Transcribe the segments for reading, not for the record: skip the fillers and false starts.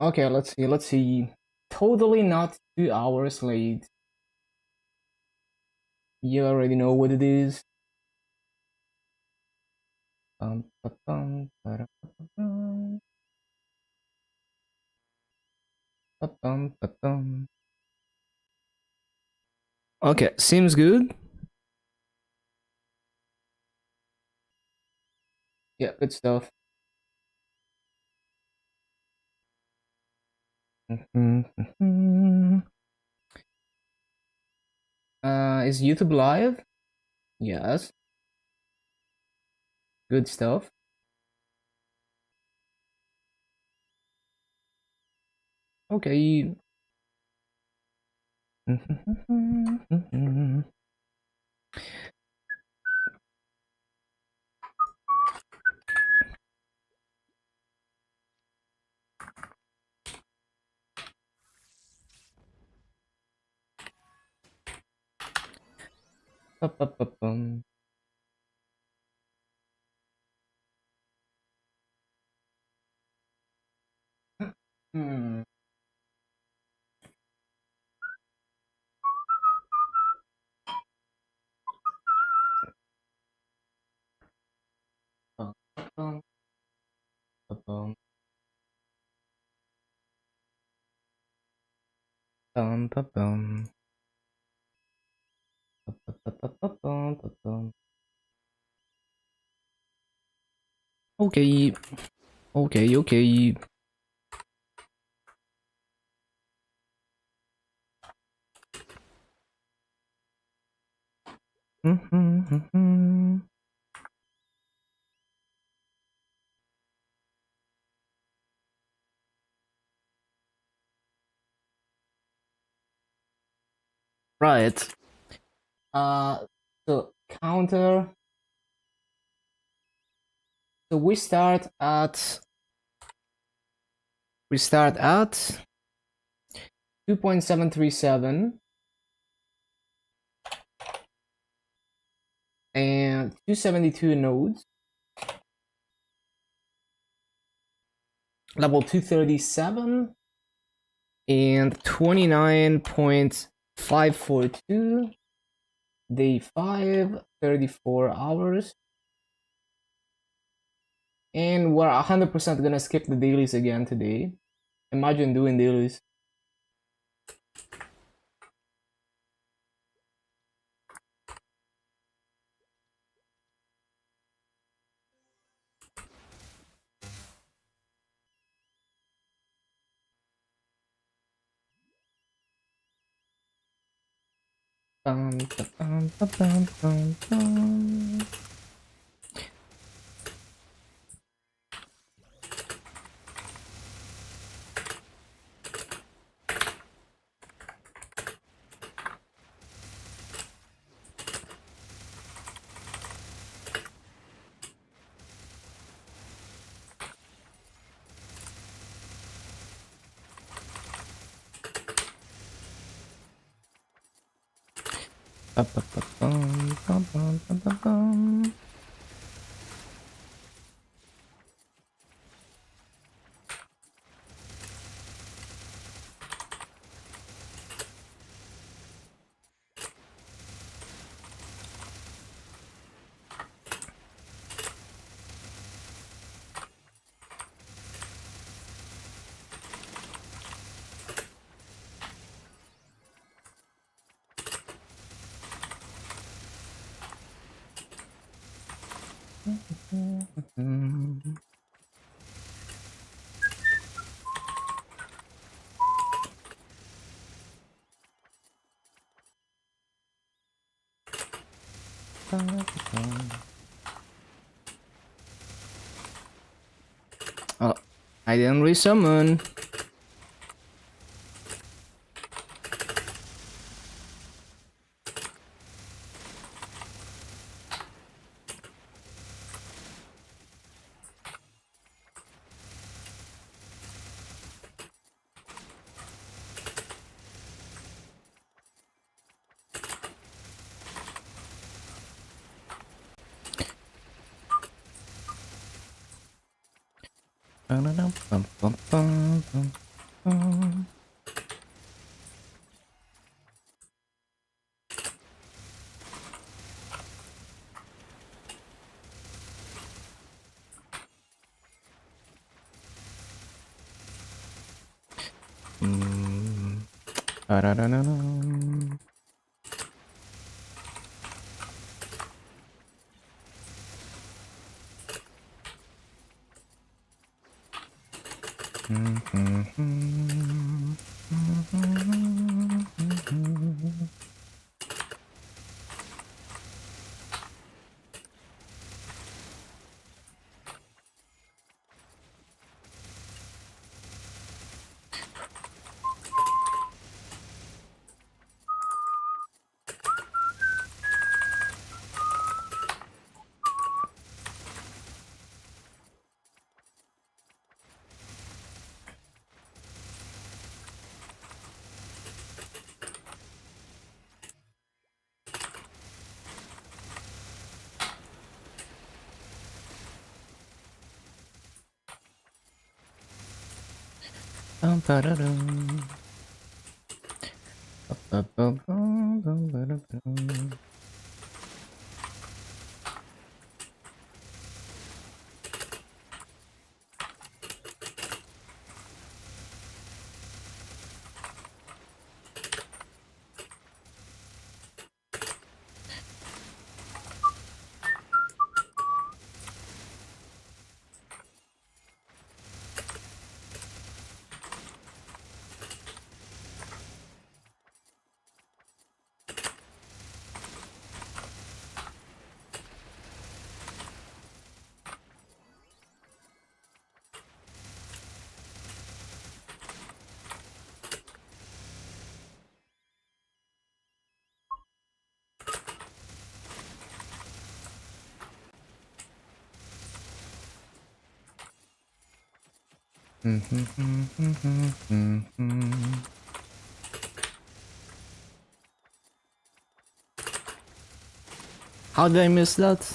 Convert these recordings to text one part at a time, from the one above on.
Okay, let's see. Totally not 2 hours late. You already know what it is. Ba-dum, ba-dum, ba-dum, ba-dum. Okay, seems good. Yeah, good stuff. Is YouTube live? Yes. Good stuff. Okay. Ba-ba-ba-bum. Hmm. Ba-bum, ba-bum, bum, ba-bum. Ba-ba-ba-ba-bum, ba-bum. Okay. Okay, okay. Right. So counter. So we start at 2.737 and 272 nodes. Level 237 and 29.542. Day 5, 34 hours. And we're 100% gonna skip the dailies again today. Imagine doing dailies. Bum, ba-bum, ba-bum, bum, bum. Ba-ba-ba-bum, ba-bum, ba-ba-bum. Oh, I didn't resummon. Bum-bum-bum-bum-bum. How did I miss that?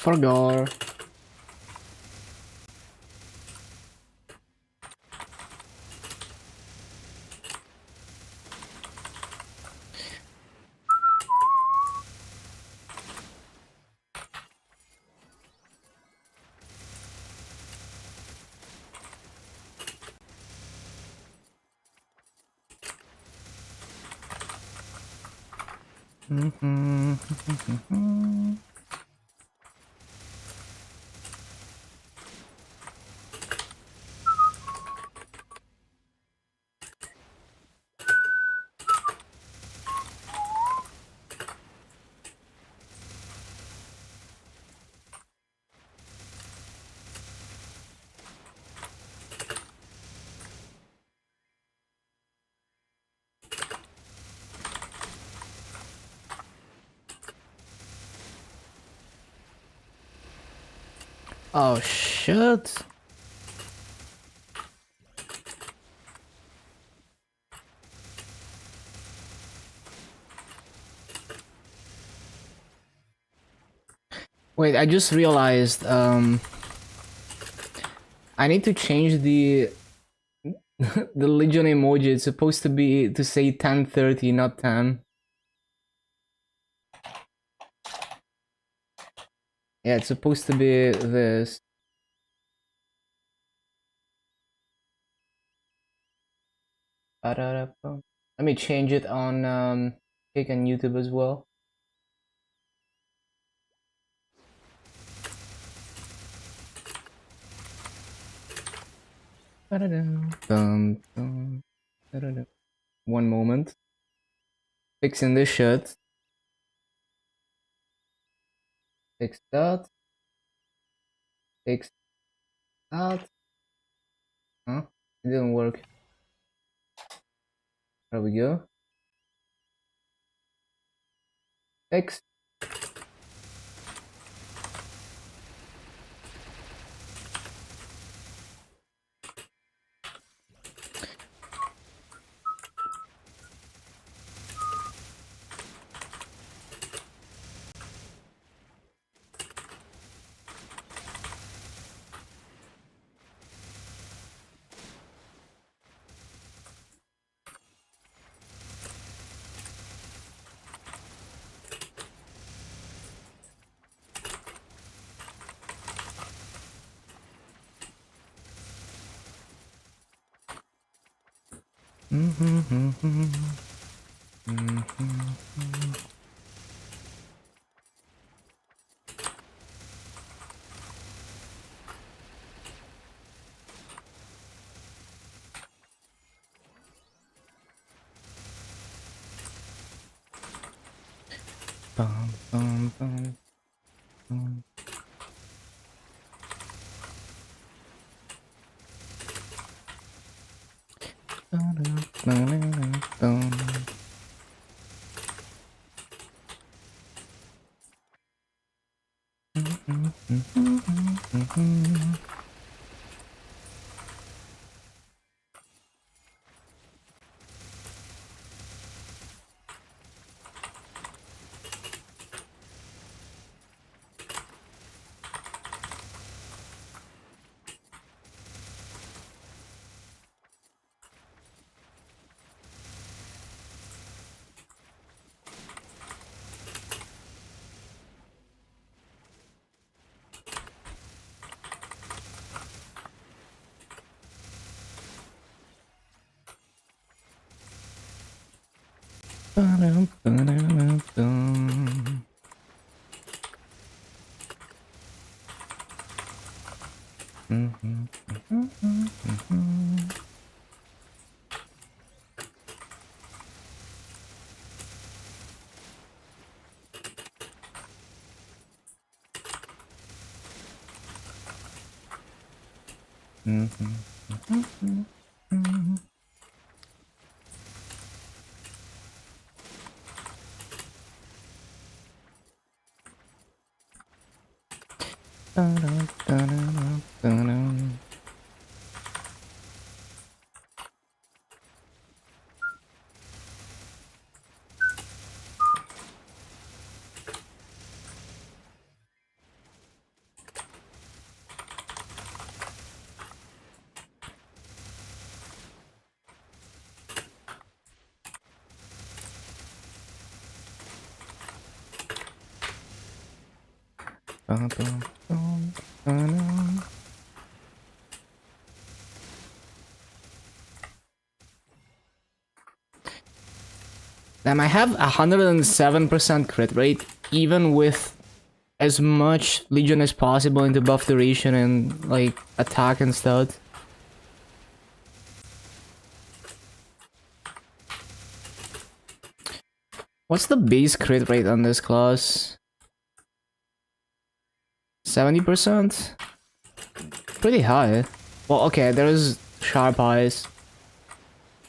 Forgot. Oh shit. Wait, I just realized I need to change the the Legion emoji. It's supposed to be to say 10:30, not 10. Yeah, it's supposed to be this. Let me change it on Kick and YouTube as well. One moment. Fixing this shit. Fix that. Fix that. Huh? It didn't work. There we go. Fix. Bum, bum, bum, bum. Damn, I have 107% crit rate, even with as much Legion as possible into buff duration and, like, attack and stuff. What's the base crit rate on this class? 70%? Pretty high. Well, okay, there's sharp eyes.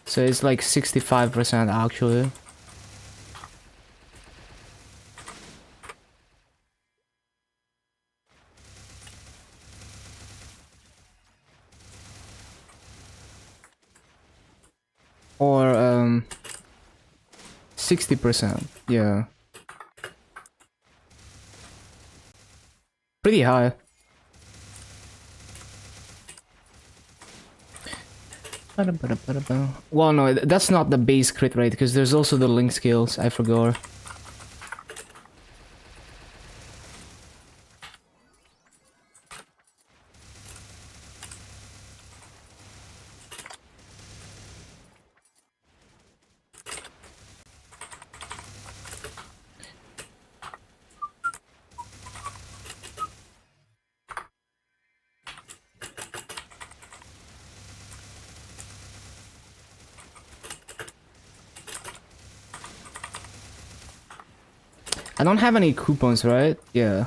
So it's like 65% actually. Or 60%, yeah. Pretty high. Well, no, that's not the base crit rate, because there's also the link skills, I forgot. I don't have any coupons, right? Yeah.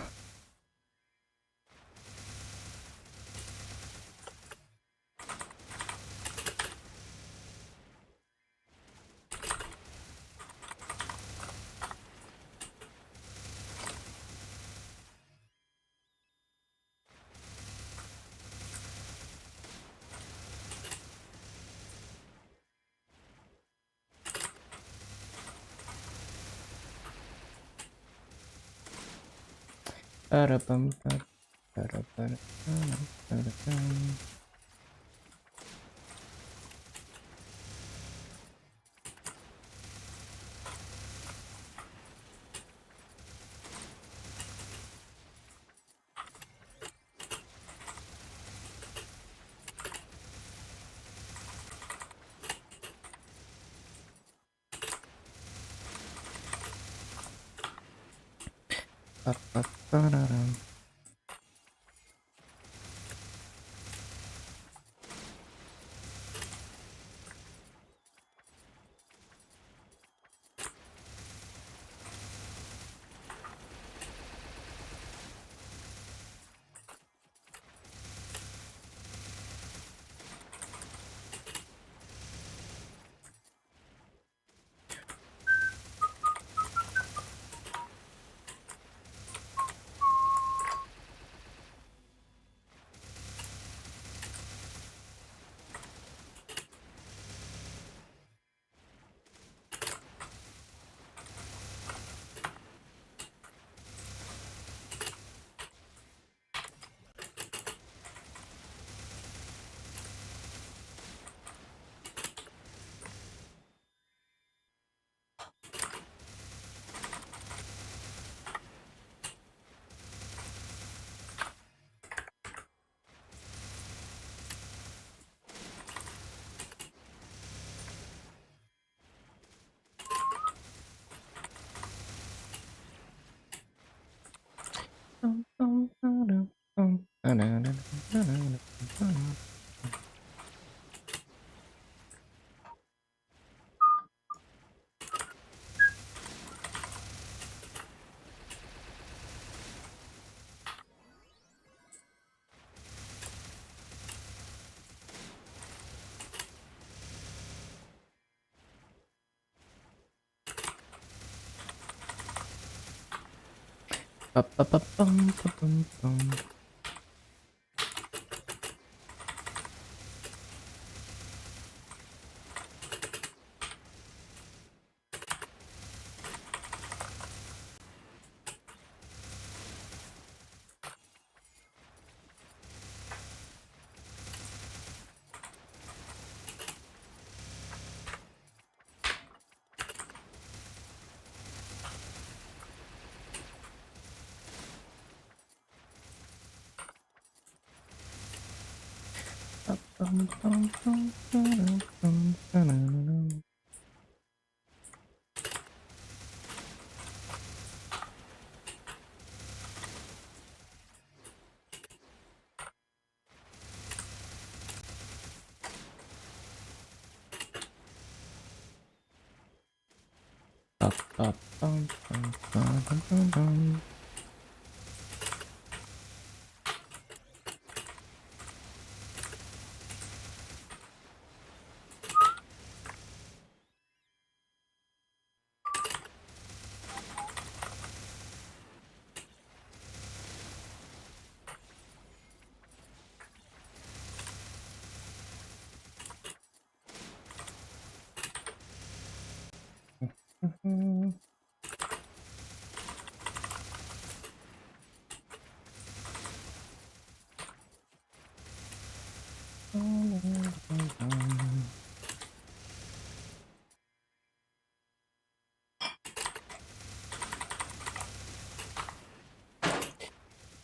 Bum, bum, bum, bum, bum, bum, bum.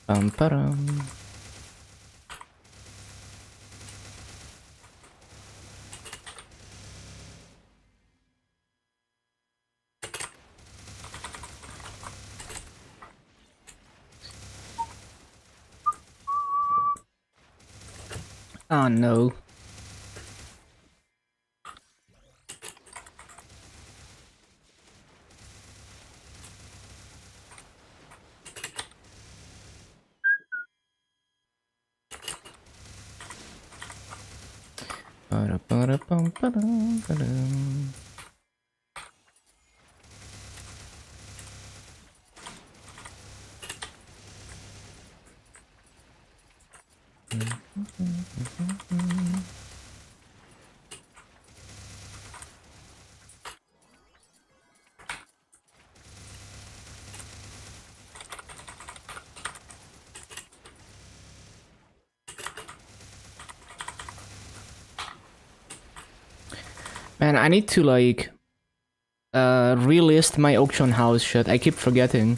Bum, ba-dum. Oh no. Ba-da-ba-da-bum, ba-dum, ba-dum. Man, I need to like relist my auction house shit. I keep forgetting.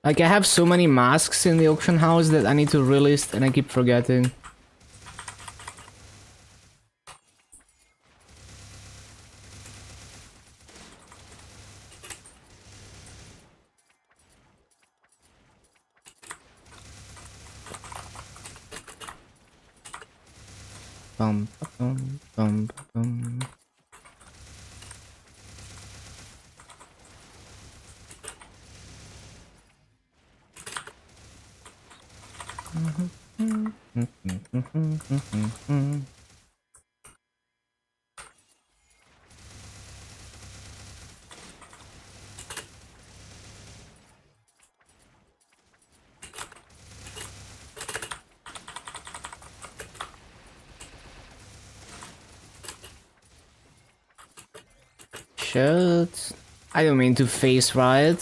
Like I have so many masks in the auction house that I need to relist and I keep forgetting. Bum, bum, bum, bum. Shit. I don't mean to face riot.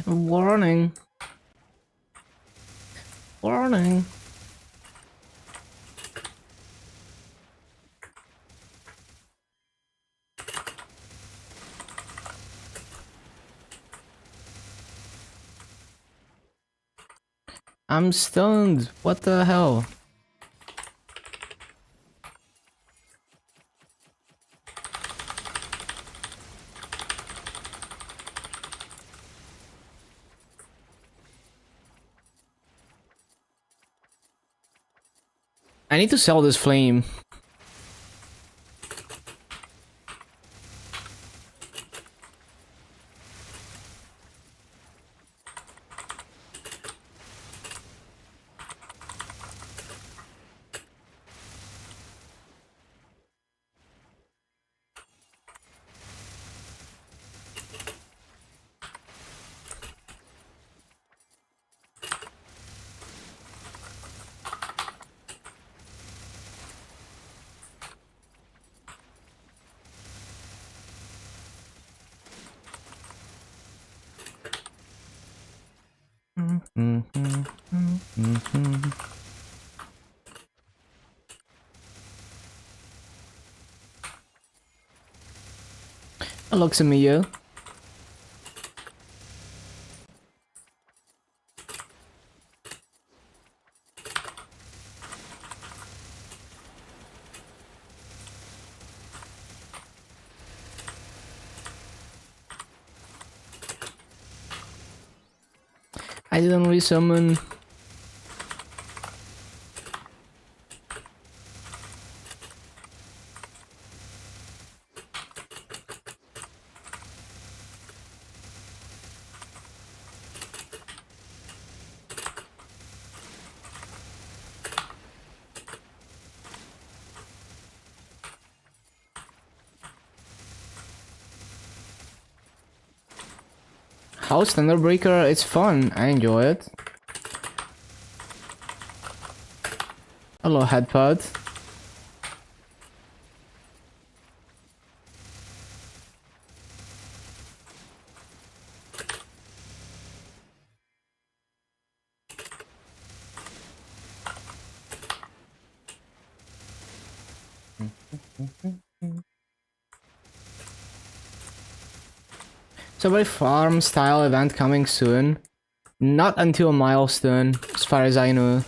Warning. Warning. I'm stunned. What the hell? I need to sell this flame. Hello, Xamia. I didn't resummon. House Thunderbreaker, it's fun. I enjoy it. Hello, Headpad. Strawberry Farm style event coming soon. Not until Milestone, as far as I know.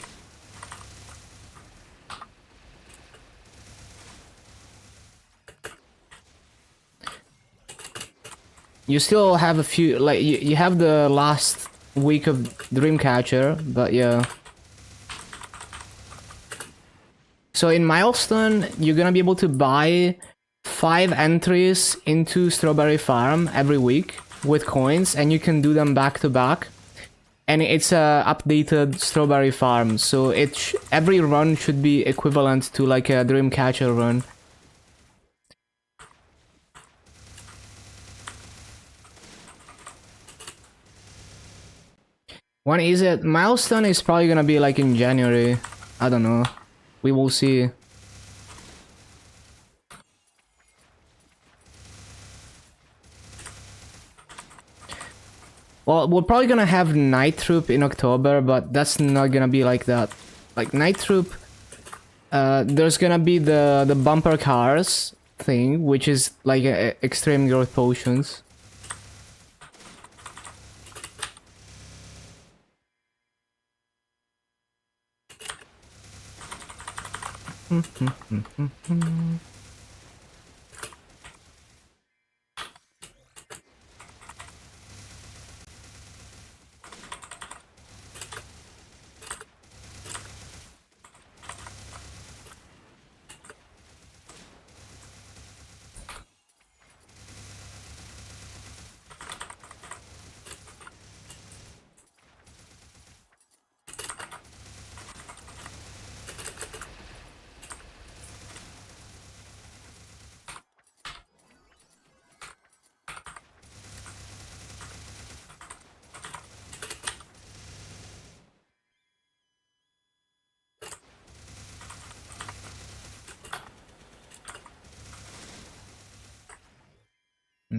You still have a few, like, you have the last week of Dreamcatcher, but yeah. So in Milestone, you're gonna be able to buy 5 entries into Strawberry Farm every week with coins, and you can do them back to back. And it's a updated Strawberry Farm, so every run should be equivalent to like a Dreamcatcher run. When is it? Milestone is probably gonna be like in January. I don't know. We will see. Well, we're probably gonna have Night Troop in October, but that's not gonna be like that. Like Night Troop, there's gonna be the bumper cars thing, which is like extreme growth potions. A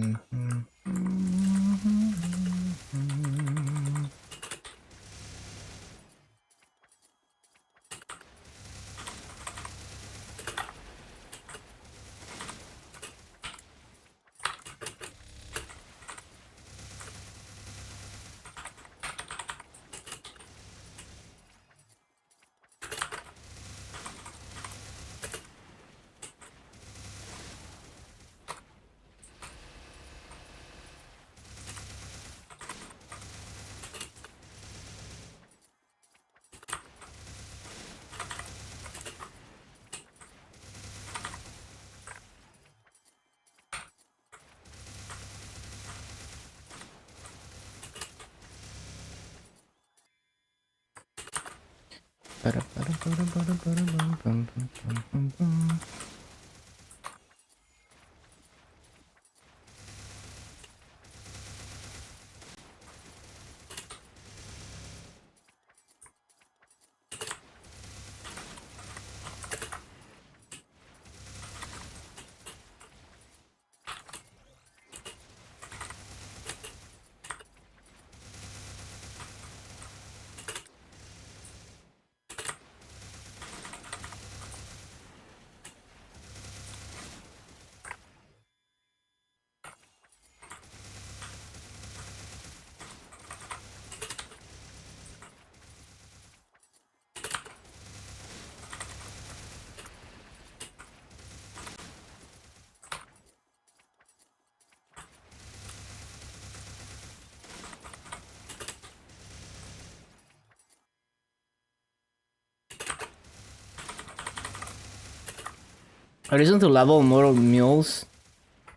reason to level more mules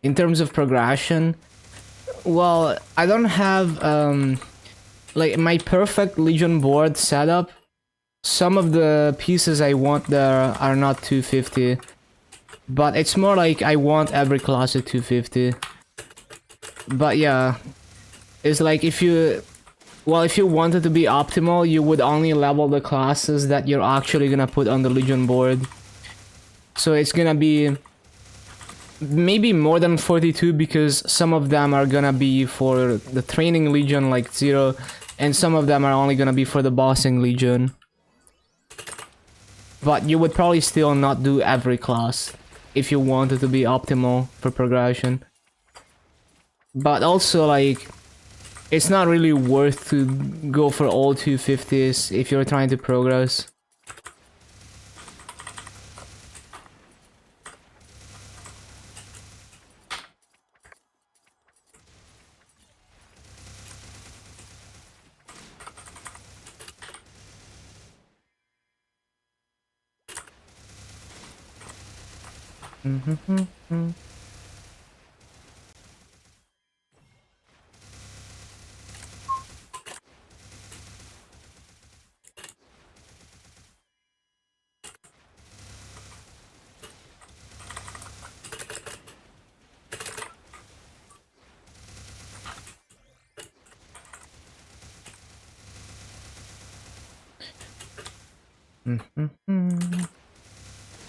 in terms of progression. Well, I don't have like my perfect Legion board setup. Some of the pieces I want there are not 250, but it's more like I want every class at 250. But yeah, it's like if you, well, if you wanted to be optimal, you would only level the classes that you're actually gonna put on the Legion board. So it's gonna be maybe more than 42 because some of them are gonna be for the training Legion like 0, and some of them are only gonna be for the bossing Legion. But you would probably still not do every class if you wanted to be optimal for progression. But also, like, it's not really worth to go for all 250s if you're trying to progress.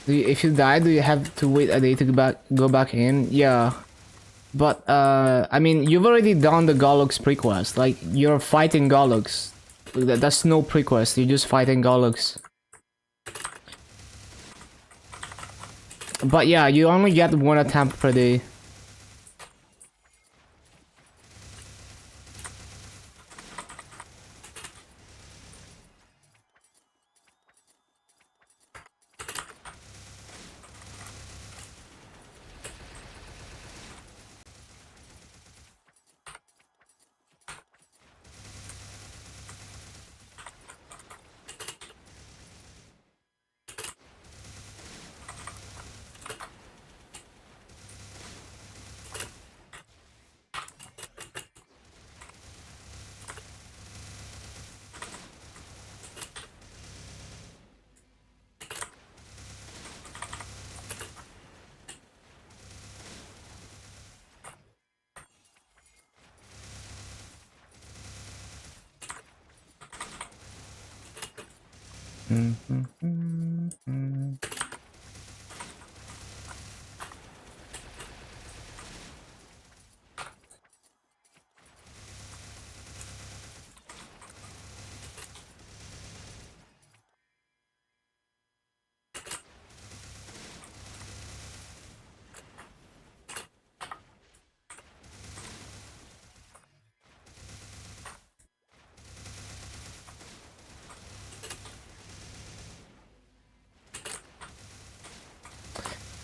If you die, do you have to wait a day to go back in? Yeah. But, I mean, you've already done the Gollux prequest. Like, you're fighting Gollux. That's no prequest, you're just fighting Gollux. But yeah, you only get one attempt per day.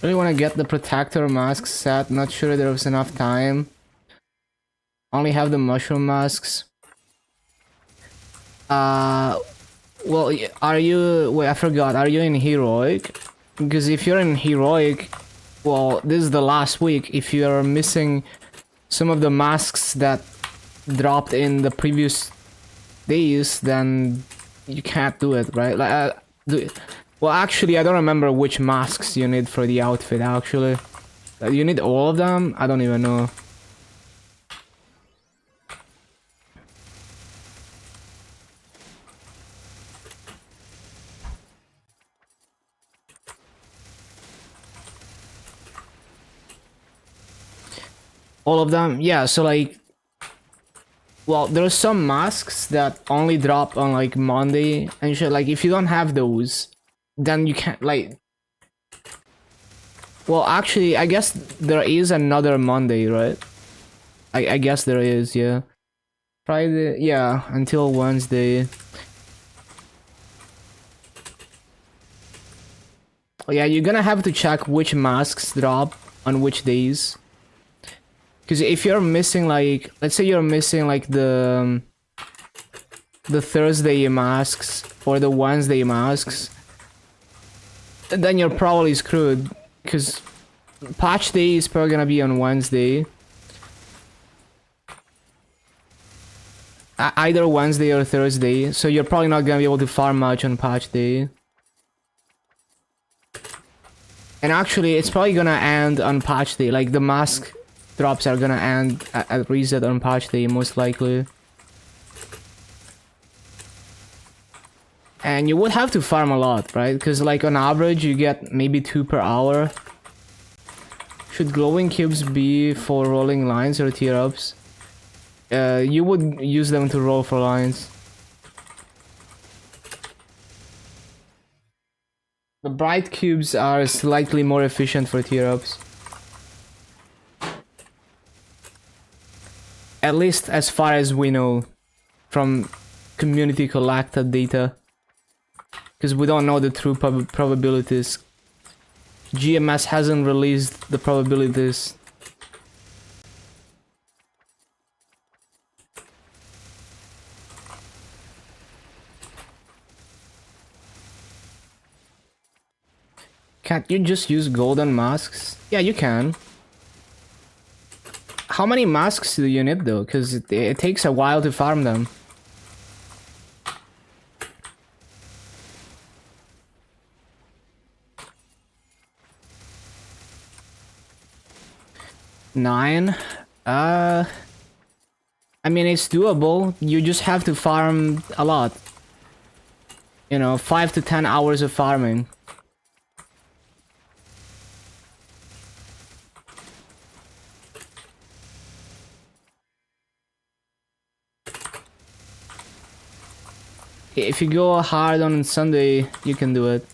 Really want to get the protector mask set. Not sure there was enough time. Only have the mushroom masks. Well, are you... Wait, I forgot. Are you in heroic? Because if you're in heroic, well, this is the last week. If you're missing some of the masks that dropped in the previous days, then you can't do it, right? Like, well, actually, I don't remember which masks you need for the outfit, actually. You need all of them? I don't even know. All of them? Yeah, so like... Well, there's some masks that only drop on like Monday and shit. Like, if you don't have those, then you can't, like... Well, actually, I guess there is another Monday, right? I guess there is, yeah. Friday, yeah, until Wednesday. Oh, yeah, you're gonna have to check which masks drop on which days. Because if you're missing, like, let's say you're missing, like, the Thursday masks or the Wednesday masks, then you're probably screwed. Because patch day is probably gonna be on Wednesday. Either Wednesday or Thursday, so you're probably not gonna be able to farm much on patch day. And actually, it's probably gonna end on patch day, like the mask drops are gonna end at reset on patch day, most likely. And you would have to farm a lot, right? Because like on average, you get maybe 2 per hour. Should glowing cubes be for rolling lines or tier ups? You would use them to roll for lines. The bright cubes are slightly more efficient for tier ups. At least as far as we know from community collected data. Because we don't know the true probabilities. GMS hasn't released the probabilities. Can't you just use golden masks? Yeah, you can. How many masks do you need though? Because it takes a while to farm them. Nine? I mean, it's doable. You just have to farm a lot. You know, 5 to 10 hours of farming. If you go hard on Sunday, you can do it.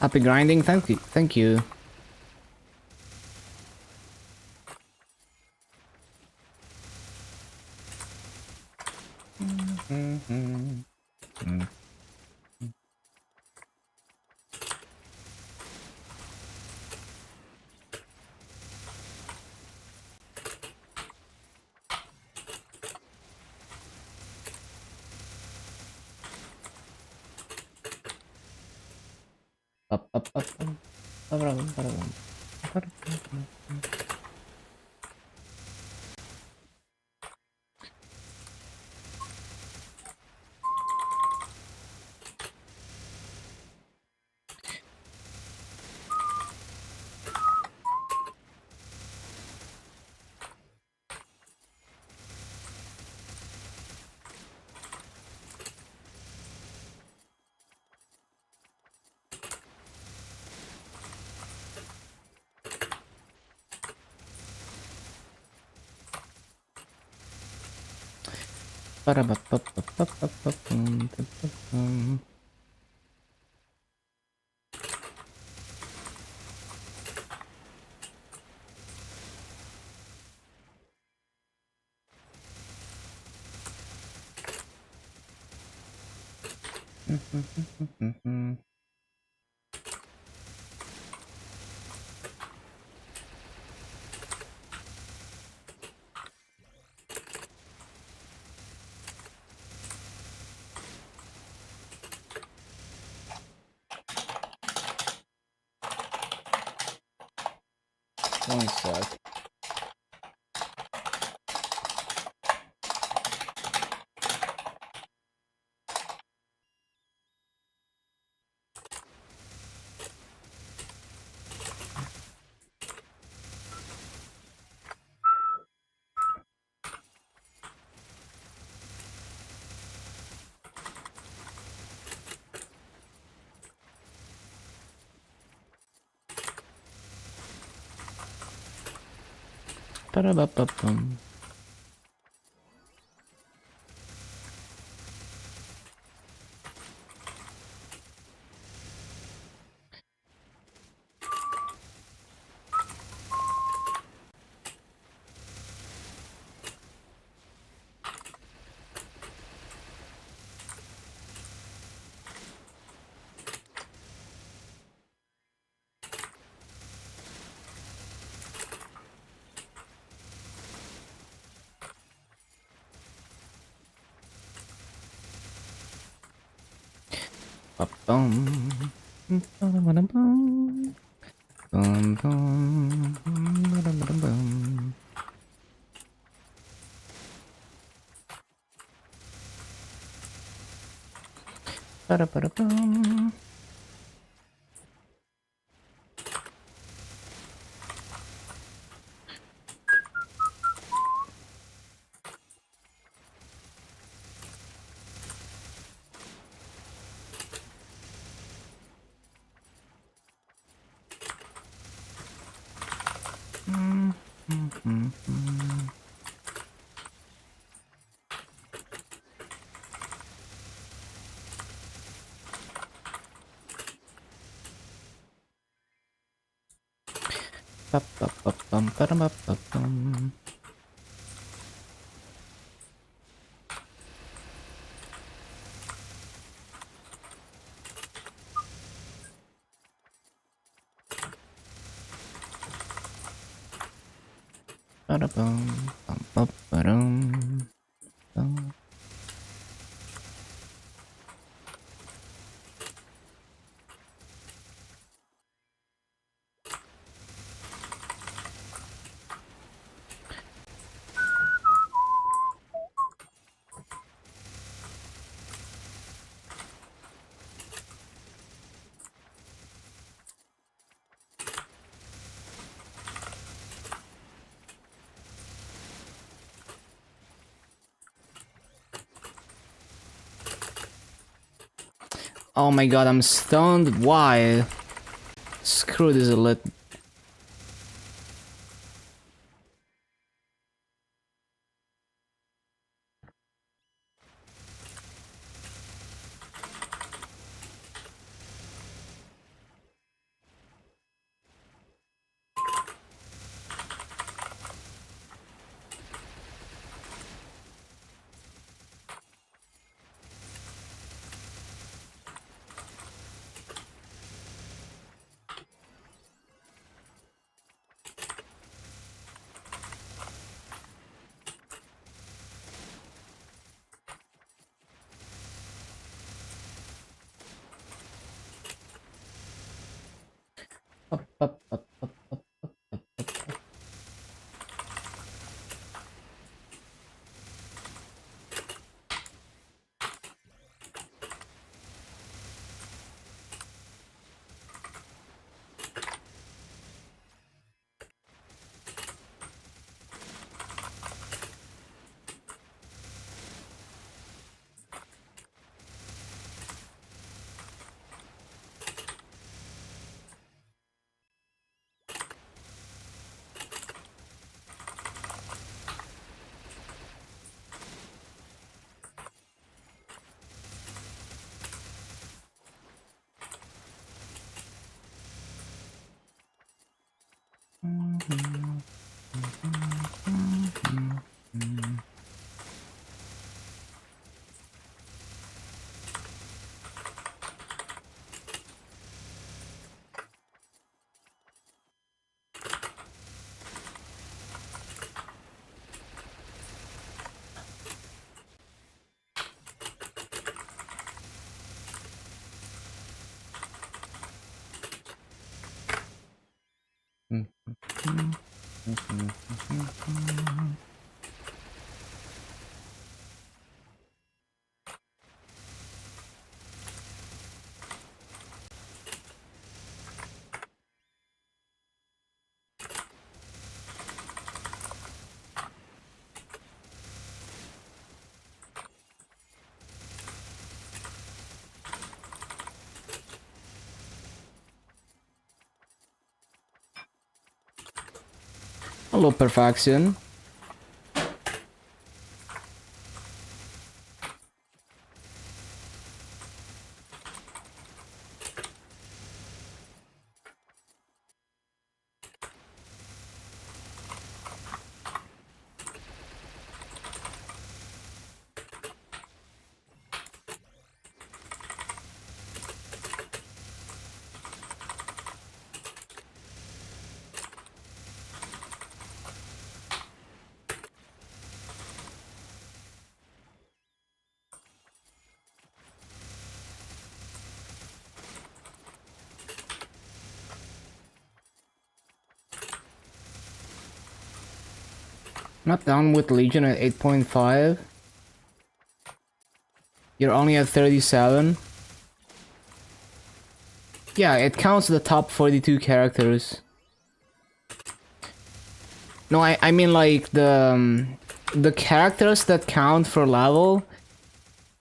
Happy grinding, thank you, thank you. One sec. Ba-da-ba-ba-bum. Ba-bum. Ba-da-ba-da-bum. Bum, bum. Ba-da-ba-da-bum. Ba-da-ba-da-bum. Ba-ba-ba-bum, ba-da-ba-ba-bum. Ba-da-bum, bum-ba-ba-dum, bum. Oh my god, I'm stunned. Why? Screw this lit. Hello, Perfection. Not down with Legion at 8.5. You're only at 37. Yeah, it counts the top 42 characters. No, I mean like the characters that count for level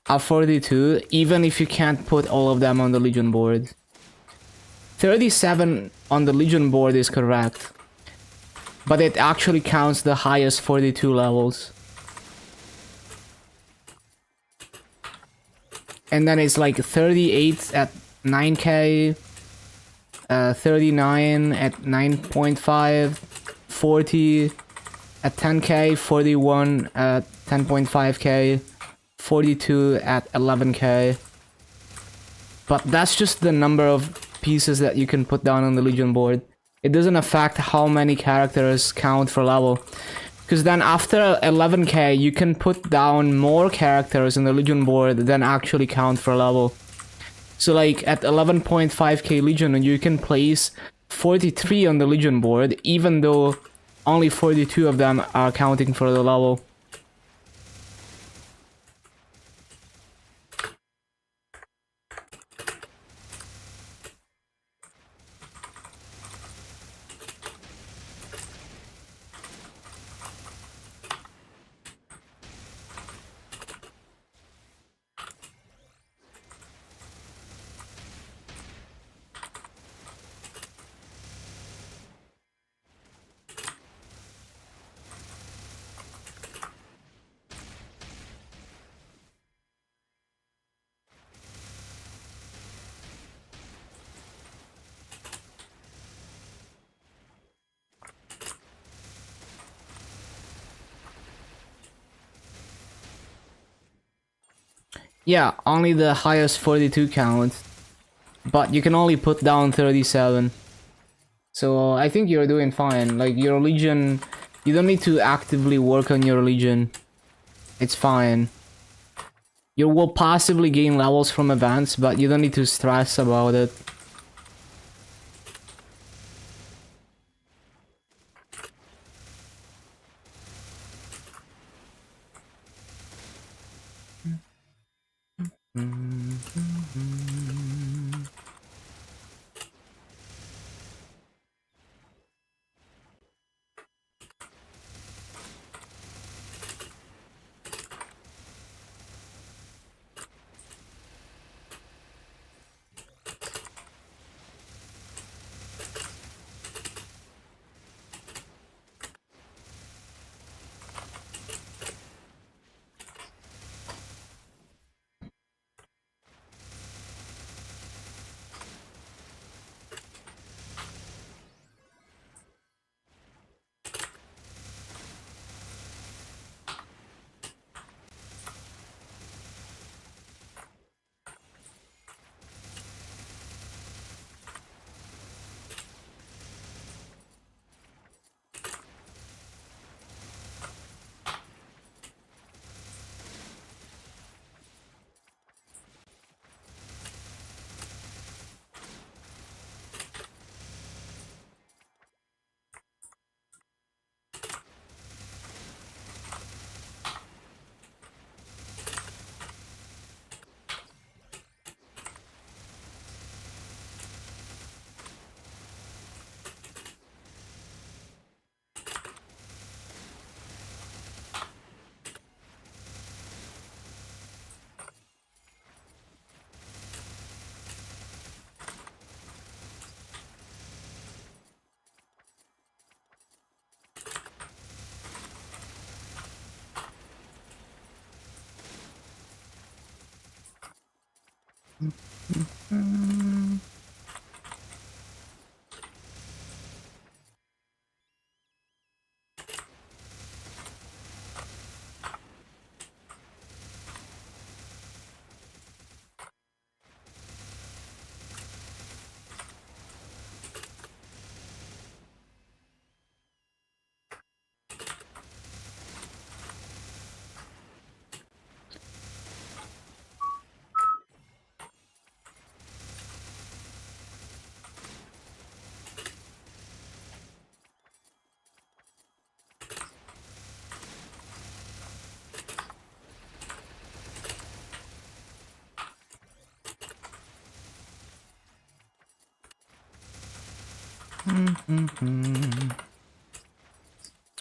are 42, even if you can't put all of them on the Legion board. 37 on the Legion board is correct, but it actually counts the highest 42 levels. And then it's like 38 at 9k, 39 at 9.5, 40 at 10k, 41 at 10.5k, 42 at 11k. But that's just the number of pieces that you can put down on the Legion board. It doesn't affect how many characters count for level. Because then after 11k, you can put down more characters in the Legion board than actually count for level. So like at 11.5k Legion, you can place 43 on the Legion board, even though only 42 of them are counting for the level. Yeah, only the highest 42 count, but you can only put down 37. So I think you're doing fine. Like your Legion, you don't need to actively work on your Legion. It's fine. You will possibly gain levels from events, but you don't need to stress about it.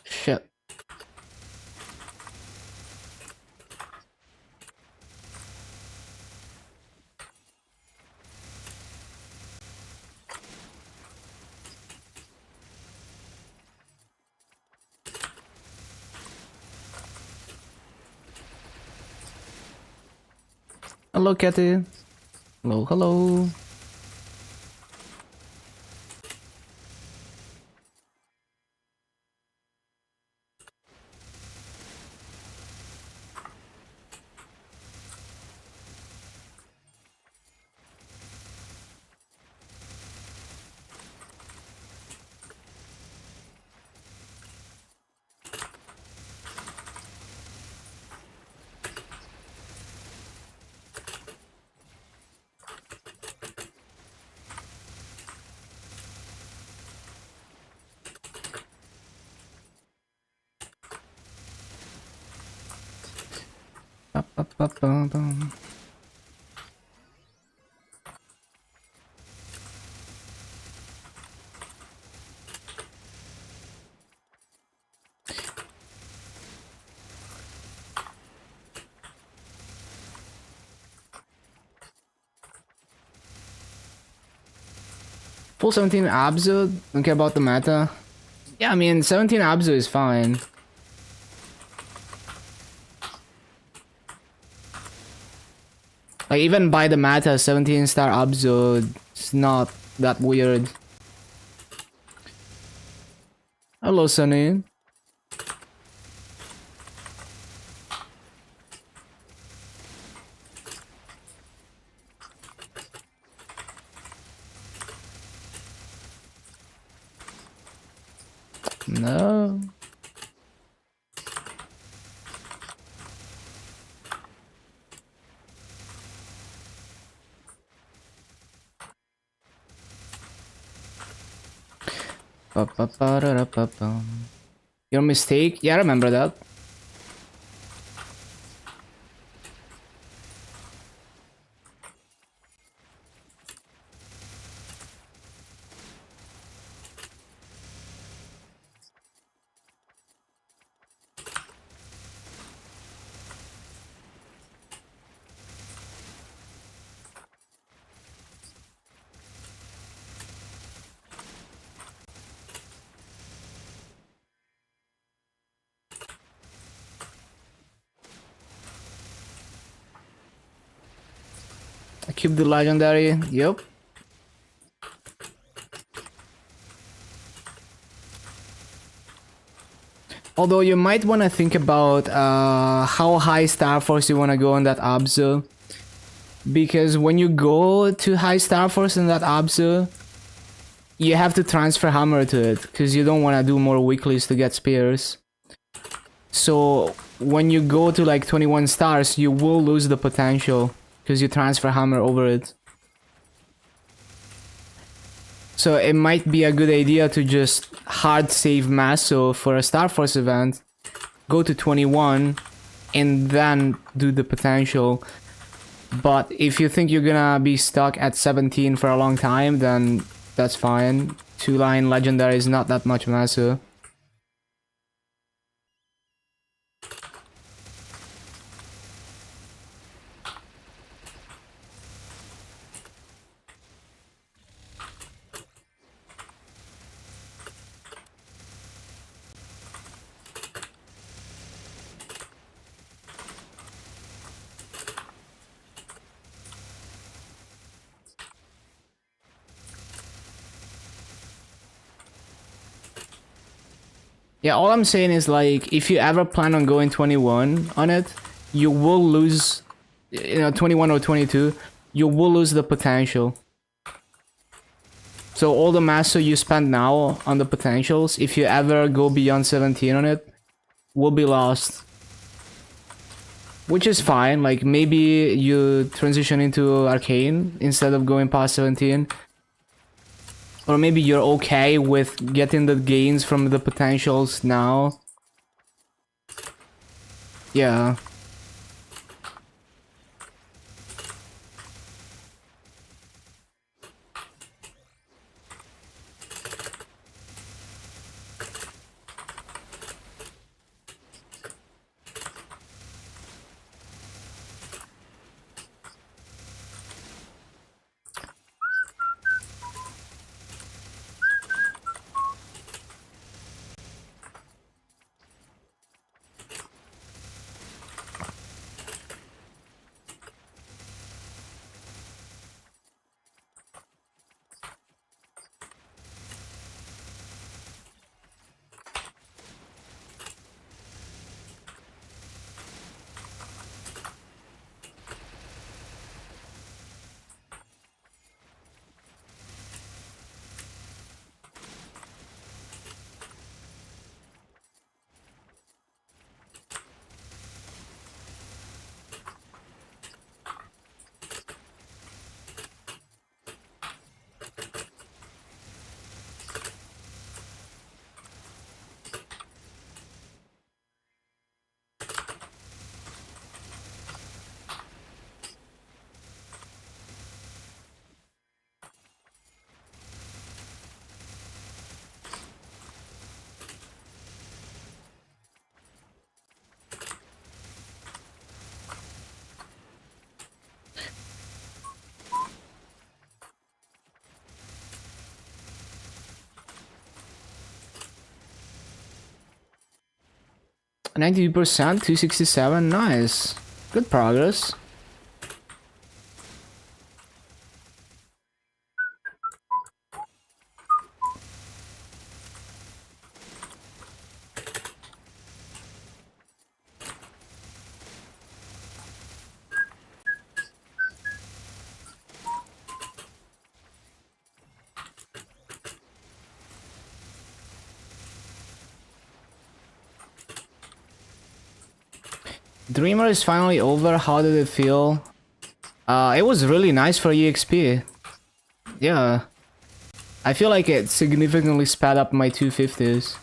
Shit. Hello, Cathy. Hello, hello. Ba-ba-ba-ba-bum. Full 17 Abzu, don't care about the meta. Yeah, I mean, 17 Abzu is fine. Like, even by the meta, 17 star Abzu is not that weird. Hello, Sunny. No. Ba-ba-ba-da-da-ba-bum. Your mistake? Yeah, I remember that. I keep the legendary. Yep. Although you might want to think about how high Star Force you want to go on that Abzu. Because when you go to high Star Force in that Abzu, you have to transfer hammer to it. Because you don't want to do more weeklies to get spears. So when you go to like 21 stars, you will lose the potential. Because you transfer hammer over it. So it might be a good idea to just hard save Maso for a Star Force event, go to 21, and then do the potential. But if you think you're gonna be stuck at 17 for a long time, then that's fine. 2-line legendary is not that much Maso. Yeah, all I'm saying is like if you ever plan on going 21 on it, you will lose, 21 or 22, you will lose the potential. So all the master you spend now on the potentials, if you ever go beyond 17 on it, will be lost. Which is fine, like maybe you transition into Arcane instead of going past 17. Or maybe you're okay with getting the gains from the potentials now. Yeah. %, 267, nice. Good progress. Dreamer is finally over. How did it feel? It was really nice for EXP. Yeah. I feel like it significantly sped up my 250s.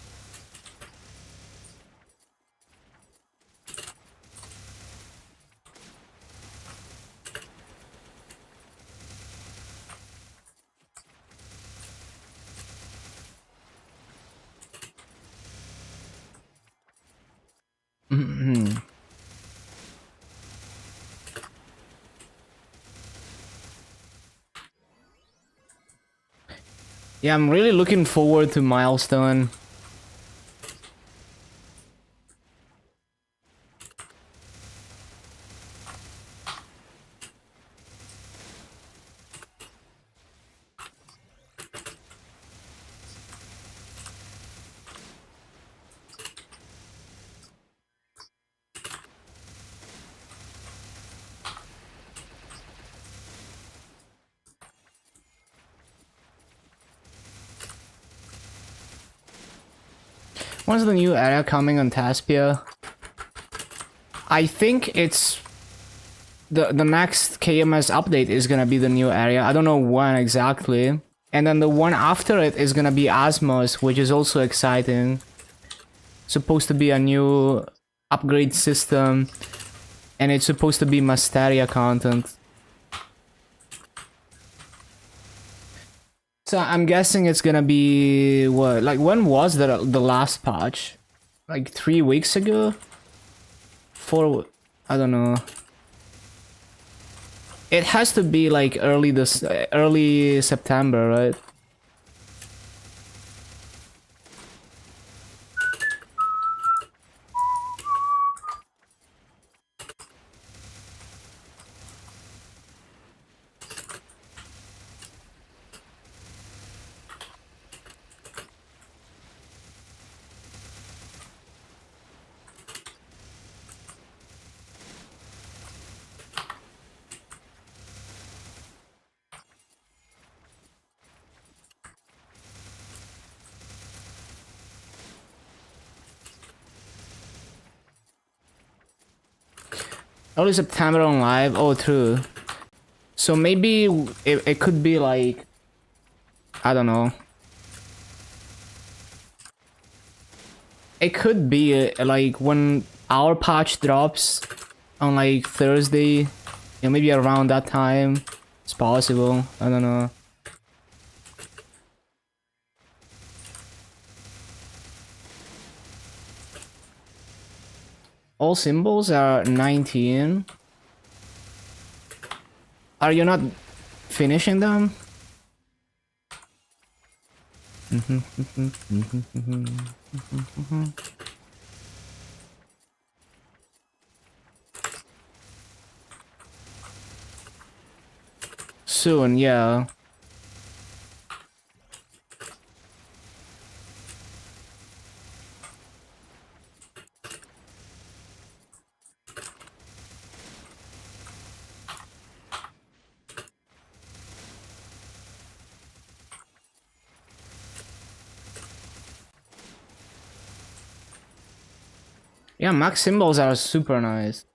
Yeah, I'm really looking forward to Milestone. When's the new area coming on Taspia? I think it's the next KMS update is gonna be the new area. I don't know when exactly. And then the one after it is gonna be Asmos, which is also exciting. Supposed to be a new upgrade system, and it's supposed to be Masteria content. So I'm guessing it's gonna be what? Like when was the last patch? Like 3 weeks ago? 4? I don't know. It has to be like early September, right? Early September on live. Oh, true. So maybe it could be like, I don't know. It could be like when our patch drops on like Thursday, yeah, maybe around that time. It's possible. I don't know. All symbols are 19. Are you not finishing them? Soon, yeah. Yeah, max symbols are super nice.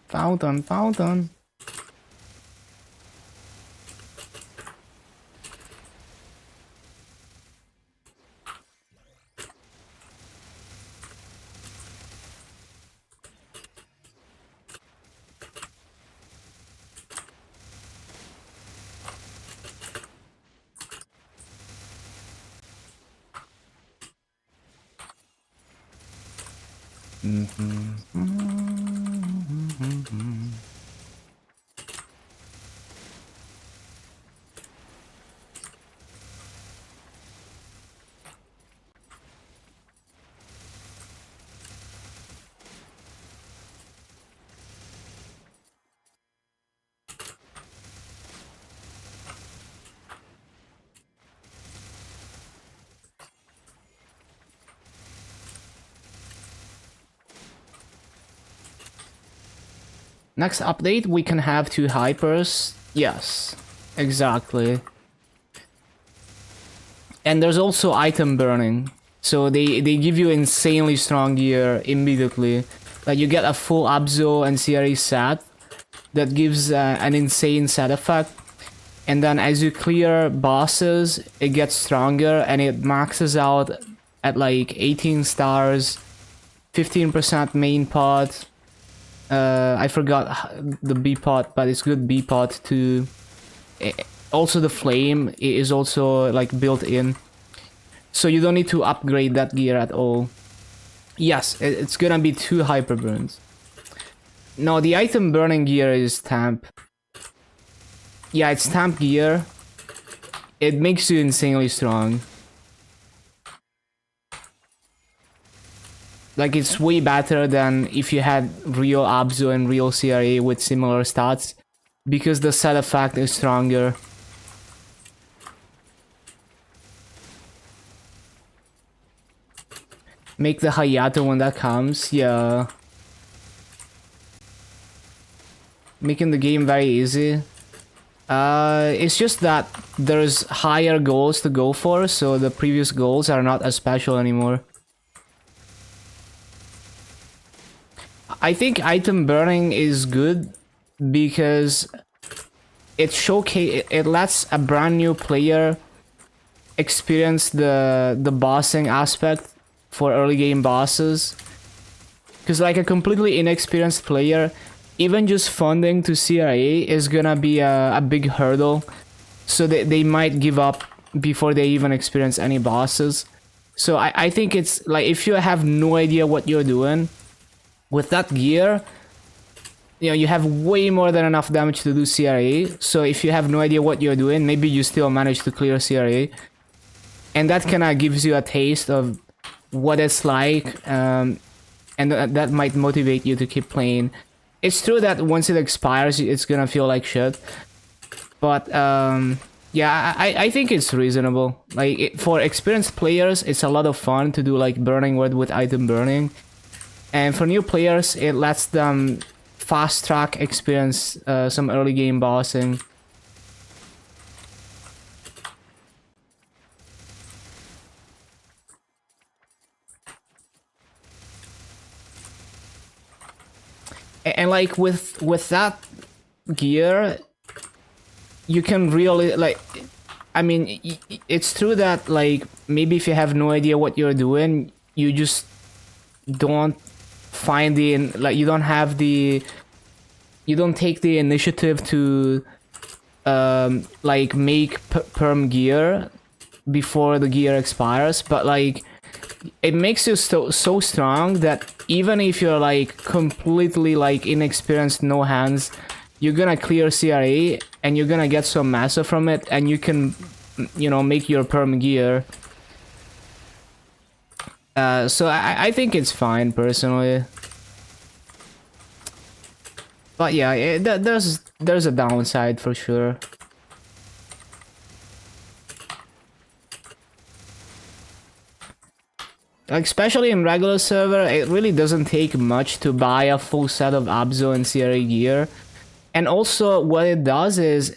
Fountain, fountain. Next update, we can have 2 hypers. Yes, exactly. And there's also item burning. So they give you insanely strong gear immediately. Like you get a full Abzo and CRE set that gives an insane set effect. And then as you clear bosses, it gets stronger and it maxes out at like 18 stars, 15% main pot. I forgot the B pot, but it's good B pot too. Also the flame is also like built in. So you don't need to upgrade that gear at all. Yes, it's gonna be 2 hyper burns. No, the item burning gear is Tamp. Yeah, it's Tamp gear. It makes you insanely strong. Like, it's way better than if you had real Abzu and real CRA with similar stats. because the set effect is stronger. Make the Hayato when that comes, yeah. Making the game very easy. It's just that there's higher goals to go for, so the previous goals are not as special anymore. I think item burning is good because it lets a brand new player experience the bossing aspect for early game bosses. Because like a completely inexperienced player, even just funding to CRA is gonna be a big hurdle. So they might give up before they even experience any bosses. So I think it's like if you have no idea what you're doing, with that gear, you know, you have way more than enough damage to do CRA. So if you have no idea what you're doing, maybe you still manage to clear CRA. And that kind of gives you a taste of what it's like. And that might motivate you to keep playing. It's true that once it expires, it's gonna feel like shit. But yeah, I think it's reasonable. Like for experienced players, it's a lot of fun to do like burning wood with item burning. And for new players, it lets them fast track experience some early game bossing. And like with that gear, you can really like, I mean, it's true that like maybe if you have no idea what you're doing, you just don't find the like you don't take the initiative to like make perm gear before the gear expires, but like it makes you so strong that even if you're like completely like inexperienced, no hands, you're gonna clear CRA and you're gonna get some massa from it, and you can, you know, make your perm gear. So I think it's fine personally. But yeah, there's a downside for sure. Like especially in regular server, it really doesn't take much to buy a full set of Abzo and CRA gear. And also what it does is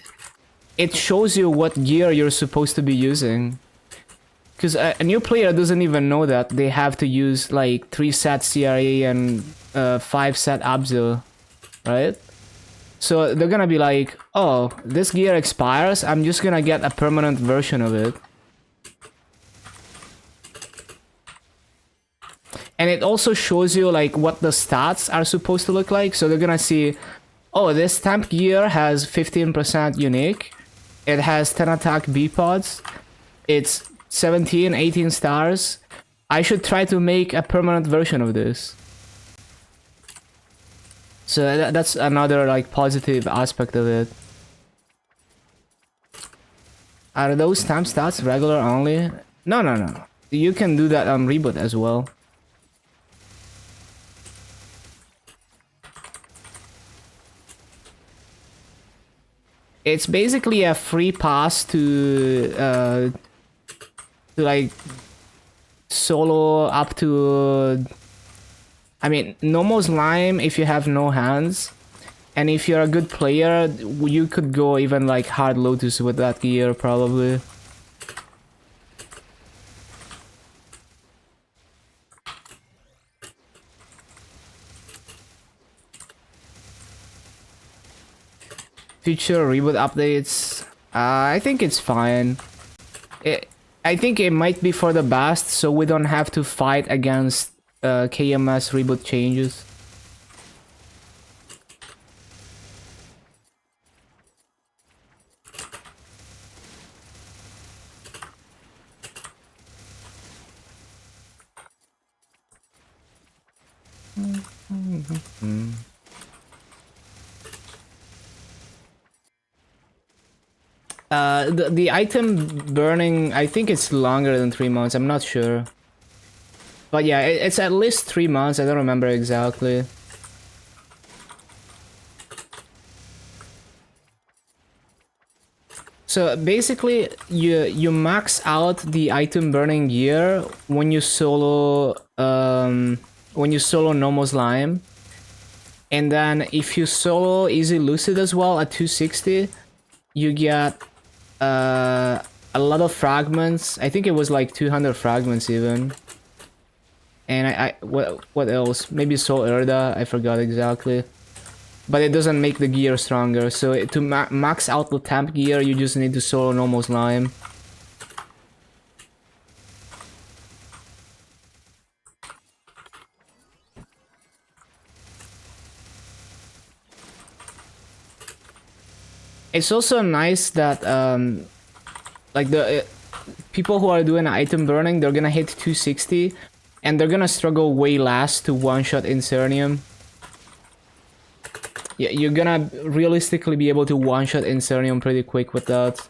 it shows you what gear you're supposed to be using. Because a new player doesn't even know that they have to use like 3 set CRA and 5 set Abzo, right? So they're gonna be like, oh, this gear expires, I'm just gonna get a permanent version of it. And it also shows you like what the stats are supposed to look like. So they're gonna see, oh, this temp gear has 15% unique. It has 10 attack B pods. It's 17, 18 stars. I should try to make a permanent version of this. So that's another like positive aspect of it. Are those temp stats regular only? No. You can do that on reboot as well. It's basically a free pass to like solo up to, I mean, normal slime if you have no hands, and if you're a good player, you could go even like hard lotus with that gear probably. Future reboot updates, I think it's fine. I think it might be for the best, so we don't have to fight against KMS reboot changes. The item burning, I think it's longer than 3 months, I'm not sure. But yeah, it's at least 3 months, I don't remember exactly. So basically, you max out the item burning gear when you solo normal slime, and then if you solo easy lucid as well at 260, you get a lot of fragments. I think it was like 200 fragments even. And what else? Maybe Soul Erda. I forgot exactly. But it doesn't make the gear stronger. So to max out the temp gear, you just need to solo normal slime. It's also nice that like the people who are doing item burning, they're gonna hit 260, and they're gonna struggle way less to one-shot Incernium. Yeah, you're gonna realistically be able to one-shot Incernium pretty quick with that.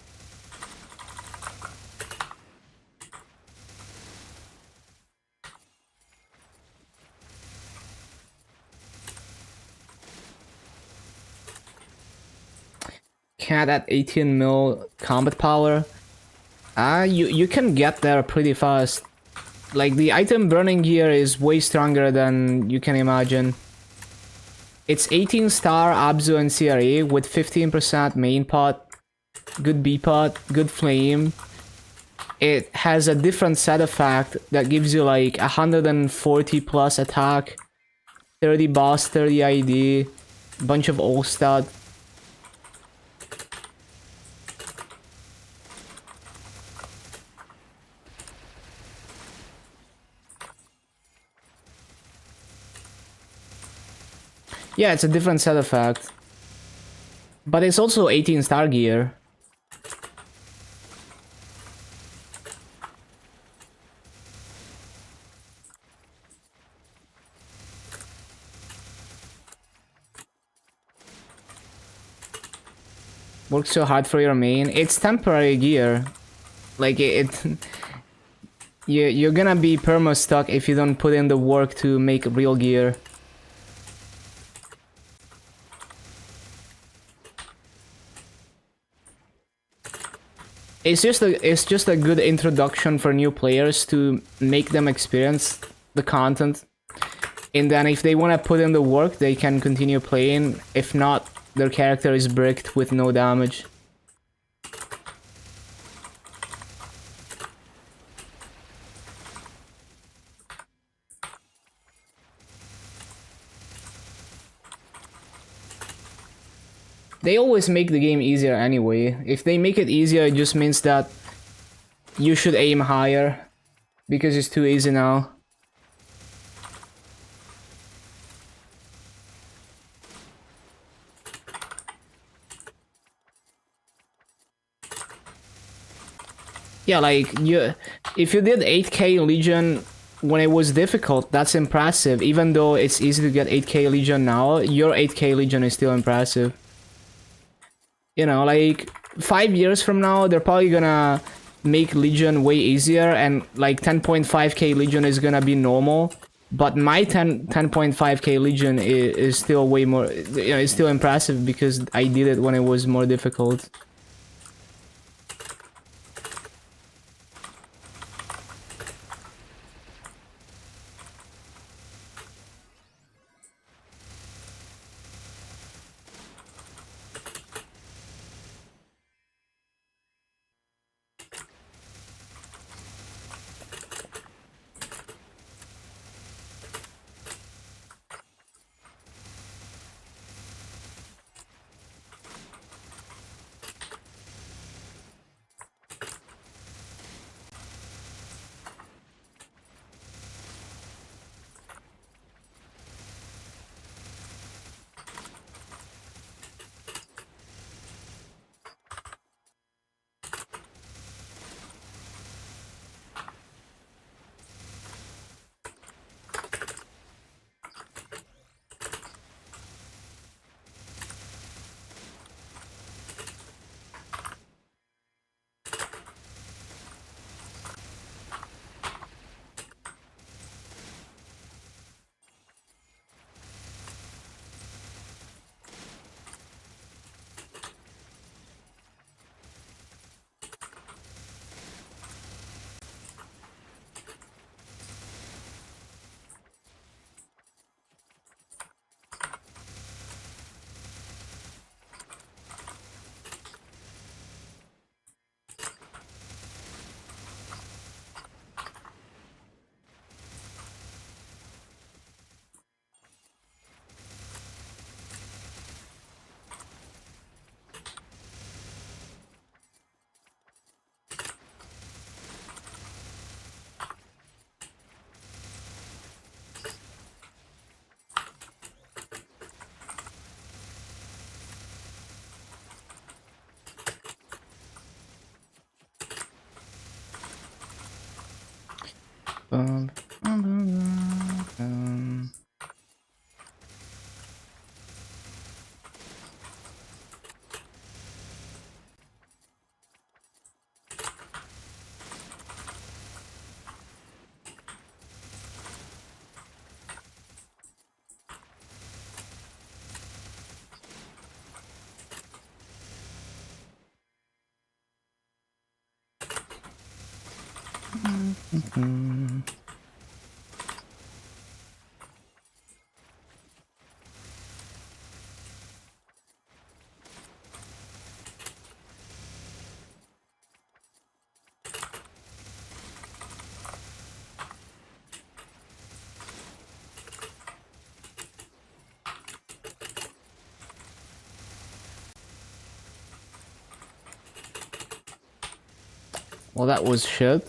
Cat at 18 mil combat power. You can get there pretty fast. Like, the item burning gear is way stronger than you can imagine. It's 18 star Abzu and CRE with 15% main pot, good B pot, good flame. It has a different set effect that gives you like 140 plus attack, 30 boss, 30 ID, bunch of all stat. Yeah, it's a different set effect. But it's also 18 star gear. Works so hard for your main. It's temporary gear. Like you're gonna be perma stuck if you don't put in the work to make real gear. It's just a good introduction for new players to make them experience the content. And then if they want to put in the work, they can continue playing. If not, their character is bricked with no damage. They always make the game easier anyway. If they make it easier, it just means that you should aim higher, because it's too easy now. Yeah, like, if you did 8k Legion when it was difficult, that's impressive. Even though it's easy to get 8k Legion now, your 8k Legion is still impressive. You know, like, 5 years from now, they're probably gonna make Legion way easier, and like 10.5k Legion is gonna be normal. But my 10.5k Legion is still way more, you know, it's still impressive because I did it when it was more difficult. Well, that was shit.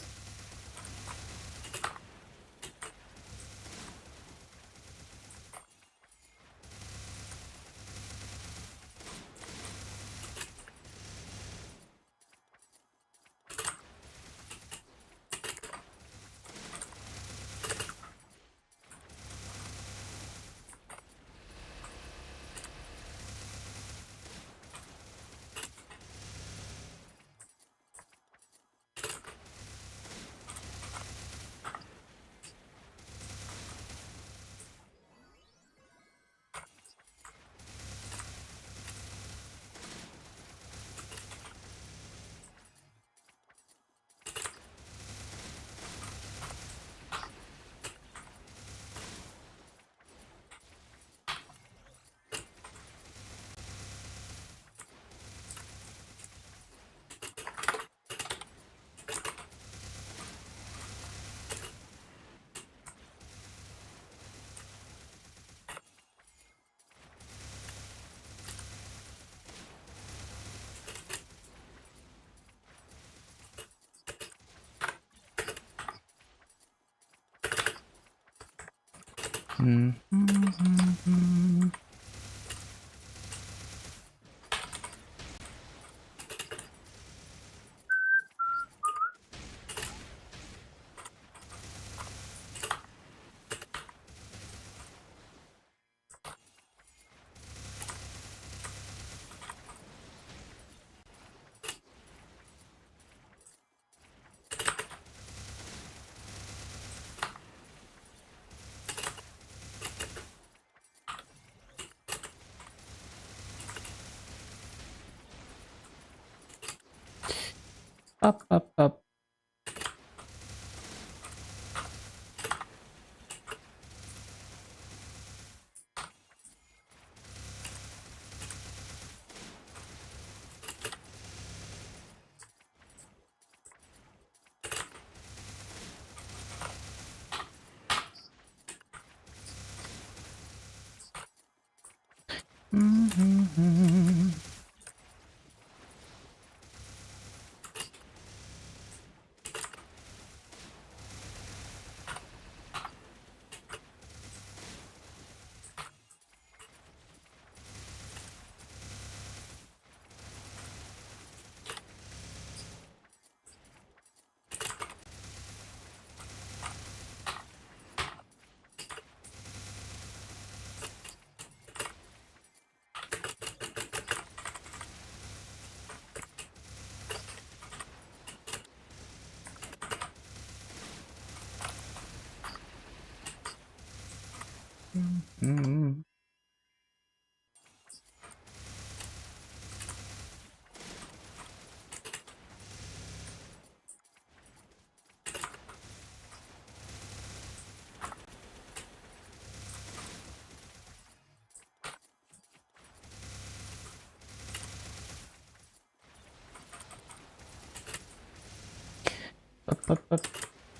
Up.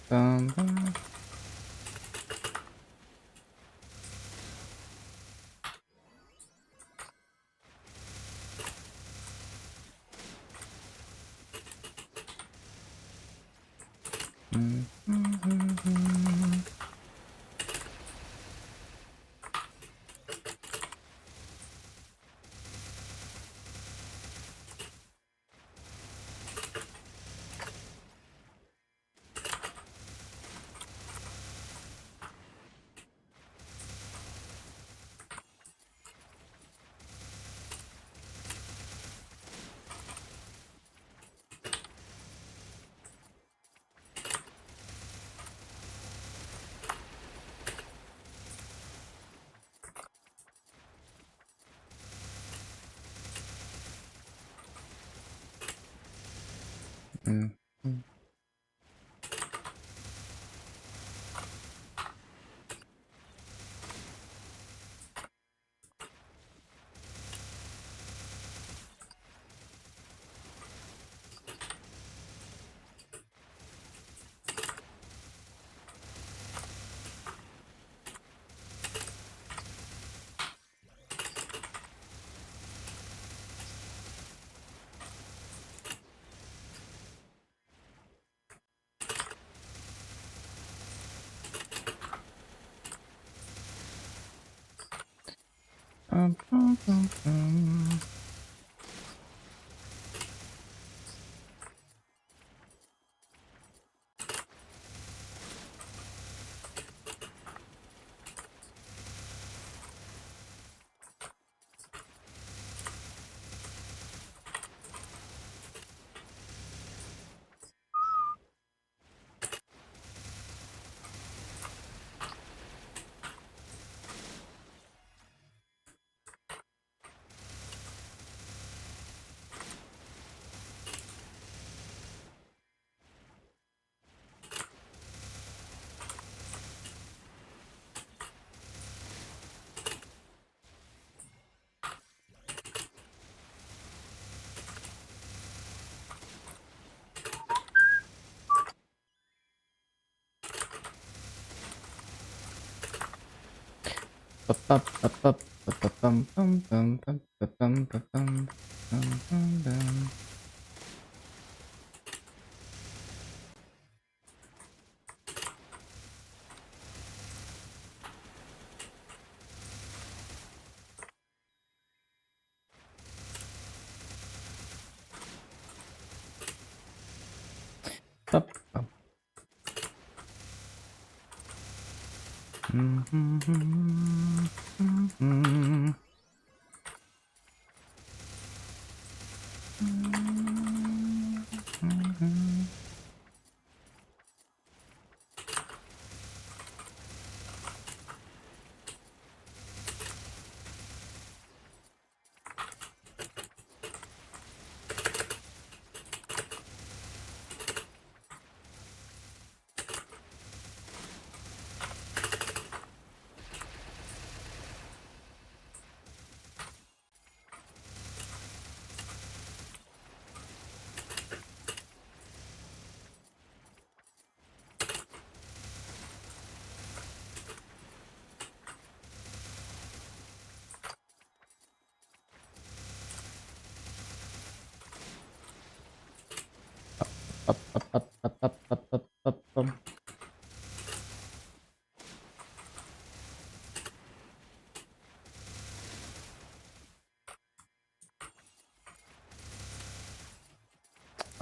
Bum.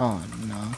Oh no.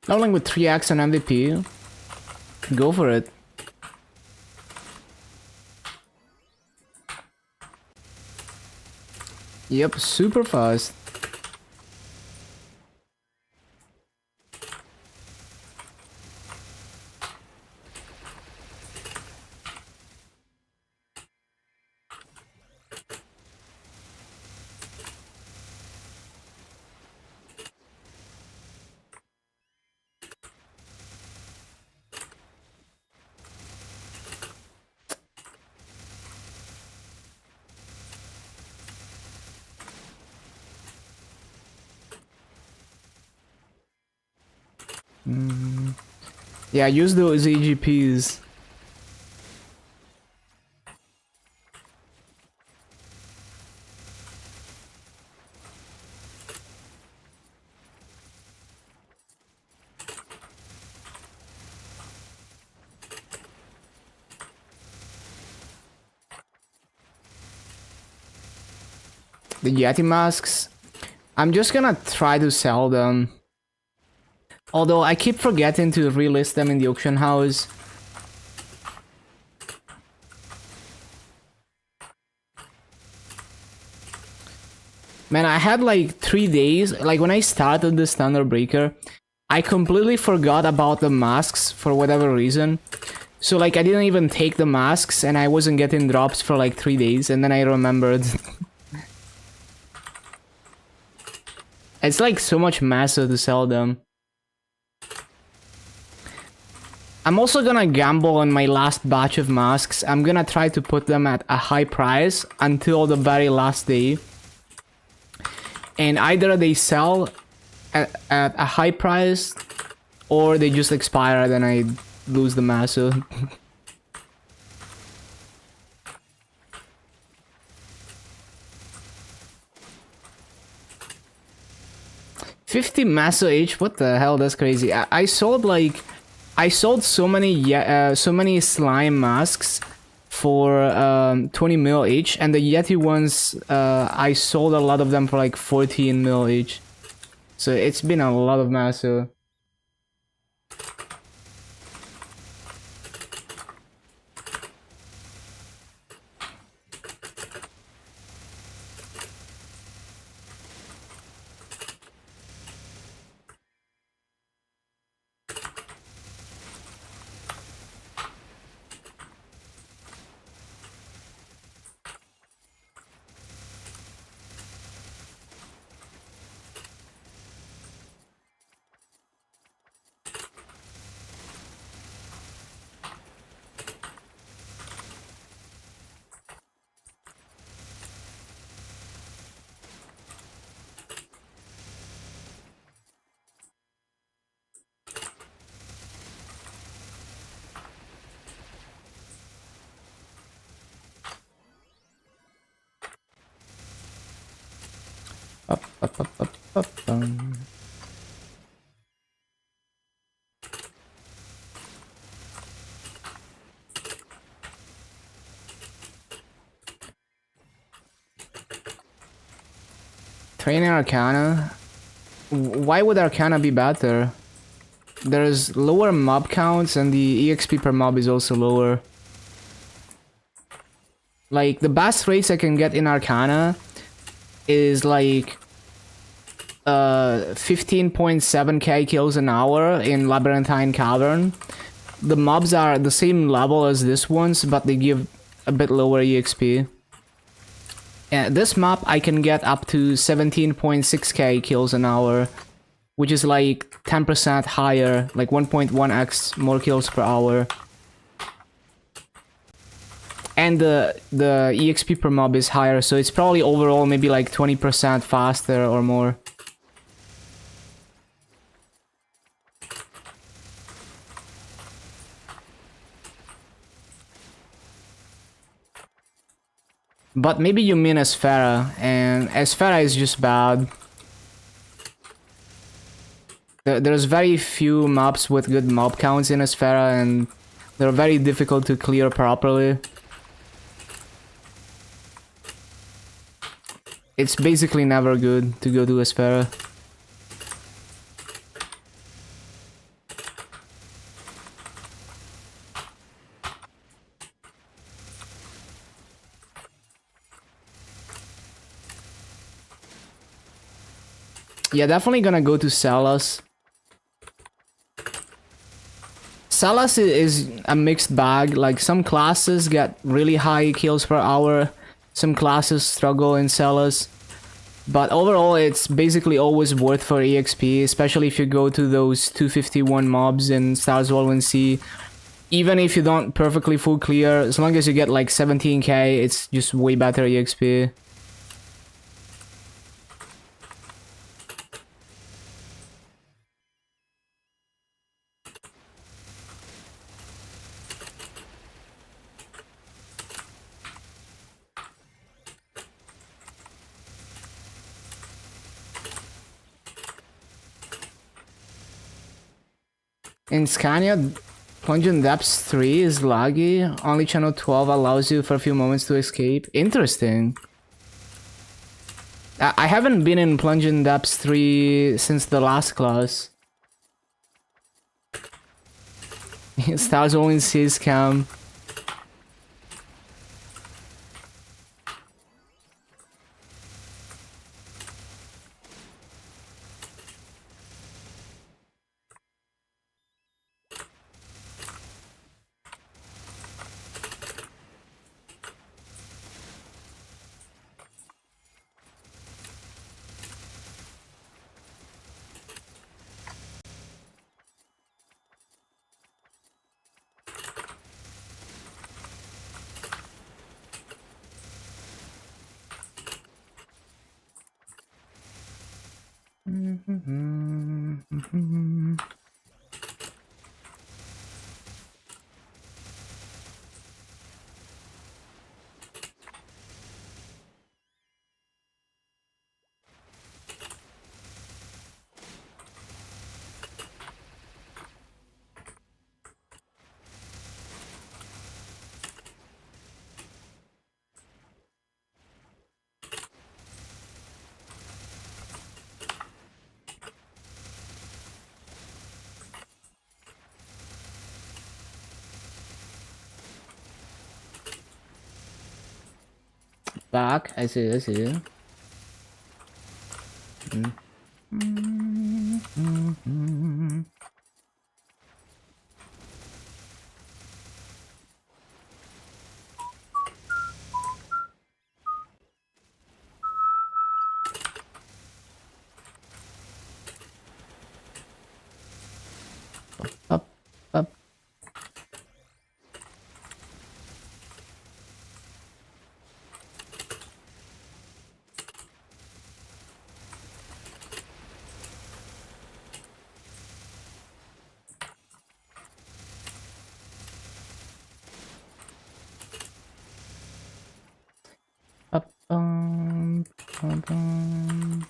Leveling with 3x on MVP. Go for it. Yep, super fast. Yeah, use those EGPs. The Yeti masks. I'm just gonna try to sell them. Although I keep forgetting to relist them in the auction house. Man, I had like 3 days, like when I started this Thunder Breaker, I completely forgot about the masks for whatever reason. So like I didn't even take the masks and I wasn't getting drops for like 3 days and then I remembered. It's like so much massa to sell them. I'm also gonna gamble on my last batch of masks. I'm gonna try to put them at a high price until the very last day. And either they sell at a high price or they just expire and I lose the massa. $50 massa each? What the hell? That's crazy. I sold like... I sold so many slime masks for 20 mil each, and the Yeti ones, I sold a lot of them for like 14 mil each. So it's been a lot of massa. Training Arcana? Why would Arcana be better? There's lower mob counts and the EXP per mob is also lower. Like, the best rates I can get in Arcana is like 15.7k kills an hour in Labyrinthine Cavern. The mobs are the same level as this ones, but they give a bit lower EXP. This map I can get up to 17.6k kills an hour, which is like 10% higher, like 1.1x more kills per hour. And the EXP per mob is higher, so it's probably overall maybe like 20% faster or more. But maybe you mean Esfera, and Esfera is just bad. There's very few maps with good mob counts in Esfera, and they're very difficult to clear properly. It's basically never good to go to Esfera. Yeah, definitely gonna go to Salas. Salas is a mixed bag. Like, some classes get really high kills per hour, some classes struggle in Salas. But overall, it's basically always worth for EXP, especially if you go to those 251 mobs in Stars Wall Sea. Even if you don't perfectly full clear, as long as you get like 17k, it's just way better EXP. In Scania, Plunging Depths 3 is laggy. Only channel 12 allows you for a few moments to escape. Interesting. I haven't been in Plunging Depths 3 since the last class. Stars only sees cam. Back, I see, I see. Up, up. Up, bum, bum.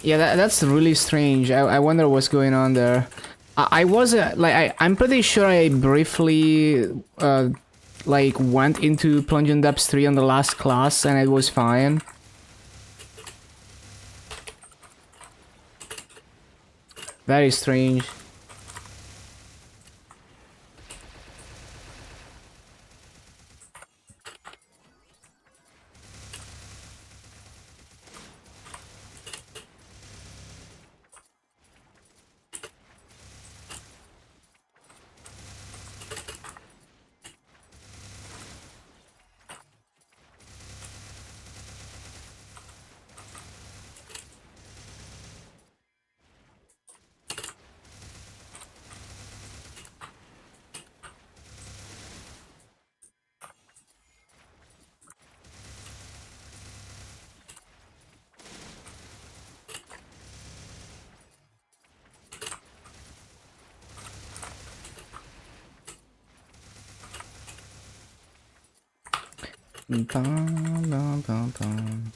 Yeah, that's really strange. I wonder what's going on there. I was like I'm pretty sure I briefly like went into Plunging Depths 3 on the last class and it was fine. Very strange. Bum, bum, bum, bum.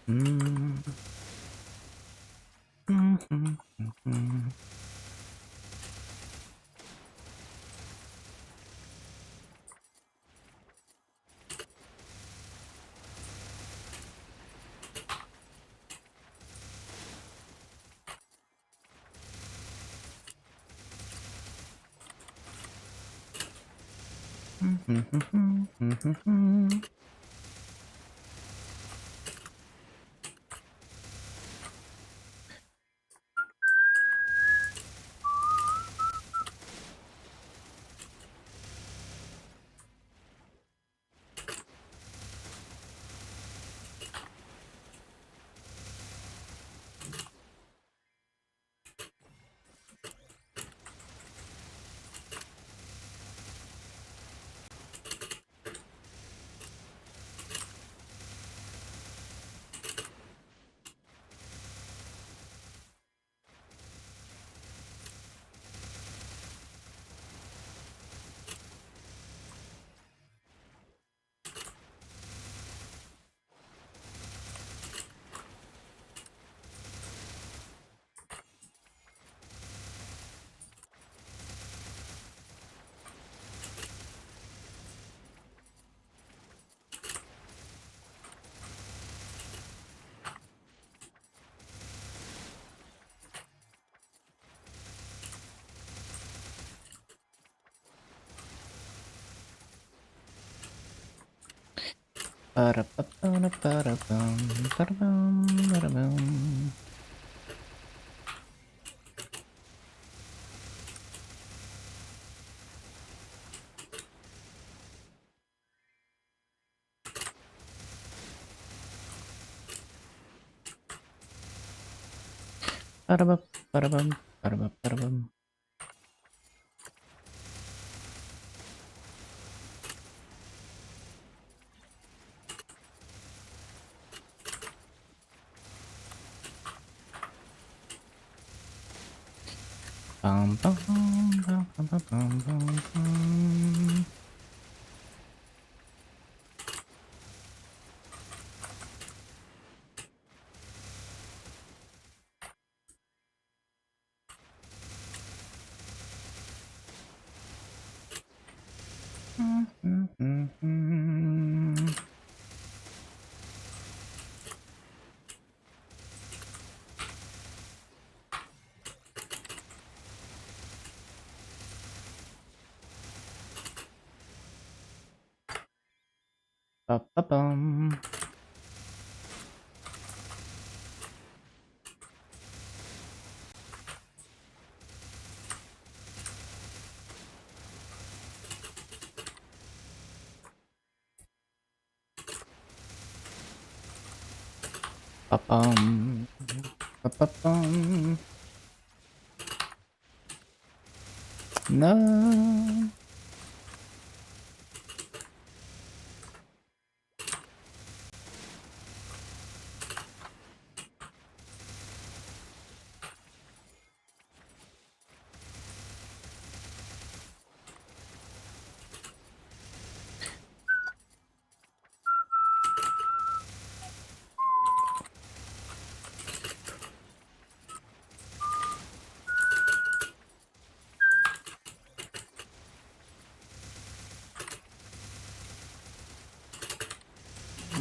No.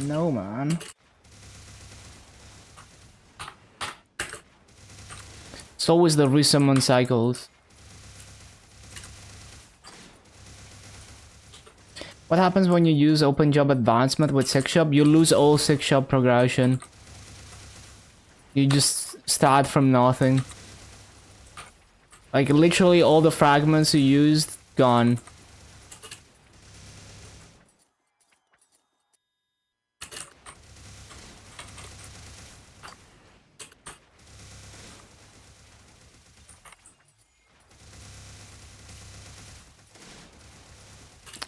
No, man. It's always the resummon cycles. What happens when you use open job advancement with 6-shop? You lose all 6-shop progression. You just start from nothing. Like literally all the fragments you used, gone.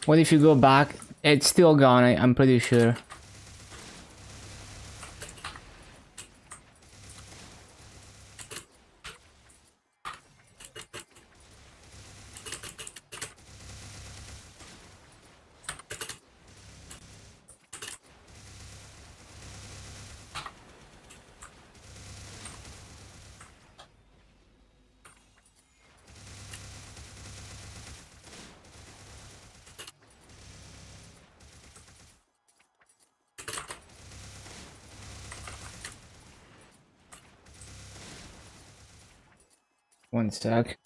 What if you go back? It's still gone, I'm pretty sure. One sec.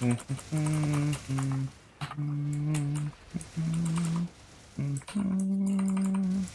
Bum, bum, bum, bum, bum.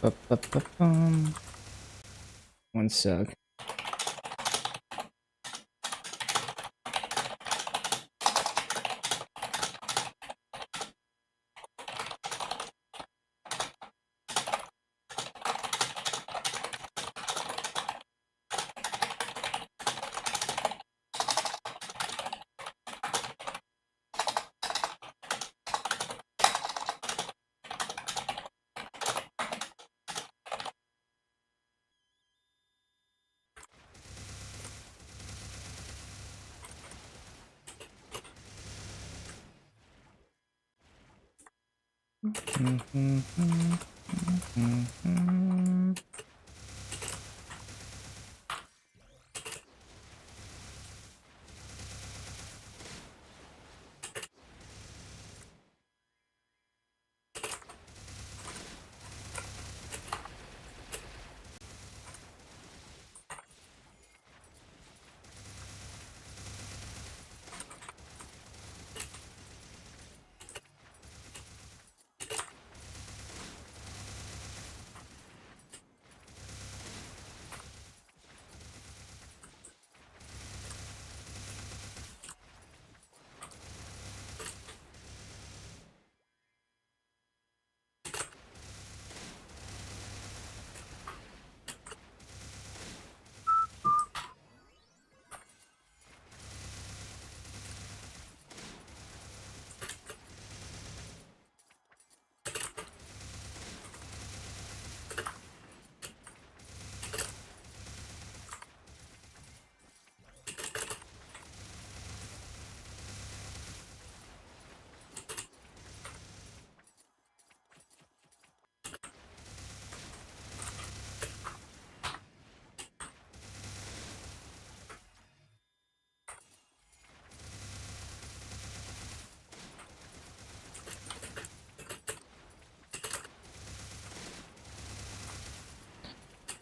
Ba-ba-ba-bum. One sec.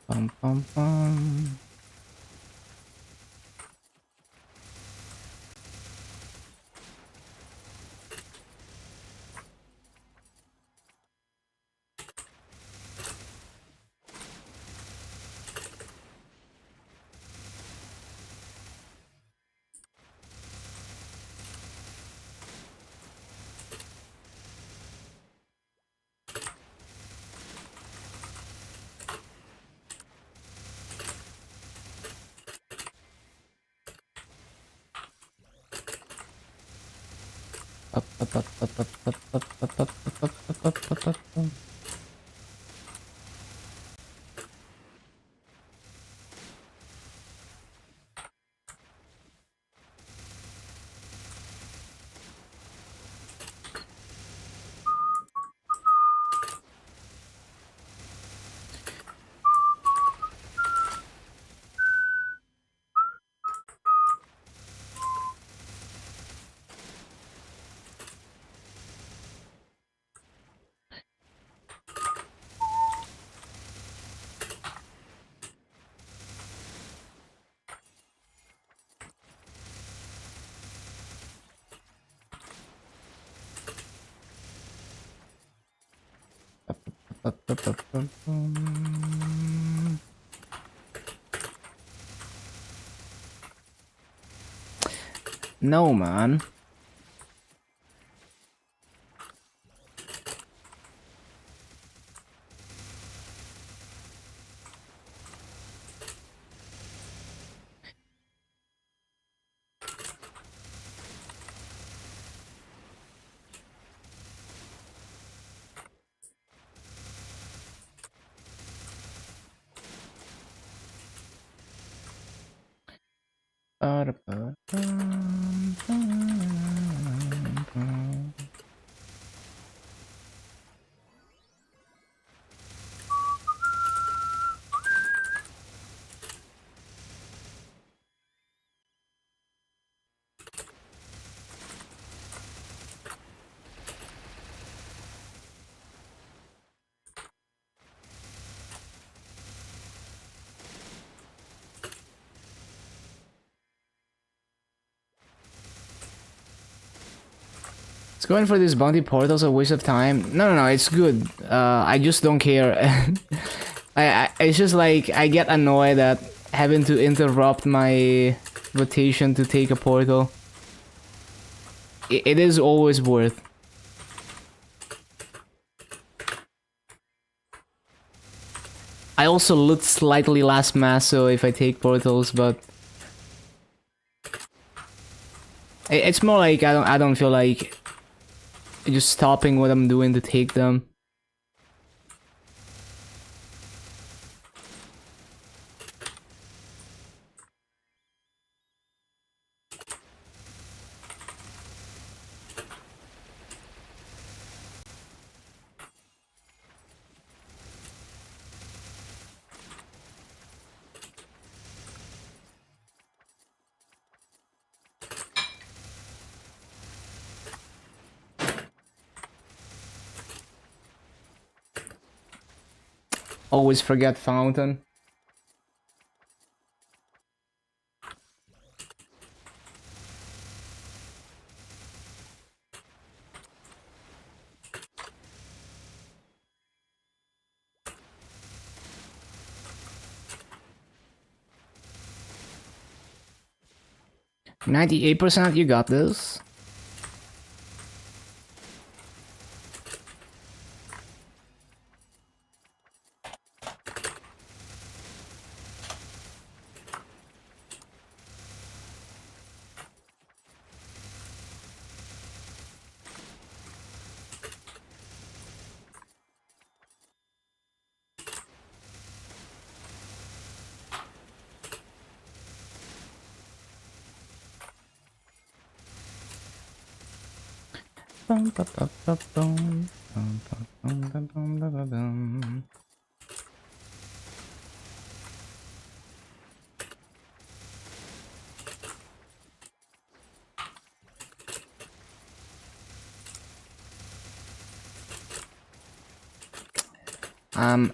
Bum, bum, bum. Ba-ba-ba-ba-ba-ba-ba-ba-ba-ba-ba-ba-ba-ba. No, man. It's going for these bounty portals a waste of time. No, it's good. I just don't care. It's just like I get annoyed at having to interrupt my rotation to take a portal. It is always worth. I also loot slightly less masso if I take portals, but it's more like I don't feel like just stopping what I'm doing to take them. Always forget fountain. %, you got this.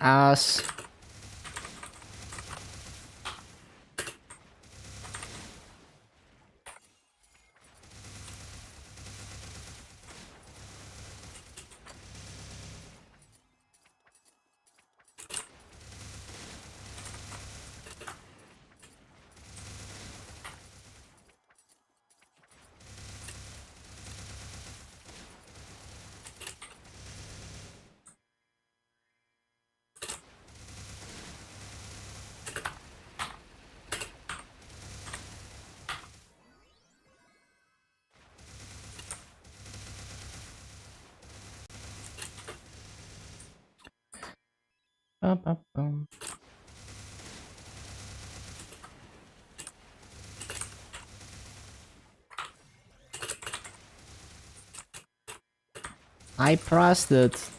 Ass. I pressed it.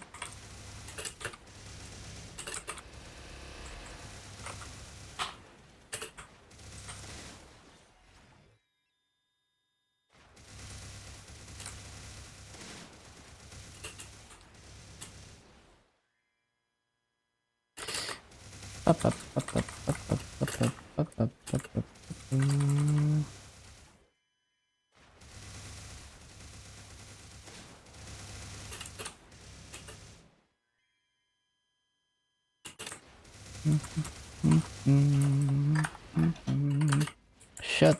Shit.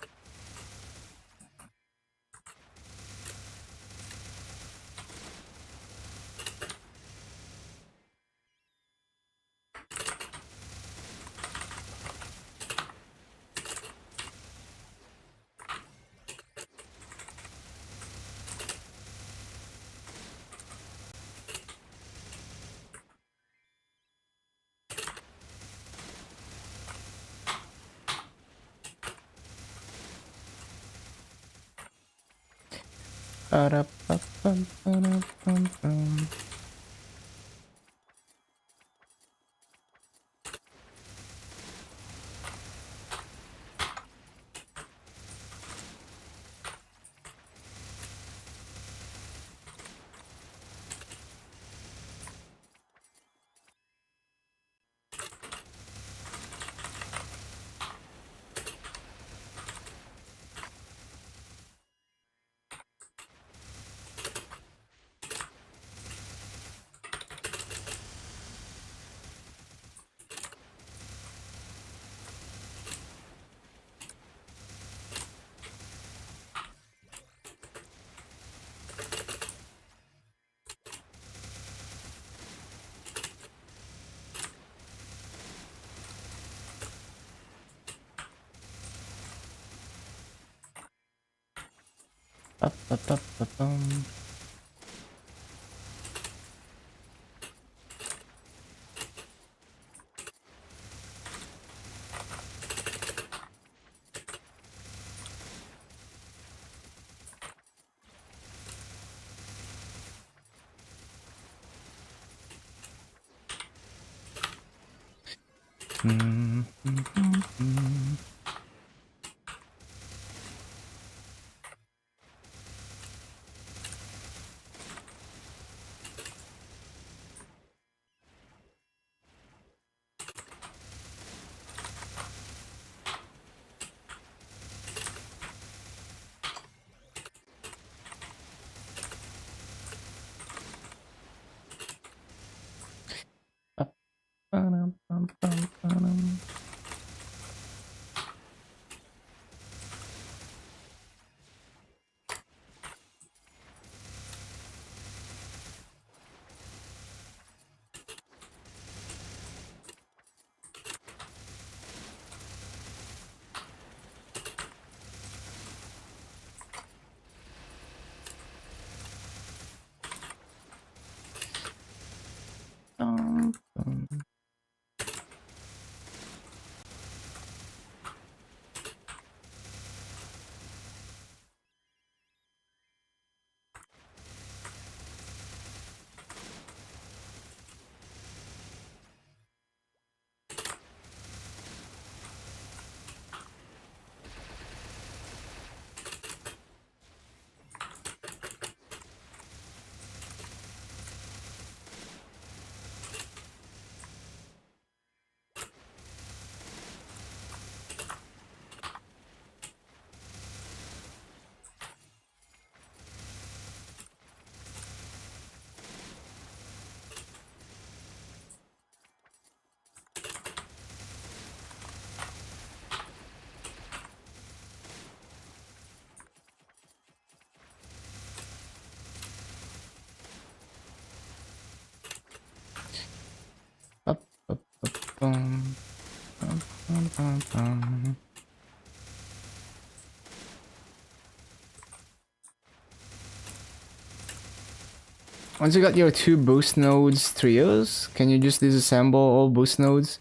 Once you got your two boost nodes trios, can you just disassemble all boost nodes?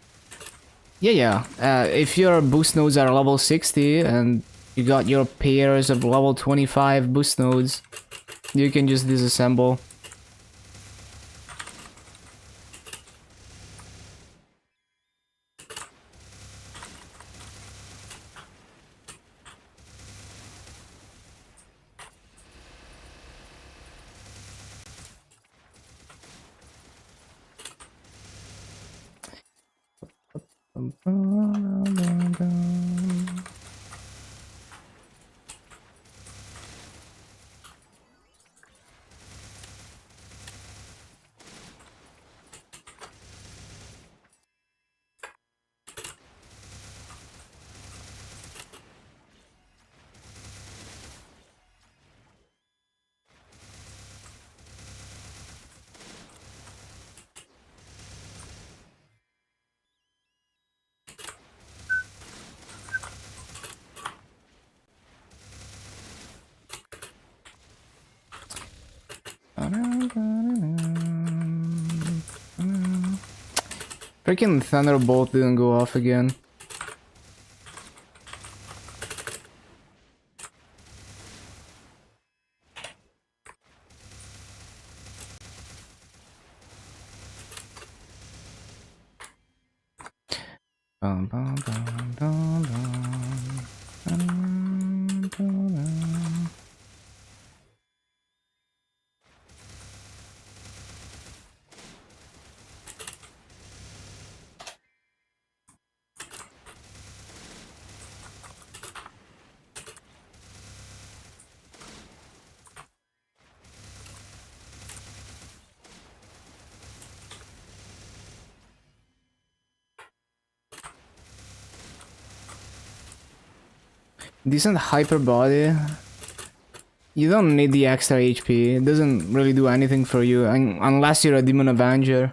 Yeah. If your boost nodes are level 60 and you got your pairs of level 25 boost nodes, you can just disassemble. Freaking Thunderbolt didn't go off again. Bum, bum, bum, bum, bum. Bum, bum, bum. Decent hyper body. You don't need the extra HP. It doesn't really do anything for you unless you're a Demon Avenger.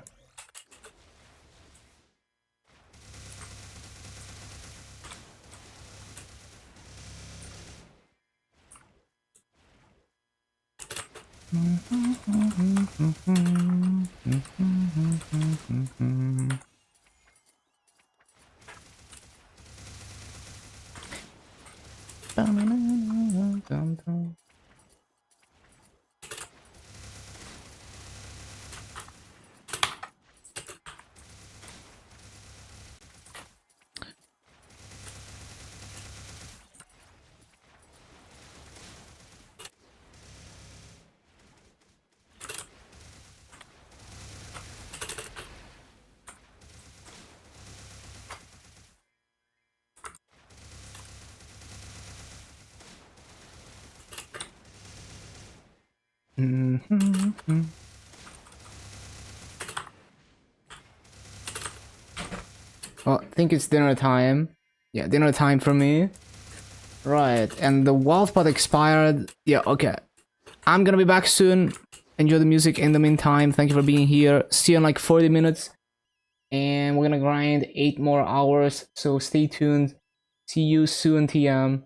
Well, I think it's dinner time. Yeah, dinner time for me. Right, and the wall spot expired. Yeah, okay. I'm gonna be back soon. Enjoy the music in the meantime. Thank you for being here. See you in like 40 minutes. And we're gonna grind 8 more hours. So stay tuned. See you soon, TM.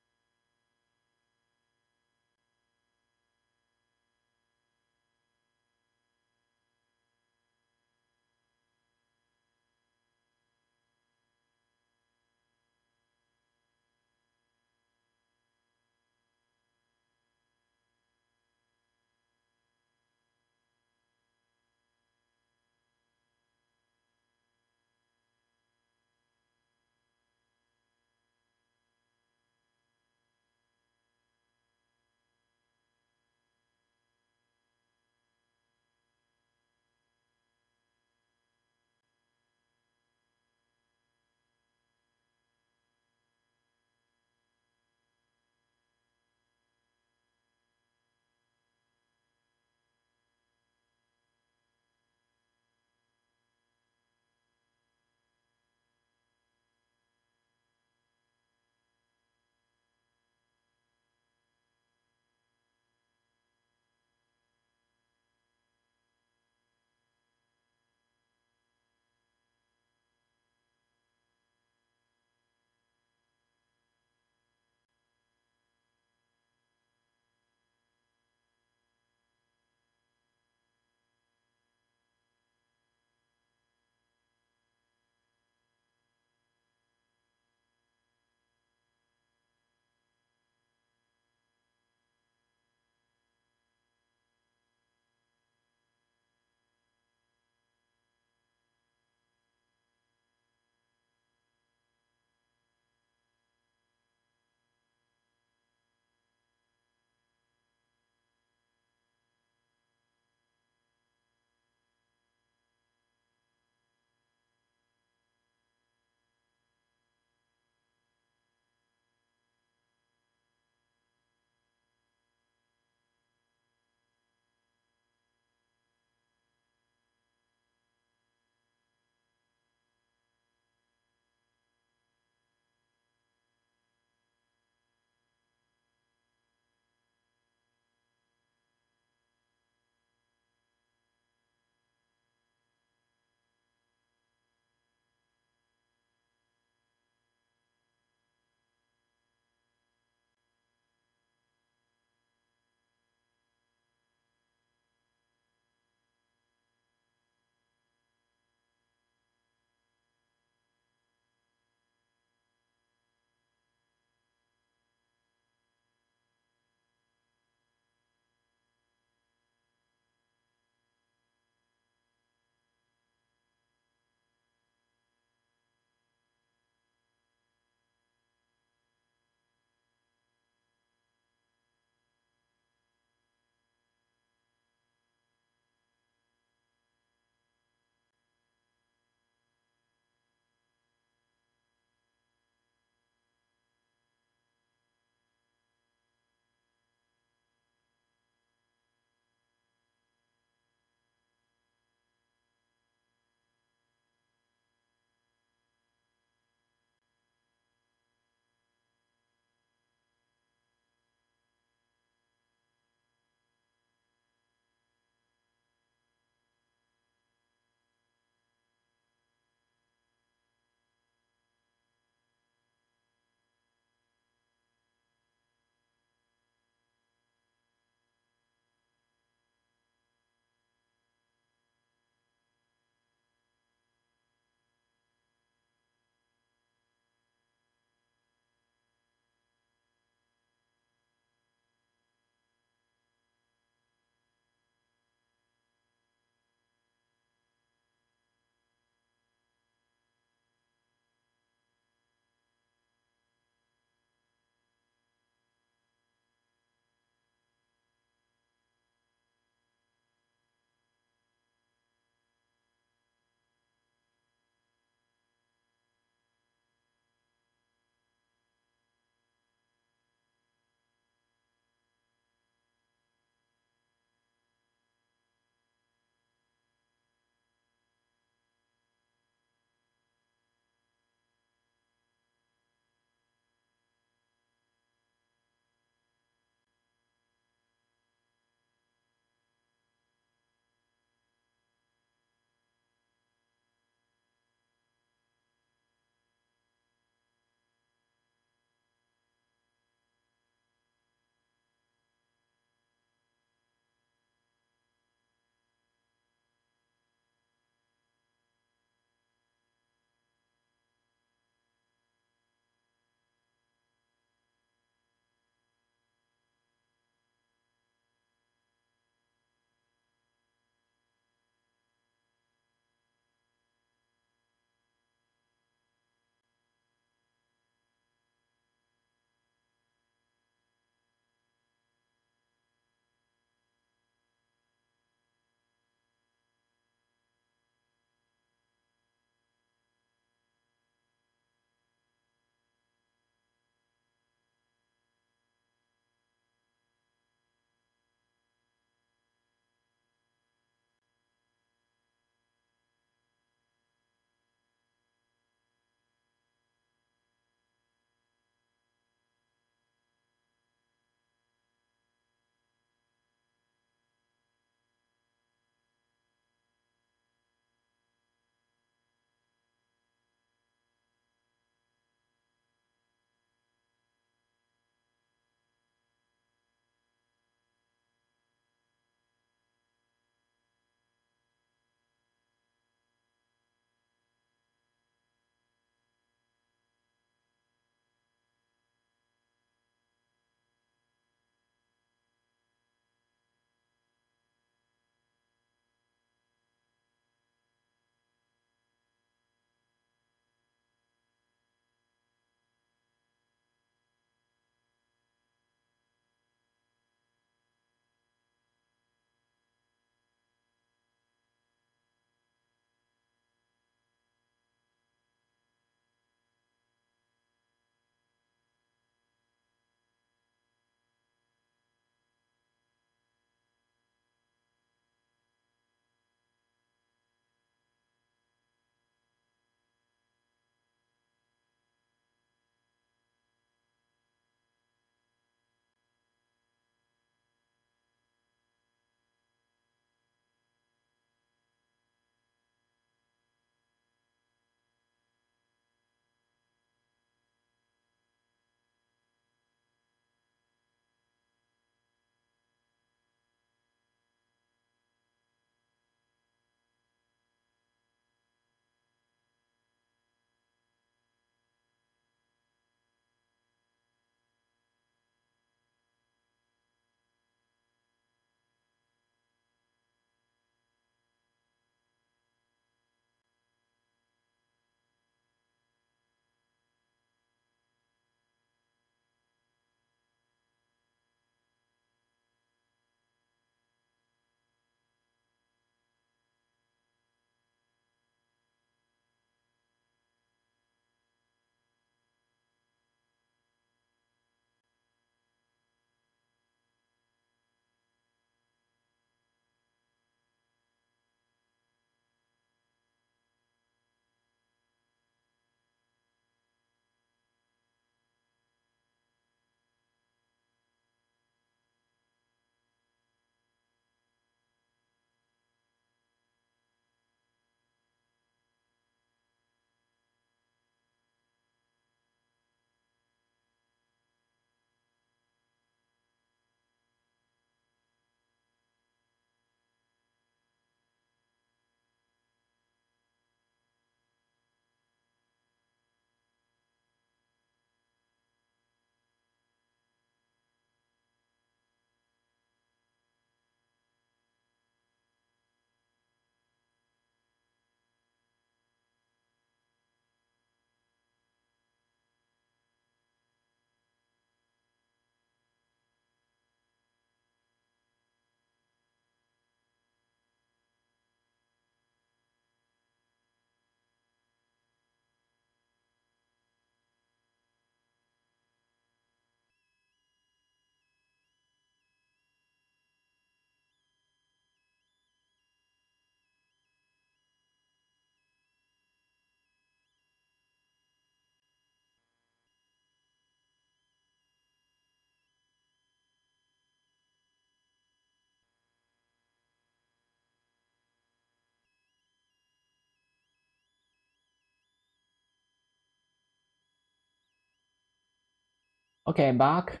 Okay, back.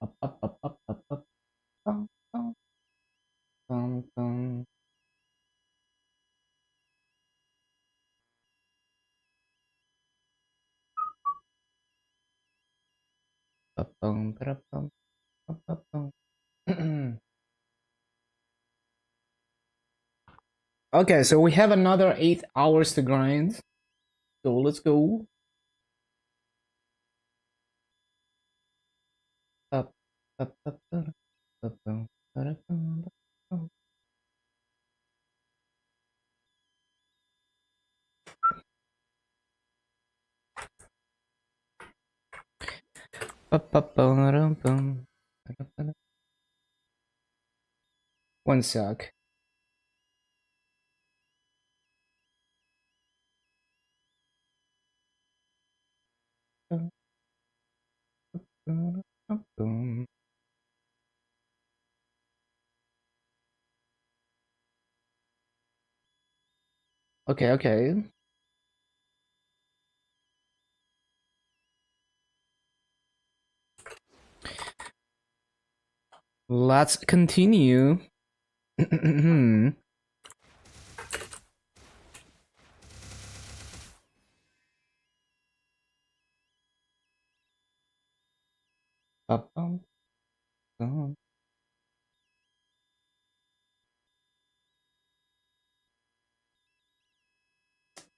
Up, up, up, up, up, up. Dum, dum, dum, dum. Up, bum, ba-da, bum, up, up, bum. Okay, so we have another 8 hours to grind. So let's go. Up, up, up, ba-da, up, bum, ba-da, bum, ba-da, up, up, ba-da, bum, ba-da, ba-da. One sec. Okay, okay. Let's continue. Up, bum, bum.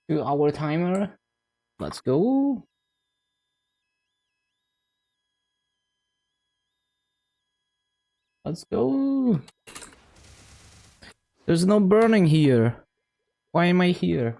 2 hour timer. Let's go. Let's go. There's no burning here. Why am I here?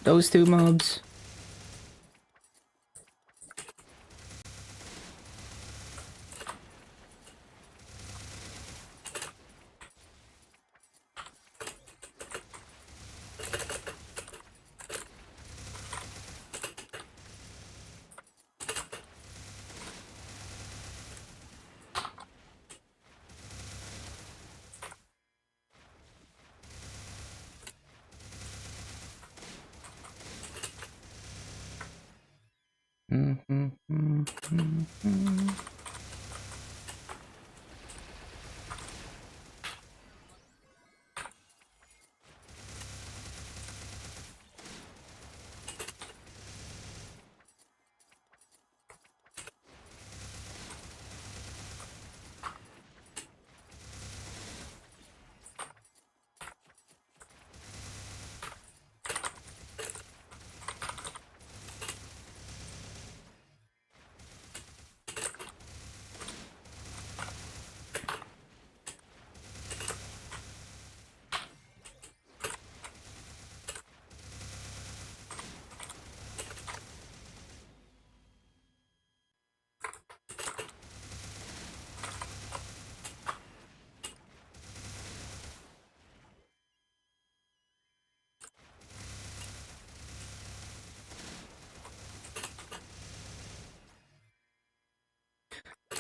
Those two mobs.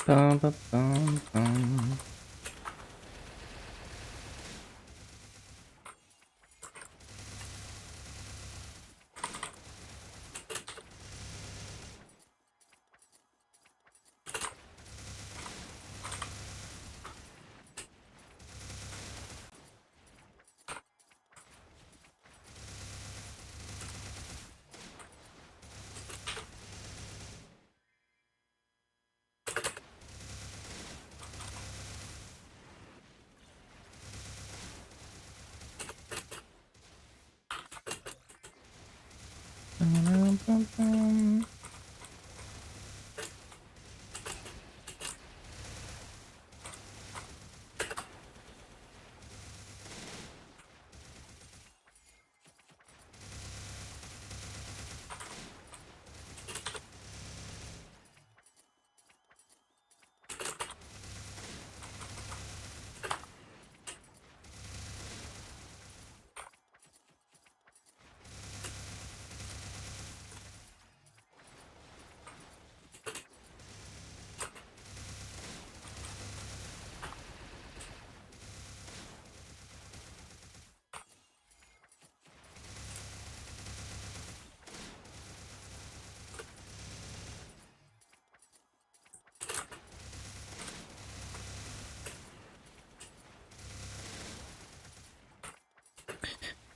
Bum, bum, bum, bum.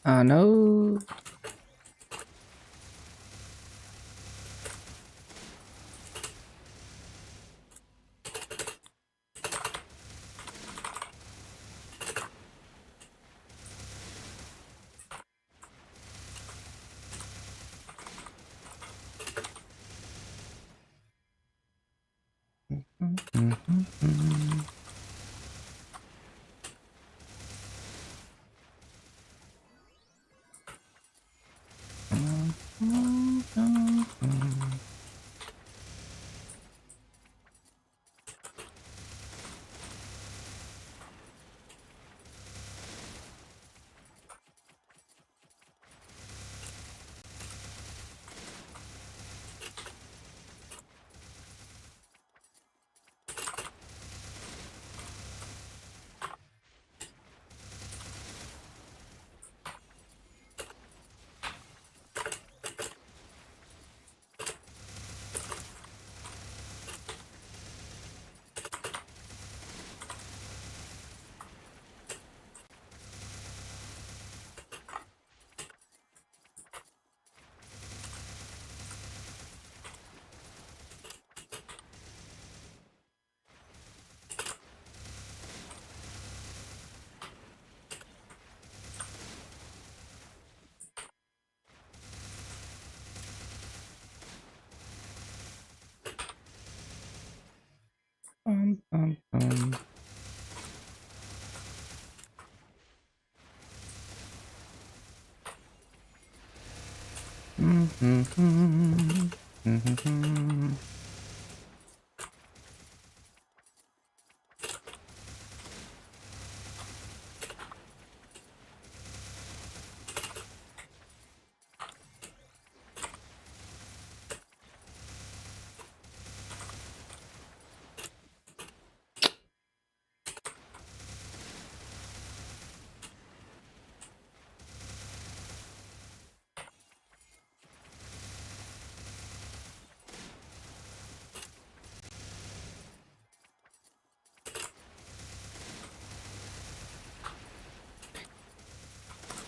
No.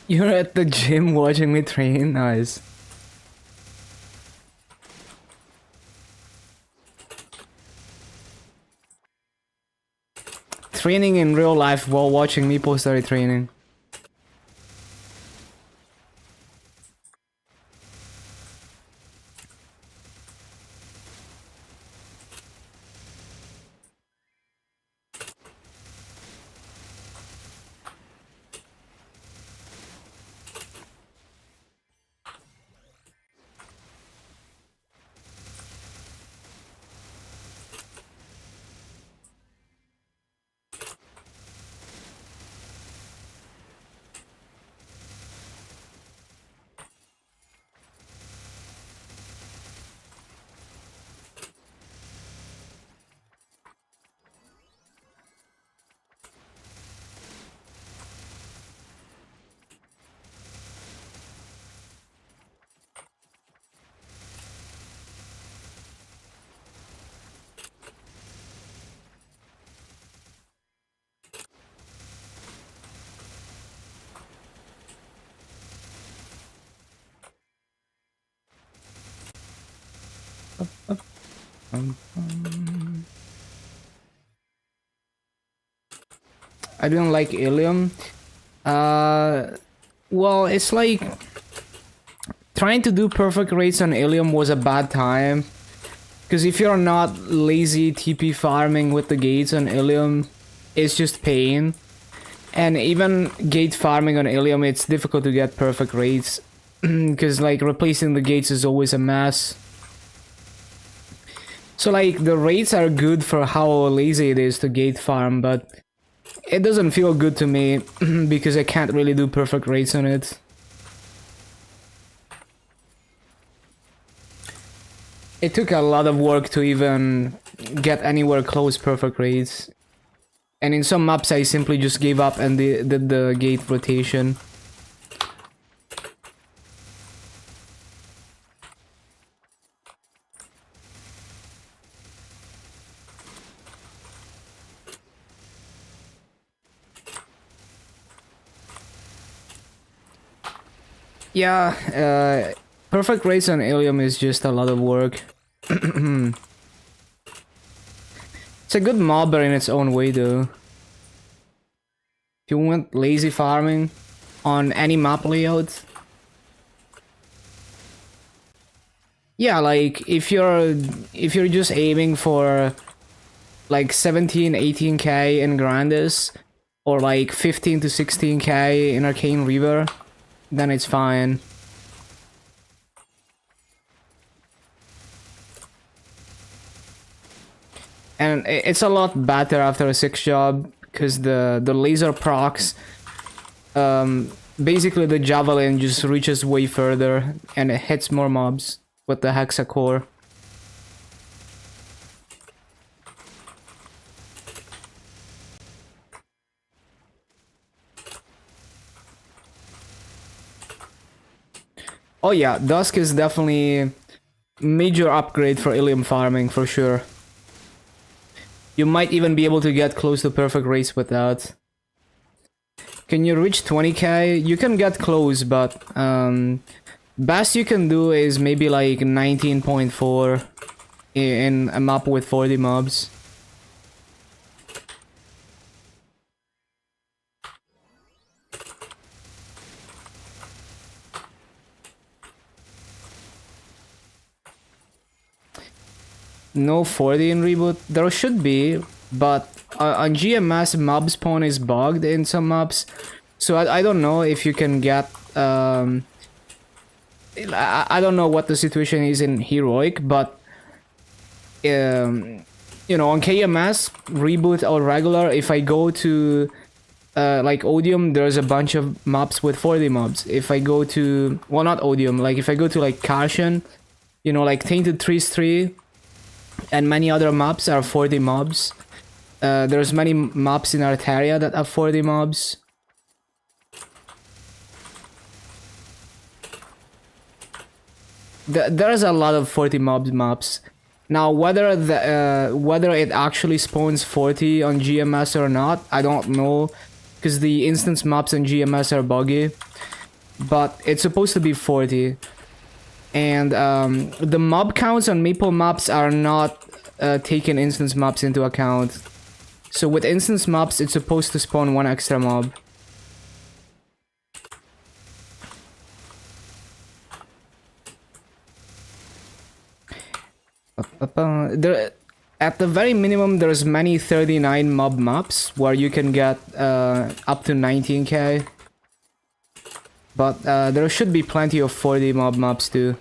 You're at the gym watching me train? Nice. Training in real life while watching MapleStory training. I don't like Ilium. Well, it's like trying to do perfect rates on Ilium was a bad time. Because if you're not lazy TP farming with the gates on Ilium, it's just pain. And even gate farming on Ilium, it's difficult to get perfect rates. Because like replacing the gates is always a mess. So like the rates are good for how lazy it is to gate farm, but it doesn't feel good to me because I can't really do perfect rates on it. It took a lot of work to even get anywhere close perfect rates. And in some maps I simply just gave up and did the gate rotation. Yeah, perfect race on Ilium is just a lot of work. It's a good mobber in its own way though. If you want lazy farming on any map layout. Yeah, like if you're just aiming for like 17, 18k in Grandis or like 15 to 16k in Arcane Reaver, then it's fine. And it's a lot better after a 6 job because the laser procs, basically the javelin just reaches way further and it hits more mobs with the hexa core. Oh yeah, Dusk is definitely major upgrade for Ilium farming for sure. You might even be able to get close to perfect race with that. Can you reach 20k? You can get close, but best you can do is maybe like 19.4 in a map with 40 mobs. No 40 in reboot. There should be, but on GMS mob spawn is bugged in some maps, so I don't know if you can get. I don't know what the situation is in Heroic, but you know, on KMS reboot or regular, if I go to like Odium, there's a bunch of maps with 40 mobs. If I go to, well, not Odium, like if I go to like Karshan, you know, like Tainted Trees 3 and many other maps are 40 mobs. There's many maps in Arteria that have 40 mobs. There's a lot of 40 mobs maps. Now, whether it actually spawns 40 on GMS or not, I don't know, because the instance maps on GMS are buggy. But it's supposed to be 40. And the mob counts on Maple maps are not taking instance maps into account. So with instance maps, it's supposed to spawn one extra mob. There, at the very minimum, there's many 39 mob maps where you can get up to 19k. But there should be plenty of 40 mob maps too.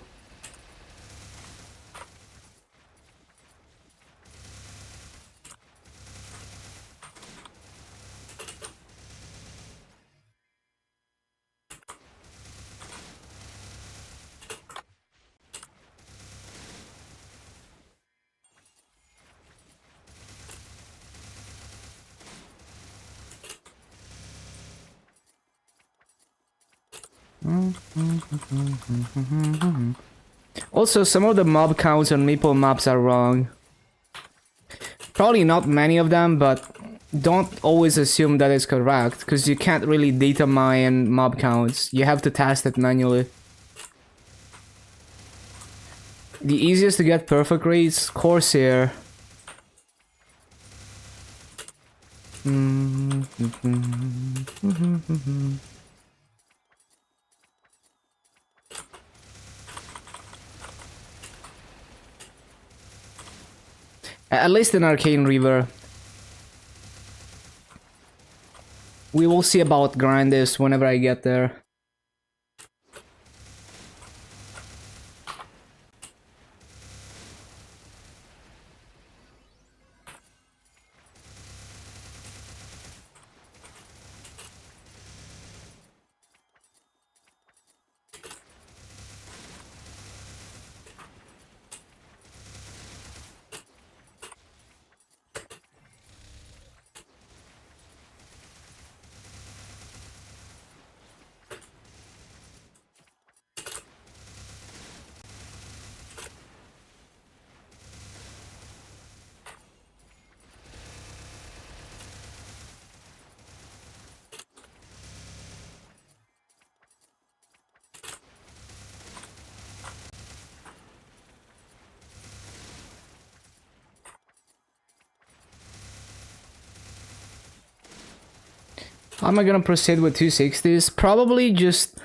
Also, some of the mob counts on Maple maps are wrong. Probably not many of them, but don't always assume that it's correct, because you can't really data mine mob counts. You have to test it manually. The easiest to get perfect rates, Corsair. At least in Arcane Reaver. We will see about Grandis whenever I get there. How am I gonna proceed with 260s? Probably just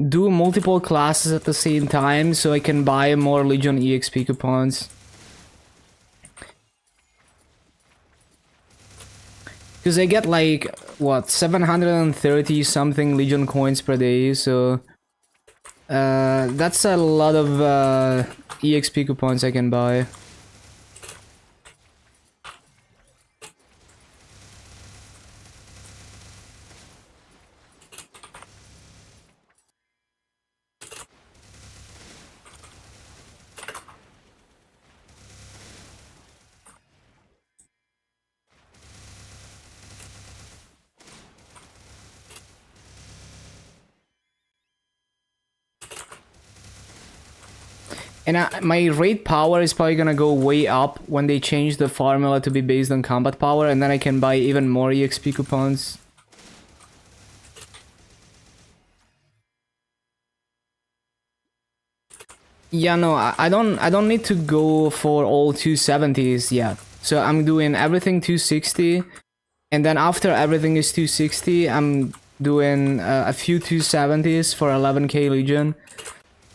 do multiple classes at the same time so I can buy more Legion EXP coupons. Because I get like, what, 730 something Legion coins per day, so that's a lot of EXP coupons I can buy. And my raid power is probably gonna go way up when they change the formula to be based on combat power, and then I can buy even more EXP coupons. Yeah, no, I don't need to go for all 270s yet. So I'm doing everything 260, and then after everything is 260, I'm doing a few 270s for 11k Legion.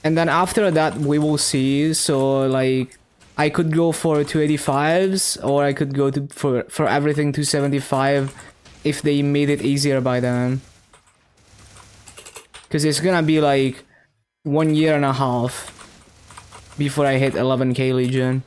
And then after that, we will see. So, like, I could go for 285s, or I could go to for everything 275 if they made it easier by then. Because it's gonna be like 1.5 years before I hit 11k Legion.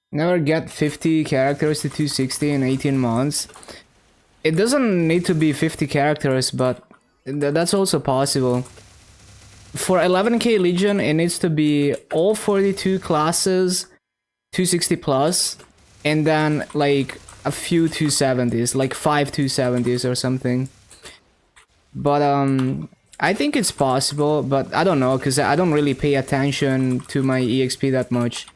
Never get 50 characters to 260 in 18 months. It doesn't need to be 50 characters, but that's also possible. For 11k Legion, it needs to be all 42 classes, 260 plus, and then like a few 270s, like 5 270s or something. But I think it's possible, but I don't know, because I don't really pay attention to my EXP that much.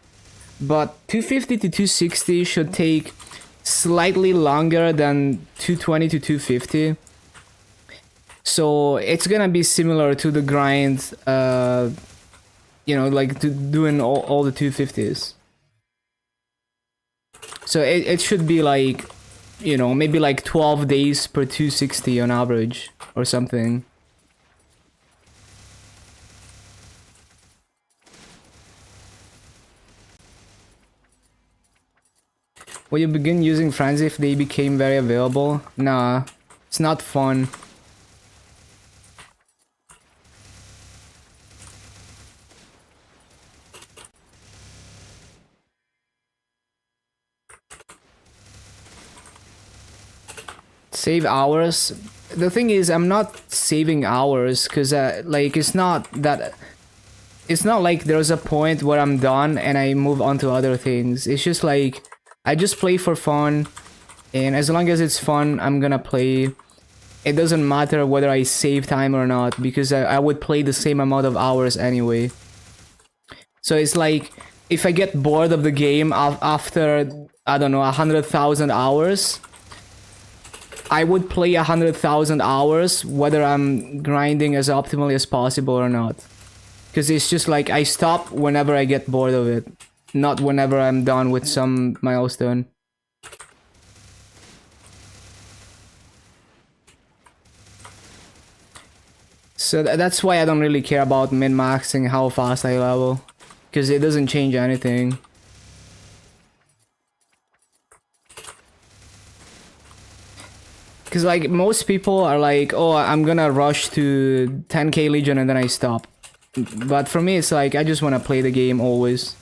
But 250 to 260 should take slightly longer than 220 to 250. So it's gonna be similar to the grind, you know, like doing all the 250s. So it should be like, you know, maybe like 12 days per 260 on average or something. Will you begin using friends if they became very available? Nah, it's not fun. Save hours. The thing is, I'm not saving hours because like it's not like there's a point where I'm done and I move on to other things. It's just like I just play for fun, and as long as it's fun, I'm gonna play. It doesn't matter whether I save time or not, because I would play the same amount of hours anyway. So it's like if I get bored of the game after, I don't know, 100,000 hours, I would play 100,000 hours whether I'm grinding as optimally as possible or not. Because it's just like I stop whenever I get bored of it, not whenever I'm done with some milestone. So that's why I don't really care about min-maxing how fast I level, because it doesn't change anything. Because like most people are like, oh, I'm gonna rush to 10k Legion and then I stop. But for me, it's like I just want to play the game always.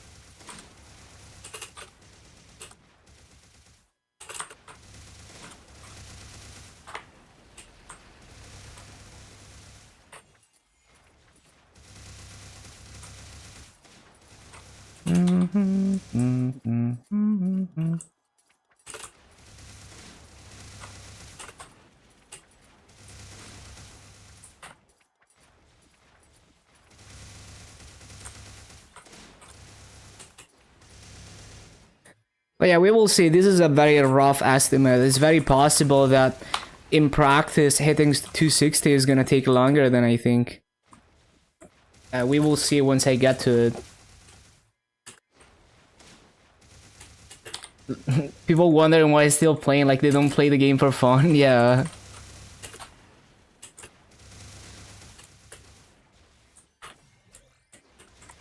But yeah, we will see. This is a very rough estimate. It's very possible that in practice hitting 260 is gonna take longer than I think. We will see once I get to it. People wondering why I'm still playing, like they don't play the game for fun. Yeah.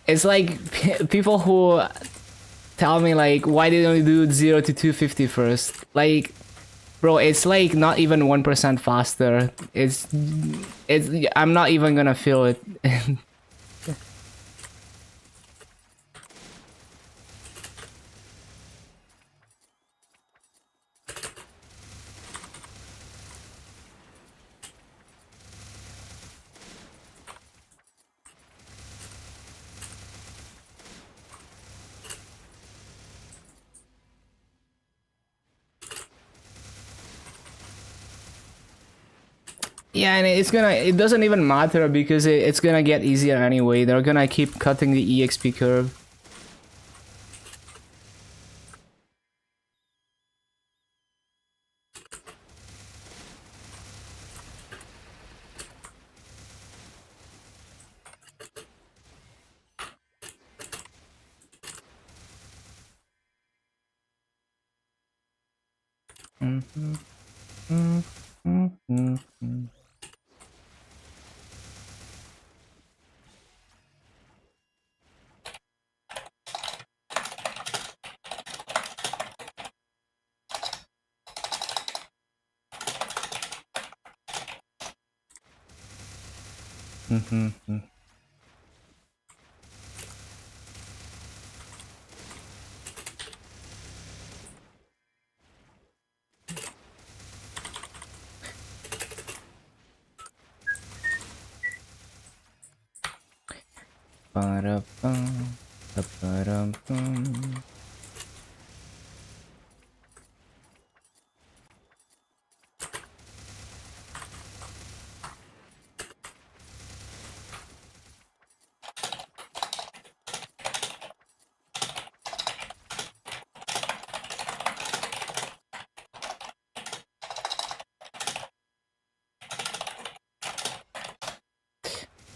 It's like people who tell me like why they don't do 0 to 250 first. Like, bro, it's like not even 1% faster. It's I'm not even gonna feel it. Yeah, and it doesn't even matter because it's gonna get easier anyway. They're gonna keep cutting the EXP curve.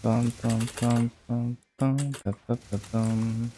Bum, bum, bum, bum, bum, bum, bum, bum, bum.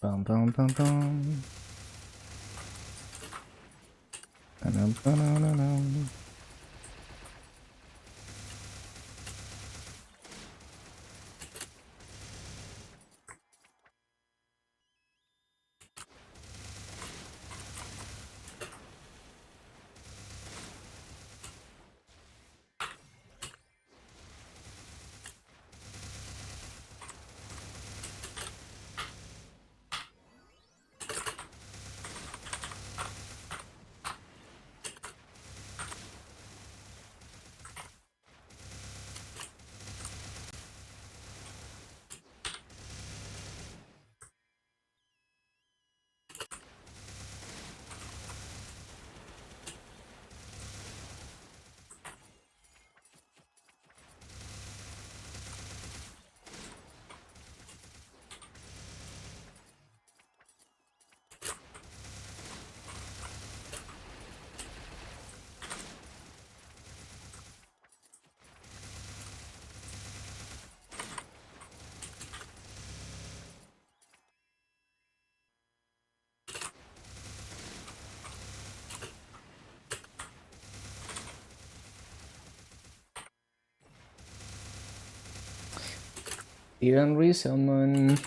Bum, bum, bum, bum. Ba-dum. Didn't resummon.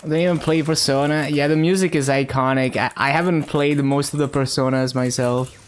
They even play Persona. Yeah, the music is iconic. I haven't played most of the Personas myself.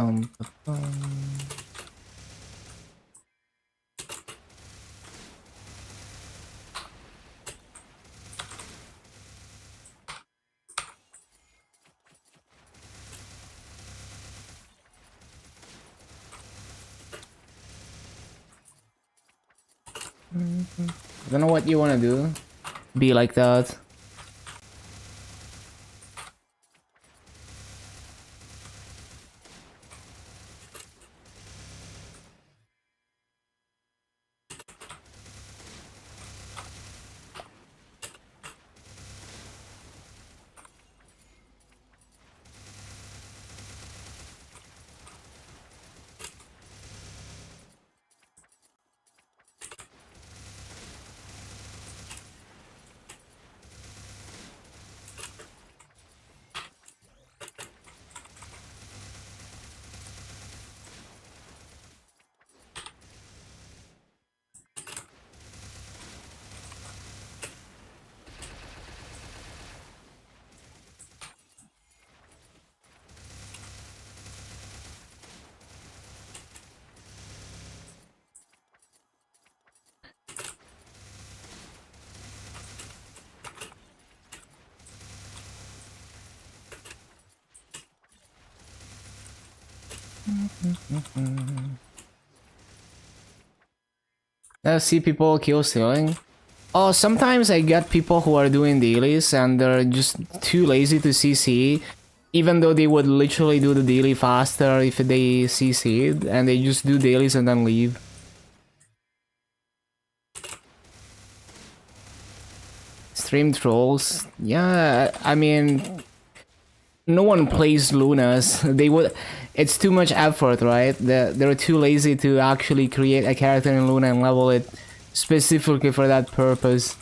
I don't know what you want to do. Be like that. See people kill stealing. Oh, sometimes I get people who are doing dailies and they're just too lazy to CC, even though they would literally do the daily faster if they CC'd, and they just do dailies and then leave. Stream trolls. Yeah, I mean, no one plays Lunas. They would. It's too much effort, right? They're too lazy to actually create a character in Luna and level it specifically for that purpose.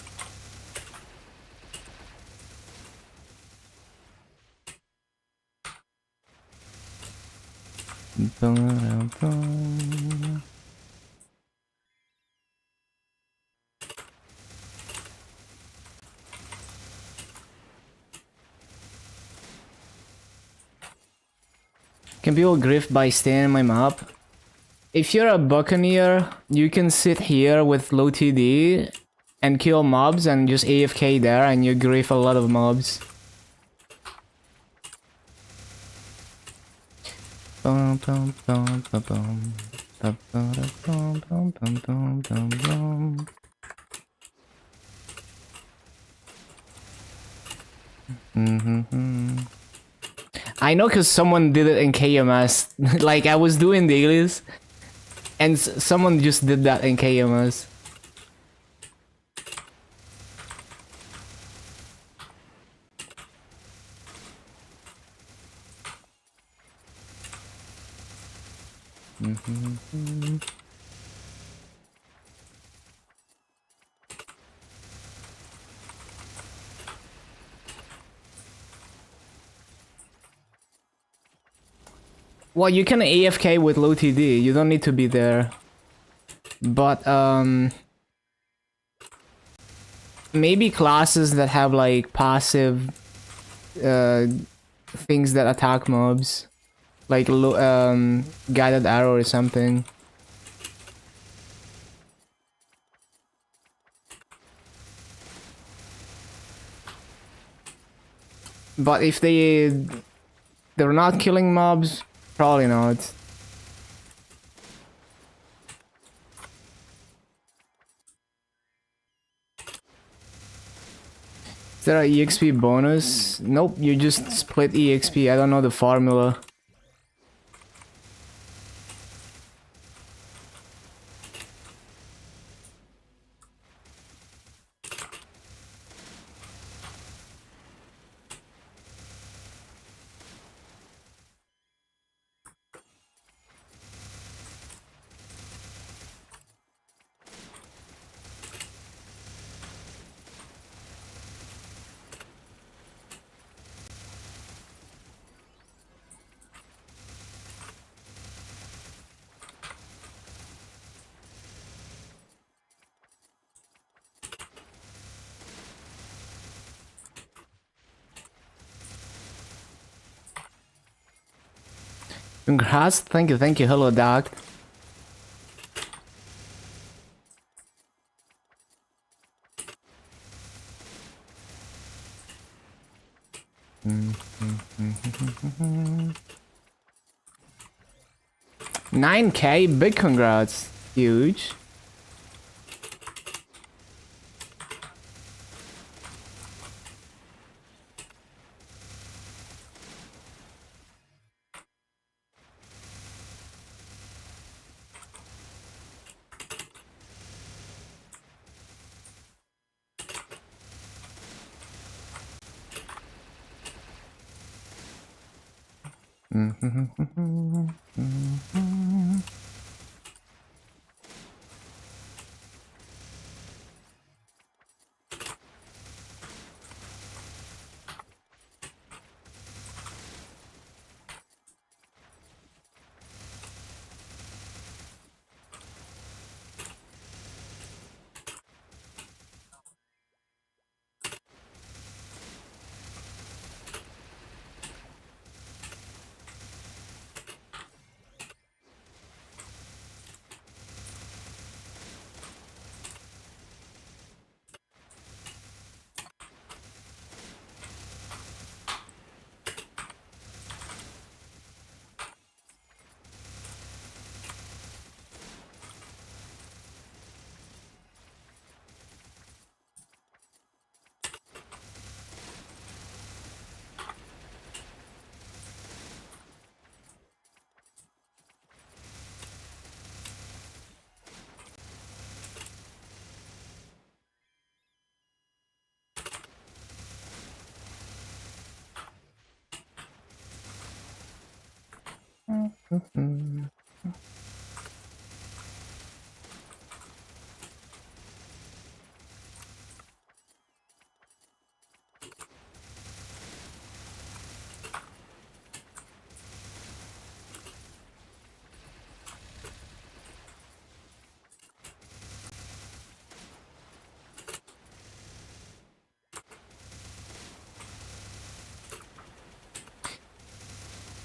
Can people grift by staying in my map? If you're a buccaneer, you can sit here with low TD and kill mobs and just AFK there and you grief a lot of mobs. I know because someone did it in KMS. Like, I was doing dailies, and someone just did that in KMS. Well, you can AFK with low TD, you don't need to be there. But, maybe classes that have, like, passive, things that attack mobs. Like, guided arrow or something. But if they're not killing mobs, probably not. Is there a EXP bonus? Nope, you just split EXP. I don't know the formula. Congrats, thank you, hello dog. $9K, big congrats, huge.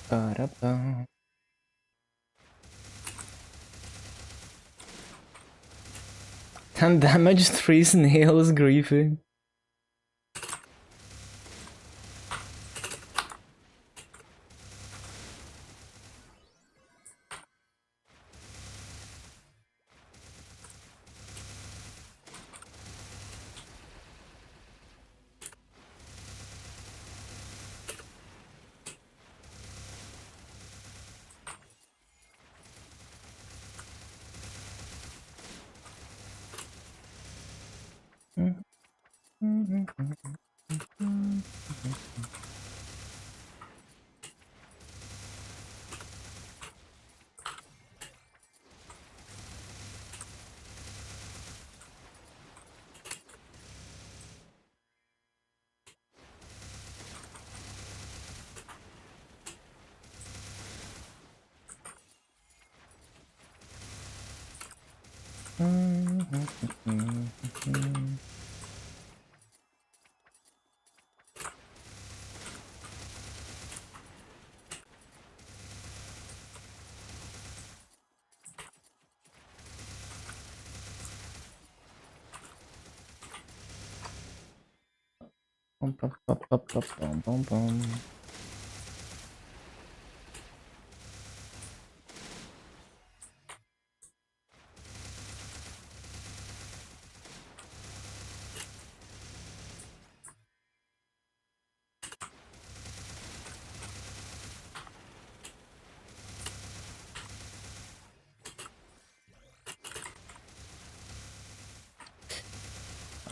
Ba-da-ba. 10 damage, 3 snails griefing. Bum, bum, bum, bum, bum, bum, bum.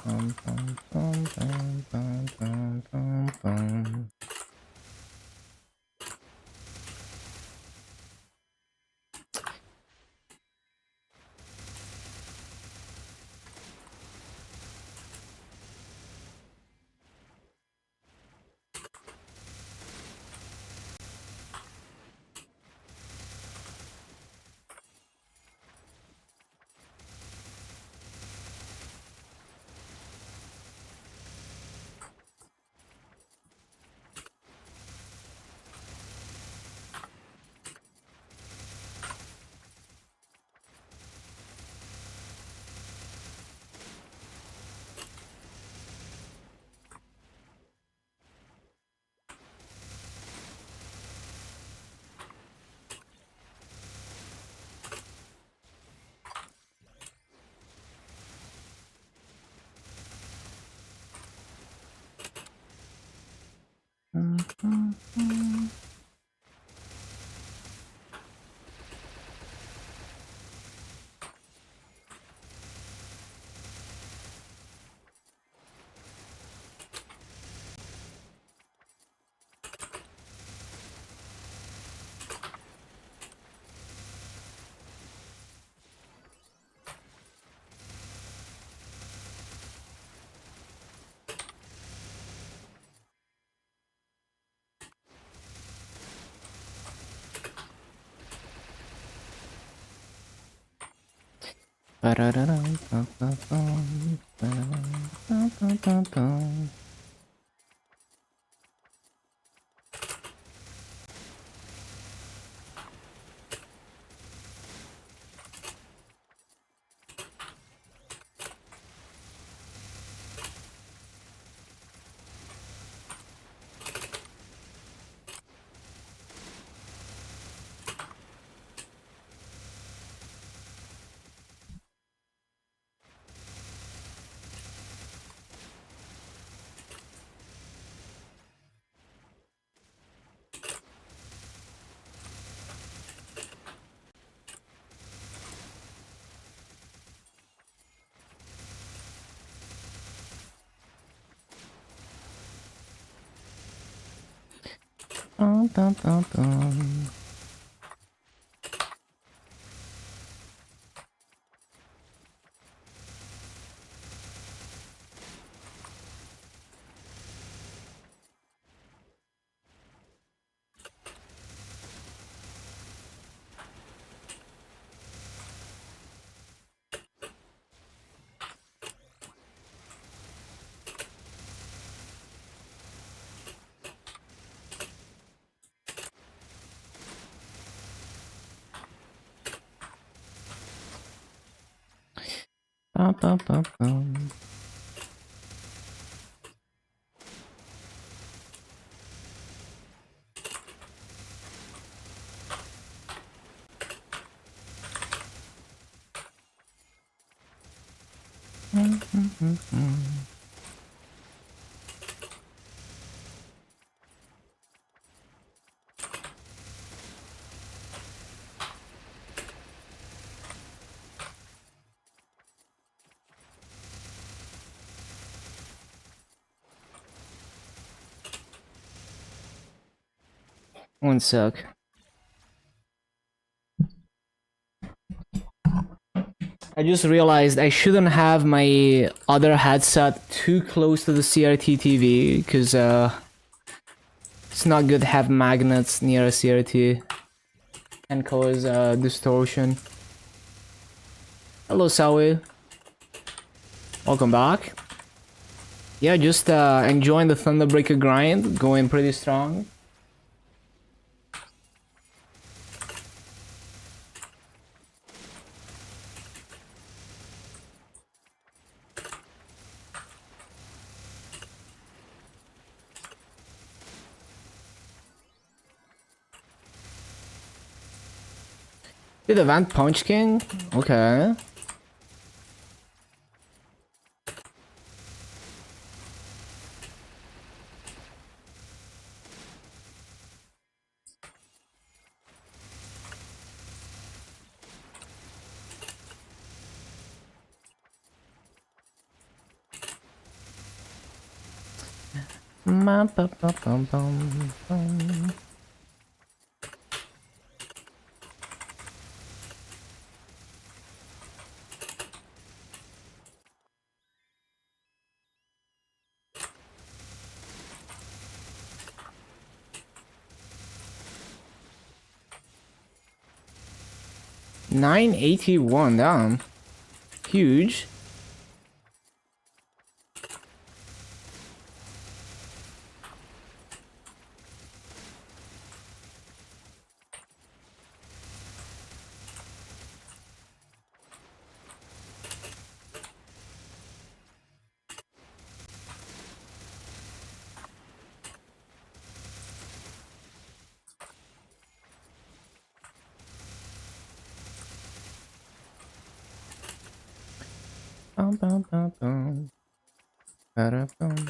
Bum, bum, bum, bum, bum, bum, bum, bum. One sec. I just realized I shouldn't have my other headset too close to the CRT TV because it's not good to have magnets near a CRT and cause distortion. Hello, Sawi. Welcome back. Yeah, just enjoying the Thunderbreaker grind, going pretty strong. Did event Punch King? Okay. Bum. 981 down. Huge. Bum. Ba-da-bum.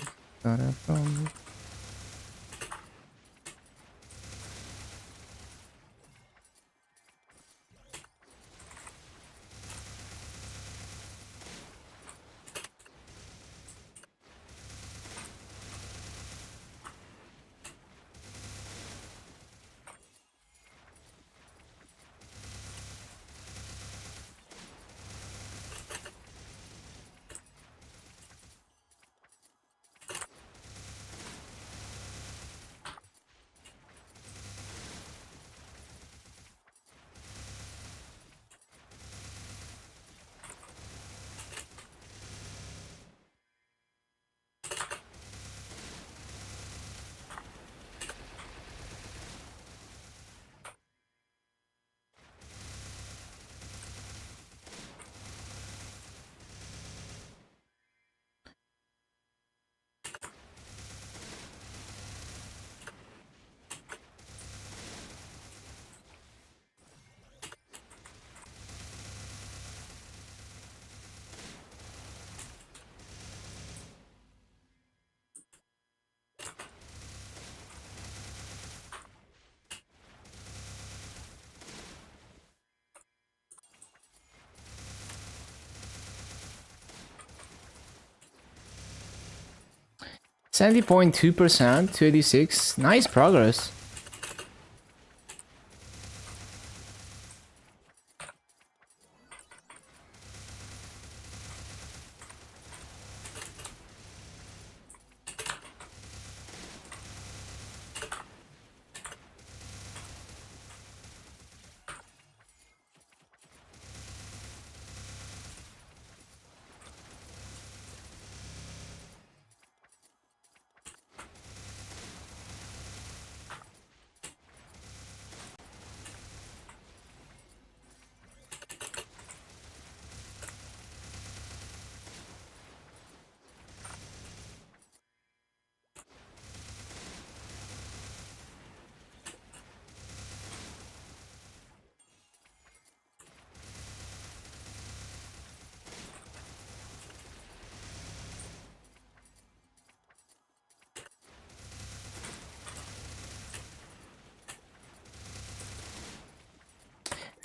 70.2% to 86. Nice progress.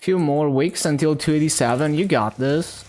Few more weeks until 287. You got this.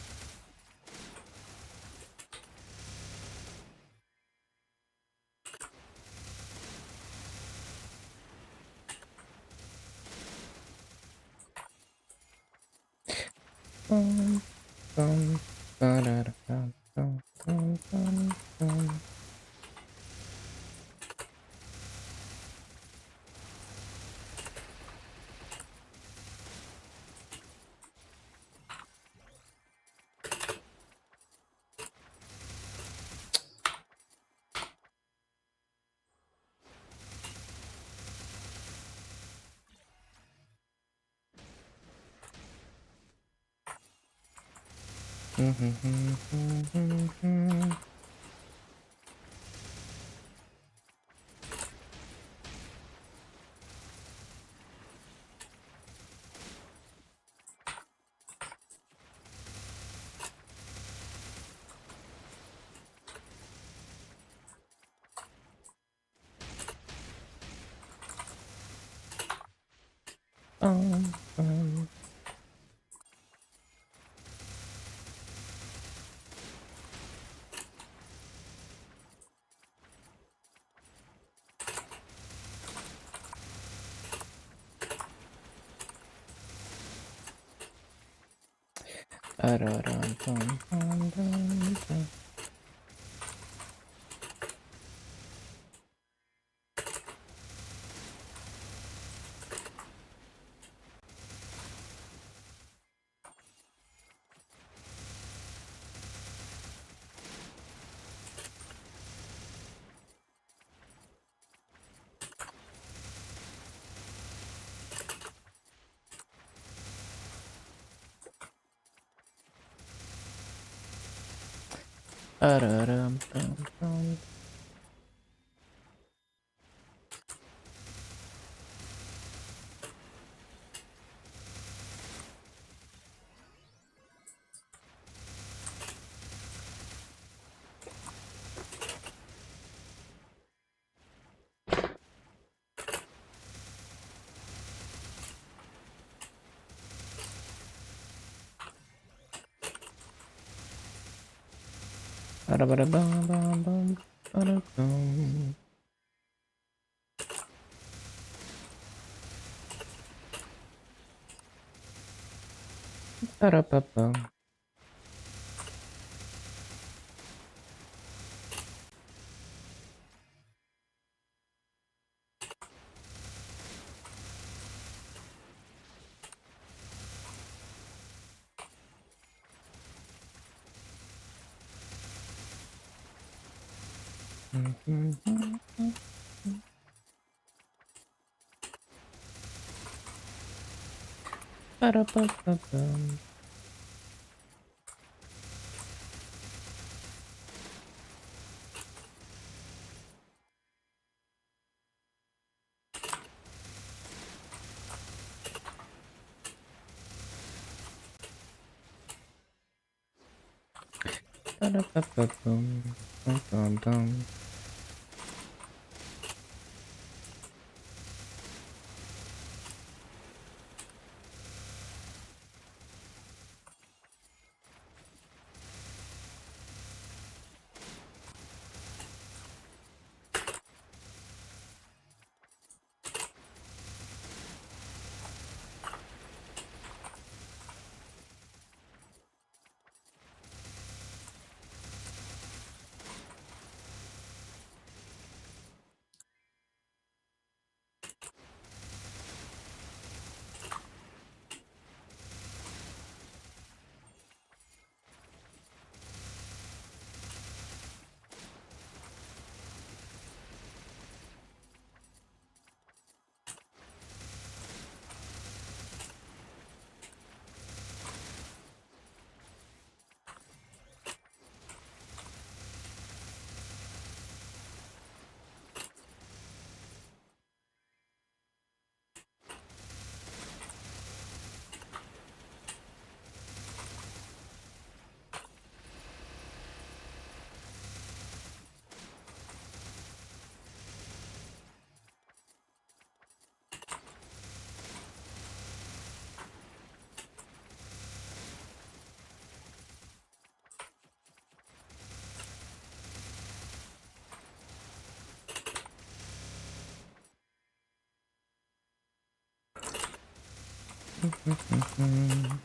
Ba-da-ba-ba-bum.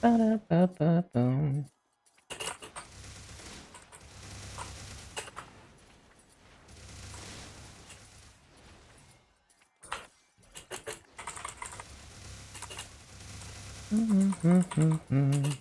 Ba-da-ba-ba-bum. Ba-da-ba-ba-bum.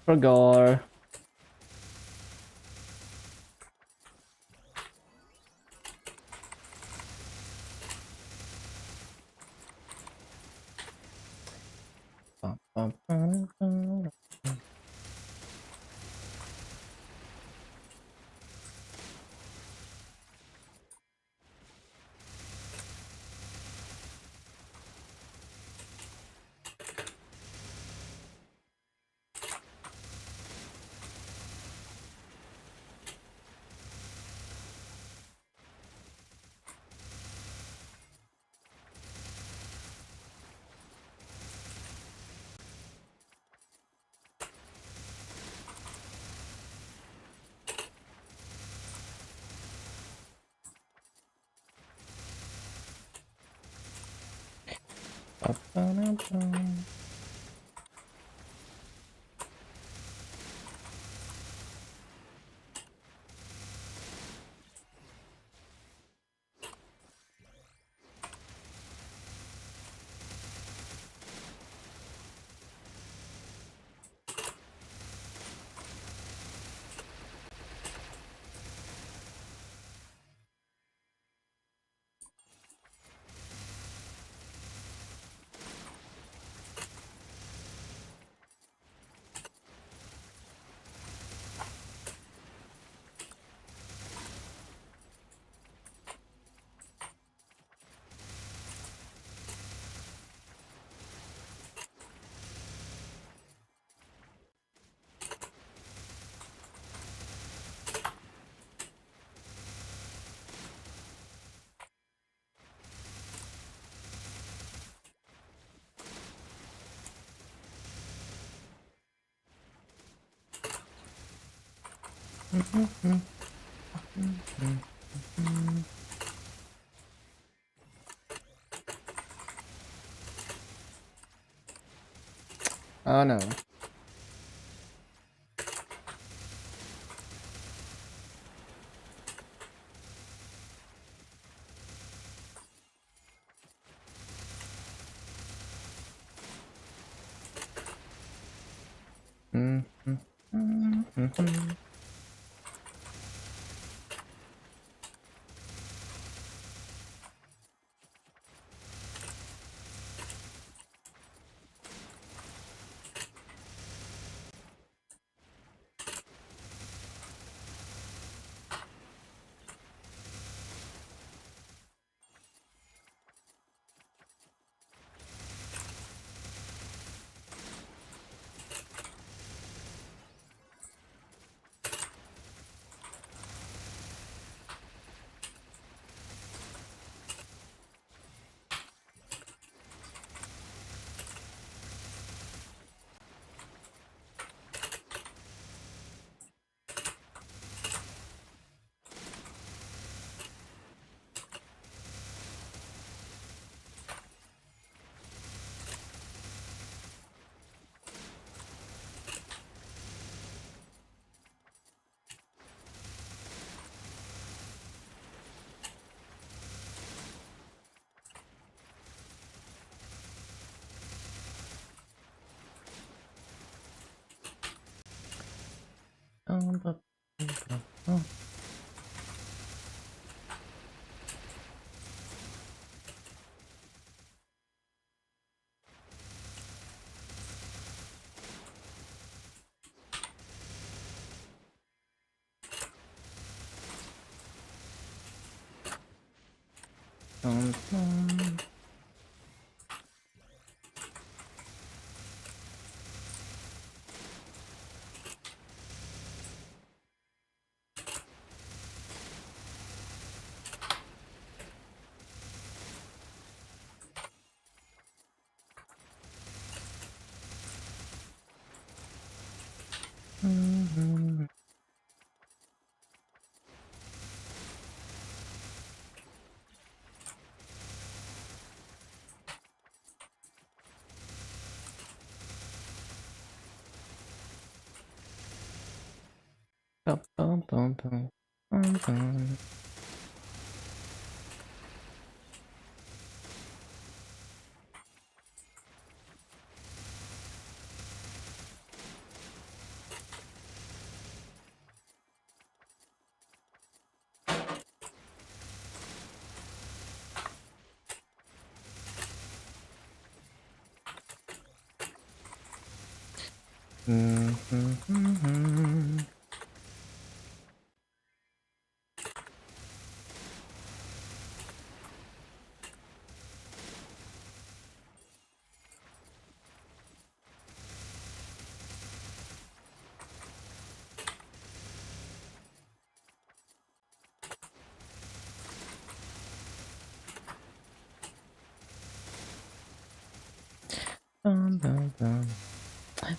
Forgot. Oh no.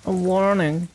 A warning.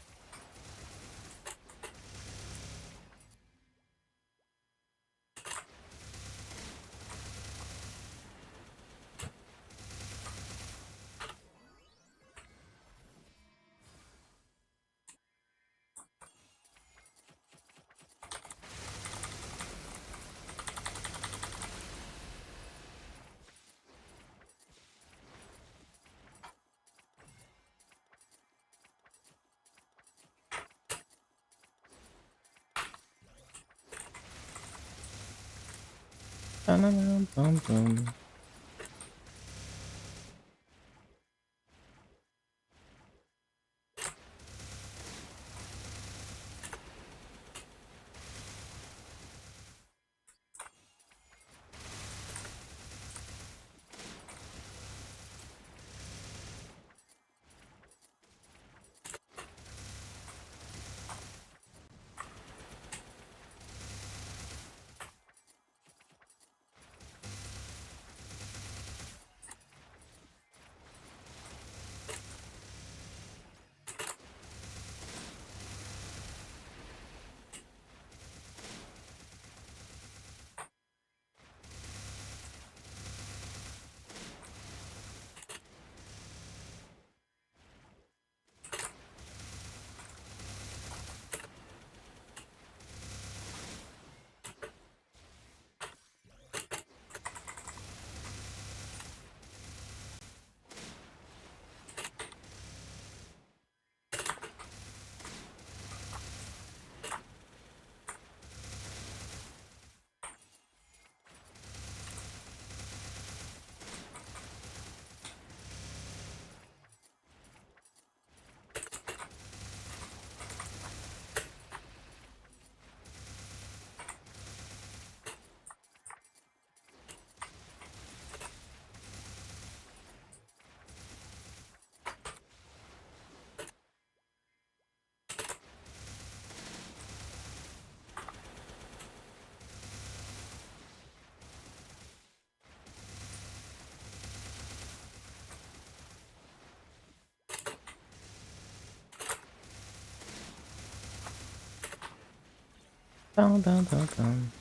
Dun, dun, dun, dun.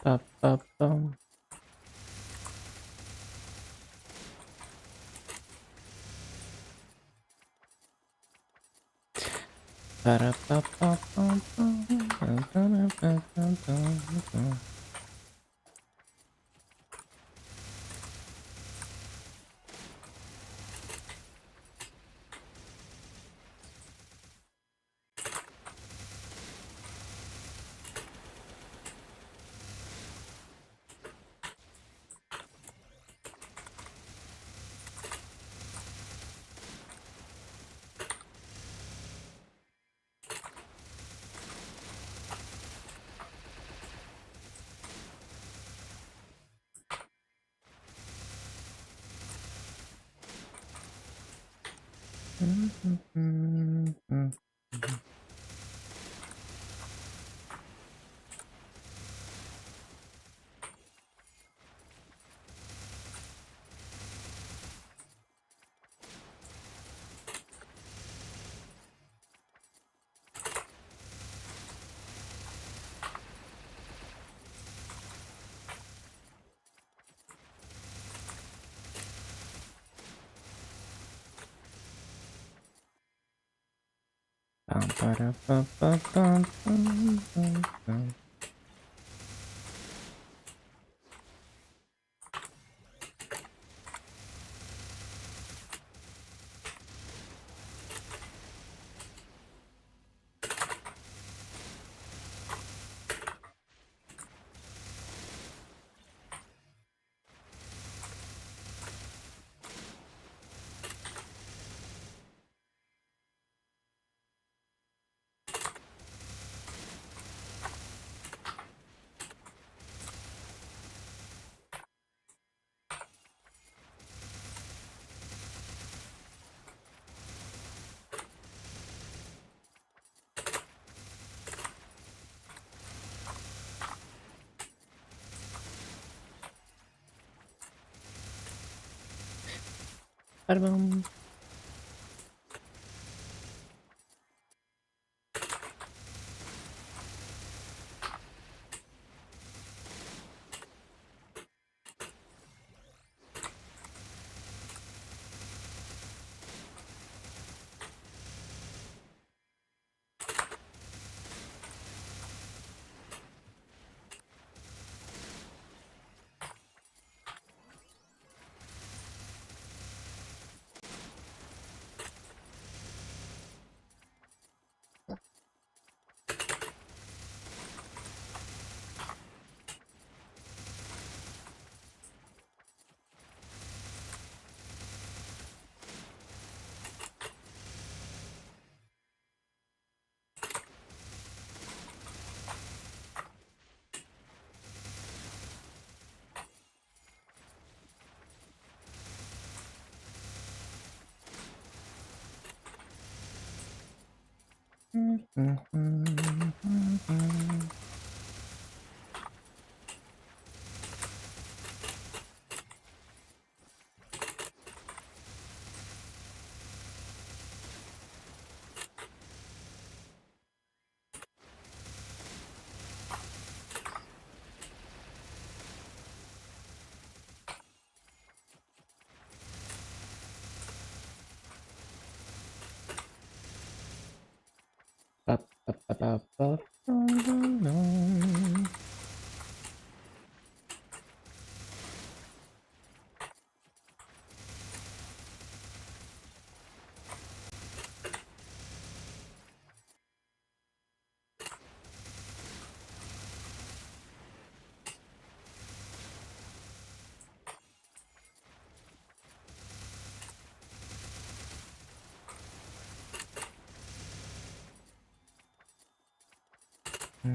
Ba, ba, bum. Ba-da-ba-ba-bum-bum. Dun-dun-dun-dun-dun-dun. Bum, ba-da-ba-ba-bum-bum-bum-bum. Ba-da-bum. Ba-ba-ba-ba-bum-bum-bum. No.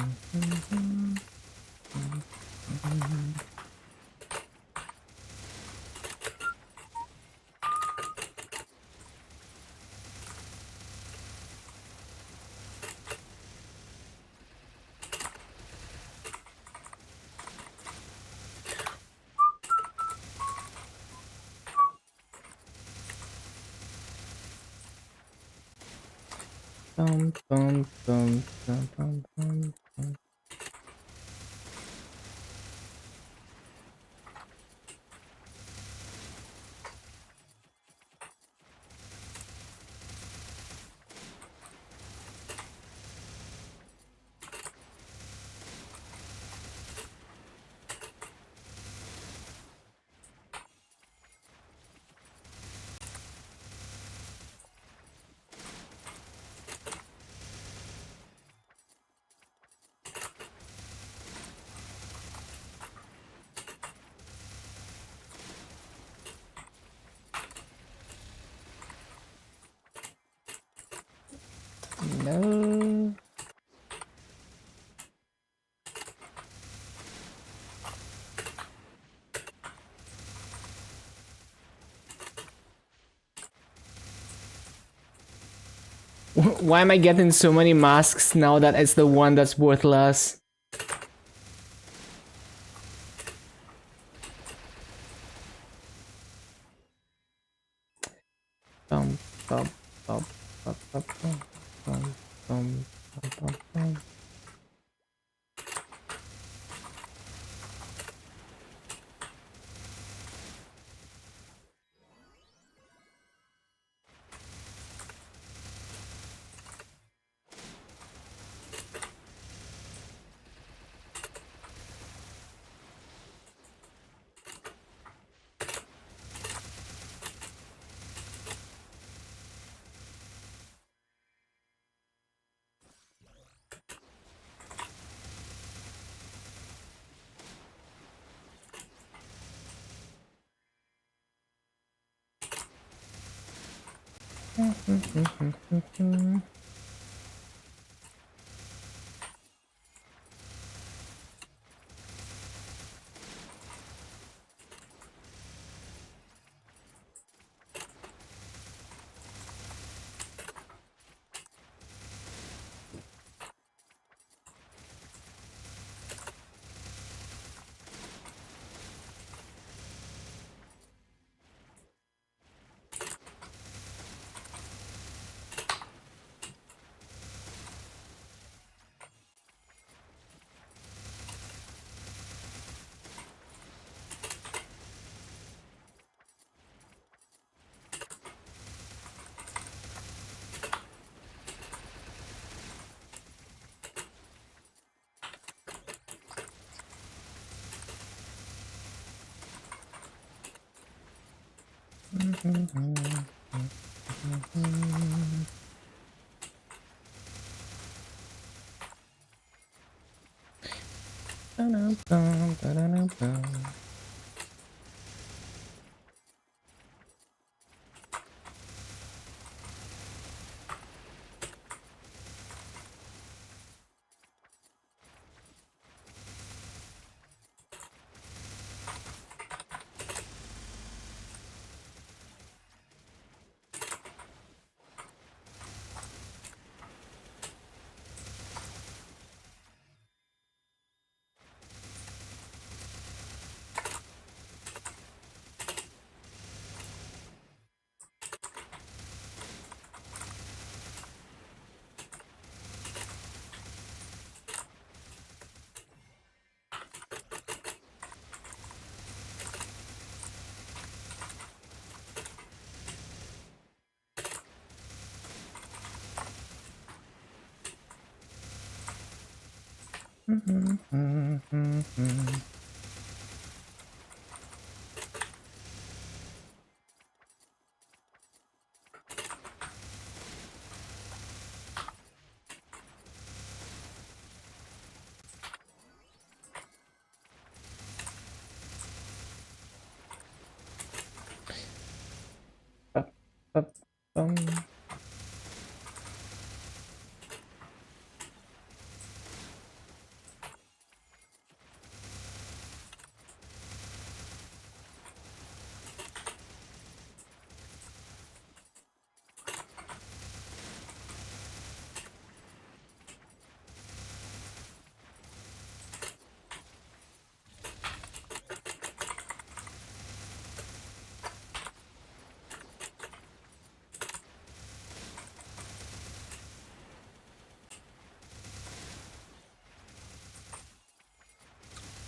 Why am I getting so many masks now that it's the one that's worthless? Bum, bum, bum, bum, bum, bum, bum, bum, bum, bum.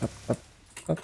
Up, up, up.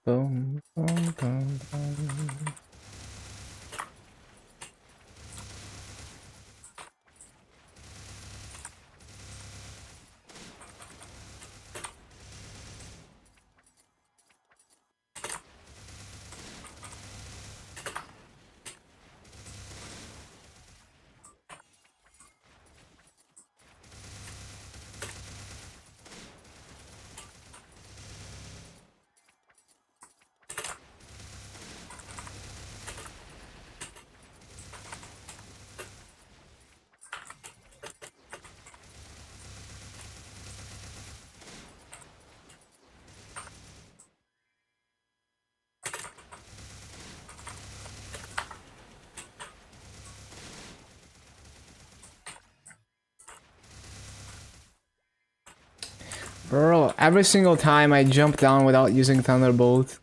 Boom, boom, boom, boom. Bro, every single time I jump down without using Thunderbolt.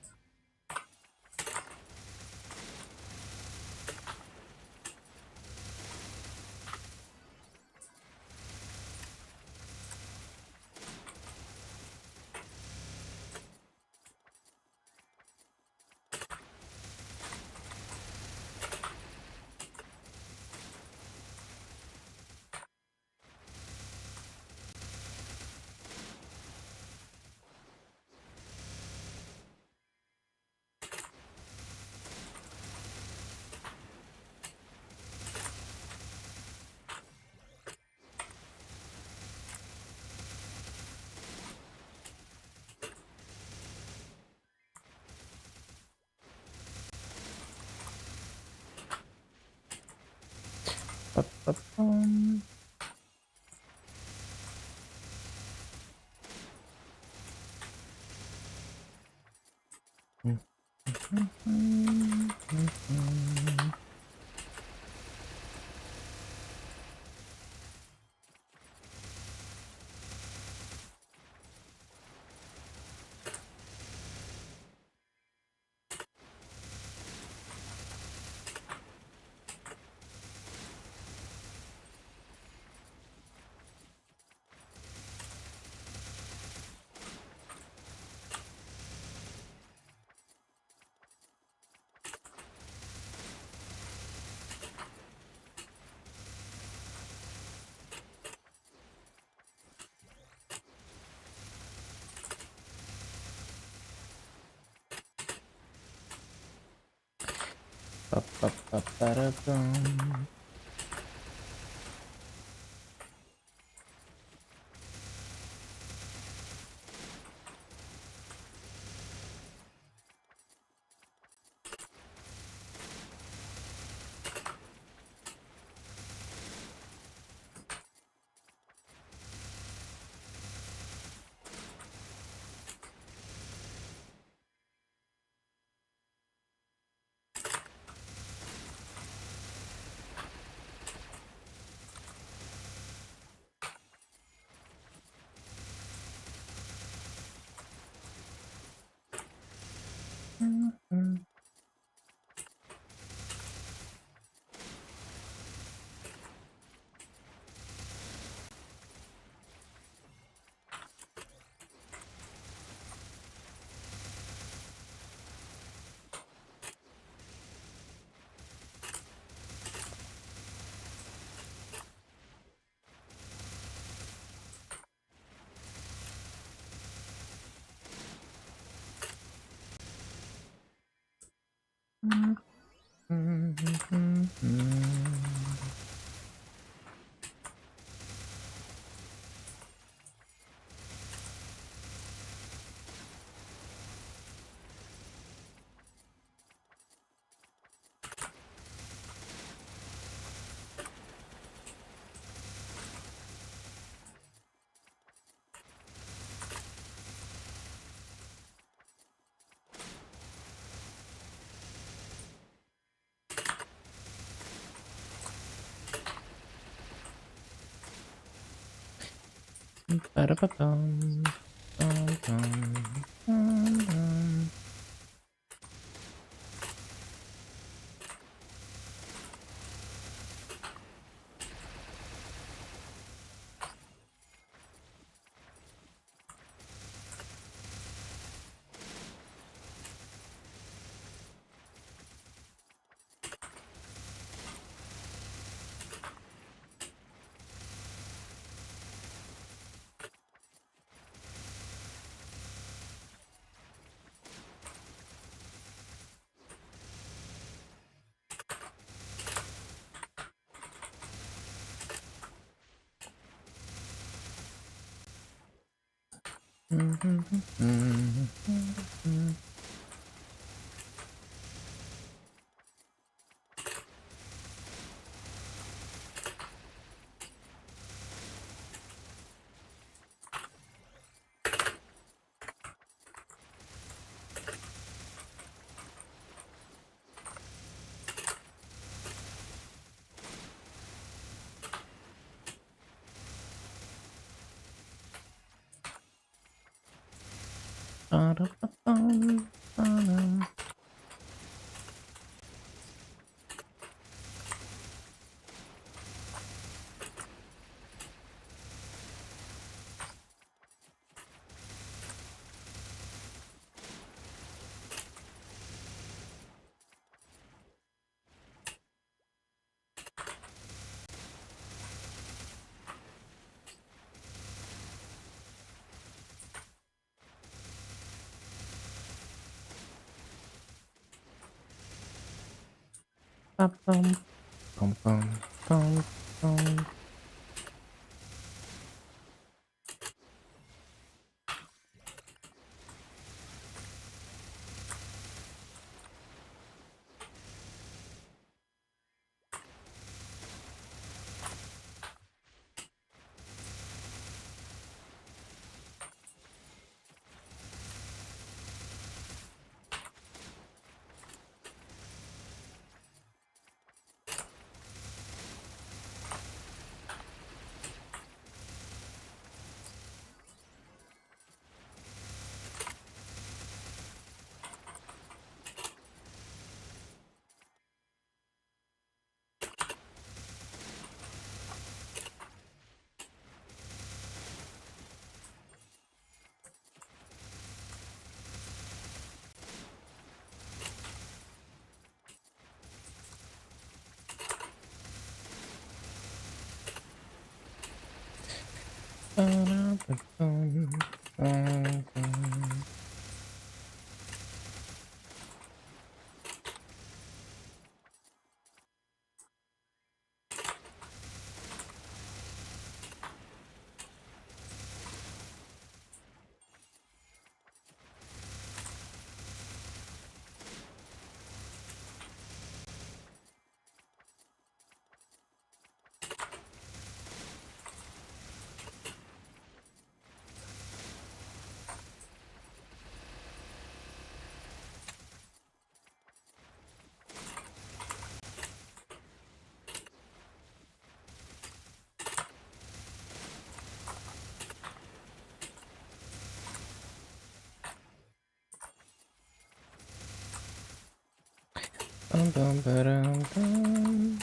Ba-ba-bum. Ba-ba-ba-ba-da-bum. Ba-da-ba-bum, bum, bum. Ba-da-ba-bum, ba-dum. Ba-bum, bum, bum, bum, bum. Ba-da-ba-bum, ba-dum. Bum, bum, ba-dum, bum.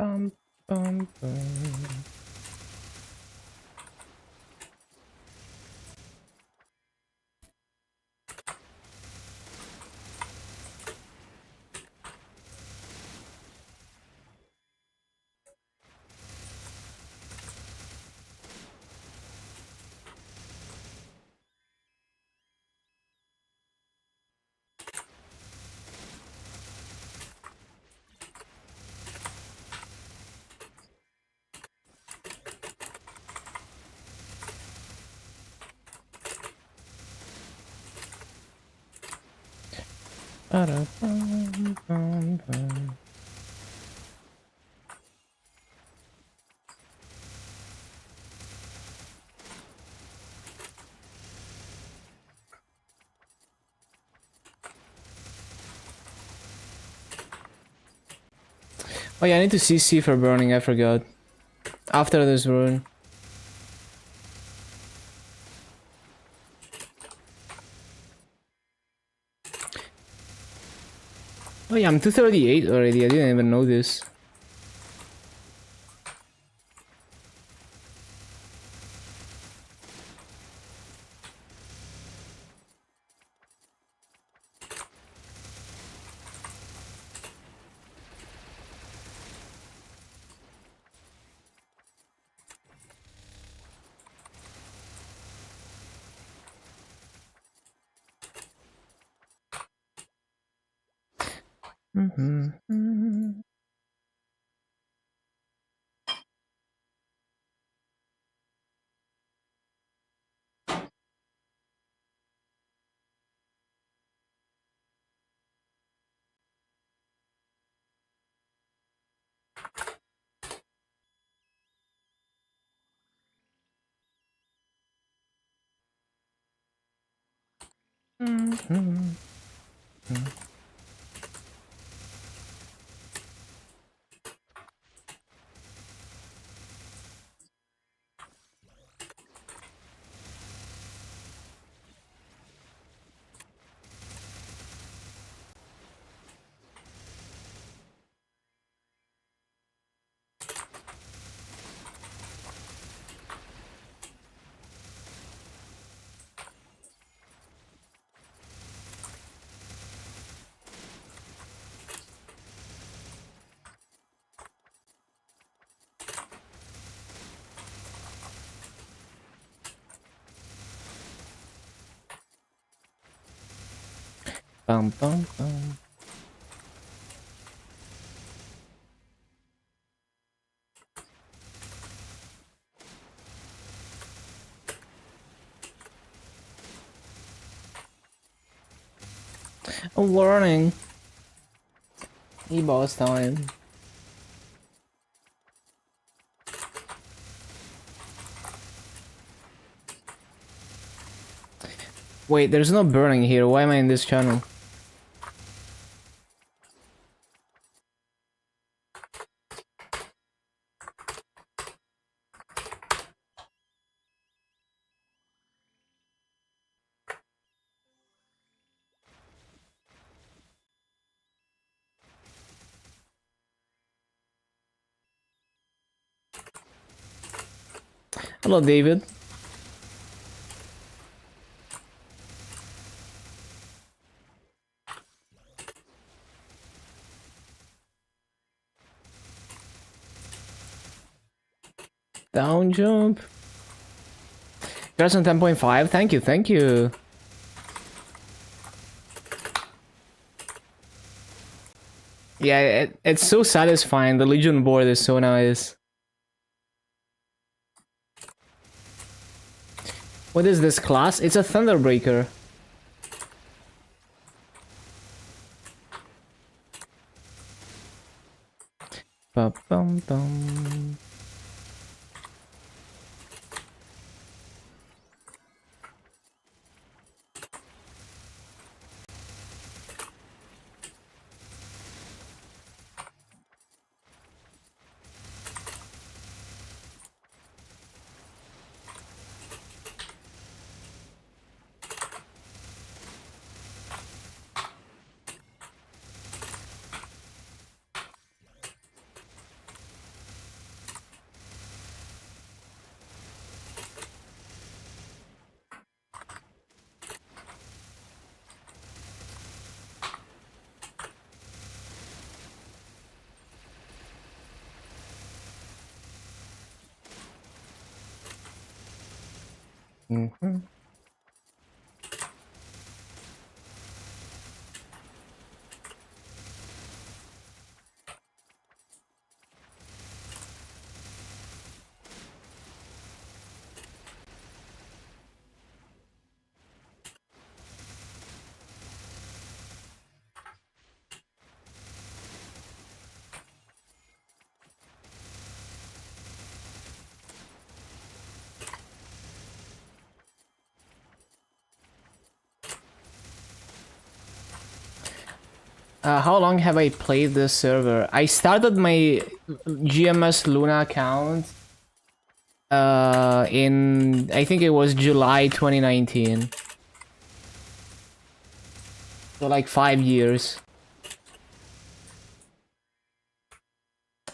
Bum, bum, bum. Ba-da-bum-bum-bum. Oh yeah, I need to CC for burning, I forgot. After this rune. Oh yeah, I'm 238 already, I didn't even know this. Mm-hmm. Mm-hmm. Bum, bum, bum. A warning. E-boss time. Wait, there's no burning here. Why am I in this channel? Hello, David. Down jump. There's on 10.5. Thank you, thank you. Yeah, it's so satisfying. The Legion board is so nice. What is this class? It's a Thunderbreaker. Ba-bum-bum. Mhm. How long have I played this server? I started my GMS Luna account in, I think it was July 2019. So like 5 years.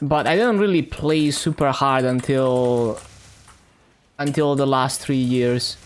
But I didn't really play super hard until the last 3 years.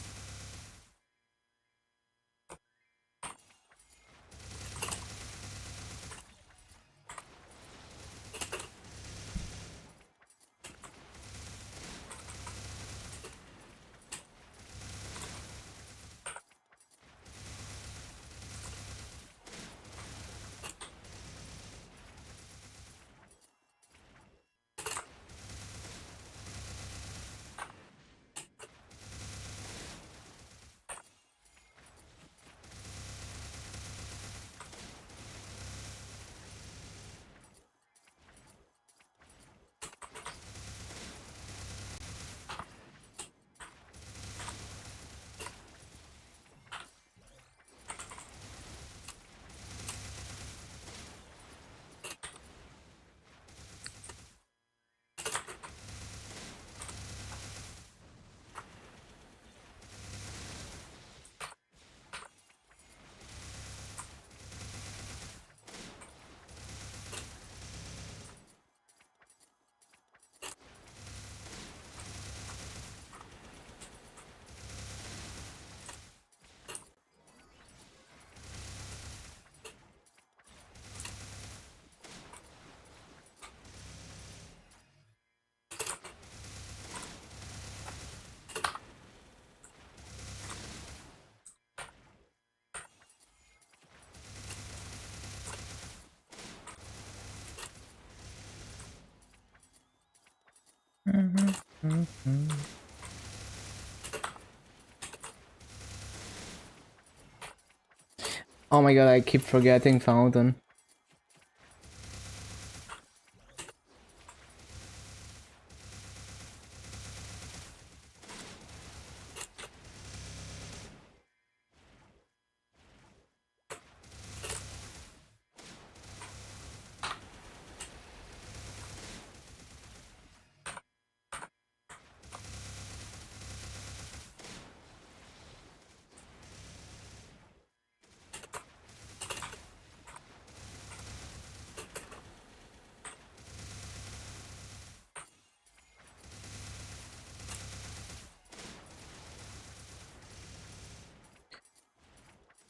Oh my god, I keep forgetting Fountain.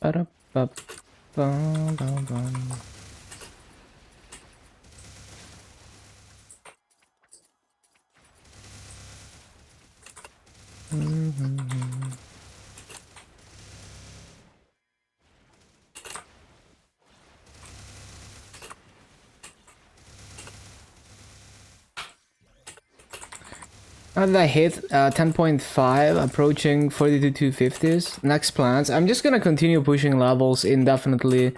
Ba-da-ba-ba-ba-ba. How did I hit 10.5, approaching 42 250s? Next plans. I'm just gonna continue pushing levels indefinitely.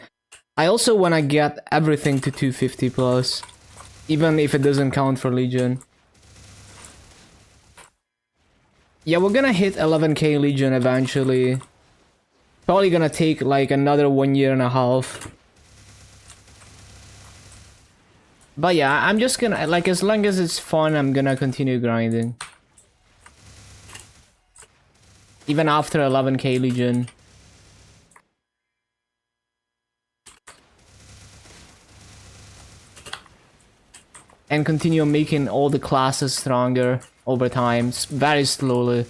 I also wanna get everything to 250 plus, even if it doesn't count for Legion. Yeah, we're gonna hit 11k Legion eventually. Probably gonna take like another 1.5 years. But yeah, I'm just gonna, like, as long as it's fun, I'm gonna continue grinding. Even after 11k Legion. And continue making all the classes stronger over time, very slowly.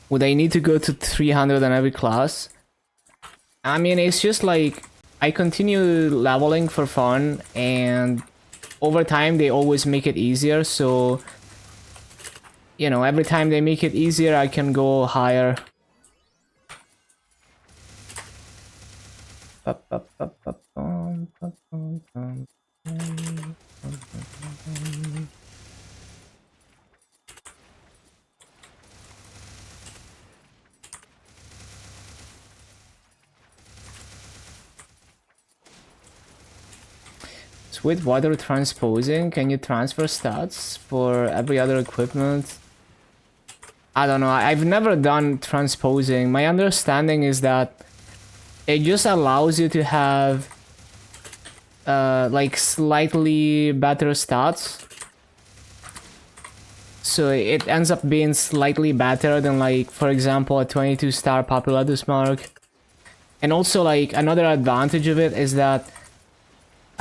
Would I need to go to 300 in every class? I mean, it's just like I continue leveling for fun, and over time they always make it easier, so you know, every time they make it easier I can go higher. With water transposing, can you transfer stats for every other equipment? I don't know, I've never done transposing. My understanding is that it just allows you to have like slightly better stats. So it ends up being slightly better than, like, for example, a 22-star Populatus mark. And also, like, another advantage of it is that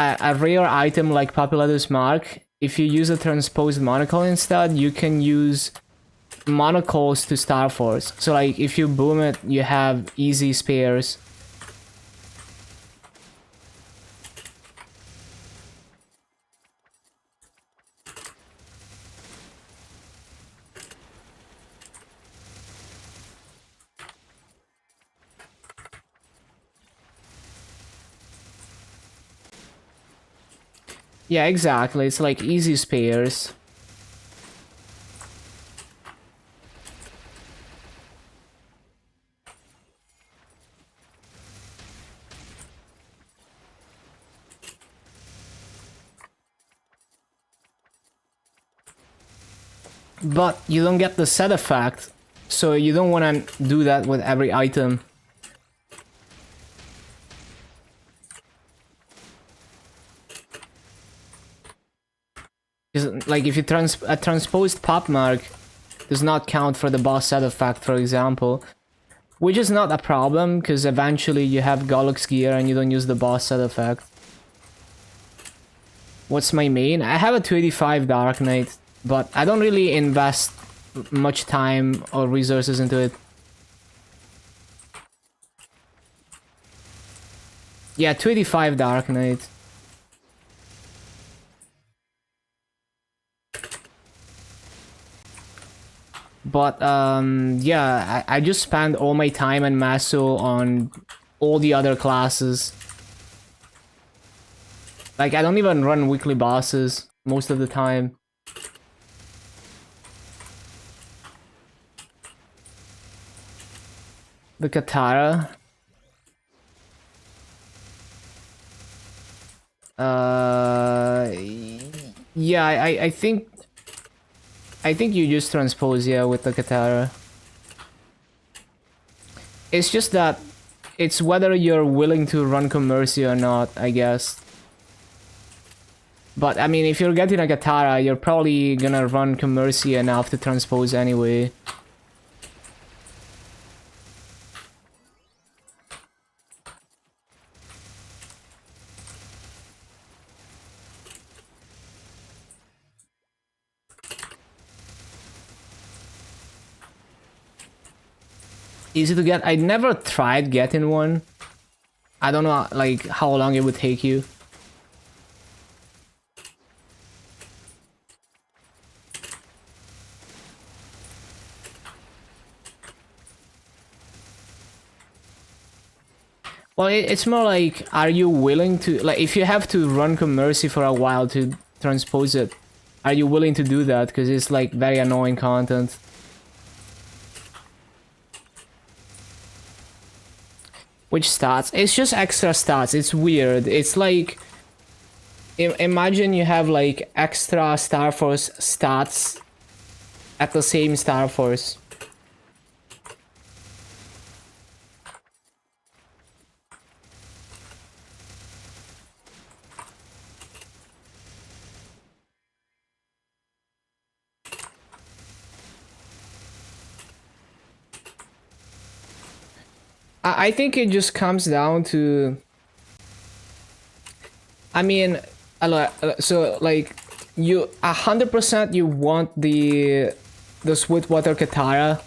a rare item like Populatus mark, if you use a transposed monocle instead, you can use monocles to Star Force. So, like, if you boom it, you have easy spares. Yeah, exactly. It's like easy spares. But you don't get the set effect, so you don't want to do that with every item. Like, if you a transposed pop mark does not count for the boss set effect, for example, which is not a problem because eventually you have Gollux gear and you don't use the boss set effect. What's my main? I have a 285 Dark Knight, but I don't really invest much time or resources into it. Yeah, 285 Dark Knight. But yeah, I just spend all my time and Maso on all the other classes. Like, I don't even run weekly bosses most of the time. The Katara. Yeah, I think you just transpose, yeah, with the Katara. It's just that it's whether you're willing to run Commercy or not, I guess. But, I mean, if you're getting a Katara, you're probably gonna run Commercy enough to transpose anyway. Easy to get. I never tried getting one. I don't know, like, how long it would take you. Well, it's more like, are you willing to, like, if you have to run Commercy for a while to transpose it, are you willing to do that? Because it's, like, very annoying content. Which stats? It's just extra stats. It's weird. It's like, imagine you have, like, extra Star Force stats at the same Star Force. I think it just comes down to, I mean, so, like, you 100% you want the Sweetwater Katara.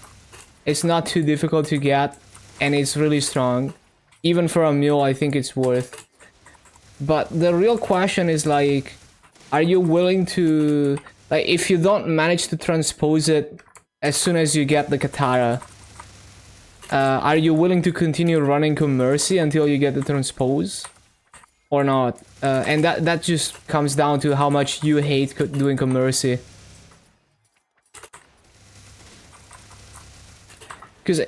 It's not too difficult to get, and it's really strong. even for a mule, I think it's worth. But the real question is like, are you willing to, like, if you don't manage to transpose it as soon as you get the Katara, are you willing to continue running Commercy until you get the transpose? Or not? And that just comes down to how much you hate doing Commercy. Because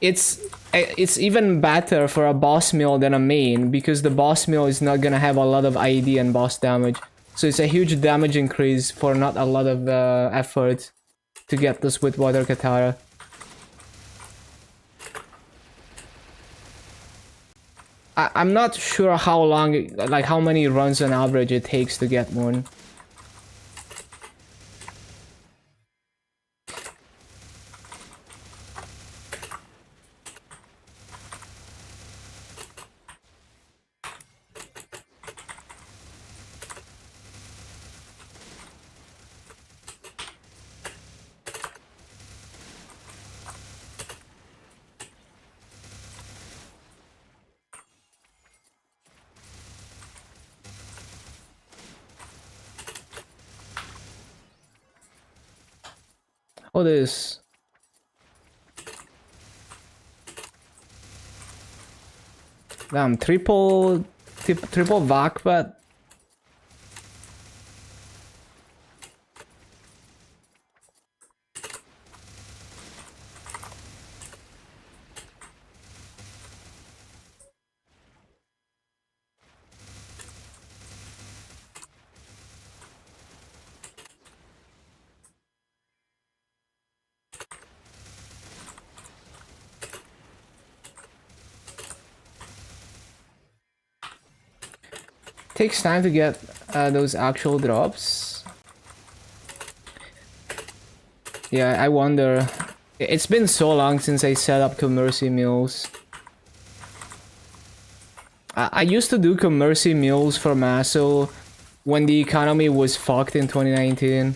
it's even better for a boss mill than a main, because the boss mill is not gonna have a lot of ID and boss damage. So it's a huge damage increase for not a lot of effort to get the Sweetwater Katara. I'm not sure how long, like how many runs on average it takes to get one. Oh, this. Damn, triple vac, but takes time to get those actual drops. Yeah, I wonder. It's been so long since I set up Commercy Mills. I used to do Commercy Mills for Maso when the economy was fucked in 2019.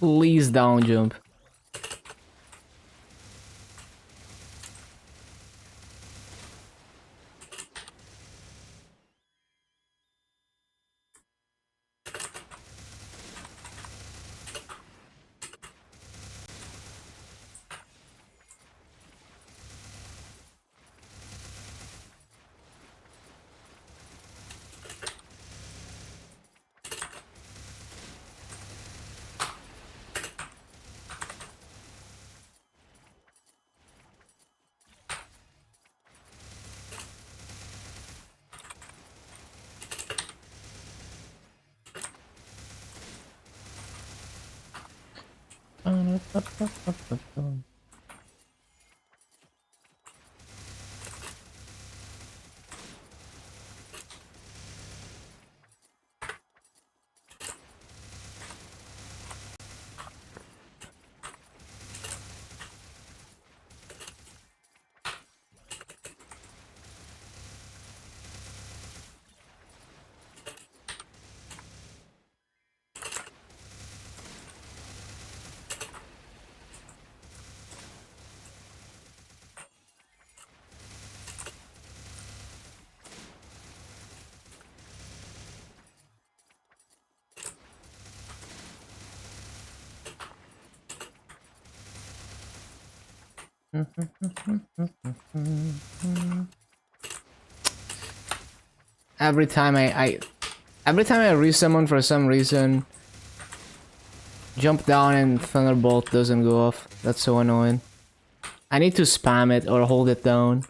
Please down jump. Every time I resummon for some reason, jump down and Thunderbolt doesn't go off. That's so annoying. I need to spam it or hold it down.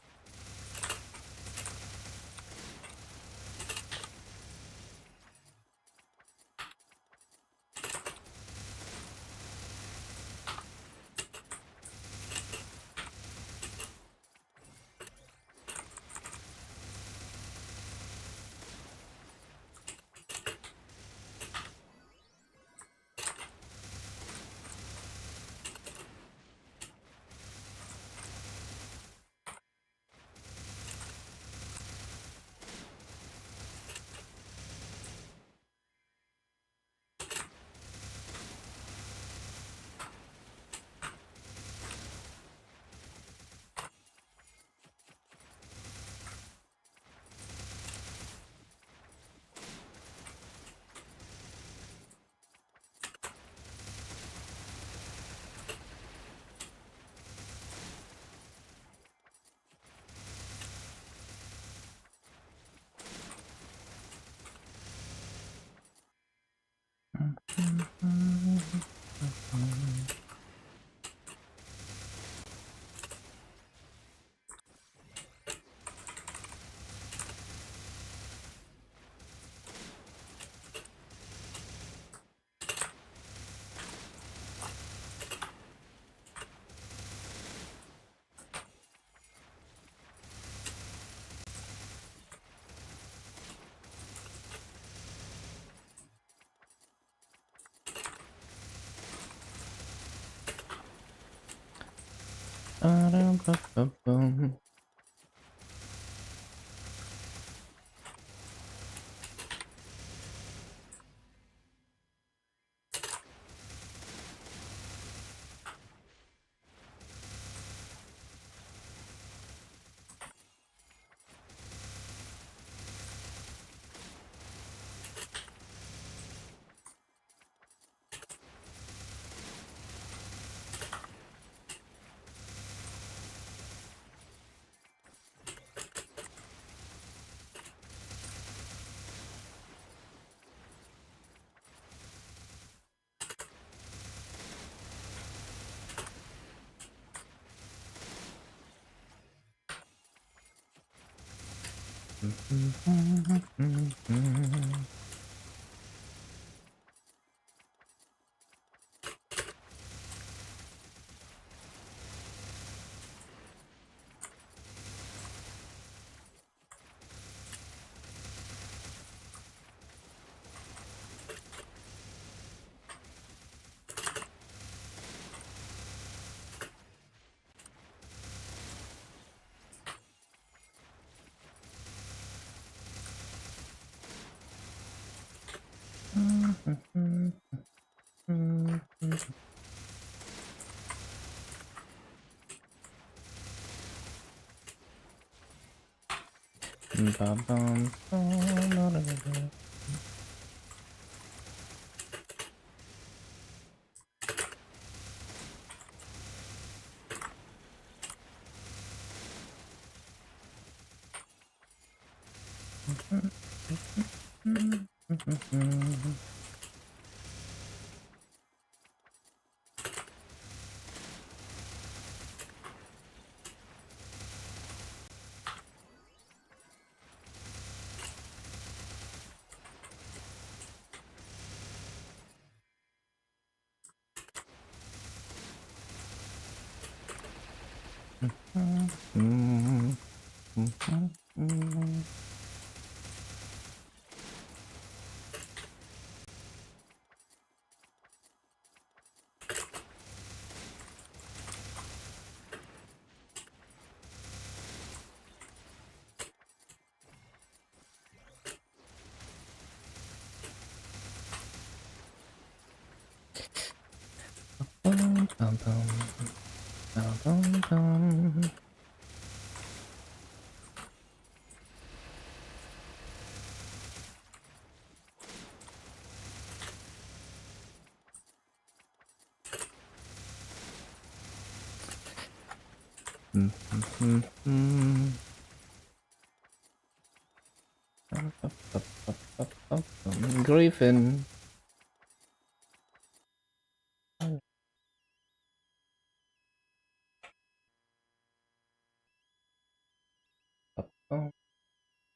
Griffin.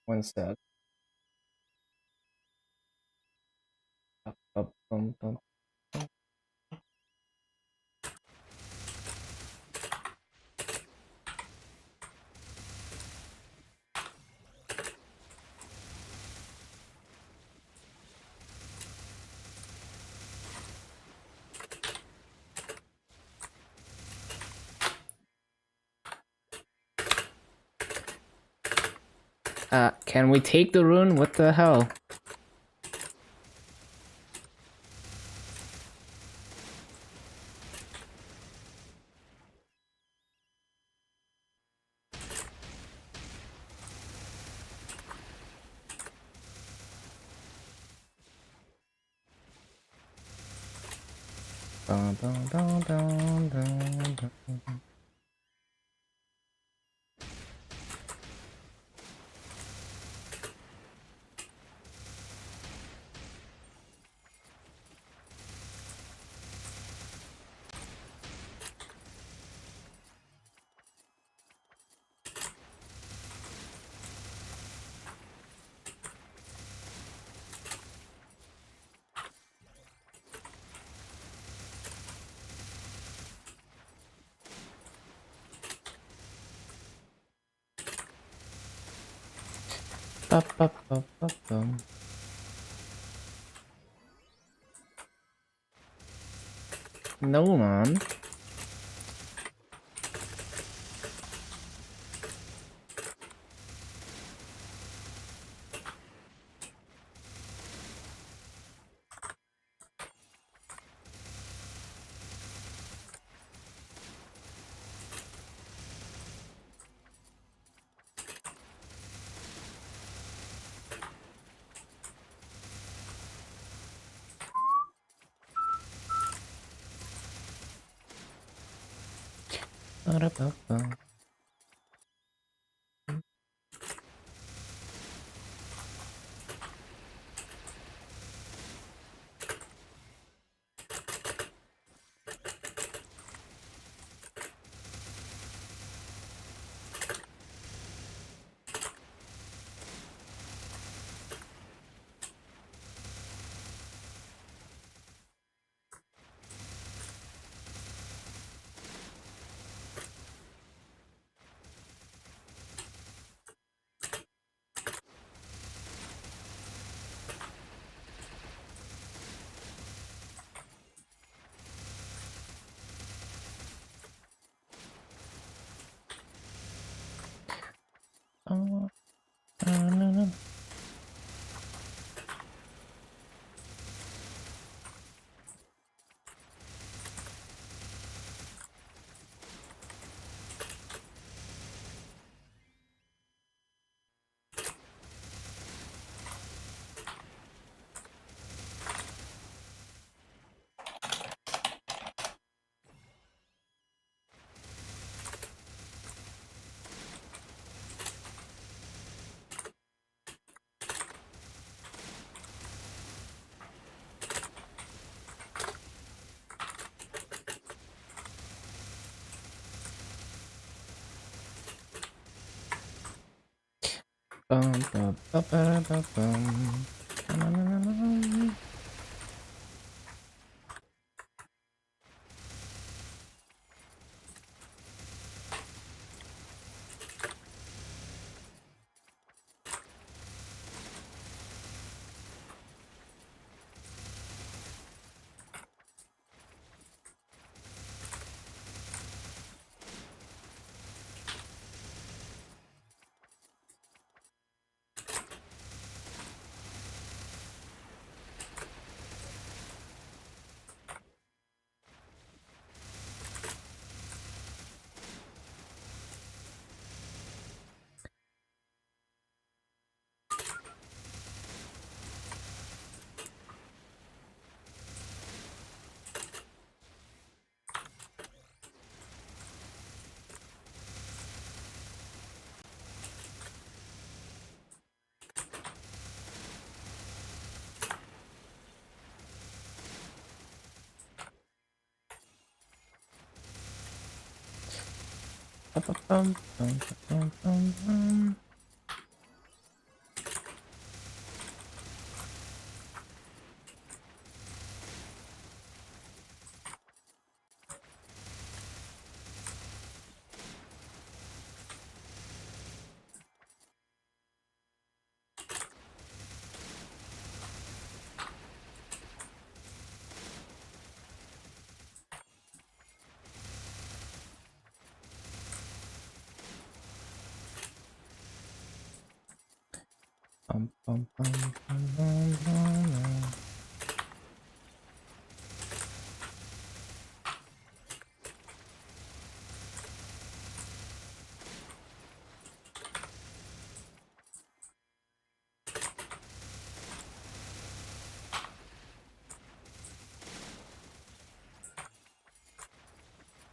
One step. Can we take the rune? What the hell? No, man.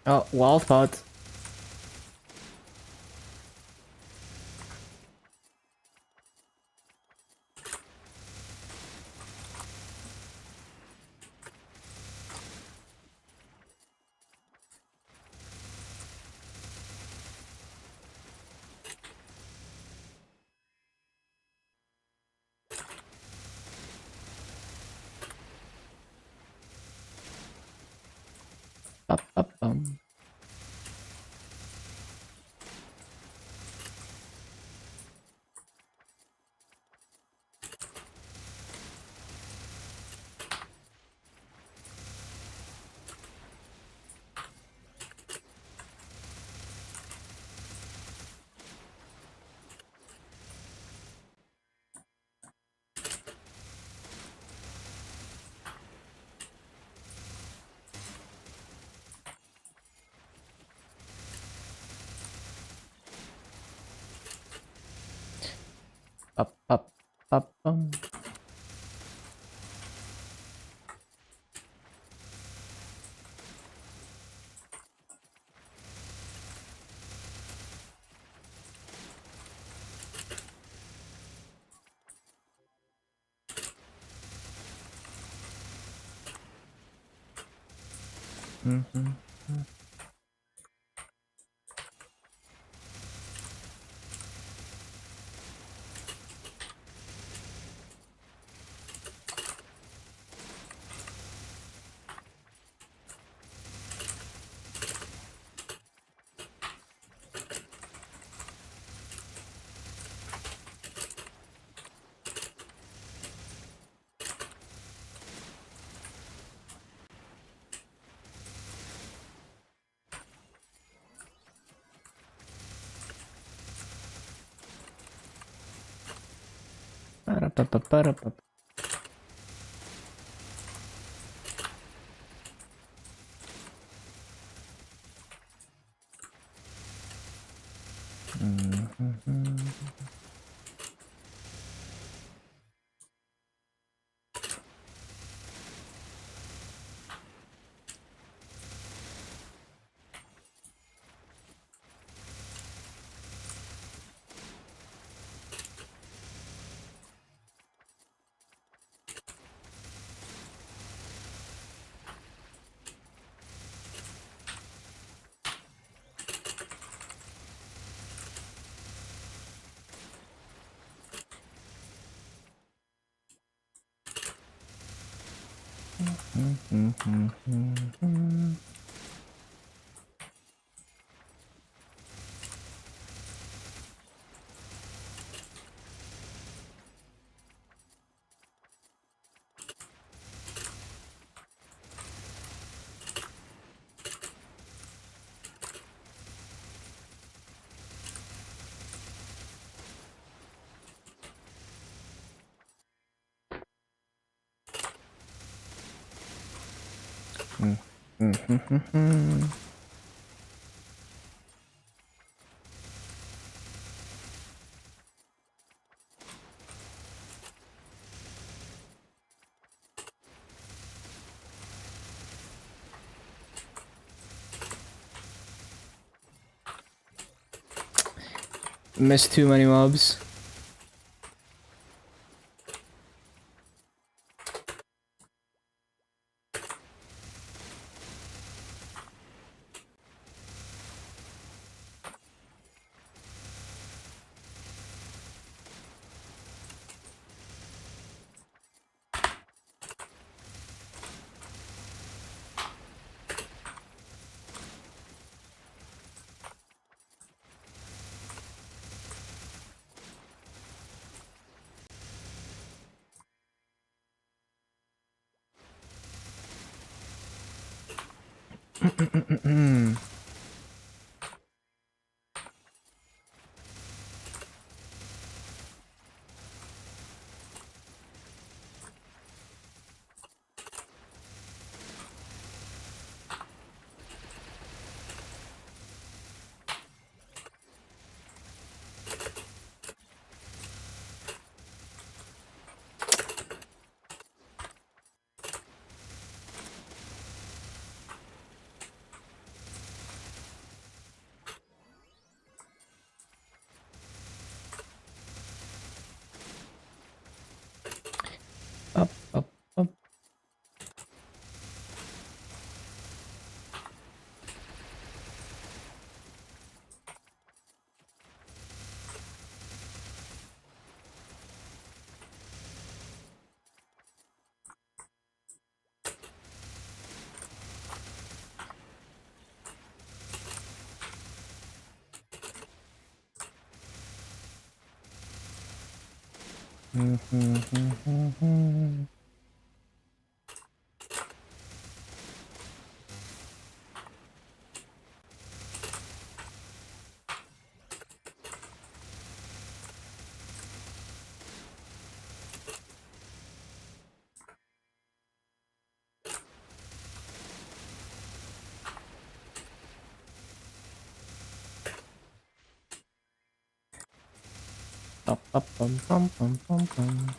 Oh, wild pot. Up, up, up, up, up, up. Missed too many mobs. Up, up, up. Up, up, bum, bum, bum, bum, bum.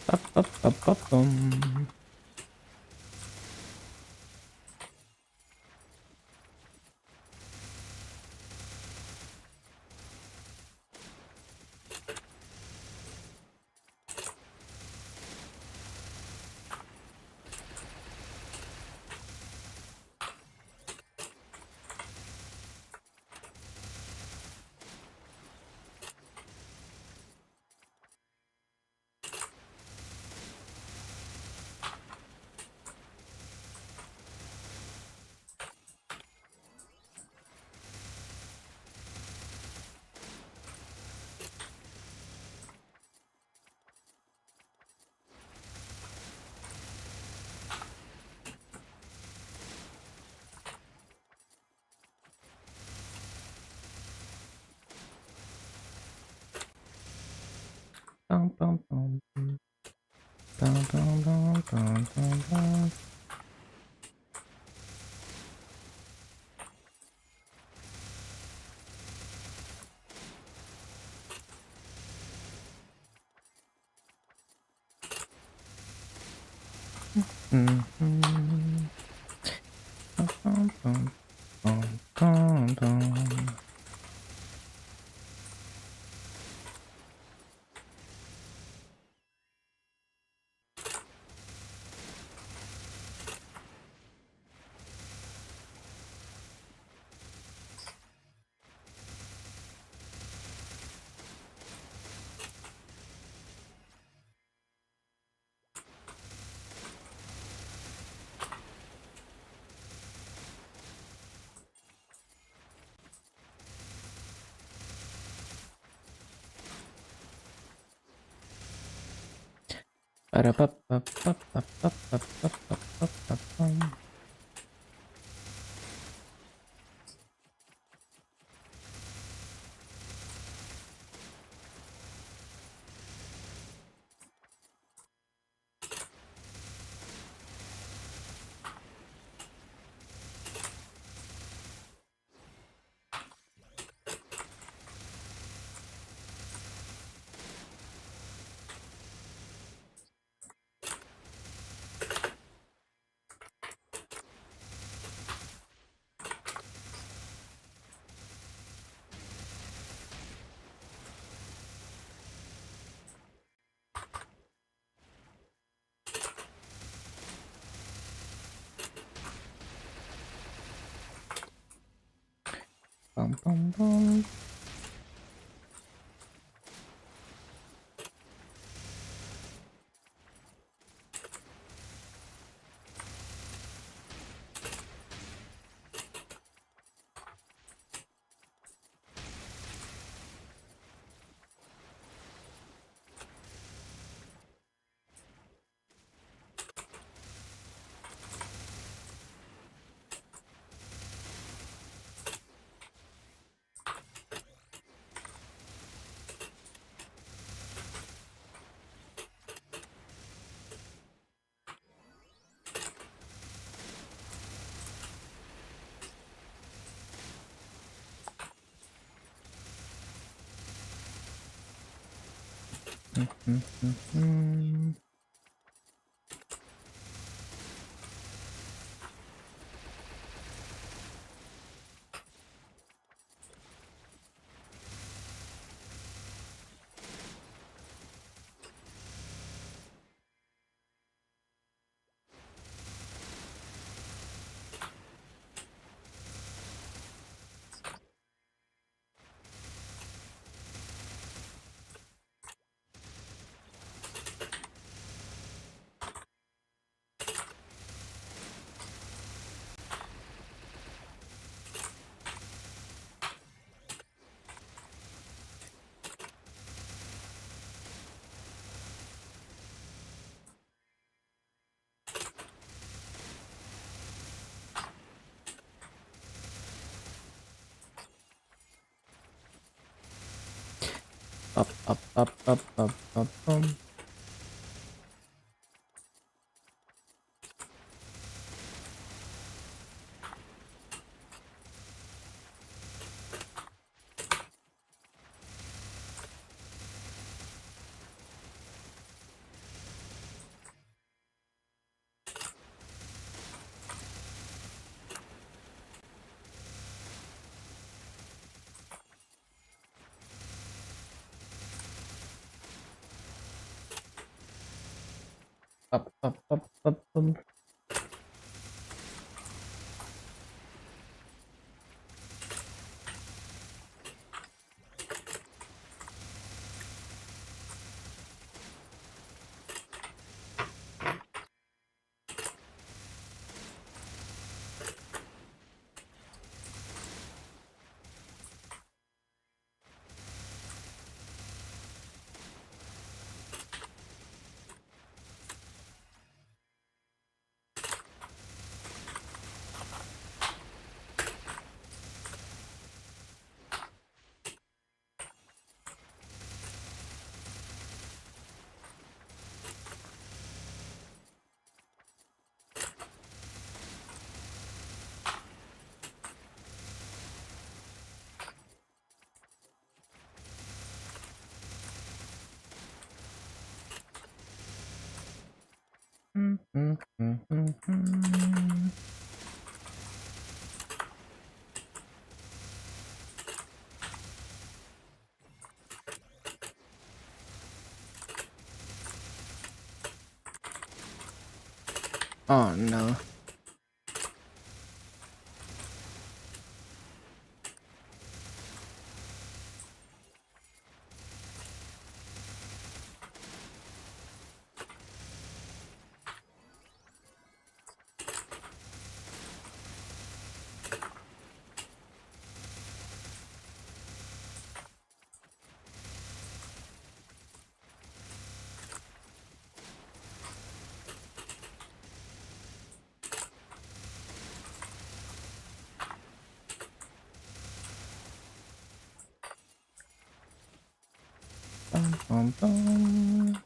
Up, up, up, up, bum. bum, bum. Bum, bum, bum, bum, bum, bum. Bum, bum, bum, bum, bum. Ba-da-ba-ba-ba-ba-ba-ba-ba-ba-bum. Bum, bum, bum. Mm. Up, up, up, up, up, up, bum. Up, up, up, up, bum. Oh no. Bum, bum.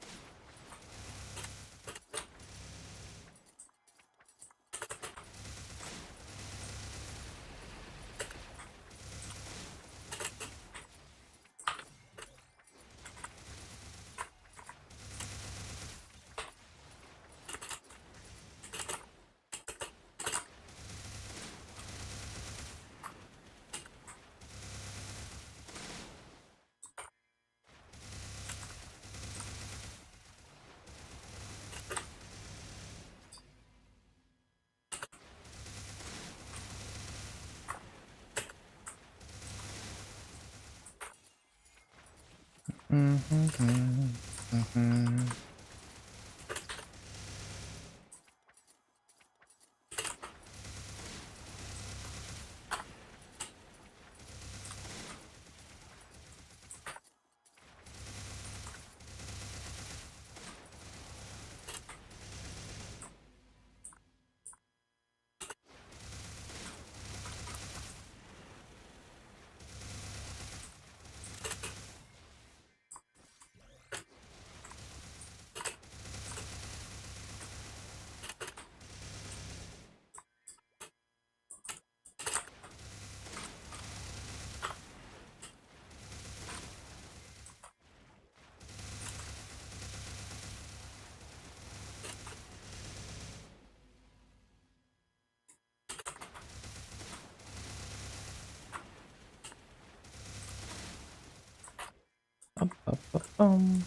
Bum.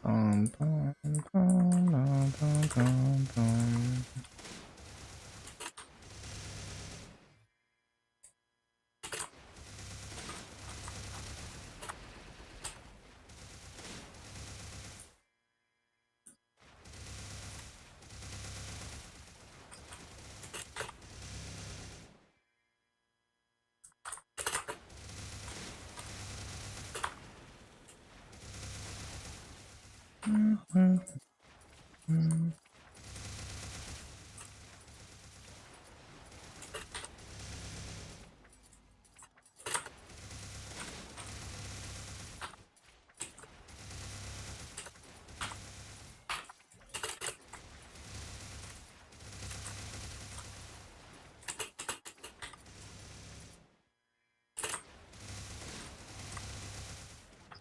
Bum, bum, bum, bum, bum, bum.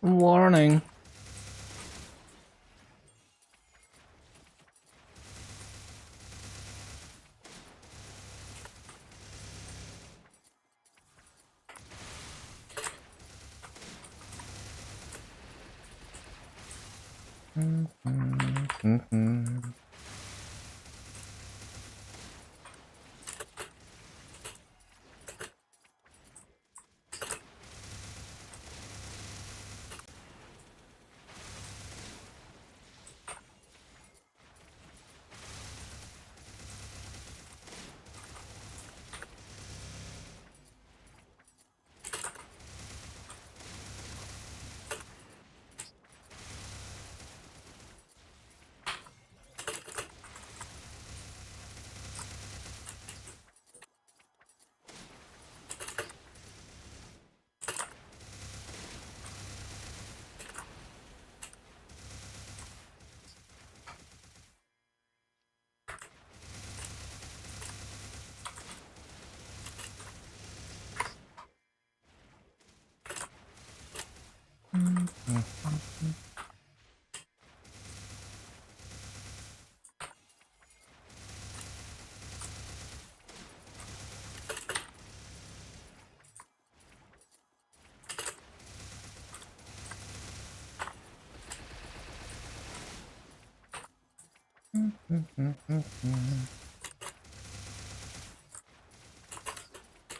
Warning.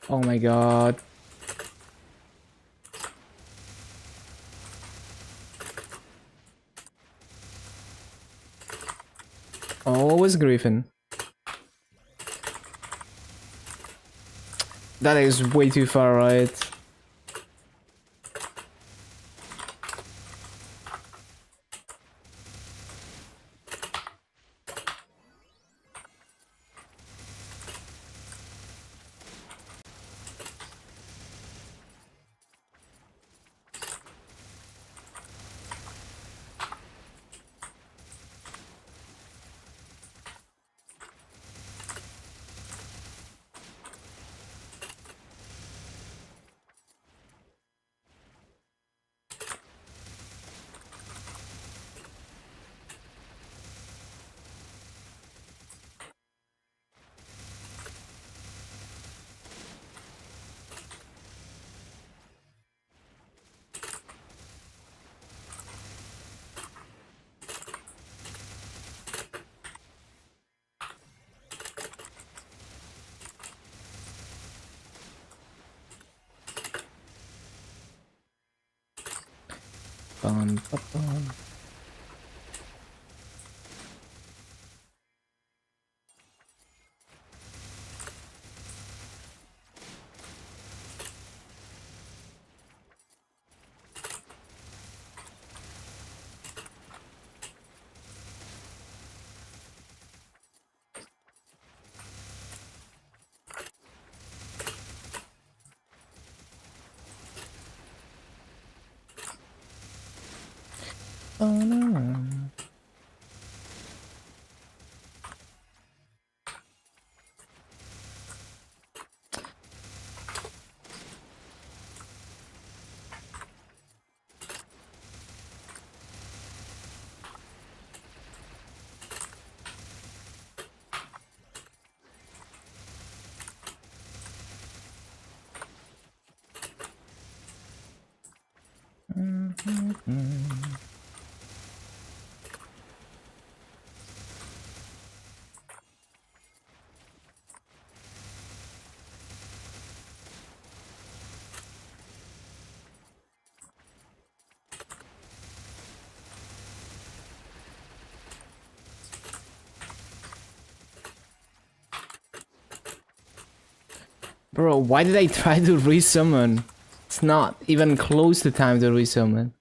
Oh my god. Always Griffin. That is way too far right. Bum, bum, bum. Oh no. Bro, why did I try to resummon? It's not even close to time to resummon.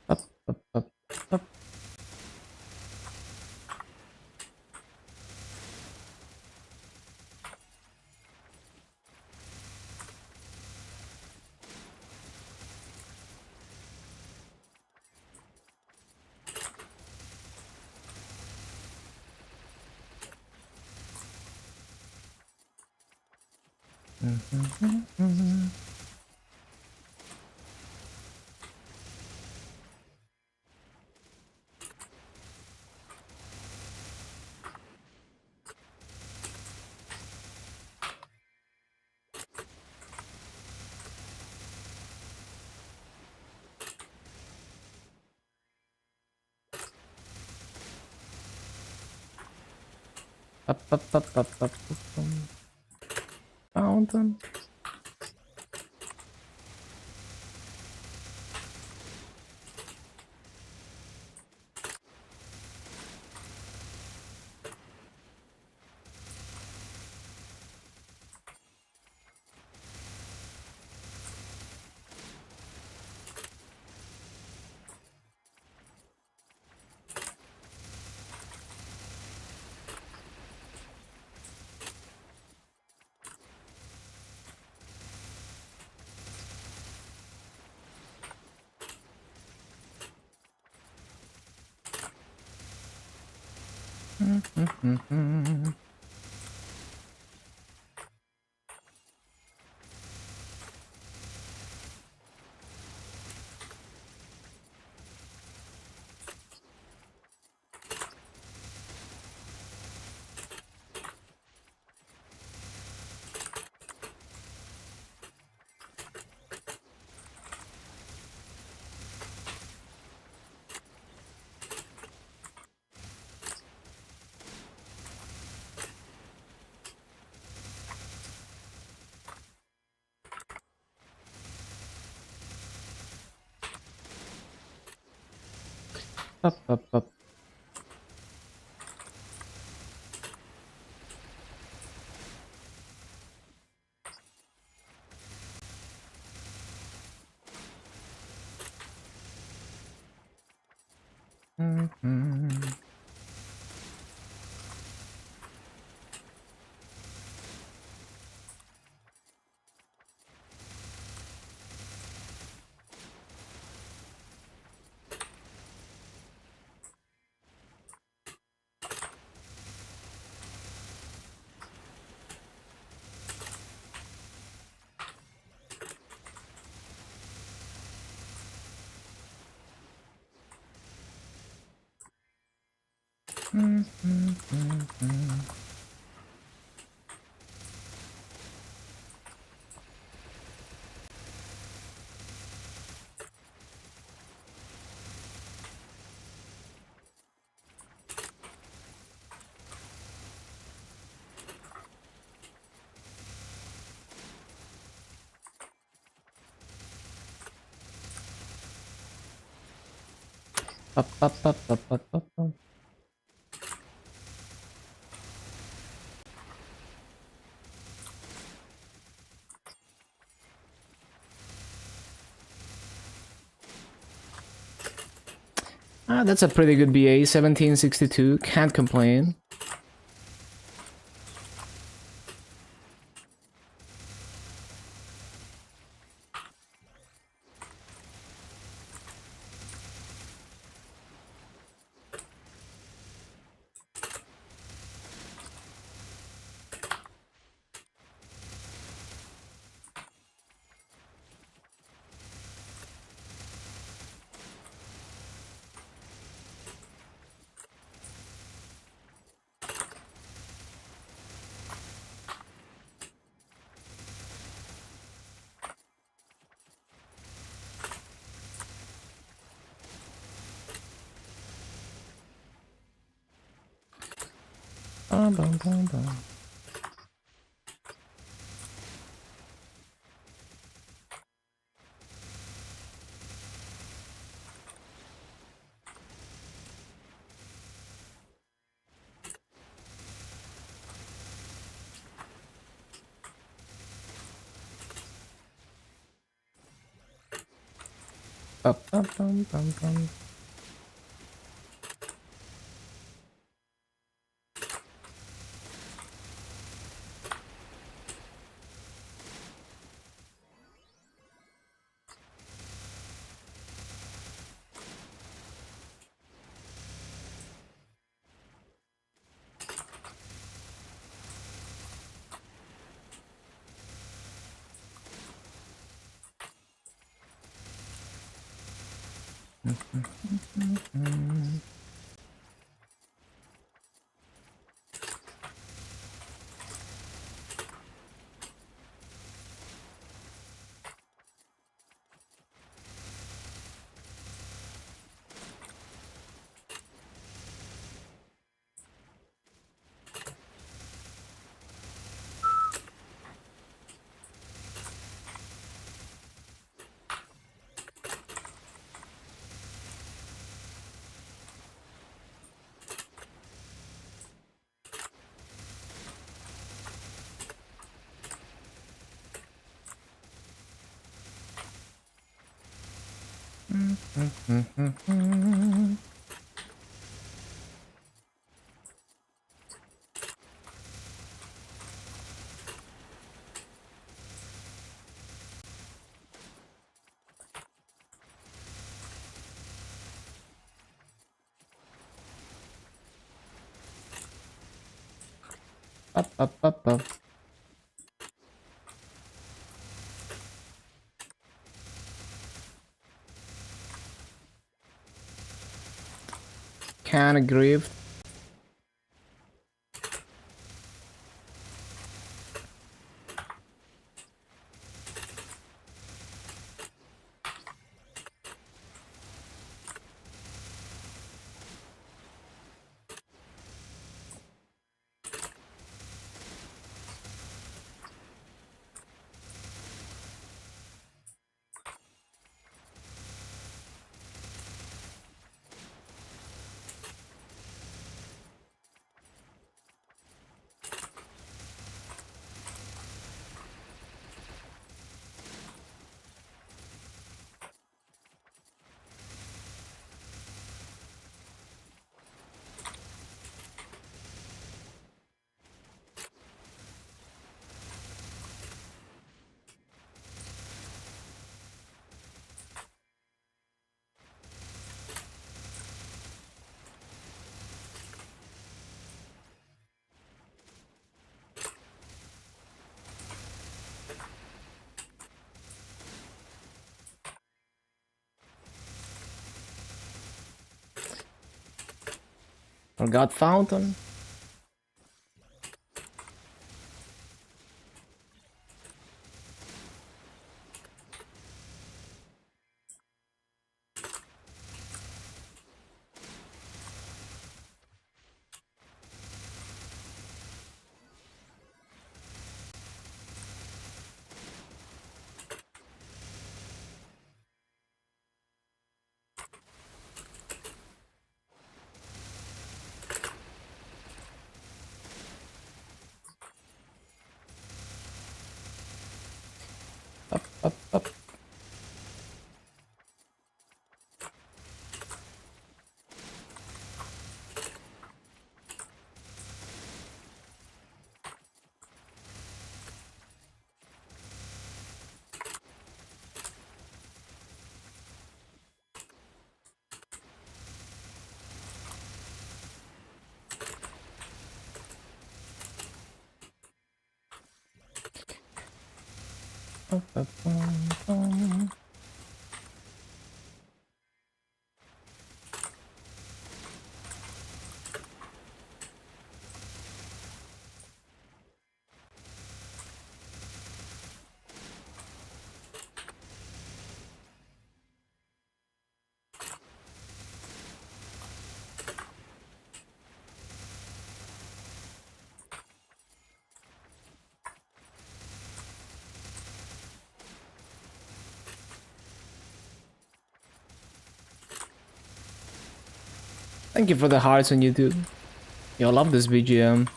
Up, up, up, up. Up, up, up, up, up, up, fountain. Up, up, up. Up, up, up, up, up, up, up. Ah, that's a pretty good BA, 1762, can't complain. Bum, bum, bum, bum. Up, up, bum, bum, bum. Up. Can agree. Forgot fountain. Up. Thank you for the hearts on YouTube. Yo, I love this BGM.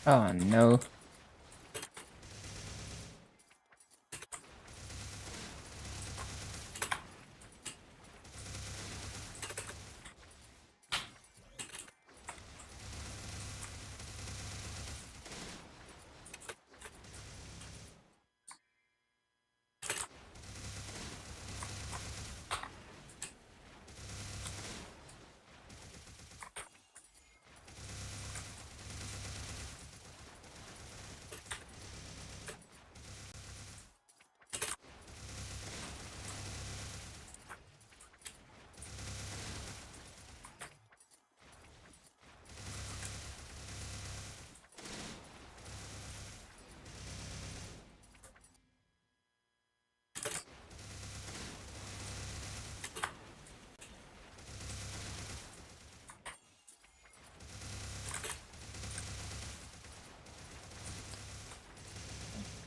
Oh no.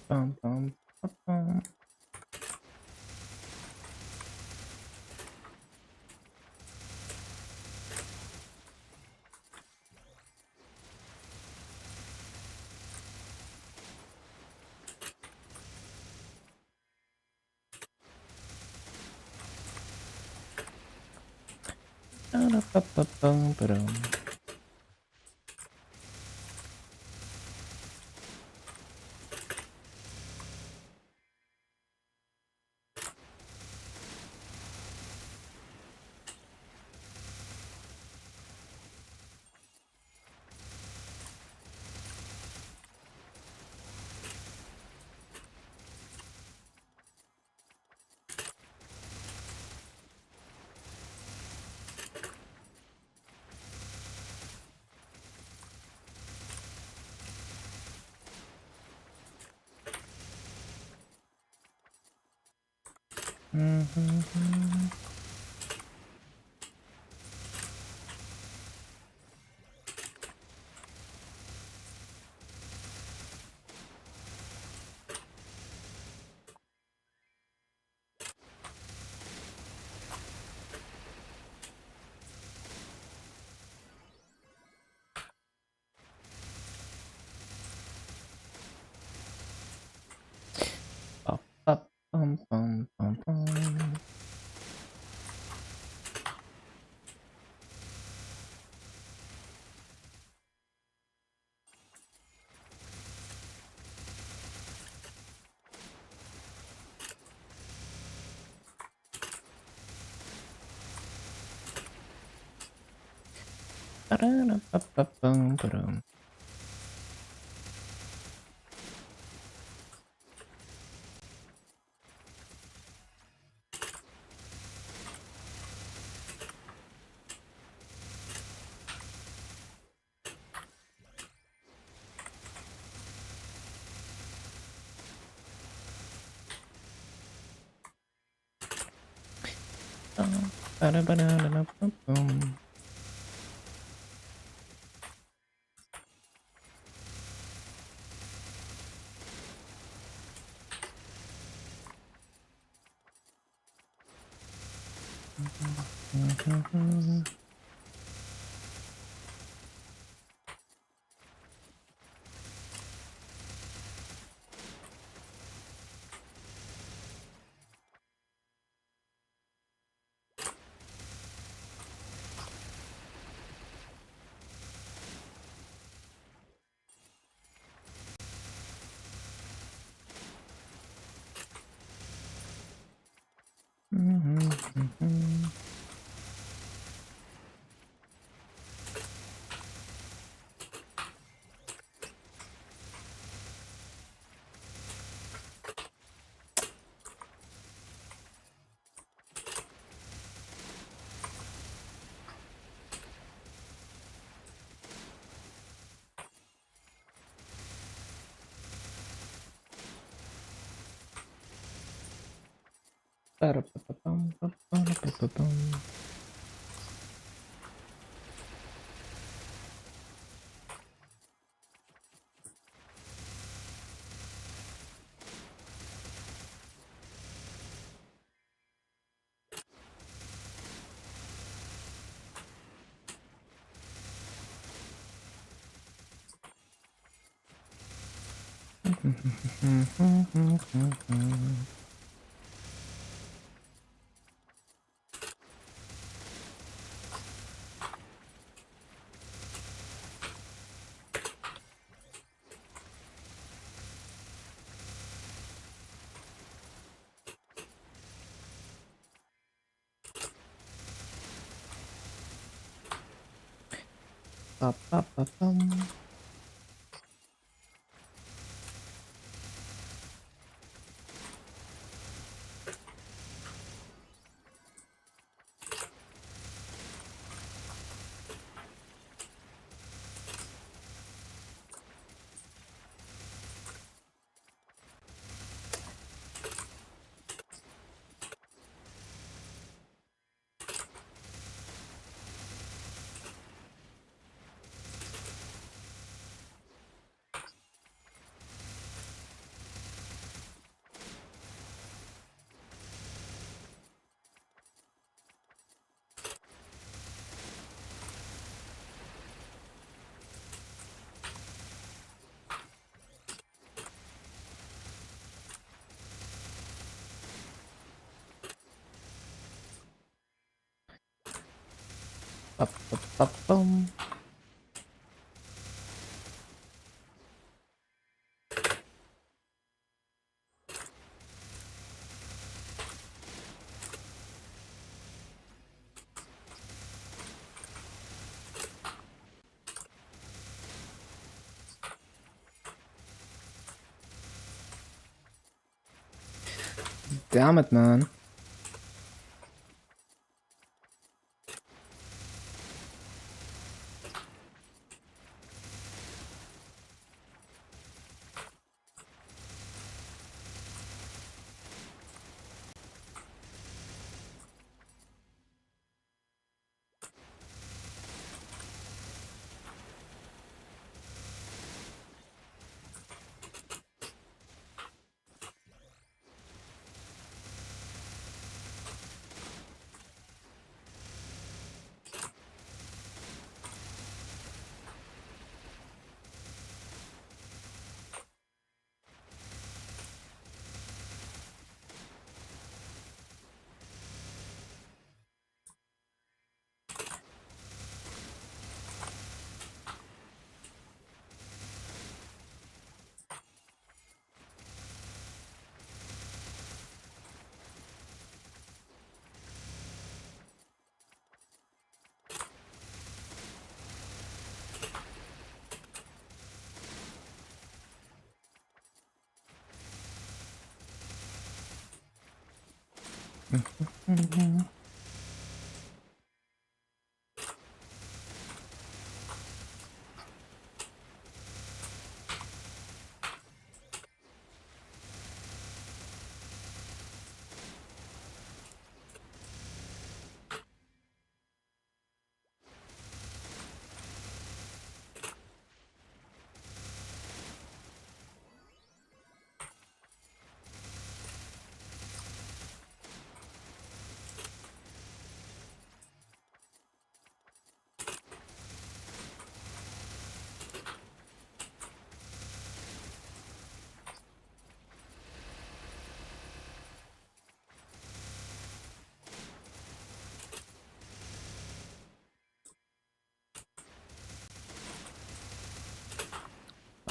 Bum, bum, bum, bum. Ba-da-ba-ba-bum, ba-dum. Mhm. Ba-ba-bum-bum-bum-bum. Ba-da-da-ba-ba-bum, ba-dum. Ba-da-ba-da-da-da-bum-bum. Mhm. Mhm. Mhm. Damn it, man.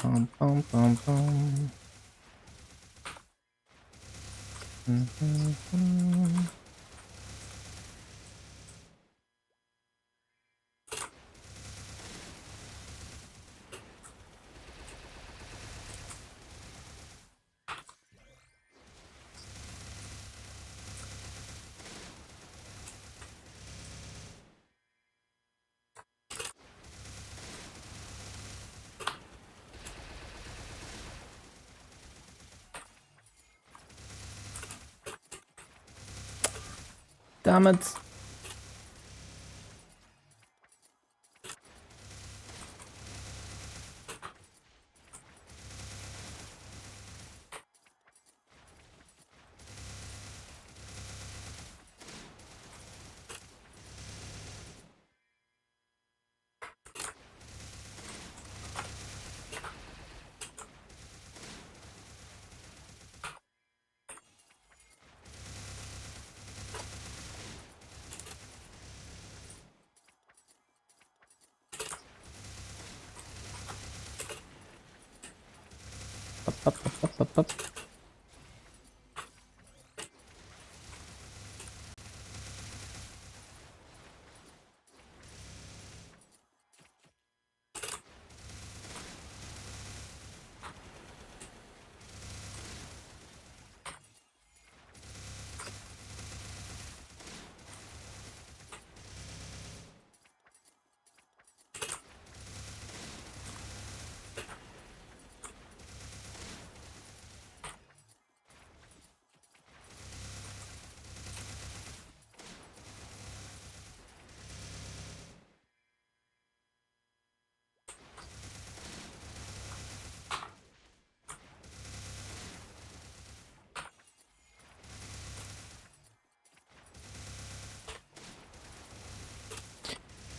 Bum, bum, bum, bum. Damn it. Up.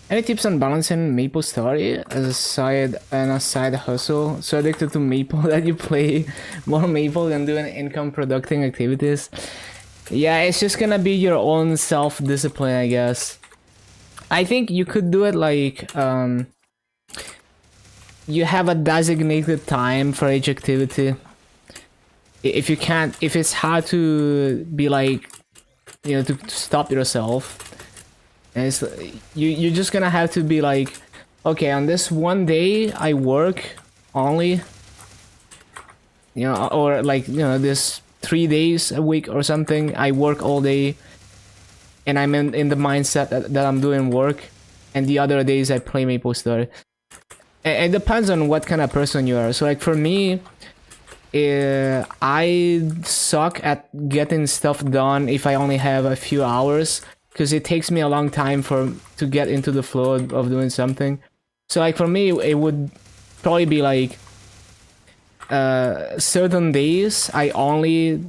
Any tips on balancing MapleStory as a side hustle? So addicted to Maple that you play more Maple than doing income producing activities? Yeah, it's just gonna be your own self-discipline, I guess. I think you could do it like you have a designated time for each activity. If you can't, if it's hard to be like, you know, to stop yourself. And it's you're just gonna have to be like, okay, on this one day I work only, you know, or like, you know, this 3 days a week or something I work all day, and I'm in the mindset that I'm doing work, and the other days I play MapleStory. It depends on what kind of person you are. So like for me, I suck at getting stuff done if I only have a few hours, because it takes me a long time to get into the flow of doing something. So like for me, it would probably be like certain days I only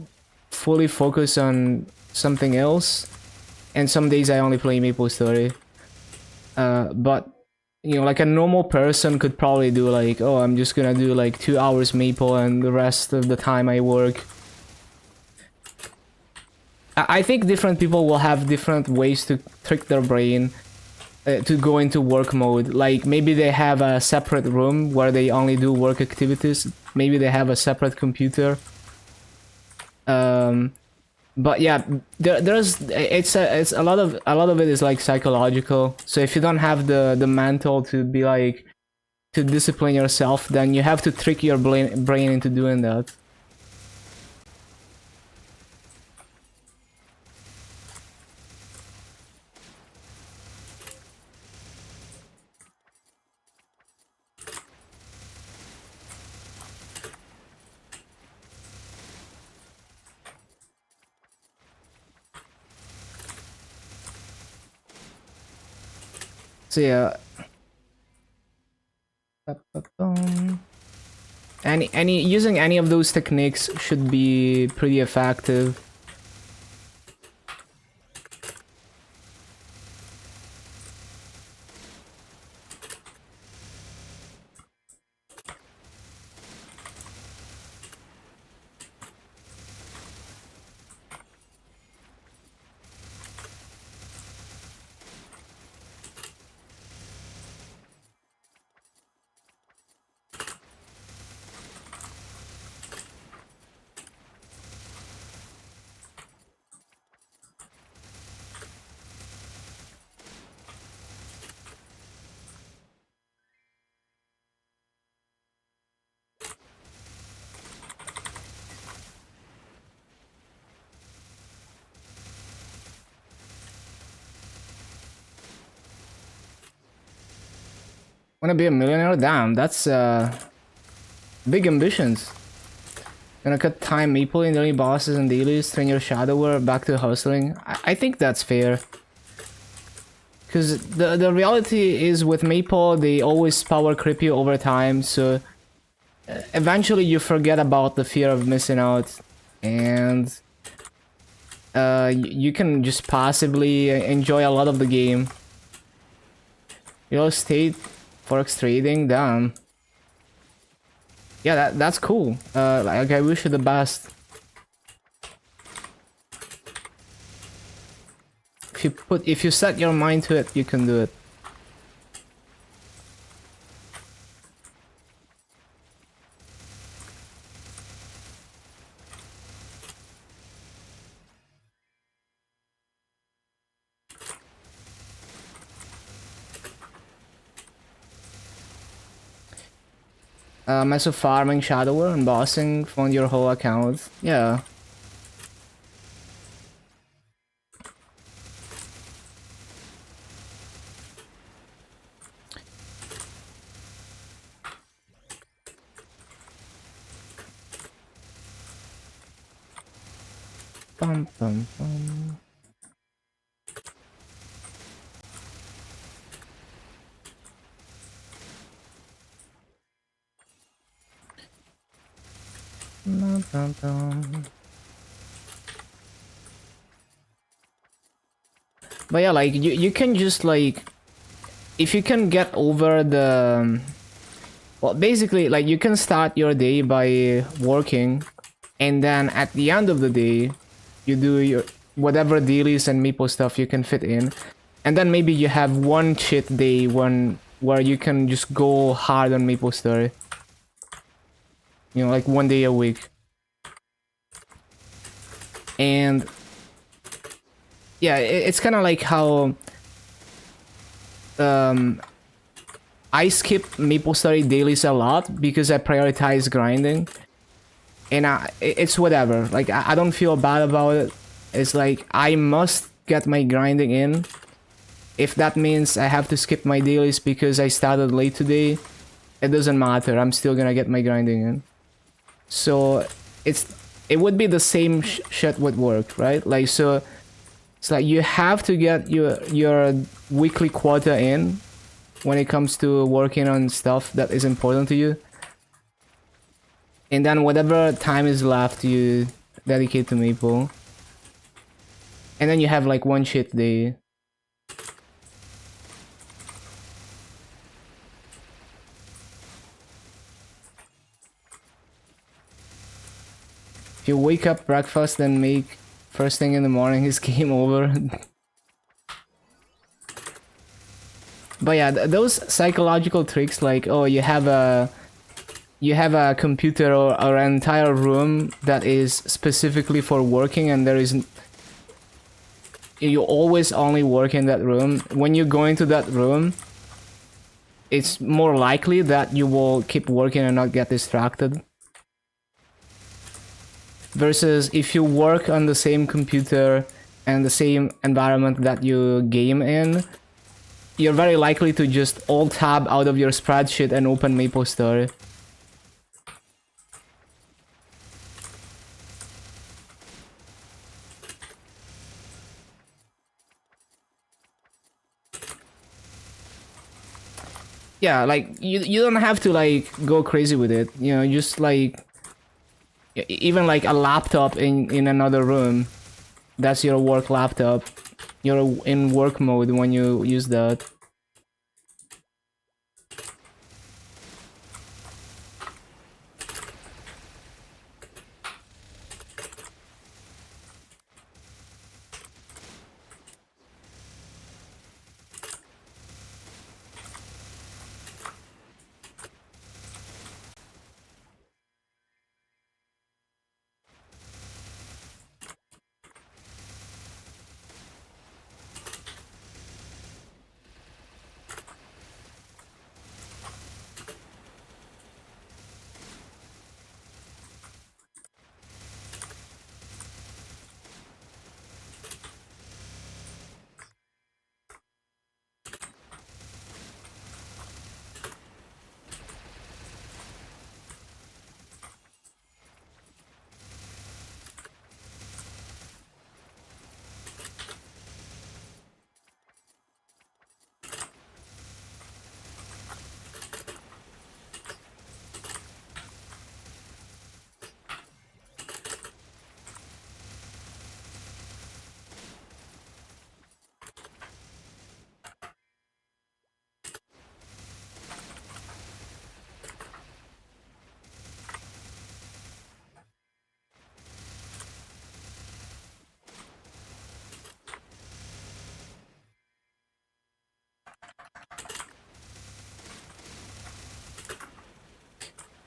fully focus on something else, and some days I only play MapleStory. But you know, like a normal person could probably do like, oh, I'm just gonna do like 2 hours Maple and the rest of the time I work. I think different people will have different ways to trick their brain to go into work mode. Like maybe they have a separate room where they only do work activities. Maybe they have a separate computer. But yeah, there's it's a lot of it is like psychological. So if you don't have the mental to be like to discipline yourself, then you have to trick your brain into doing that. So yeah. Any using any of those techniques should be pretty effective. Wanna be a millionaire? Damn, that's big ambitions. Gonna cut time Maple in daily bosses and dailies, train your shadower back to hustling. I think that's fair. Because the reality is with Maple, they always power creep you over time, so eventually you forget about the fear of missing out, and you can just passively enjoy a lot of the game. Real estate, forex trading, damn. Yeah, that's cool. Like I wish you the best. If you set your mind to it, you can do it. Massive farming, shadower, and bossing, fund your whole account. Yeah. Bum, bum, bum. Bum, bum, bum. But yeah, like you can just like, if you can get over the, well, basically like you can start your day by working, and then at the end of the day, you do your whatever dailies and Meeple stuff you can fit in, and then maybe you have one cheat day where you can just go hard on MapleStory. You know, like 1 day a week. And yeah, it's kind of like how I skip MapleStory dailies a lot because I prioritize grinding, and it's whatever. Like I don't feel bad about it. It's like I must get my grinding in. If that means I have to skip my dailies because I started late today, it doesn't matter. I'm still gonna get my grinding in. So it would be the same shit with work, right? Like, so it's like you have to get your weekly quota in when it comes to working on stuff that is important to you, and then whatever time is left you dedicate to Maple, and then you have like one shit day. If you wake up, breakfast, and make first thing in the morning, is game over. But yeah, those psychological tricks, like, oh, you have a computer or an entire room that is specifically for working, and you always only work in that room. When you go into that room, it's more likely that you will keep working and not get distracted. Versus if you work on the same computer and the same environment that you game in, you're very likely to just alt-tab out of your spreadsheet and open MapleStory. Yeah, like you don't have to like go crazy with it. You know, just like even like a laptop in another room, that's your work laptop. You're in work mode when you use that.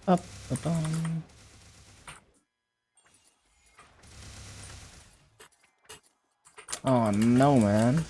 Up, up, Oh no, man.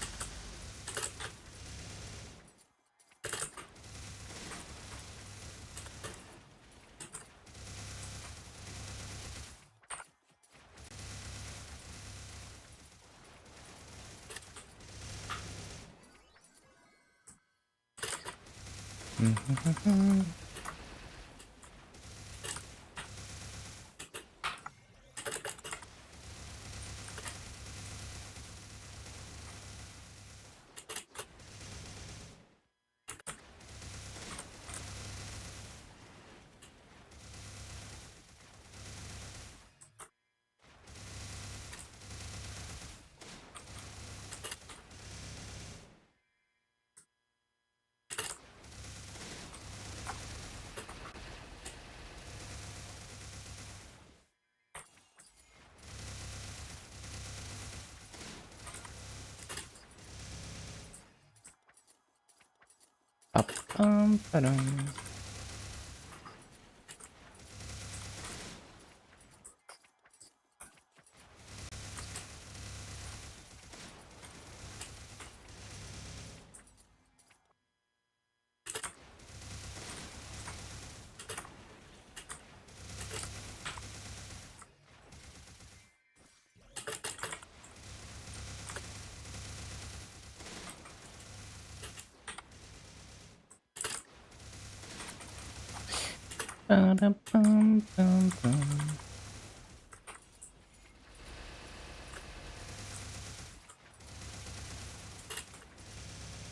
Up, ba-dum.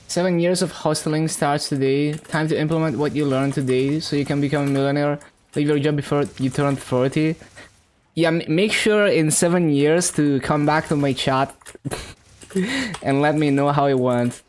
7 years of hustling starts today. Time to implement what you learned today so you can become a millionaire. Leave your job before you turn 40. Yeah, make sure in 7 years to come back to my chat and let me know how it went.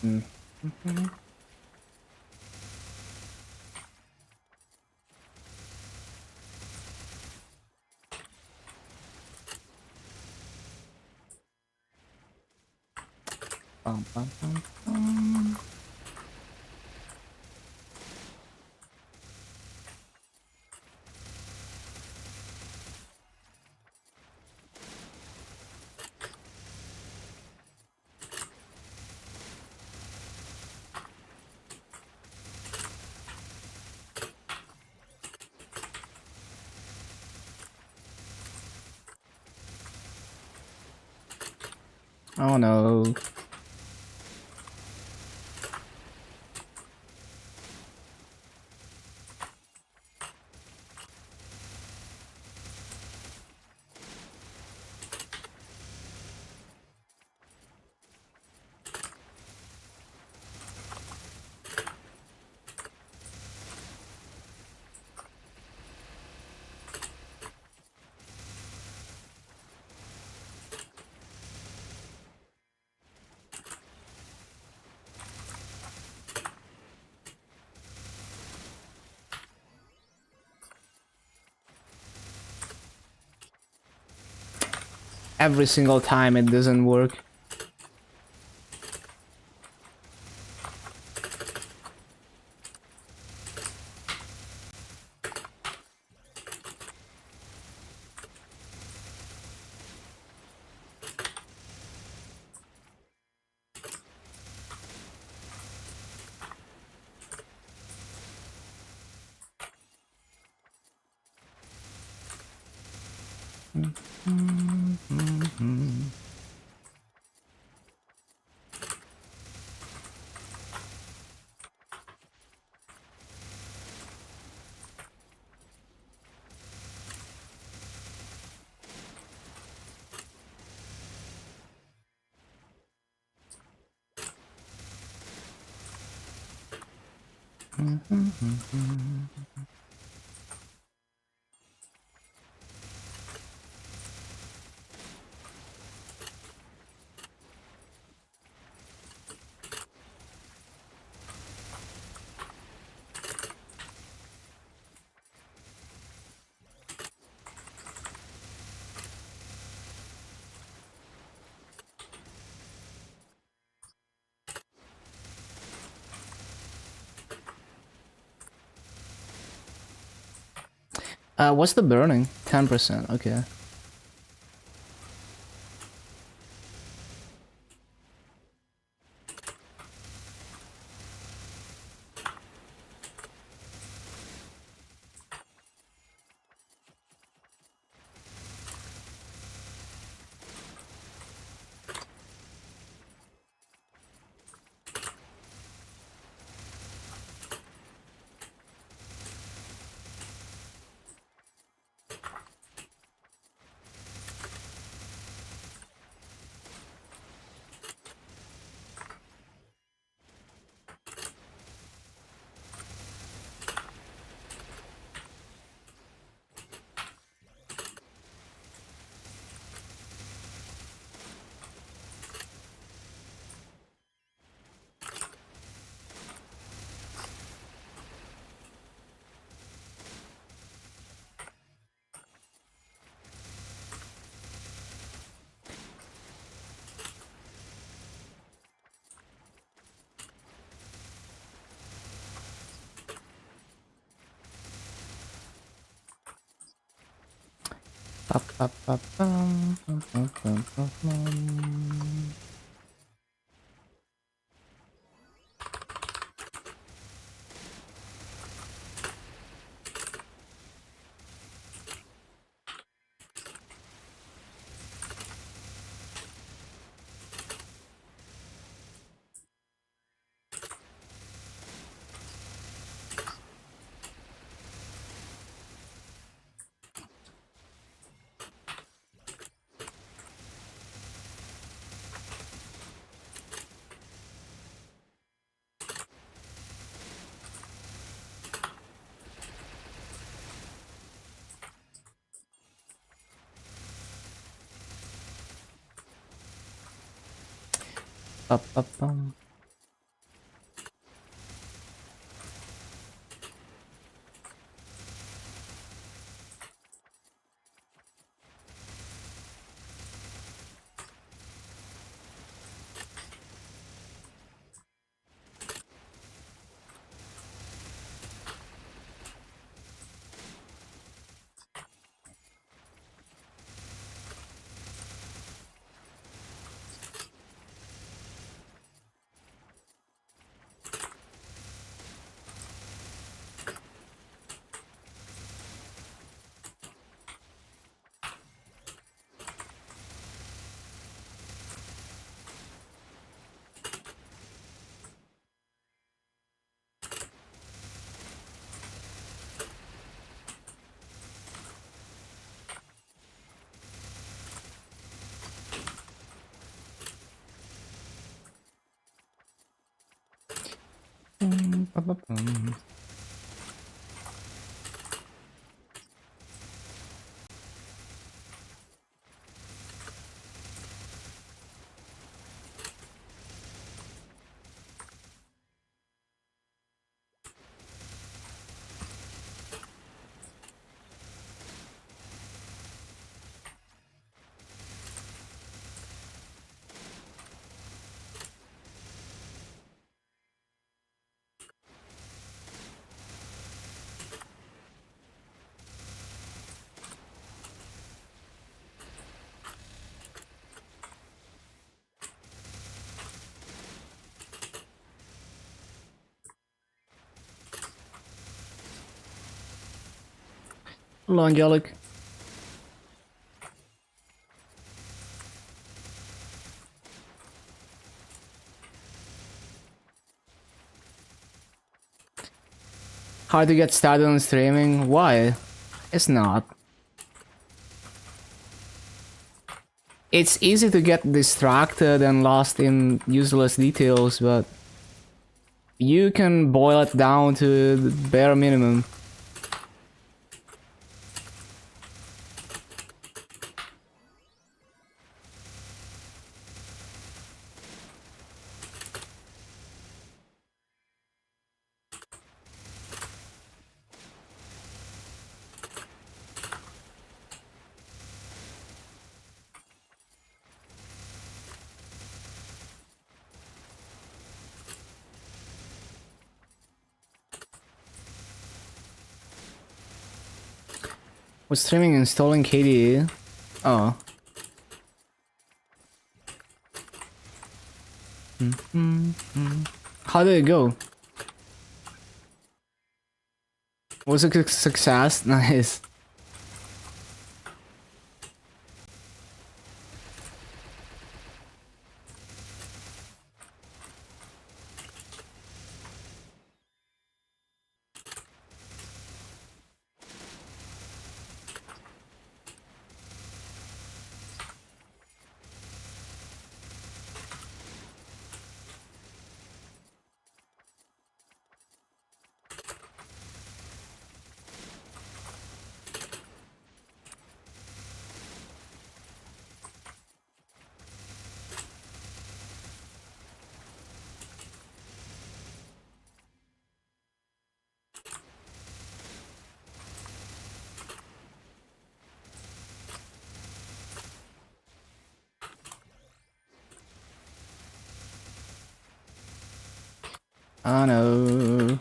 Mm. Bum, bum, bum, bum. Oh no. Every single time it doesn't work. What's the burning? 10%, okay. Up, up, Hello, Angelic. Hard to get started on streaming? Why? It's not. It's easy to get distracted and lost in useless details, but you can boil it down to the bare minimum. Was streaming installing KDE? Oh. How did it go? Was it a success? Nice. Oh no.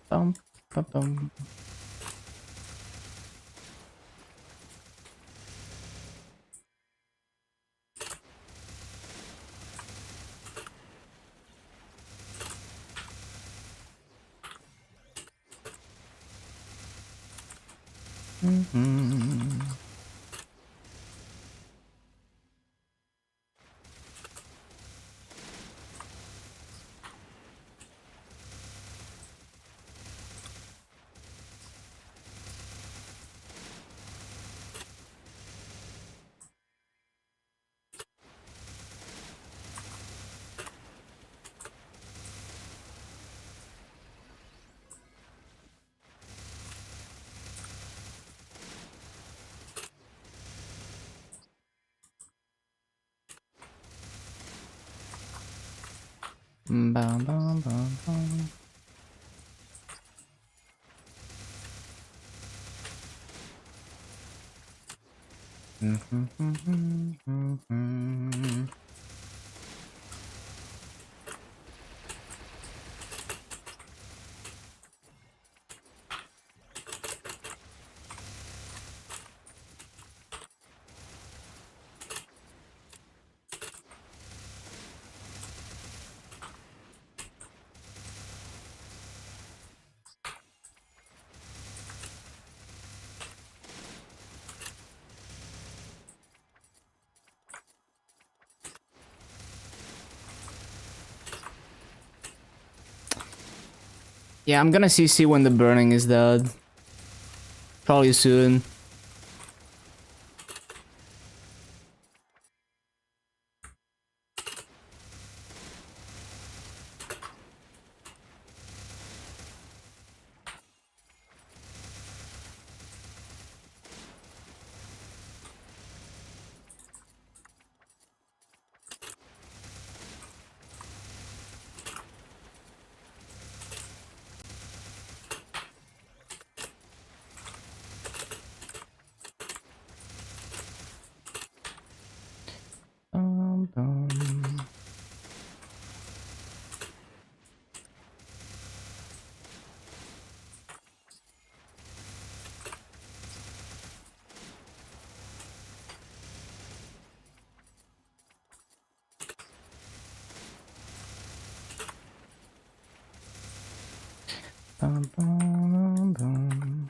Bum, bum, bum. Bum, bum, bum, bum. Yeah, I'm gonna CC when the burning is dead. Probably soon. Bum. Bum, bum, bum.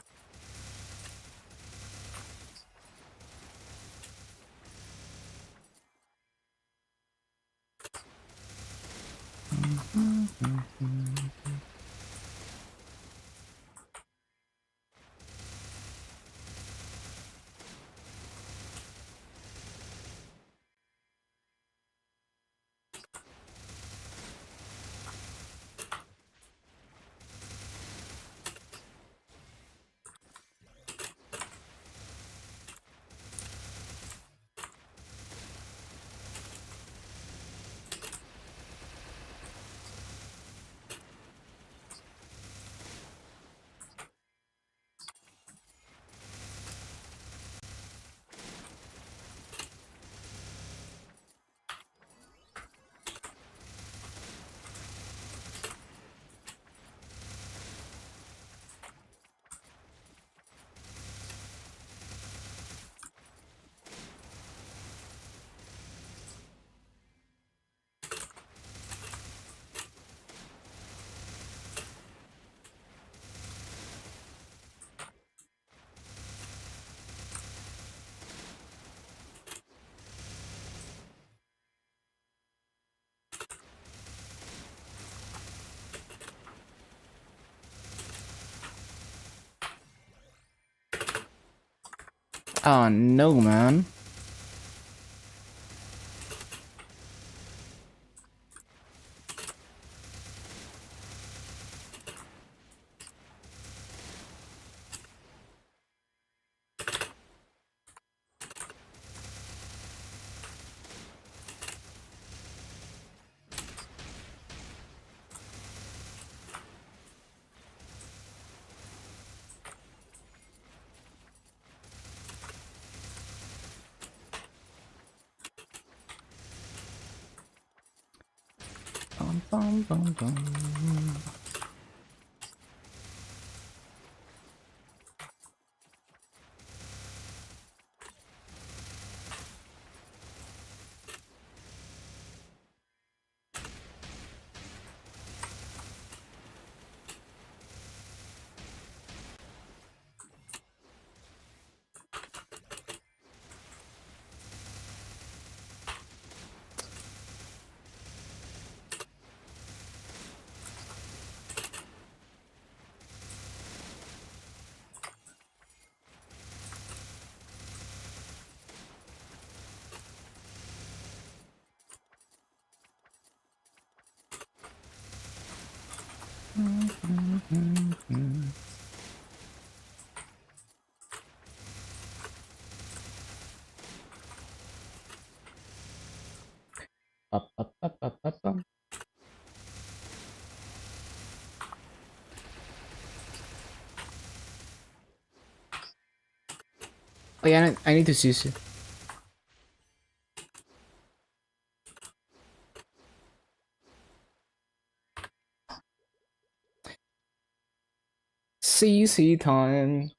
Oh no, man. Bum, bum, bum, bum. Up, up, up, up, up, up. Oh yeah, I need to CC. CC time.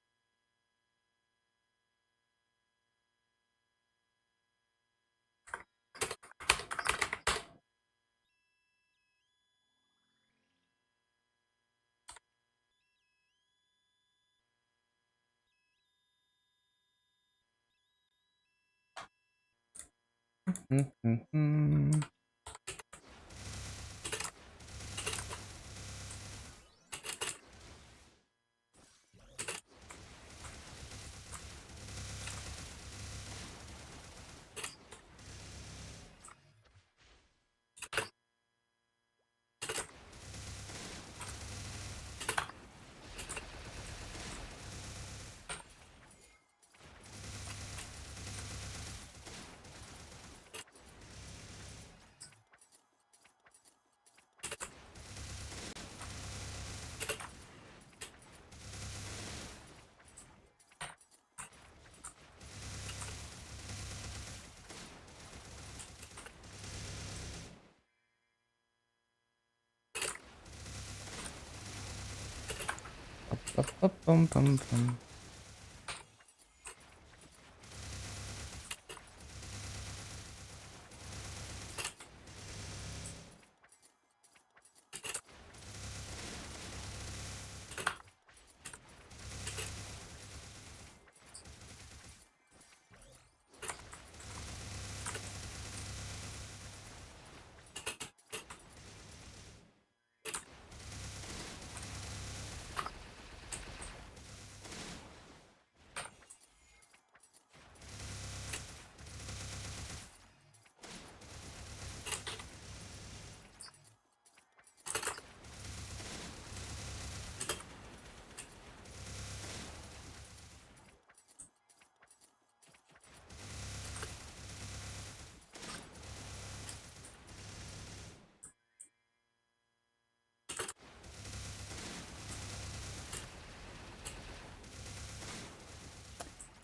Ba-ba-bum-bum-bum.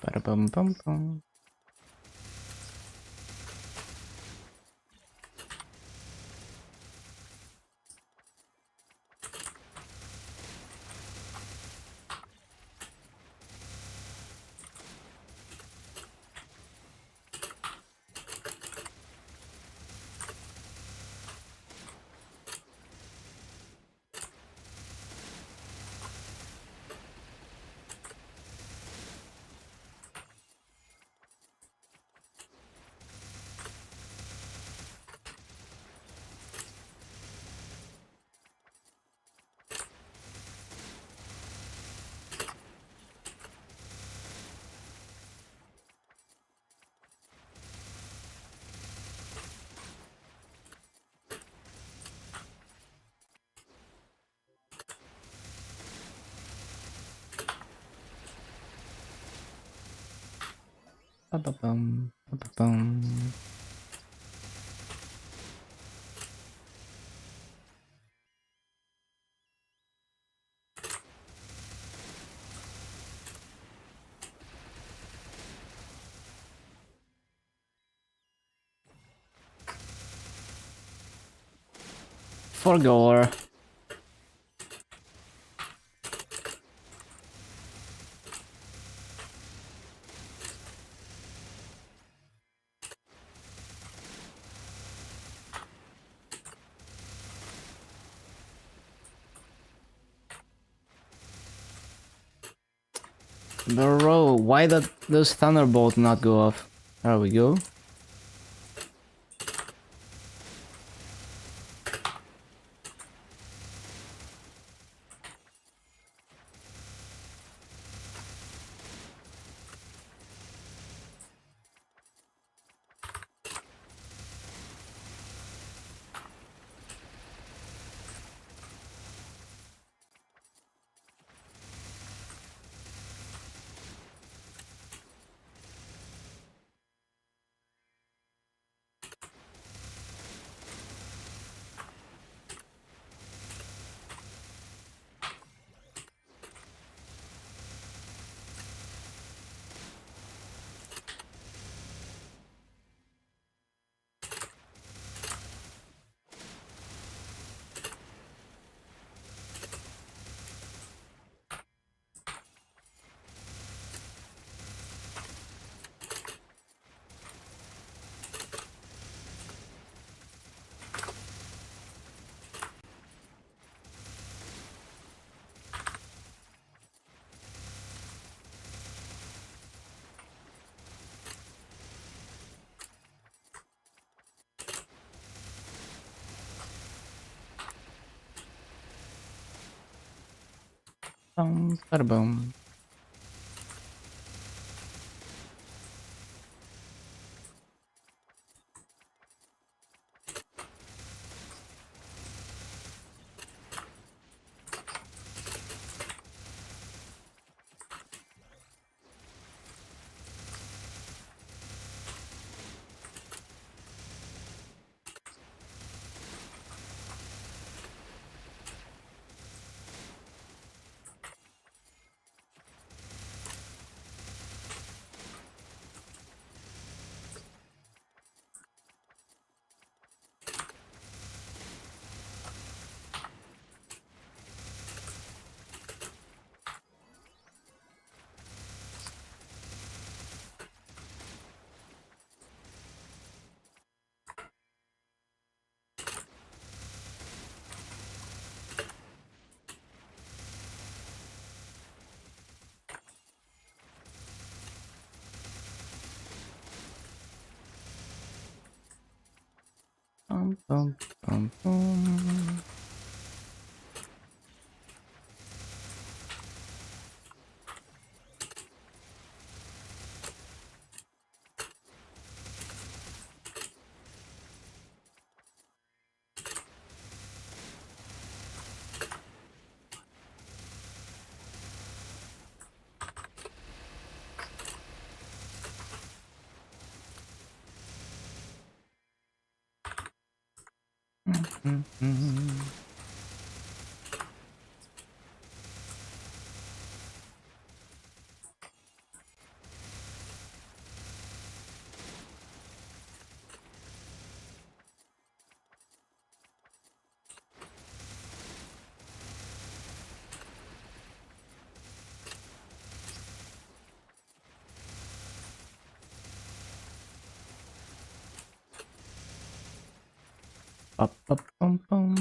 Ba-da-bum-bum-bum. Ba-ba-bum, ba-ba-bum. For gore. Bro, why does Thunderbolt not go off? There we go. Bum, ba-da-bum. bum, bum, bum, bum. Up, up, bum, bum.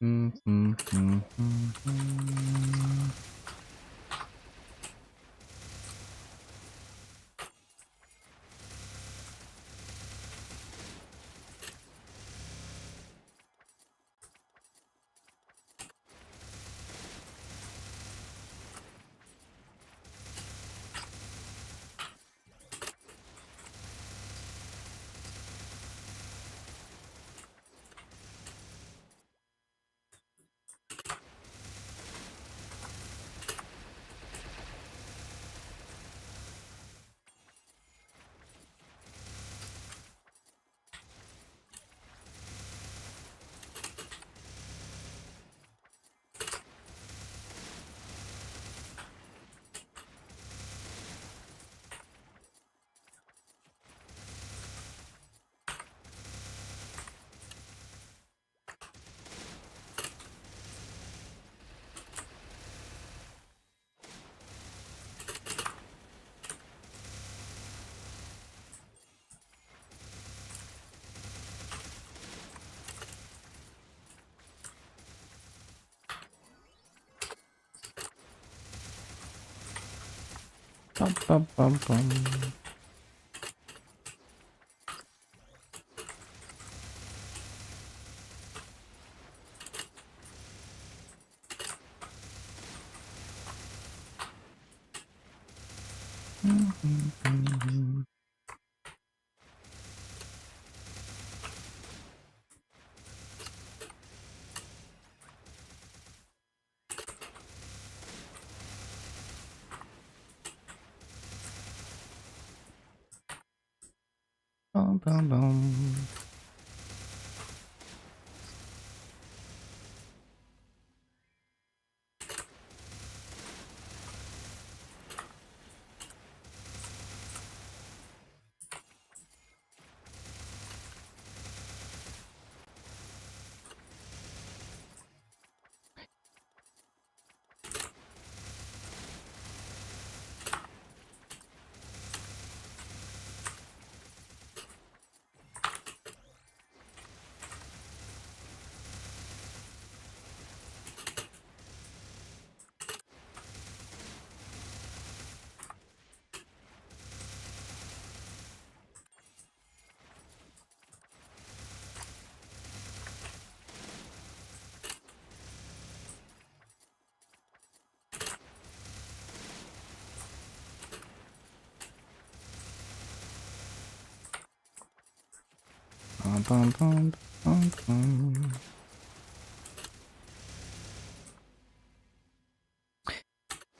Mm, mm, mm, mm, mm. Bum, bum, bum, bum. Mm, mm, mm. Bum, bum, bum. Bum, bum, bum, bum, bum.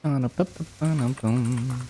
Ba-da-ba-ba-ba-dum-bum.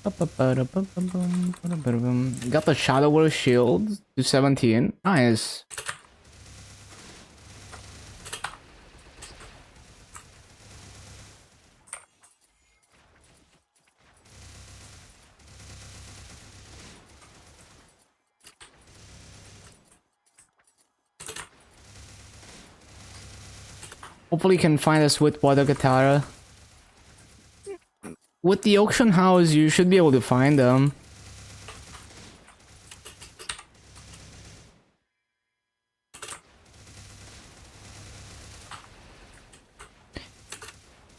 Got the Shadow War Shield to 17. Nice. Hopefully you can find a Sweetwater Katara. With the auction house, you should be able to find them.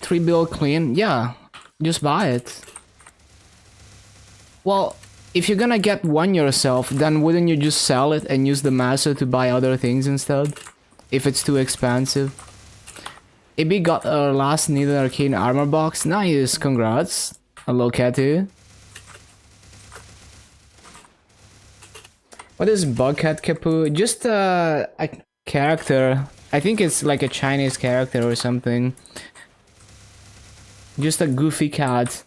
$3 clean, yeah, just buy it. Well, if you're gonna get one yourself, then wouldn't you just sell it and use the master to buy other things instead? If it's too expensive. AB got our last needed arcane armor box. Nice, congrats. Hello, Catty. What is Bugcat Kapu? Just a character. I think it's like a Chinese character or something. Just a goofy cat.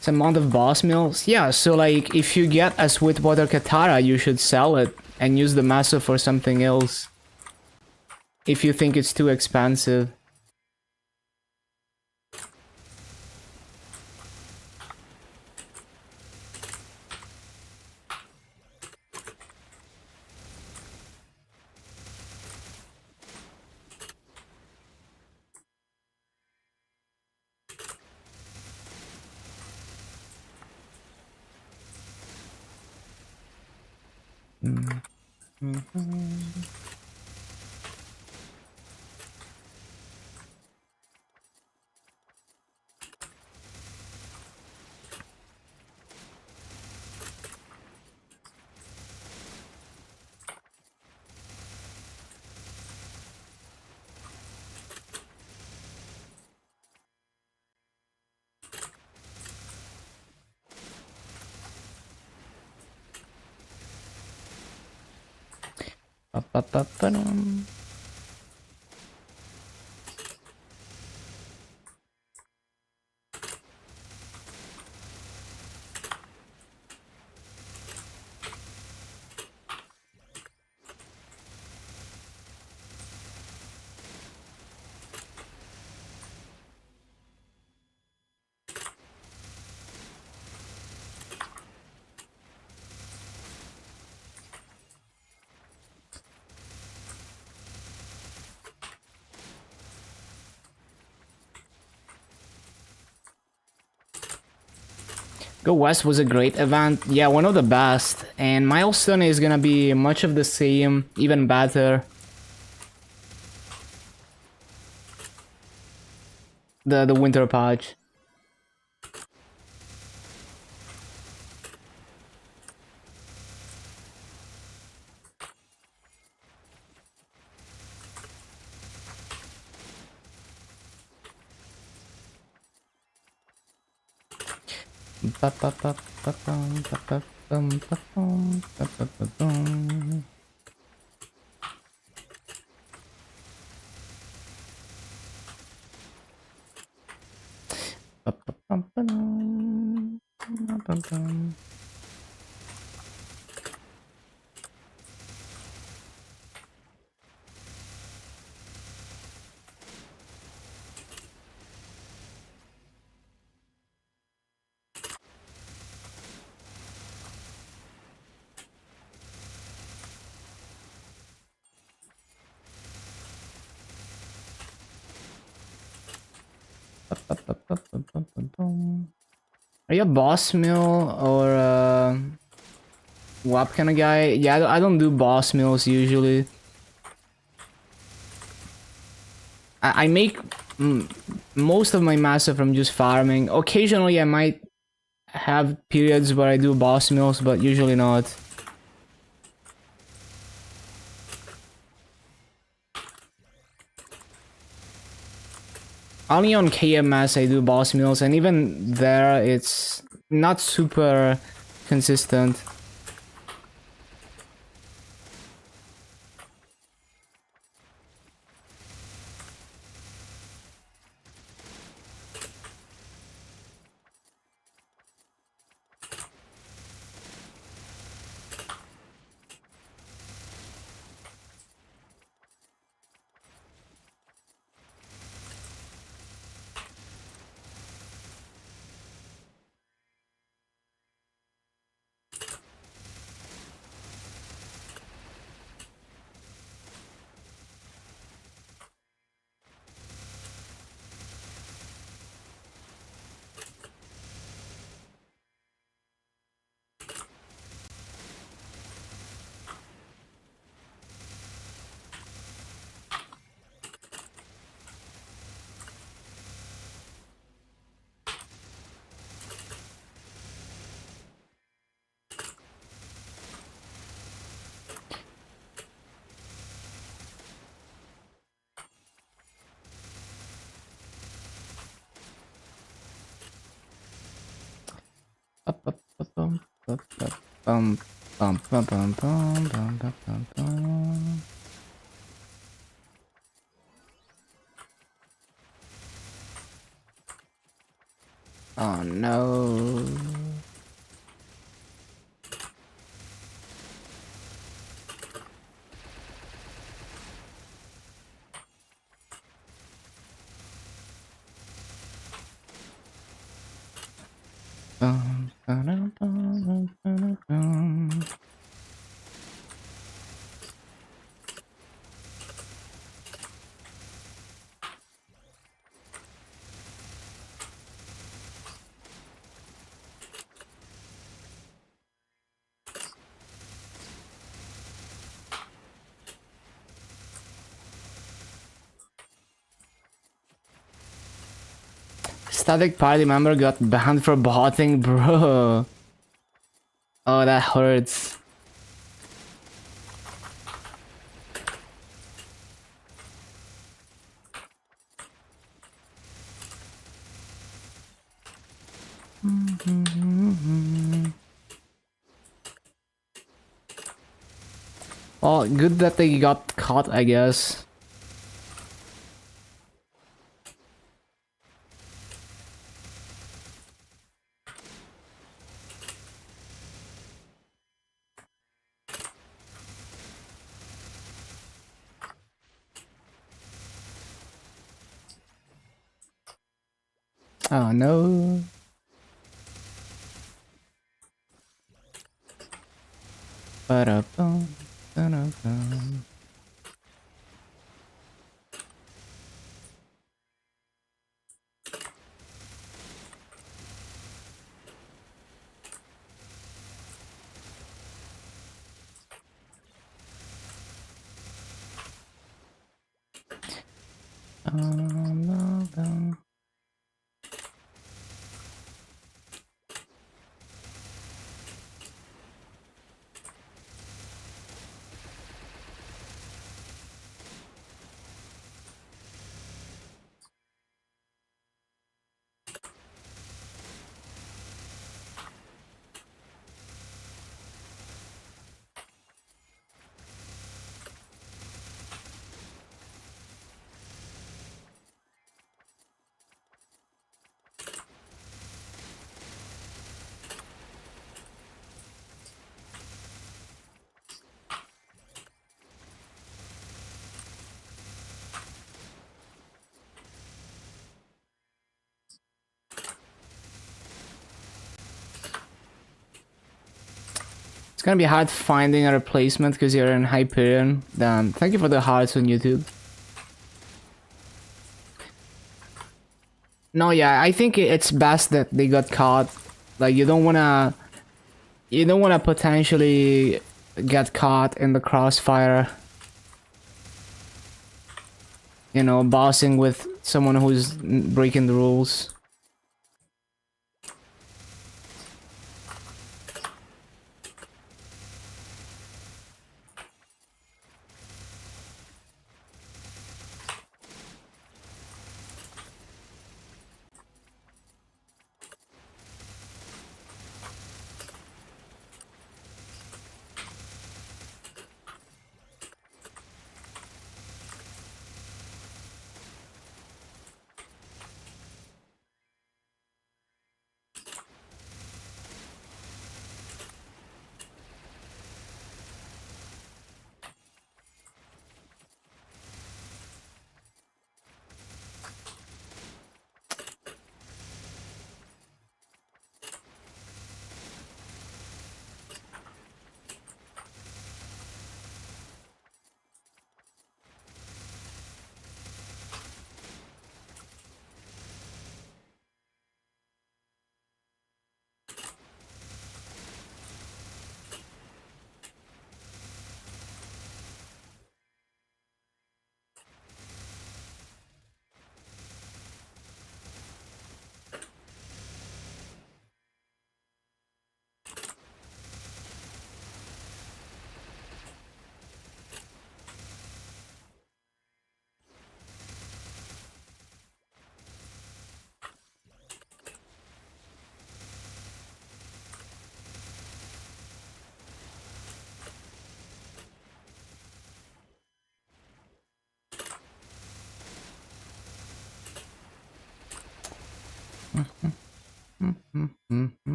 Some amount of boss mills. Yeah, so like if you get a Sweetwater Katara, you should sell it and use the master for something else. If you think it's too expensive. Ba-ba-ba-ba-dum. Go West was a great event. Yeah, one of the best. And Milestone is gonna be much of the same, even better. The winter patch. Are you a boss mill or WAP kind of guy? Yeah, I don't do boss mills usually. I make most of my master from just farming. Occasionally I might have periods where I do boss mills, but usually not. Only on KMS I do boss mills, and even there it's not super consistent. Oh no. Static party member got banned for botting, bro. Oh, that hurts. Well, good that they got caught, I guess. Oh no. Ba-da-bum, ba-da-bum. It's gonna be hard finding a replacement because you're in Hyperion. Damn. Thank you for the hearts on YouTube. No, yeah, I think it's best that they got caught. Like, you don't wanna potentially get caught in the crossfire. You know, bossing with someone who's breaking the rules.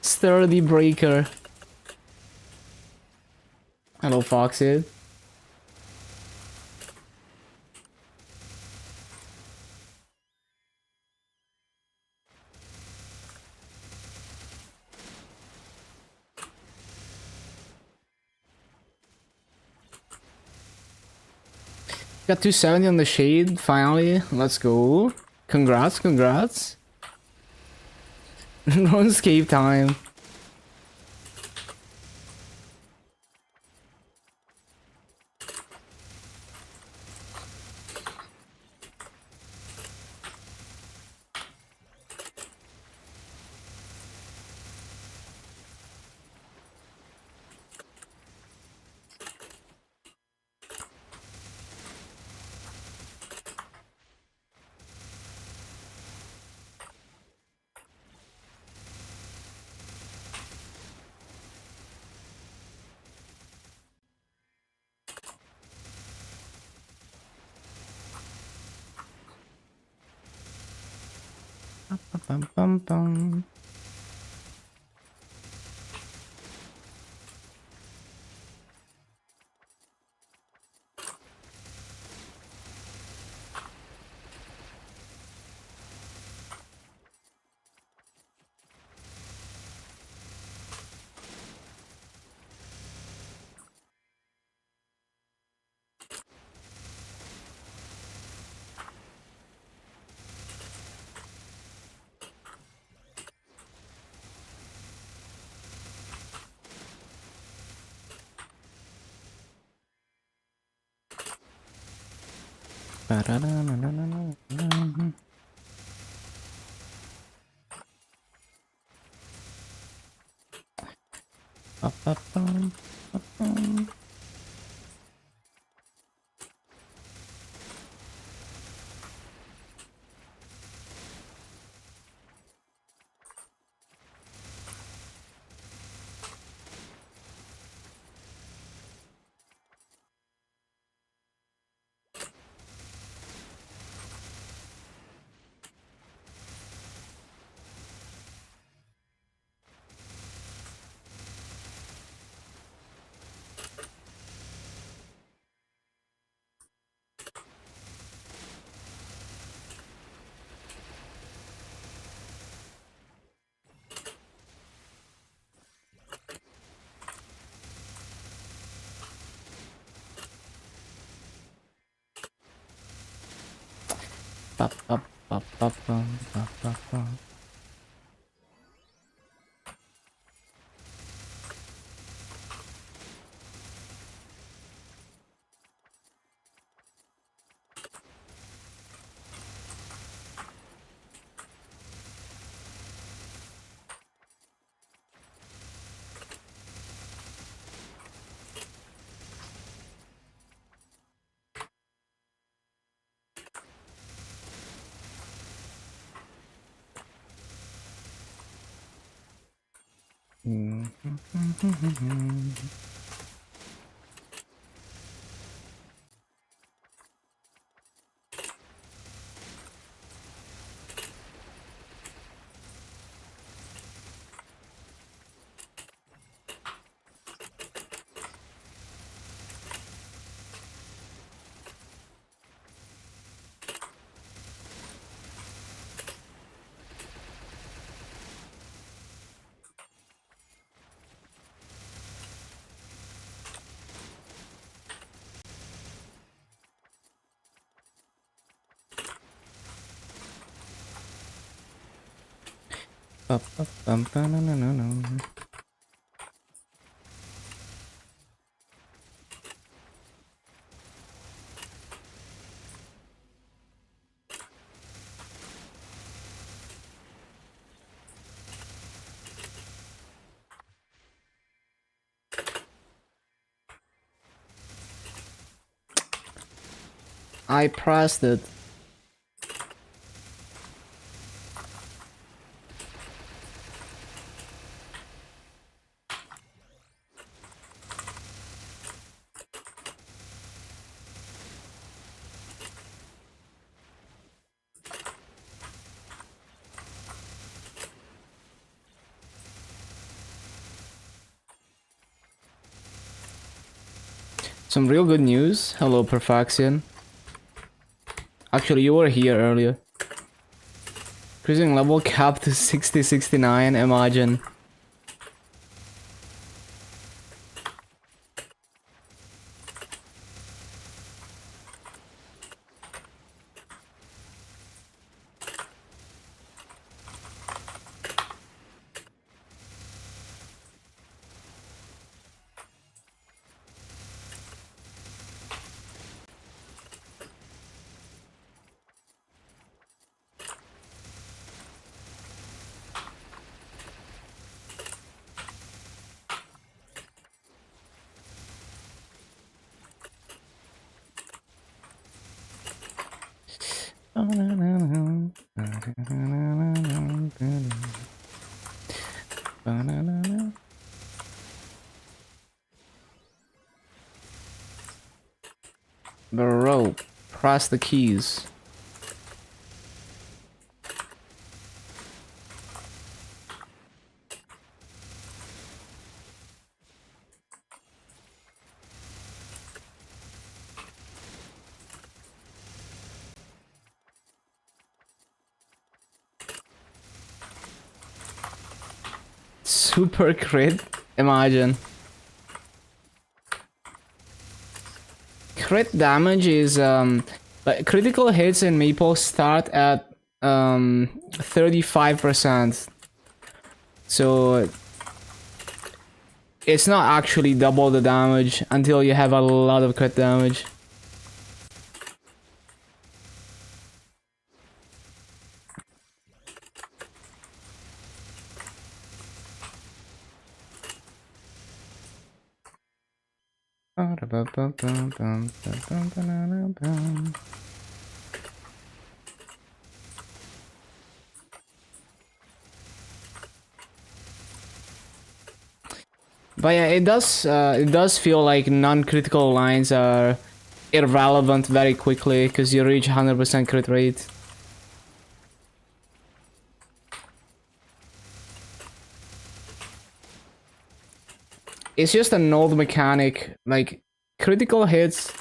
Sturdy breaker. Hello, Foxy. Got 270 on the shade, finally. Let's go. Congrats, congrats. RuneScape time. Bum, bum, bum. Ba-da-da-na-na-na-na. Ba-ba-bum, ba-bum. Ba-ba-ba-ba-bum, ba-ba-bum. I pressed it. Some real good news. Hello, Perfection. Actually, you were here earlier. Increasing level cap to 60-69, imagine. Bro, press the keys. Super crit, imagine. Crit damage is like critical hits in Maple start at 35%. So it's not actually double the damage until you have a lot of crit damage. But yeah, it does feel like non-critical lines are irrelevant very quickly because you reach 100% crit rate. It's just an old mechanic. Like, critical hits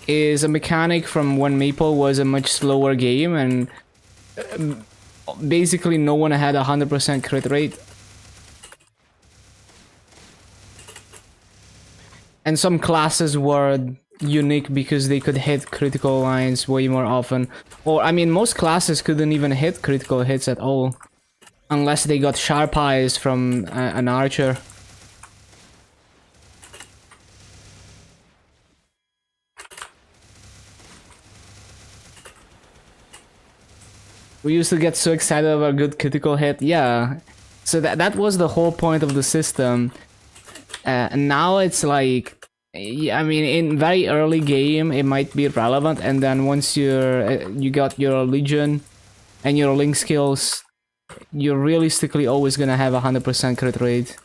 is a mechanic from when Maple was a much slower game and basically no one had 100% crit rate. And some classes were unique because they could hit critical lines way more often. Or, I mean, most classes couldn't even hit critical hits at all. Unless they got sharp eyes from an archer. We used to get so excited about a good critical hit, yeah. So that was the whole point of the system. And now it's like, yeah, I mean, in very early game it might be relevant, and then once you got your Legion and your Link skills, you're realistically always gonna have 100% crit rate.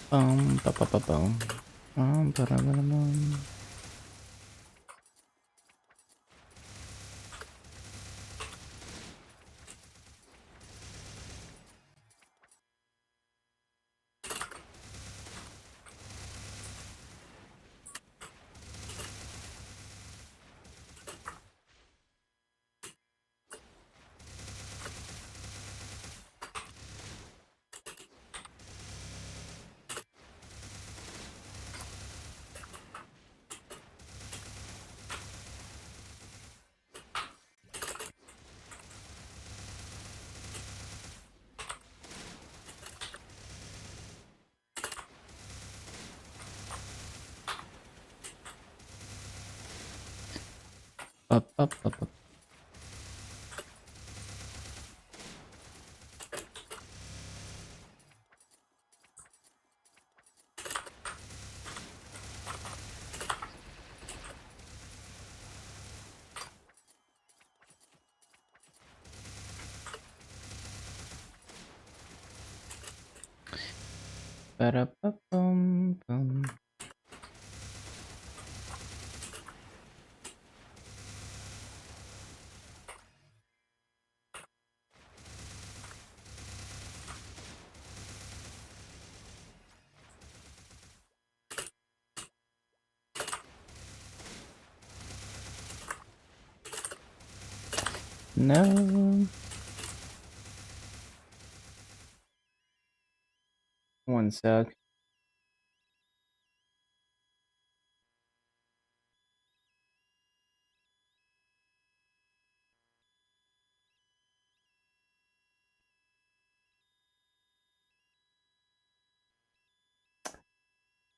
Ba, ba, ba, bum. Ba, da, ba, da, bum. Ba, ba, ba, ba. Ba, da, ba, bum, bum. No. One sec.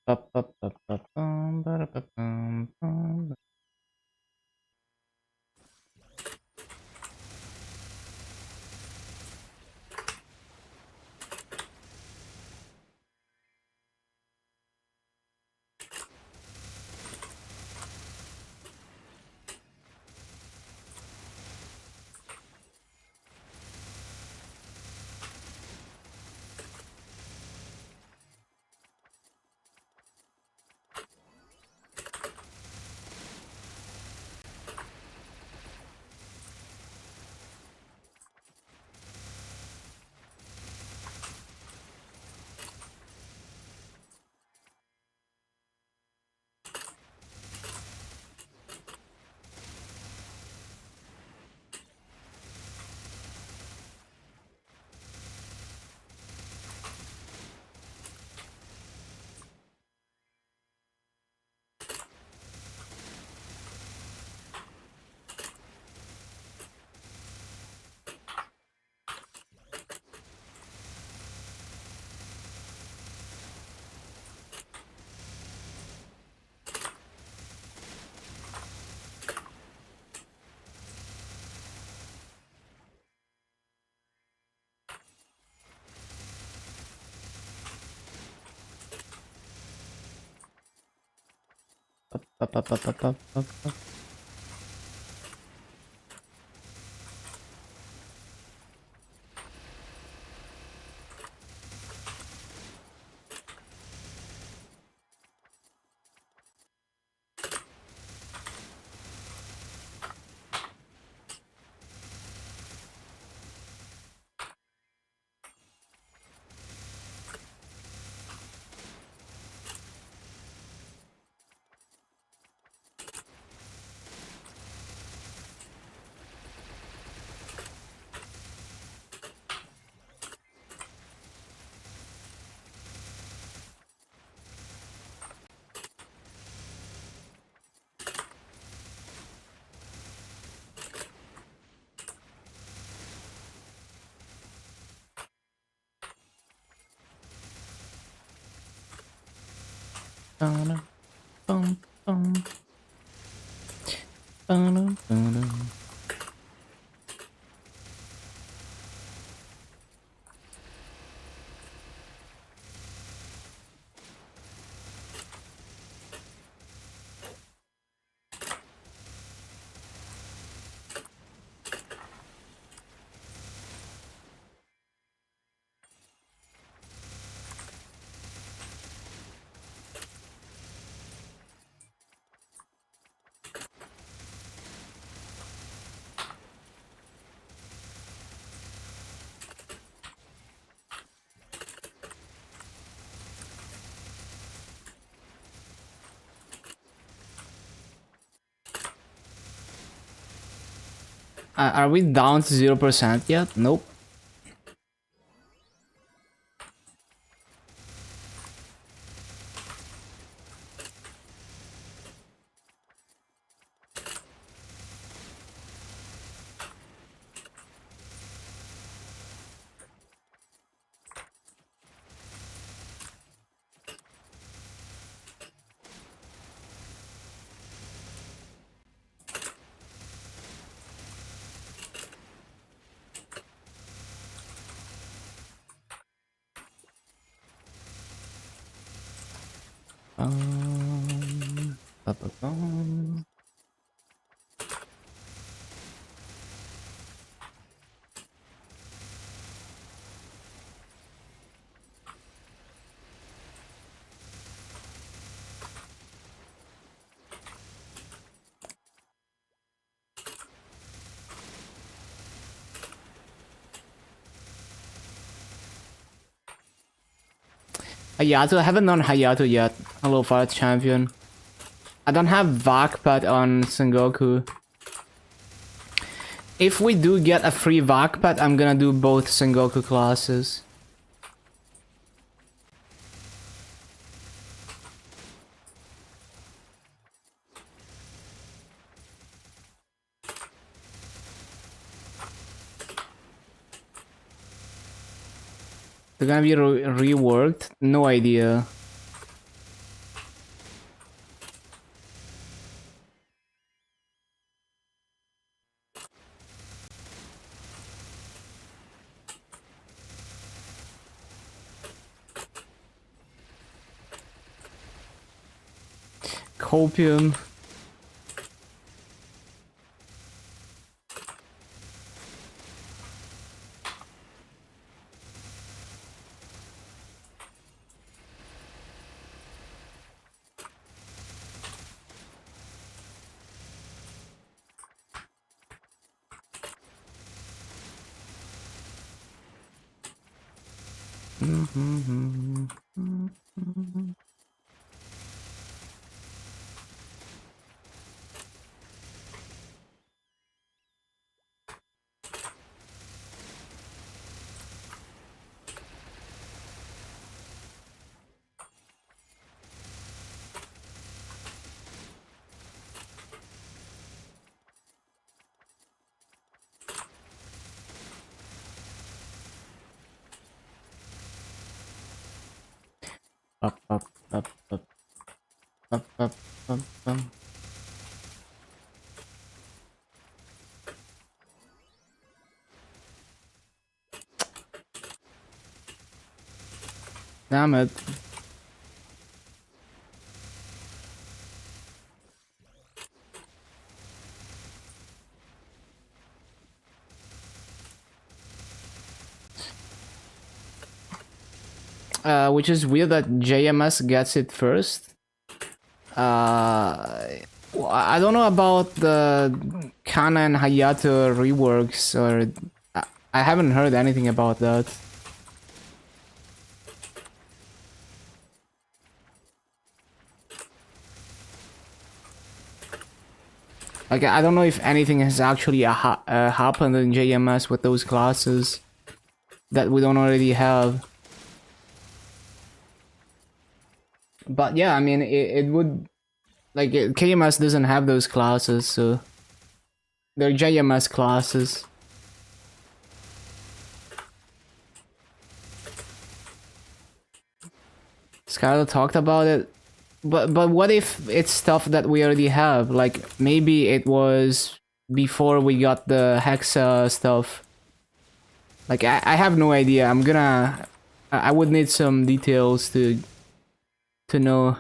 Ba, ba, ba, ba, bum, ba, da, ba, bum, bum. Ba, ba, ba, ba, ba, ba, ba, ba. Ba-da, bum, bum. Ba-da, ba-da. Are we down to 0% yet? Nope. Ba-ba-bum. Hayato, I haven't done Hayato yet. Hello, Fire Champion. I don't have Vakpat on Sengoku. If we do get a free Vakpat, I'm gonna do both Sengoku classes. They're gonna be reworked? No idea. Copium. Up, up, up, up, up, up, up, up. Damn it. Which is weird that JMS gets it first. I don't know about the Kana and Hayato reworks, or I haven't heard anything about that. Like, I don't know if anything has actually happened in JMS with those classes that we don't already have. But yeah, I mean, it would... Like, KMS doesn't have those classes, so... They're JMS classes. Skylar talked about it. But what if it's stuff that we already have? Like, maybe it was before we got the Hexa stuff. Like, I have no idea. I would need some details to know.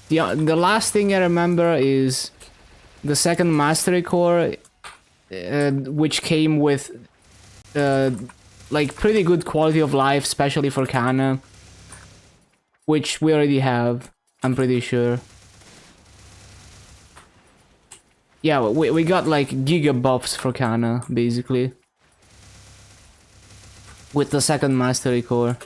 The last thing I remember is the second Mastery Core, which came with like pretty good quality of life, especially for Kana, which we already have, I'm pretty sure. Yeah, we got like giga buffs for Kana, basically, with the second Mastery Core.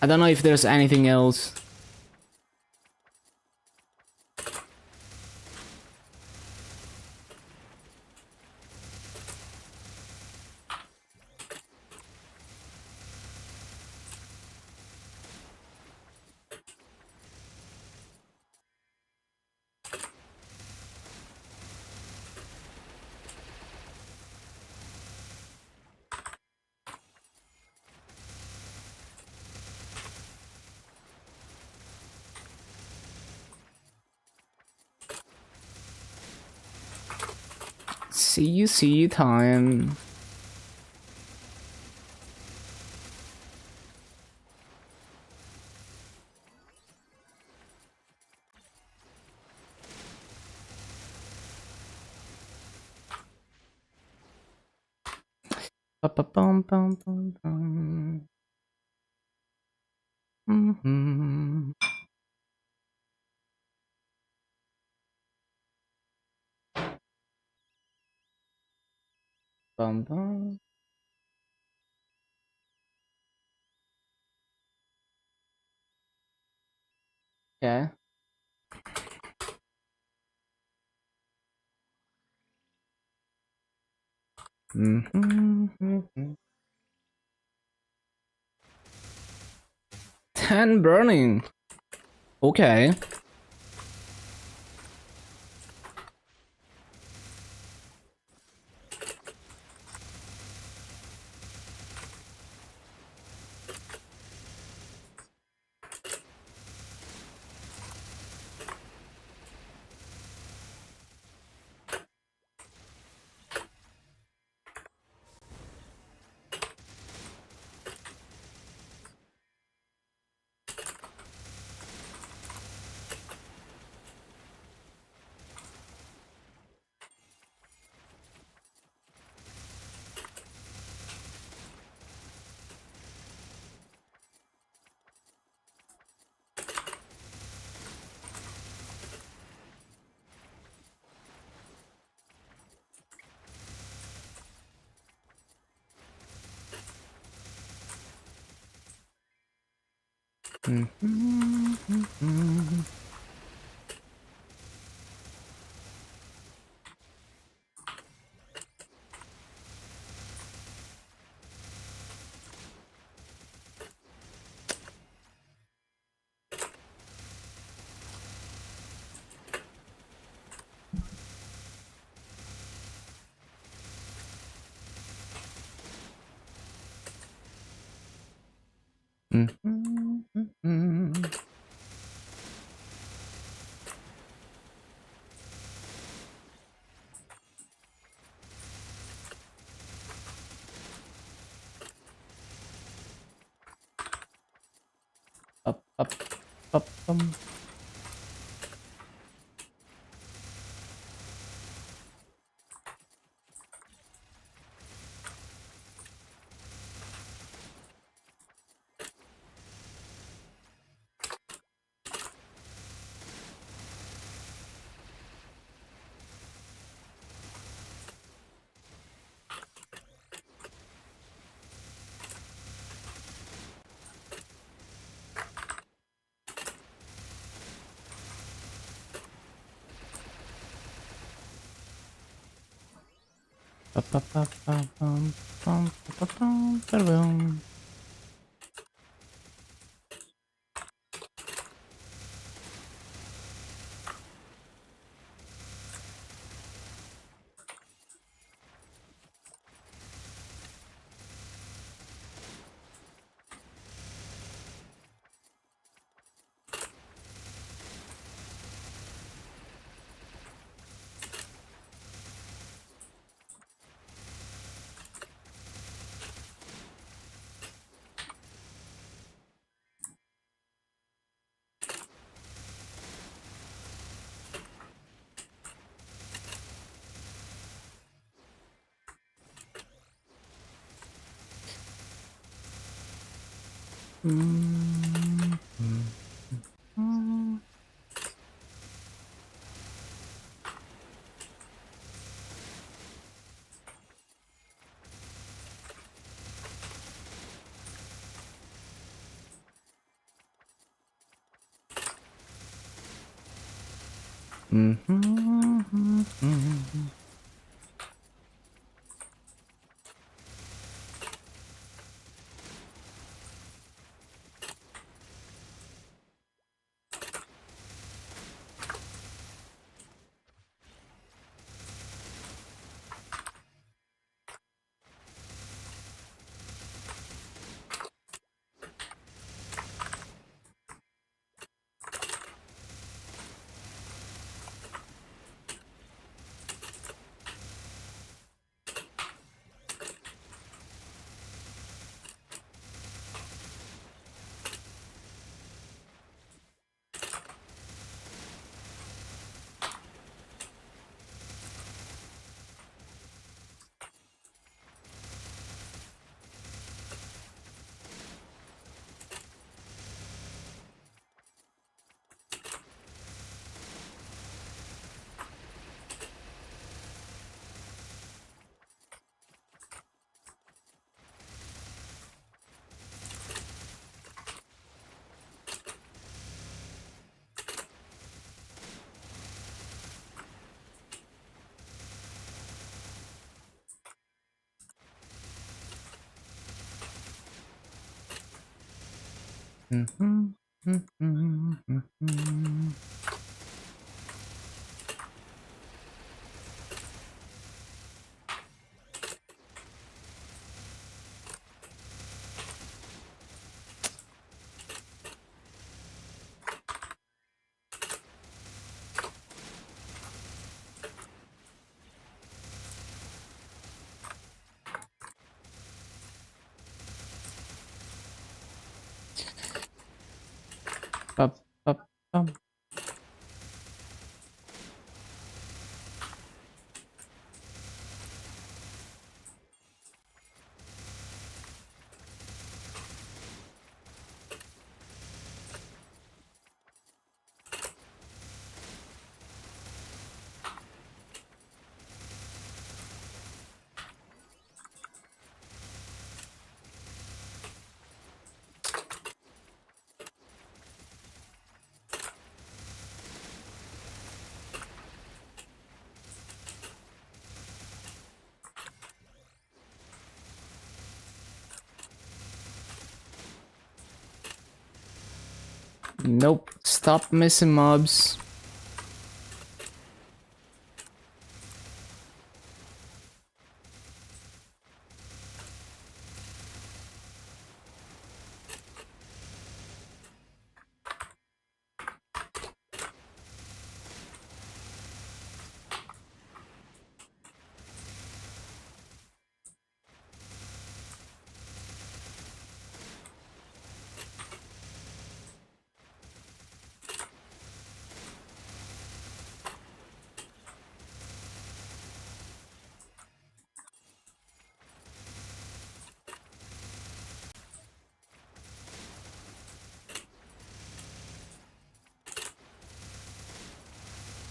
I don't know if there's anything else. See you time. Ba-ba-bum-bum-bum-bum. Mm-hmm. Bum bum. Yeah. Mm-hmm. 10 burning. Okay. Mm-hmm. Mm-hmm. Up, bum. Ba-ba-ba-ba-bum, bum, ba-ba-bum, ba-dum. Up, up, up. Nope. Stop missing mobs.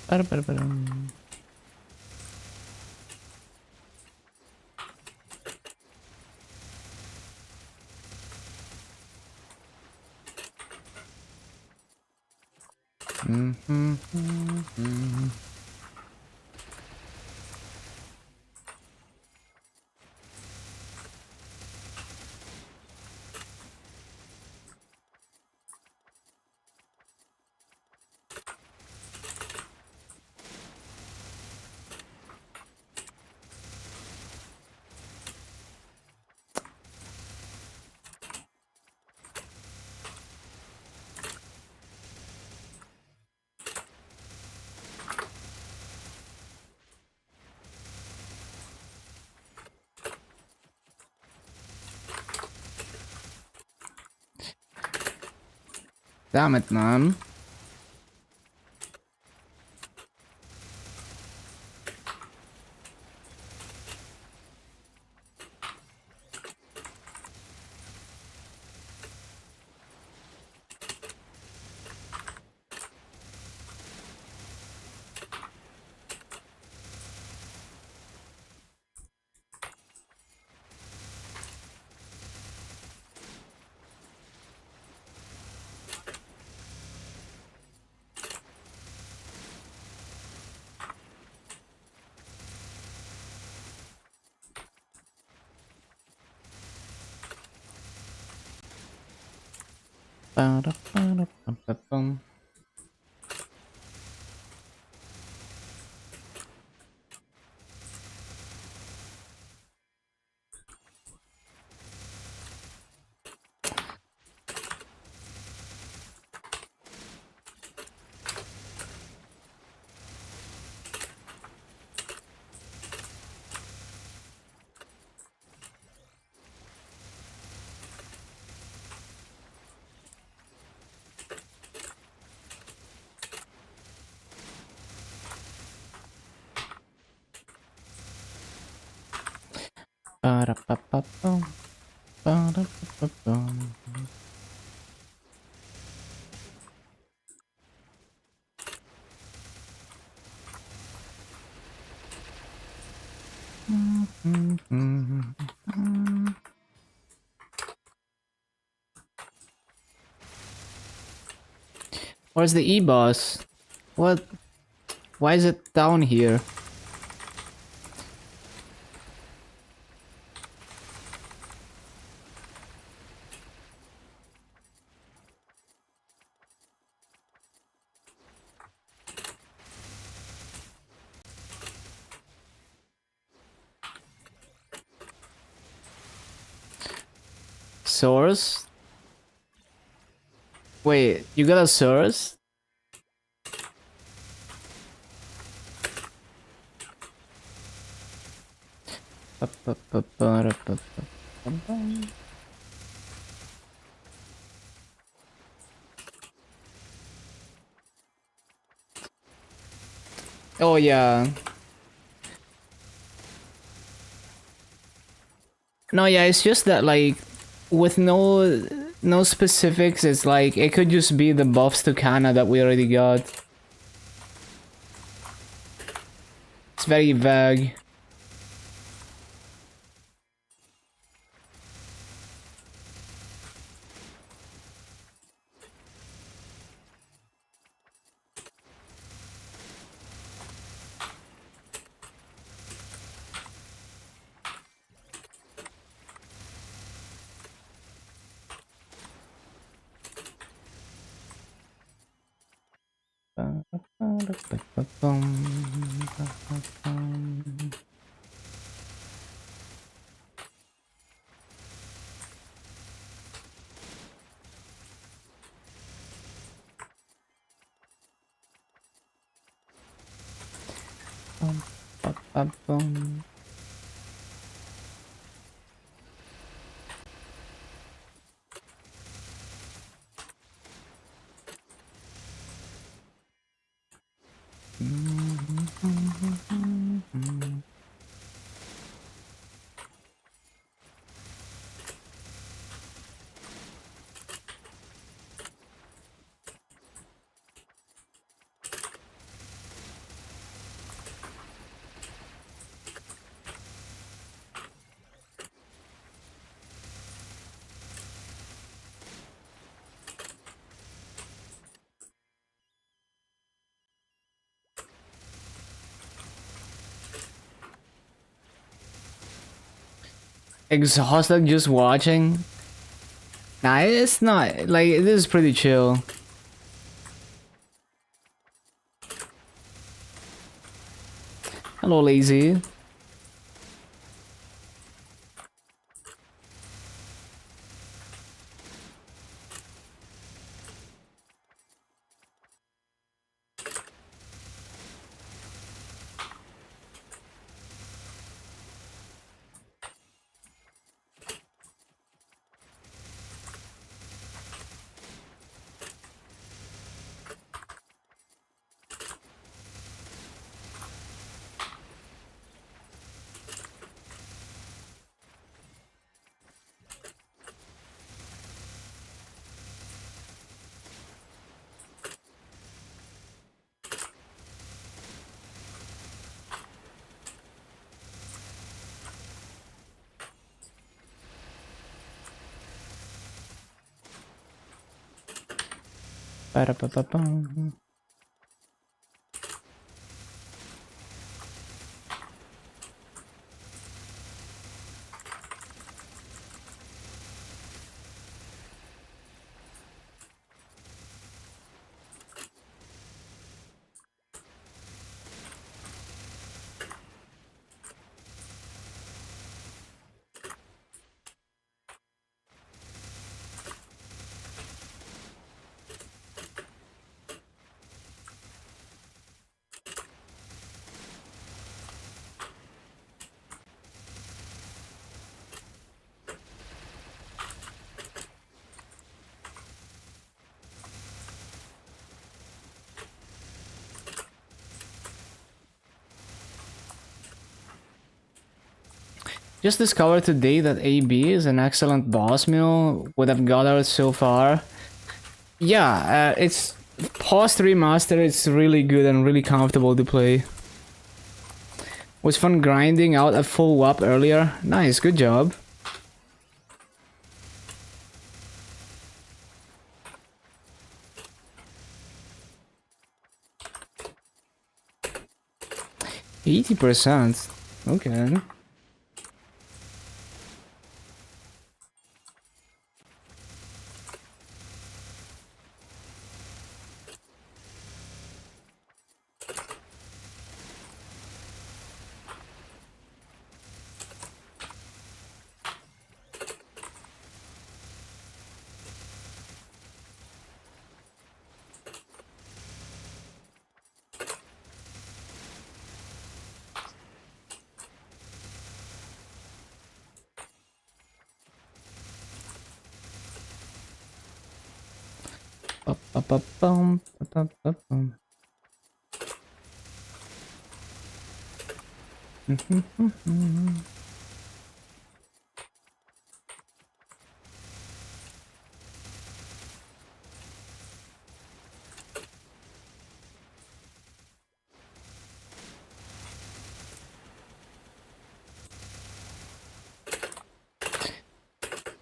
Ba-da-ba-da-ba-dum. Damn it, man. Ba-da-ba-da-ba-ba-bum. Ba-da-ba-ba-bum. Ba-da-ba-ba-bum. Where's the E-boss? What? Why is it down here? Source? Wait, you got a source? Oh yeah. No, yeah, it's just that like with no specifics, it's like it could just be the buffs to Kana that we already got. It's very vague. Exhausted just watching. Nah, it's not like this is pretty chill. Hello, lazy. Ba-da-ba-ba-bum. Just discovered today that AB is an excellent boss mill. What I've gathered so far. Yeah, it's post remaster. It's really good and really comfortable to play. Was fun grinding out a full WAP earlier. Nice, good job. %. Okay. Ba-ba-ba-bum, ba-ba-ba-bum.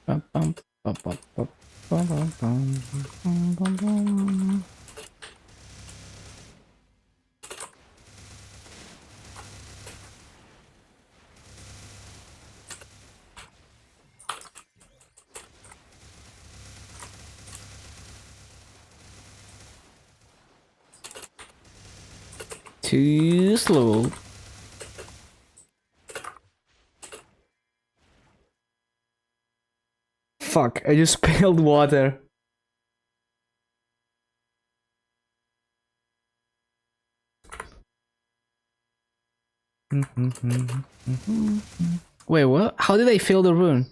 Ba-bum, ba-ba-ba, ba-ba-bum, bum-bum-bum. Too slow. Fuck, I just spilled water. Wait, what? How did I fill the rune?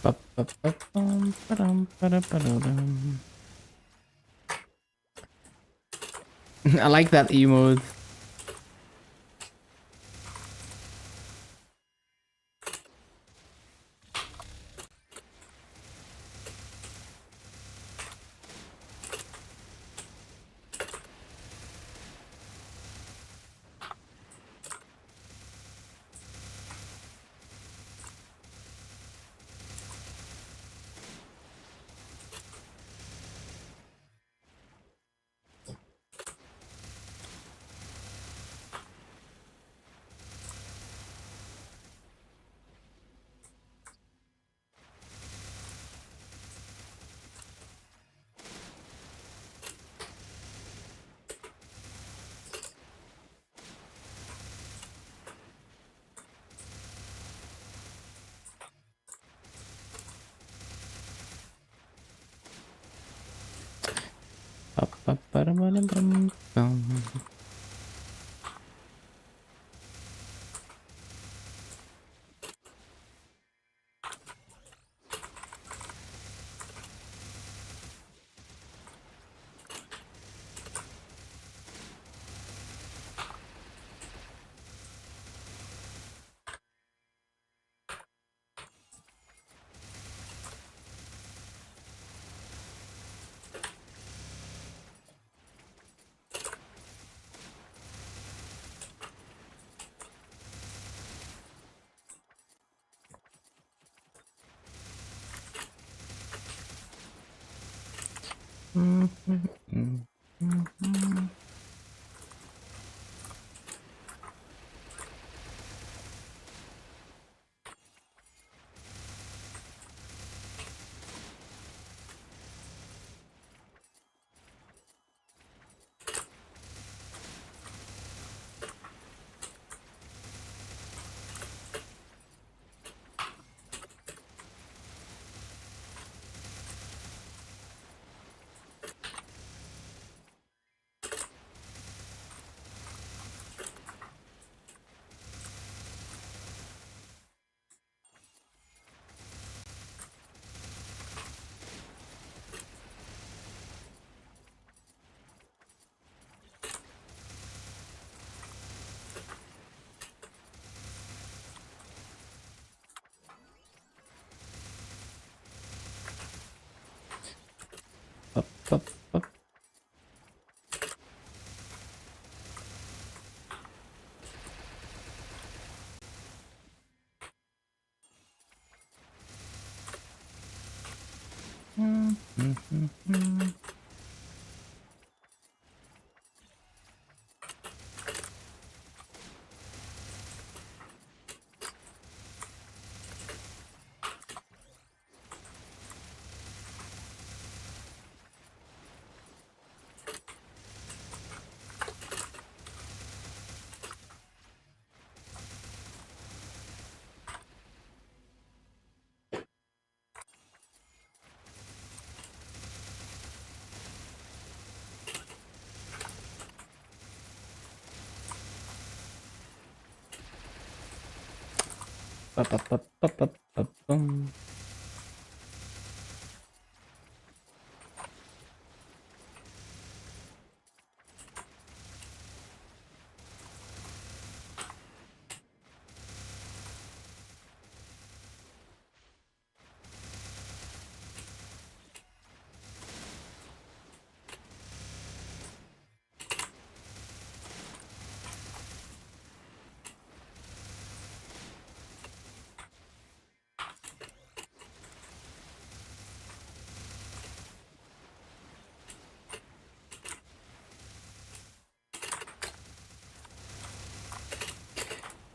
Ba-ba-ba-bum, ba-dum, ba-da-ba-da-dum. I like that emote. Ba-ba-ba-da-ba-da-bum-bum. Up, up, up. Up, up, up, up, up, up, boom.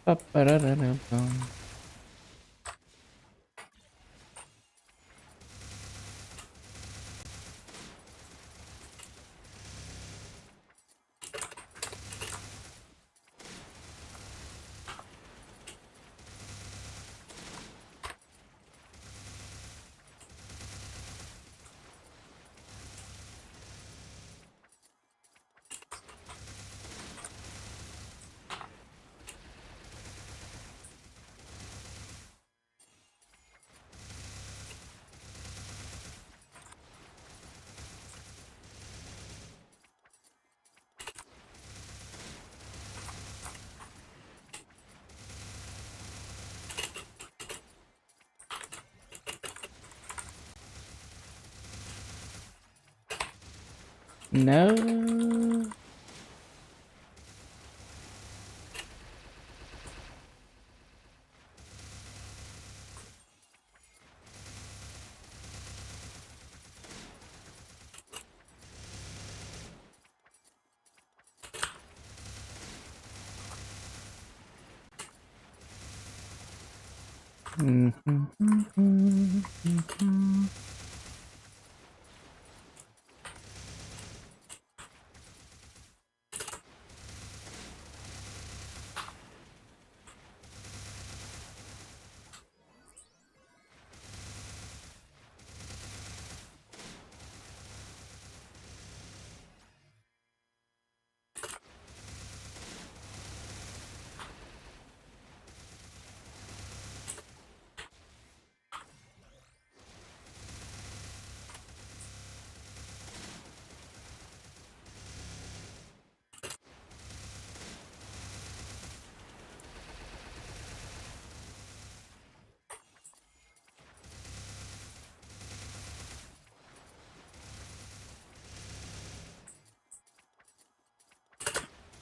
Up, ba-da-da-da-bum. No.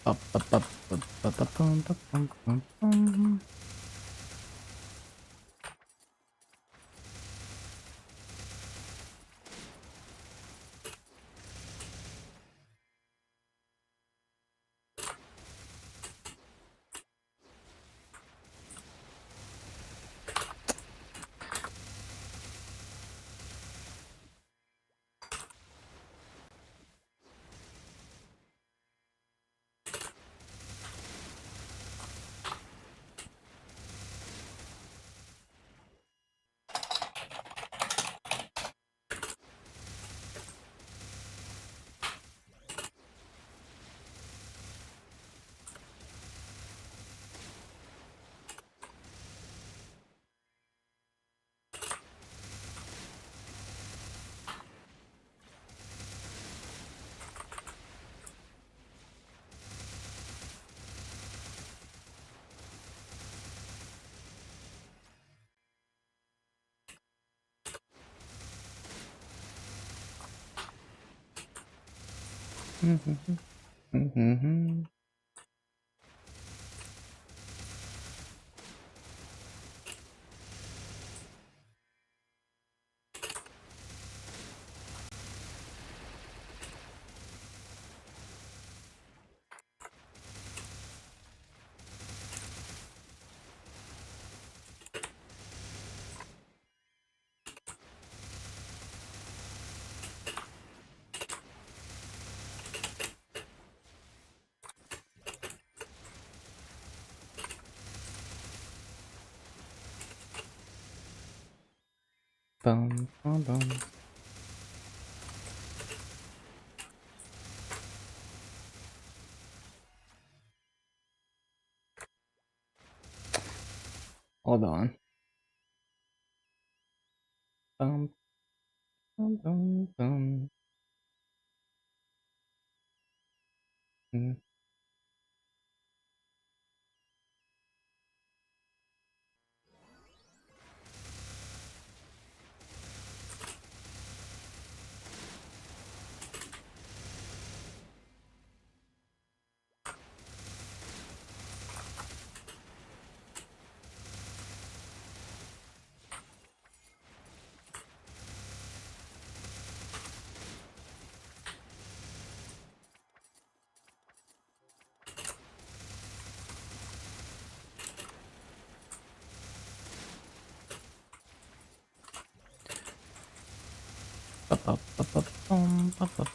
Up, up, up, up, up, up, bum, bum, bum, bum, bum. Bum, bum, bum. Hold on. Bum, bum, bum, bum. Mm. Ba-ba-ba-ba-bum, ba-ba-ba.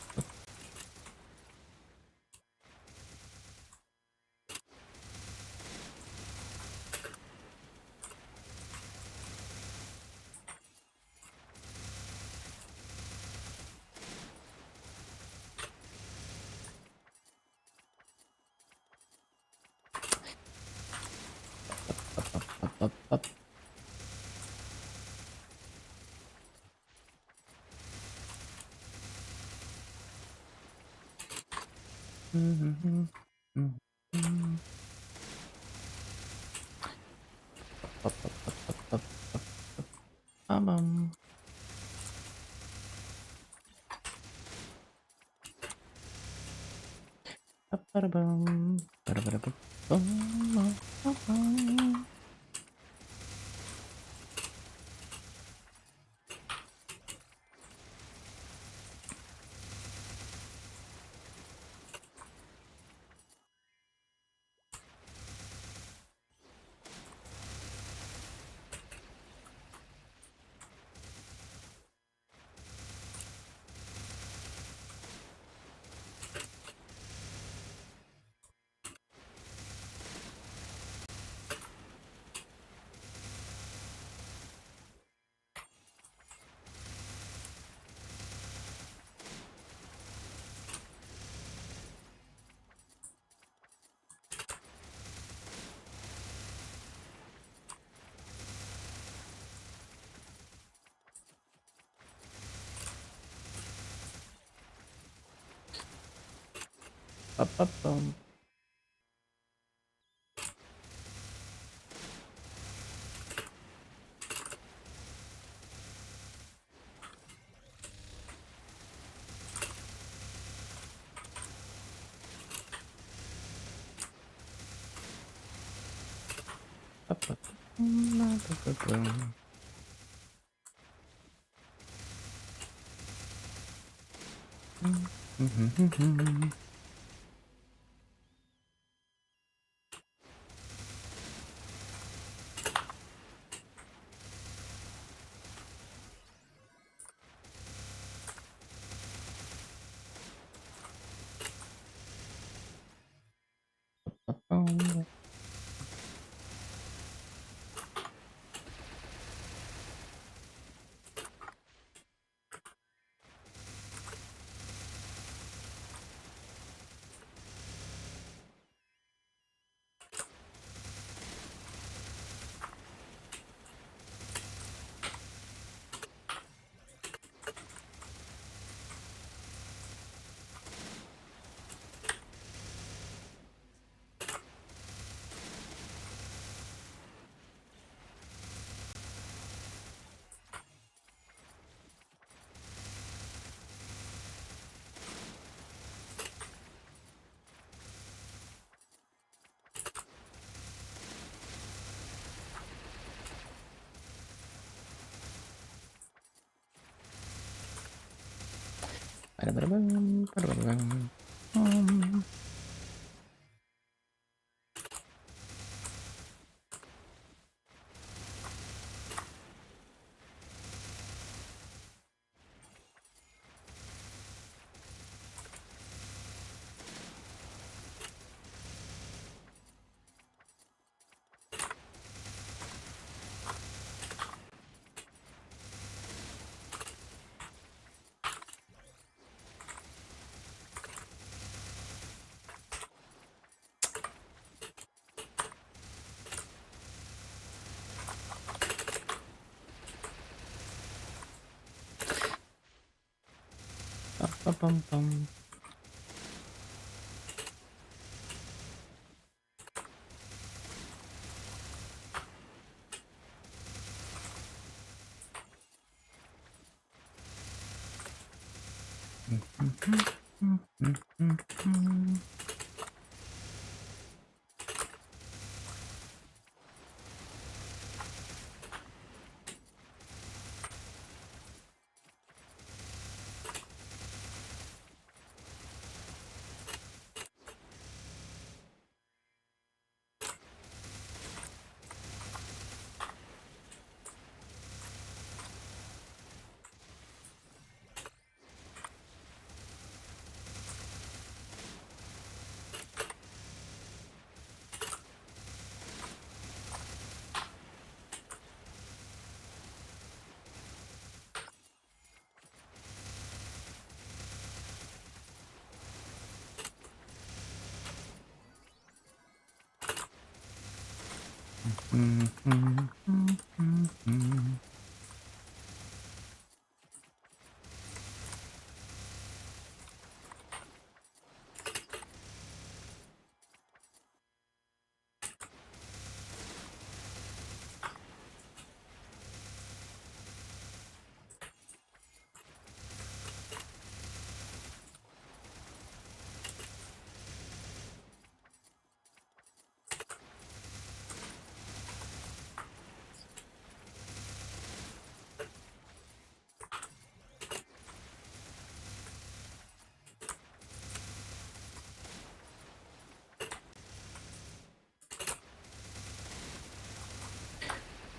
Ba-ba-ba. Mhm, mhm, mhm. Ba-ba-ba-ba-ba-ba-ba-bum. Ba-ba-da-bum, ba-da-ba-da-ba-bum, ba-ba-bum. Ba-ba-bum. Ba-ba-bum, ba-ba-bum. Mhm, mhm, mhm. Ba-bum.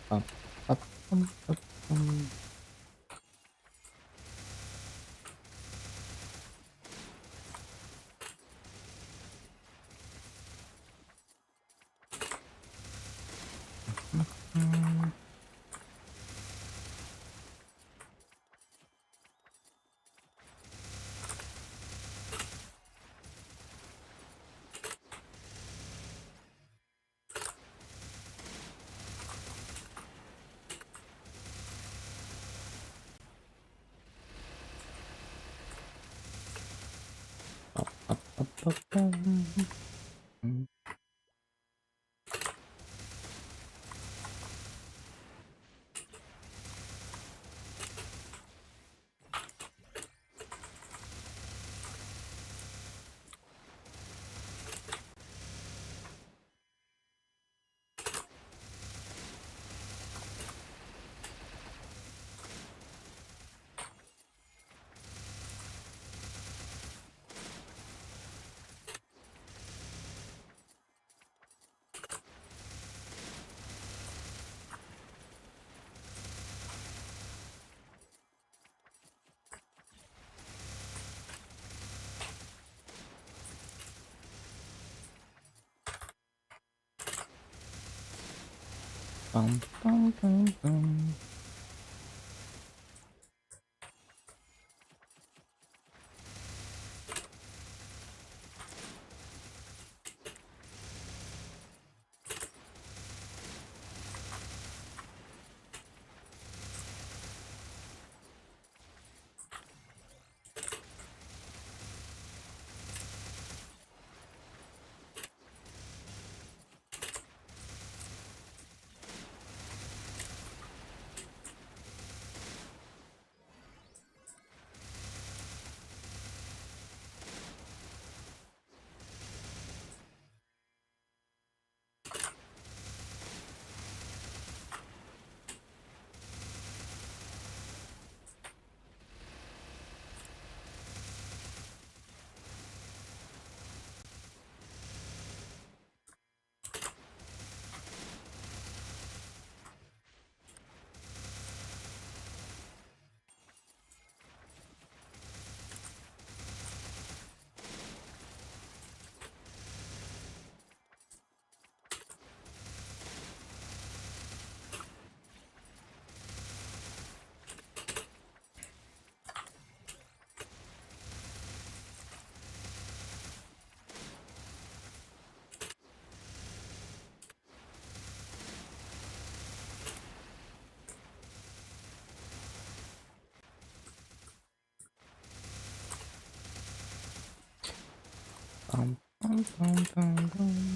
Bum. Up, up, up, um. Bum, bum, bum, bum. Ba-ba-ba-bum-bum.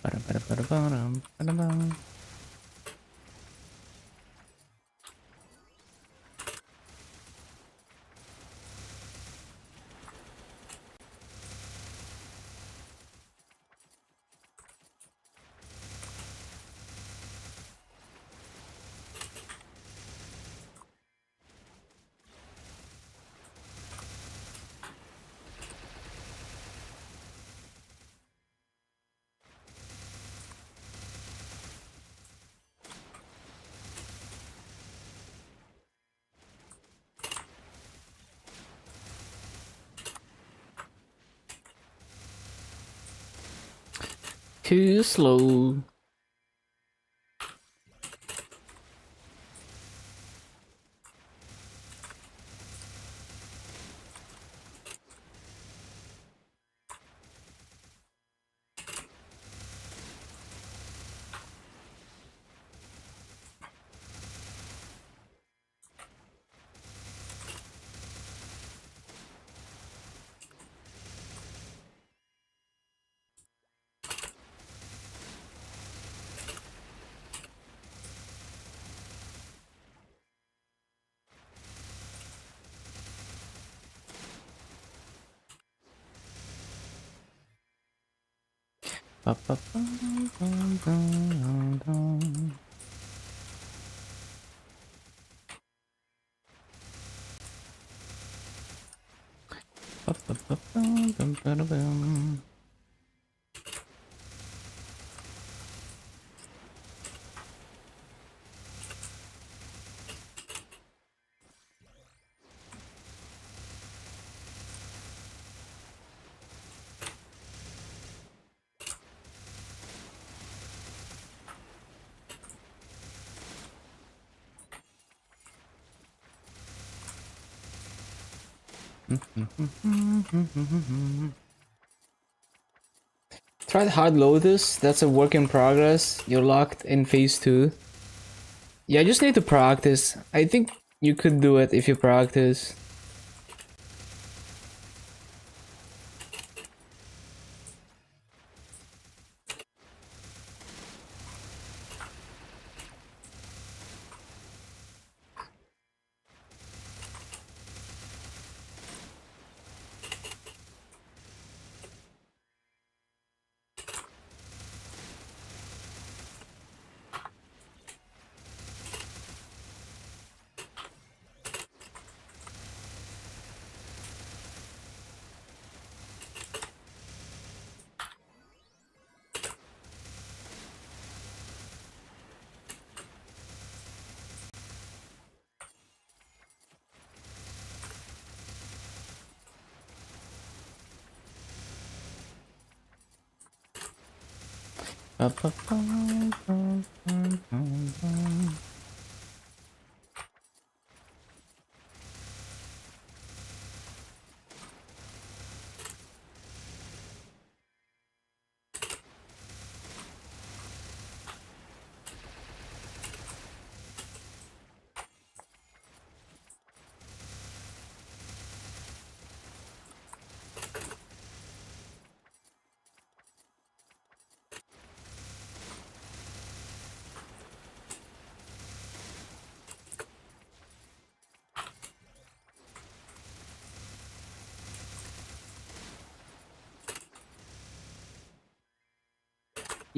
Ba-da-ba-da-ba-da-bum, ba-da-bum. Too slow. Tried Hard Lotus, that's a work in progress. You're locked in phase 2. Yeah, I just need to practice. I think you could do it if you practice.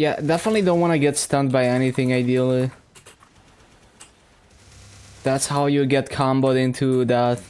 Yeah, definitely don't want to get stunned by anything, ideally. That's how you get comboed into that.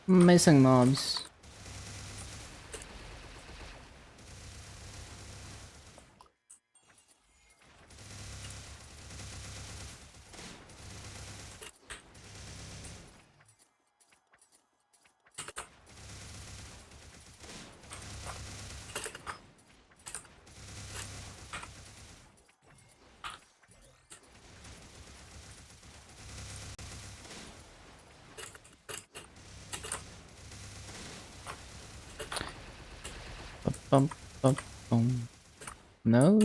Missing mobs. bum, bum, bum. No.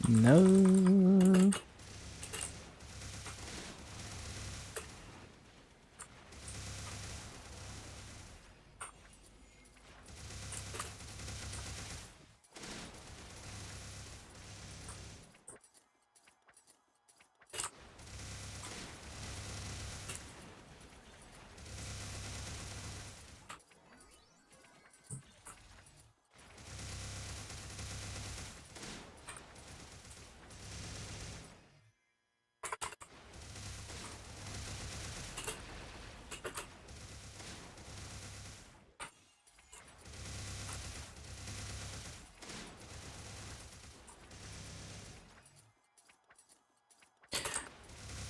No.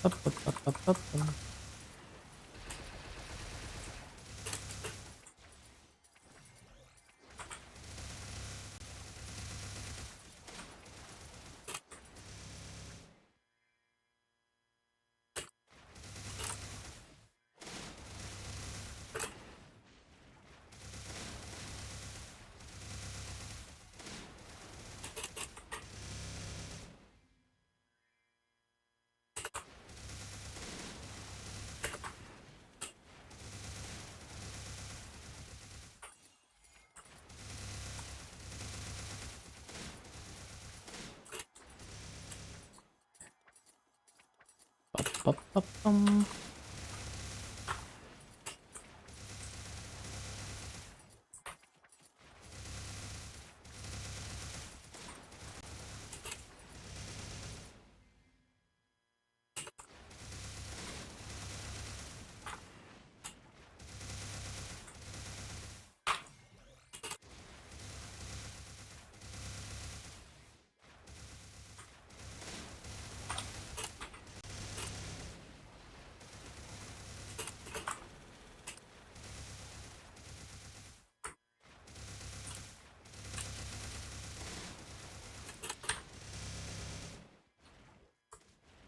Up, up, up, up, up, up. Up, up, up.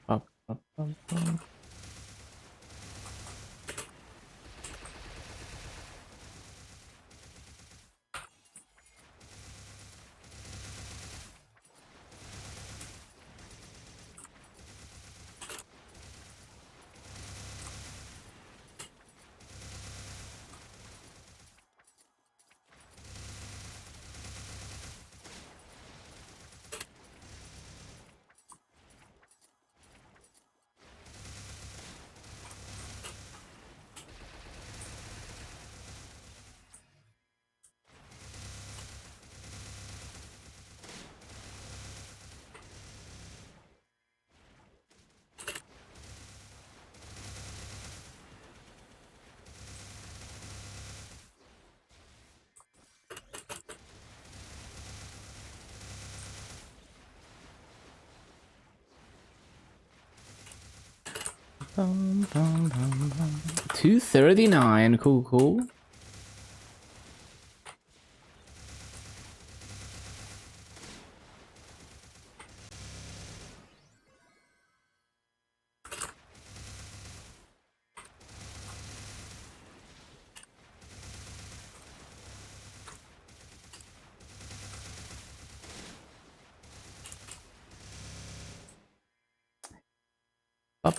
Up, up, up, up. Bum, bum, bum, bum. 239. Cool, cool. Up,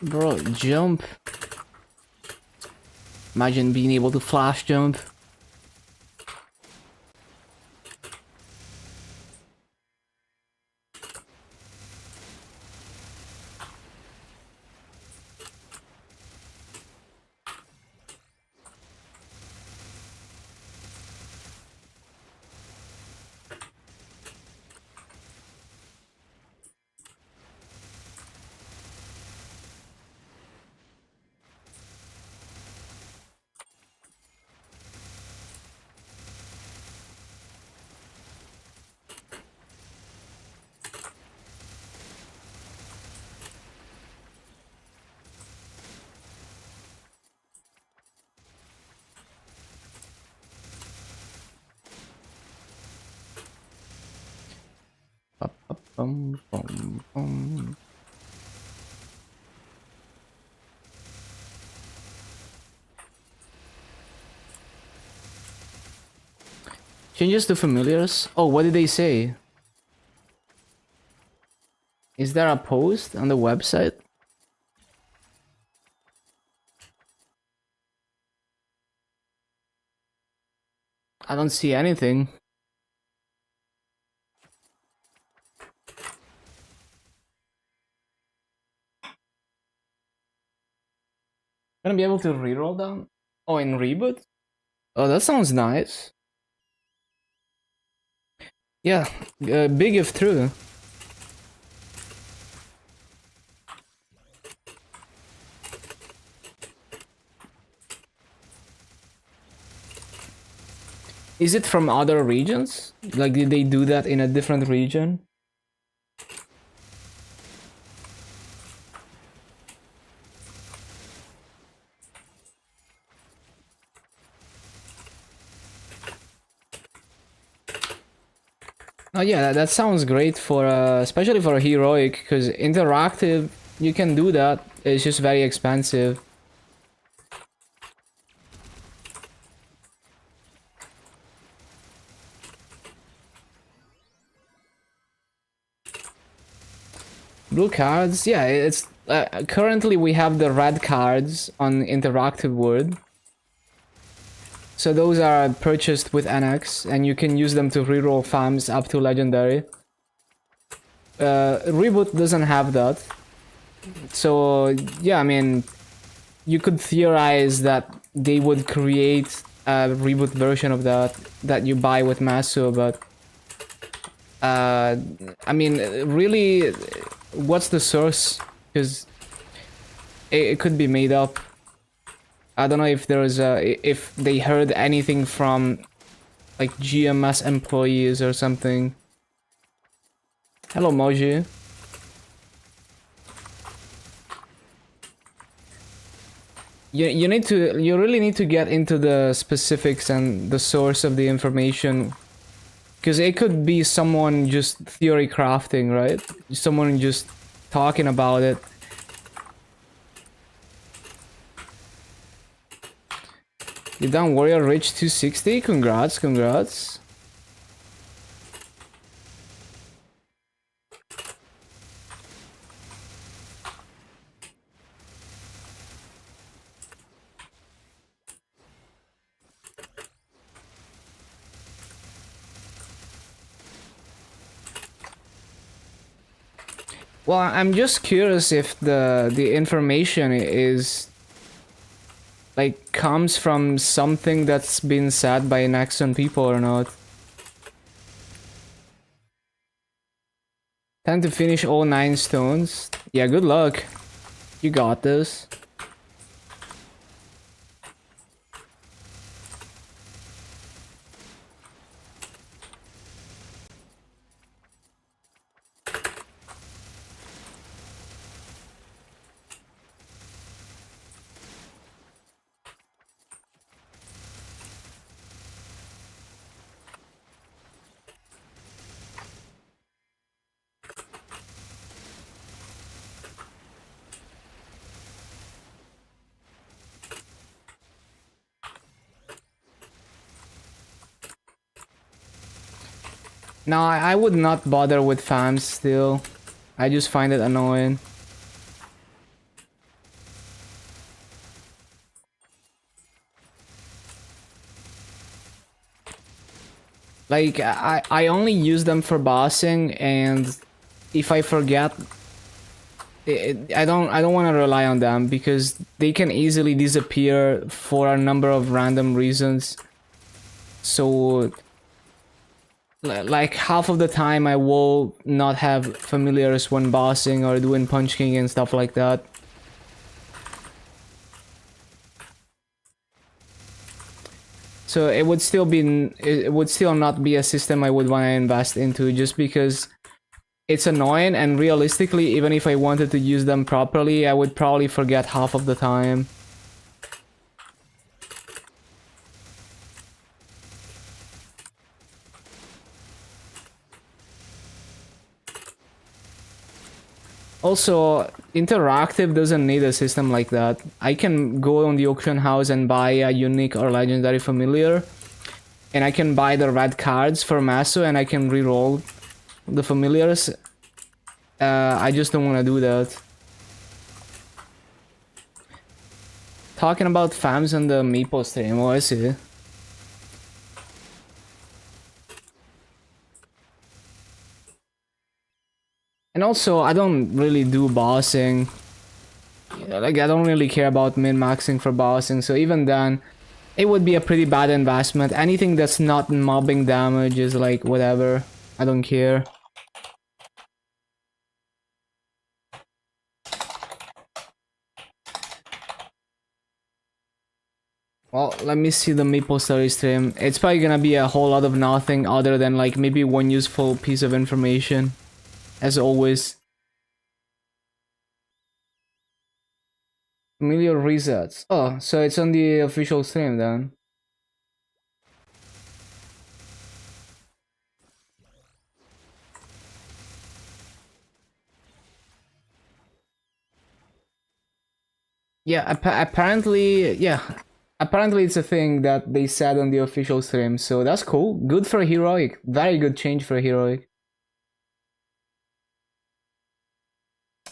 Bro, jump. Imagine being able to flash jump. Changes to familiars? Oh, what did they say? Is there a post on the website? I don't see anything. Gonna be able to reroll down? Oh, in reboot? Oh, that sounds nice. Yeah, big if true. Is it from other regions? Like, did they do that in a different region? Oh yeah, that sounds great for especially for a heroic, because interactive, you can do that. It's just very expensive. Blue cards, yeah, it's currently we have the red cards on interactive world. So those are purchased with NX, and you can use them to reroll farms up to legendary. Reboot doesn't have that. So yeah, I mean, you could theorize that they would create a reboot version of that you buy with Masu, but I mean, really, what's the source? Because it could be made up. I don't know if if they heard anything from like GMS employees or something. Hello, Moji. You really need to get into the specifics and the source of the information, because it could be someone just theory crafting, right? Someone just talking about it. You done Warrior Rich 260? Congrats, congrats. Well, I'm just curious if the information is like comes from something that's been said by Nexon people or not. Time to finish all 9 stones. Yeah, good luck. You got this. No, I would not bother with fams still. I just find it annoying. Like, I only use them for bossing, and if I forget, I don't want to rely on them, because they can easily disappear for a number of random reasons. So like half of the time I will not have familiars when bossing or doing Punch King and stuff like that. So it would still not be a system I would want to invest into, just because it's annoying, and realistically, even if I wanted to use them properly, I would probably forget half of the time. Also, interactive doesn't need a system like that. I can go on the auction house and buy a unique or legendary familiar, and I can buy the red cards for Masu, and I can reroll the familiars. I just don't want to do that. Talking about fams on the Meeple stream, oh I see. And also, I don't really do bossing. Like, I don't really care about min-maxing for bossing, so even then, it would be a pretty bad investment. Anything that's not mobbing damage is like, whatever. I don't care. Well, let me see the MapleStory stream. It's probably gonna be a whole lot of nothing other than like maybe one useful piece of information. As always. Familiar resets. Oh, so it's on the official stream then. Yeah, apparently, yeah. Apparently it's a thing that they said on the official stream, so that's cool. Good for Heroic. Very good change for Heroic.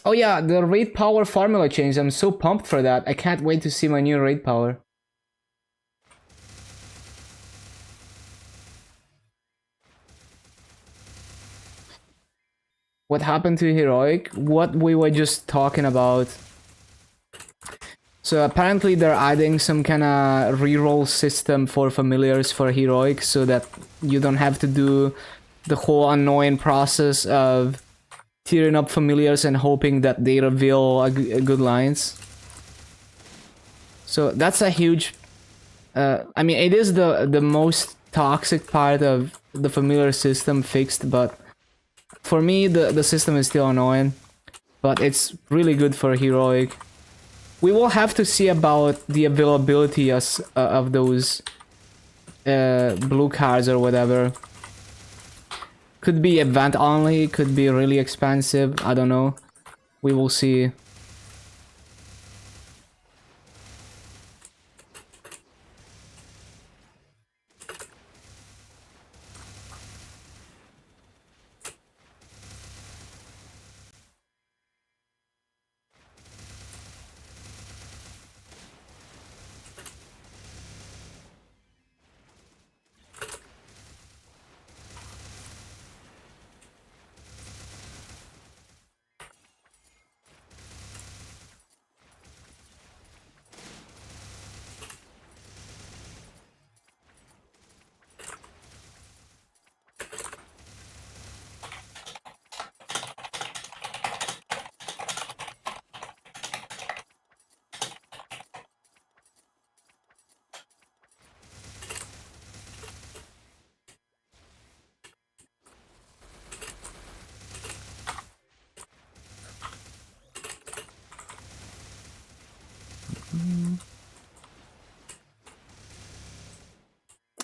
Oh yeah, the raid power formula change. I'm so pumped for that. I can't wait to see my new raid power. what happened to Heroic, what we were just talking about. So apparently they're adding some kind of reroll system for familiars for Heroic so that you don't have to do the whole annoying process of tearing up familiars and hoping that they reveal a good lines. So that's a huge... I mean, it is the most toxic part of the familiar system fixed, but for me, the system is still annoying. But it's really good for Heroic. We will have to see about the availability of those blue cards or whatever. Could be event only, could be really expensive, I don't know. We will see.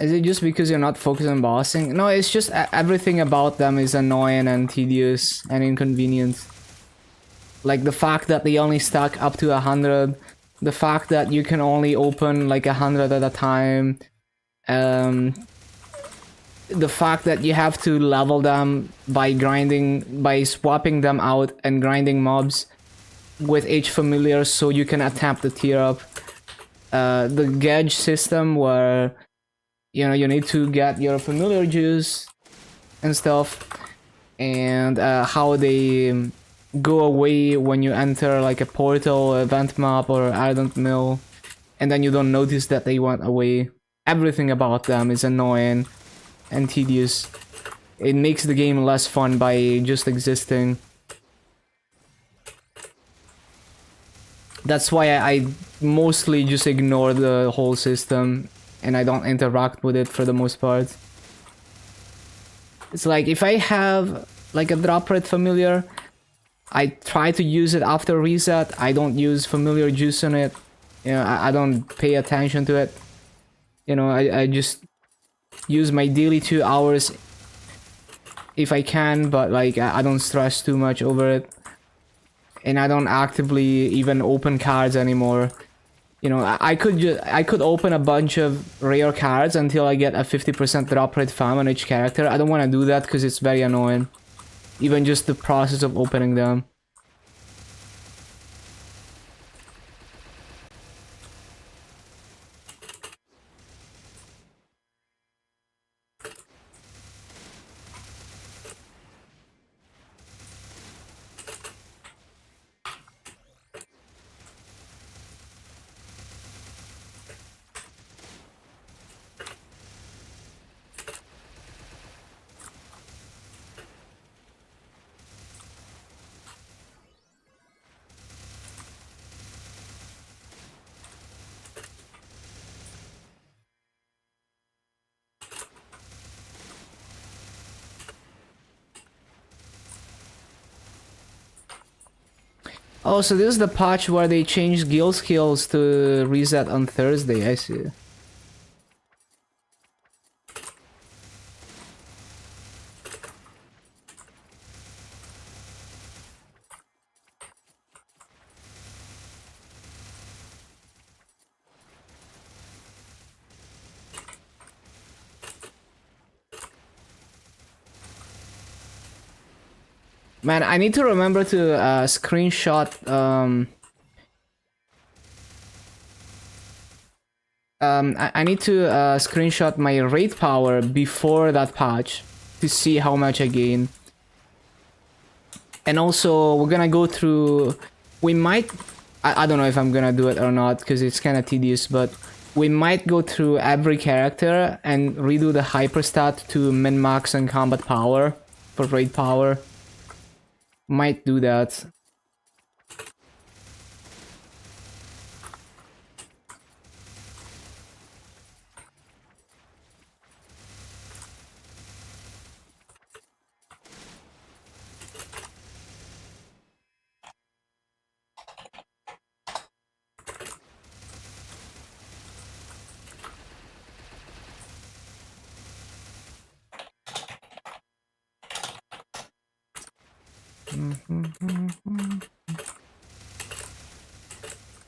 Is it just because you're not focused on bossing? No, it's just everything about them is annoying and tedious and inconvenient. Like the fact that they only stack up to 100, the fact that you can only open like 100 at a time, the fact that you have to level them by swapping them out and grinding mobs with each familiar so you can attempt the tier up. The gauge system where you need to get your familiar juice and stuff, and how they go away when you enter like a portal, event map, or ardent mill, and then you don't notice that they went away. Everything about them is annoying and tedious. It makes the game less fun by just existing. That's why I mostly just ignore the whole system and I don't interact with it for the most part. It's like if I have like a drop rate familiar, I try to use it after reset. I don't use familiar juice on it. I don't pay attention to it. I just use my daily 2 hours if I can, but like I don't stress too much over it. And I don't actively even open cards anymore. I could open a bunch of rare cards until I get a 50% drop rate farm on each character. I don't want to do that because it's very annoying. Even just the process of opening them. Oh, so this is the patch where they changed guild skills to reset on Thursday, I see. Man, I need to remember to screenshot I need to screenshot my raid power before that patch to see how much I gain. And also, we're gonna go through... We might... I don't know if I'm gonna do it or not, because it's kind of tedious, but... We might go through every character and redo the hyperstat to min-max and combat power for raid power. Might do that.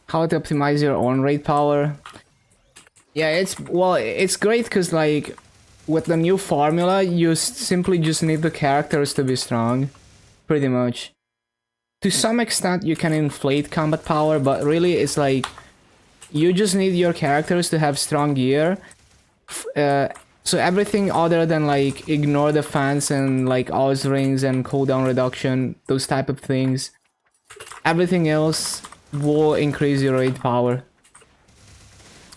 How to optimize your own raid power? Yeah, it's great because like with the new formula, you simply just need the characters to be strong, pretty much. To some extent, you can inflate combat power, but really it's like you just need your characters to have strong gear. So everything other than like ignore defense and like Oz rings and cooldown reduction, those type of things, everything else will increase your raid power.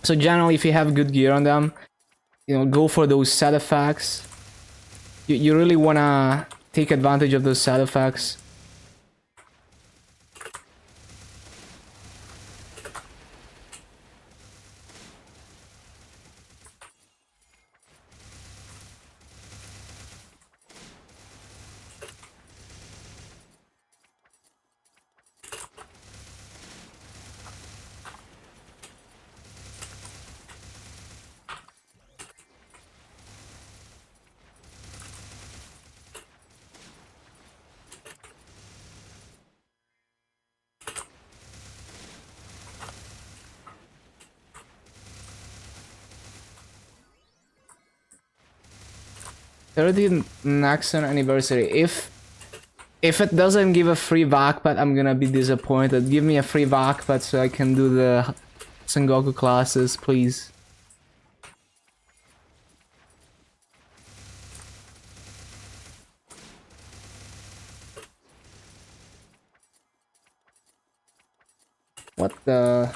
So generally, if you have good gear on them, you know, go for those set effects. You really wanna take advantage of those set effects. '30th Nexon anniversary. If it doesn't give a free backpack, I'm gonna be disappointed. Give me a free backpack so I can do the Sengoku classes, please. What the...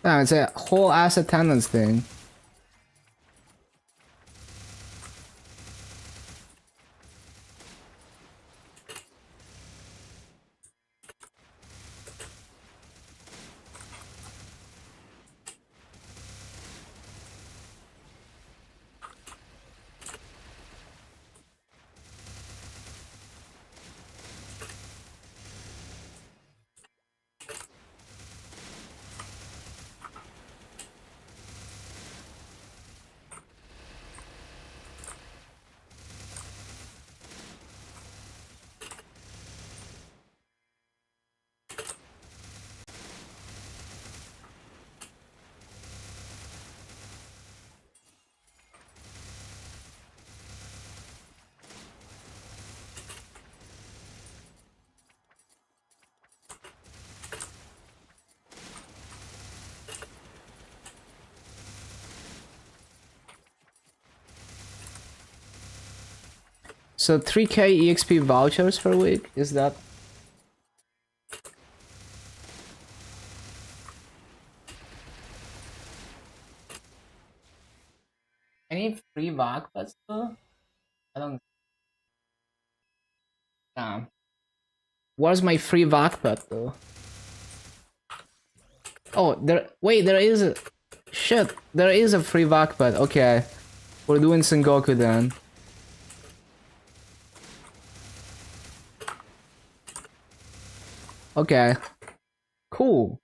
No, it's a whole ass attendance thing. So 3k EXP vouchers per week, is that... Any free backpacks though? I don't... Damn. Where's my free backpack though? Oh, there... Wait, there is a... Shit, there is a free backpack. Okay. We're doing Sengoku then. Okay. Cool.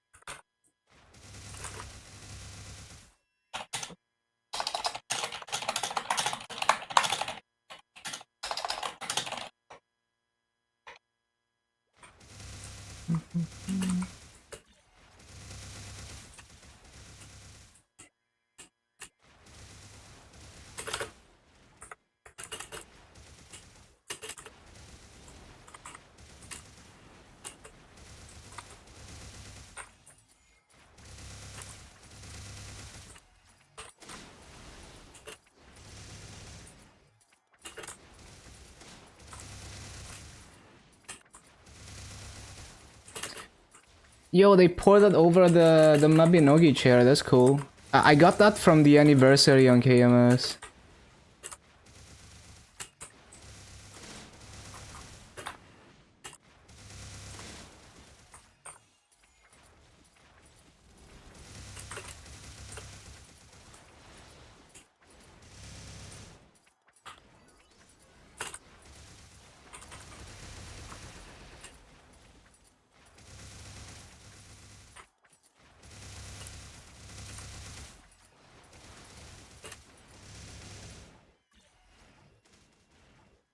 Yo, they ported over the Mabinogi chair. That's cool. I got that from the anniversary on KMS.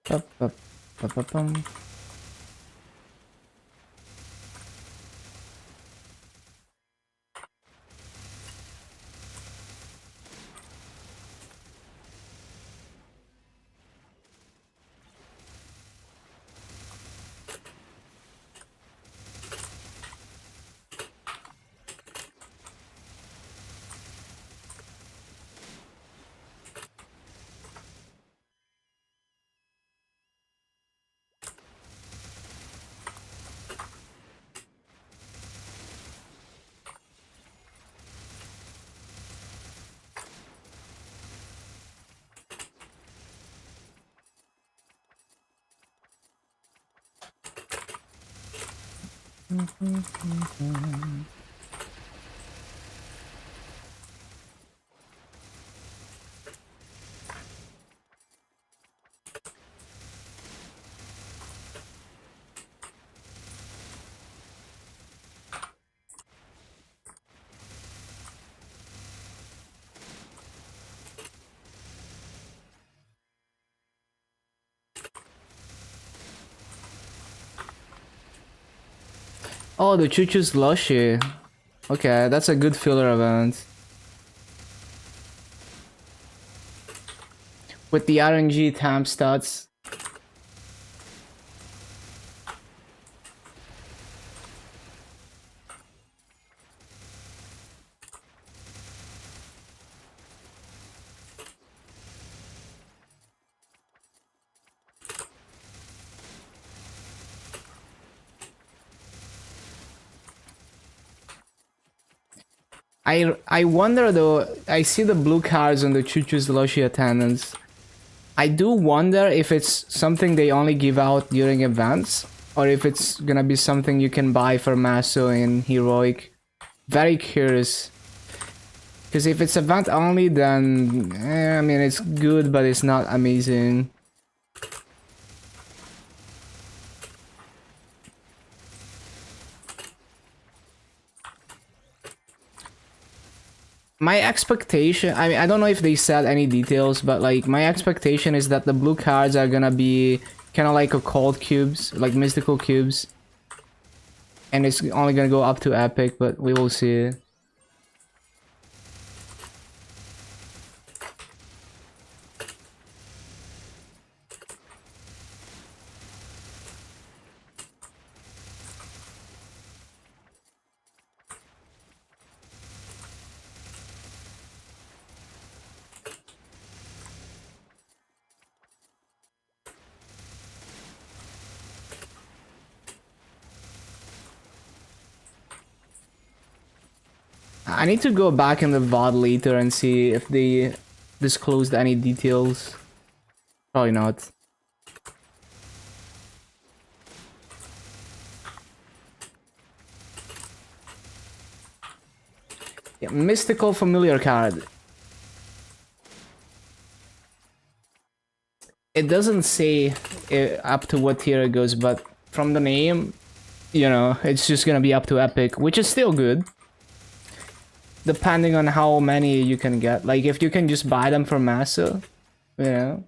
Bup, bup, bup, bup, bum. Oh, the Choo-Choo's Lushy. Okay, that's a good filler event. With the RNG temp stats. I wonder though, I see the blue cards on the Choo-Choo's Lushy attendance. I do wonder if it's something they only give out during events, or if it's gonna be something you can buy for Maso in Heroic. Very curious. Because if it's event only, then I mean it's good, but it's not amazing. My expectation, I mean, I don't know if they said any details, but like my expectation is that the blue cards are gonna be kind of like occult cubes, like mystical cubes. And it's only gonna go up to epic, but we will see. I need to go back in the VOD later and see if they disclosed any details. Probably not. Yeah, mystical familiar card. It doesn't say up to what tier it goes, but from the name, you know, it's just gonna be up to epic, which is still good. Depending on how many you can get. Like, if you can just buy them for Massa, you know.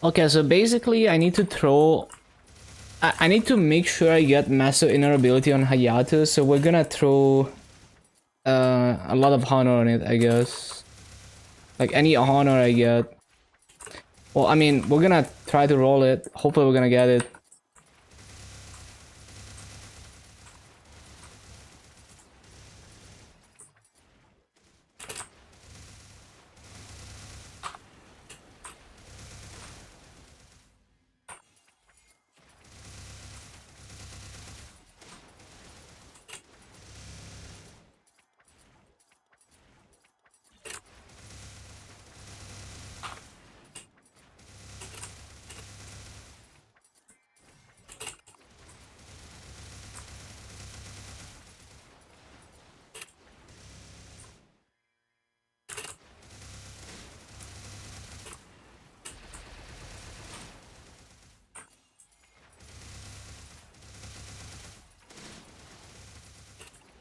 Okay, so basically I need to throw... I need to make sure I get massive inner-ability on Hayato, so we're gonna throw a lot of honor on it, I guess. Like any honor I get. Well, I mean, we're gonna try to roll it. Hopefully we're gonna get it.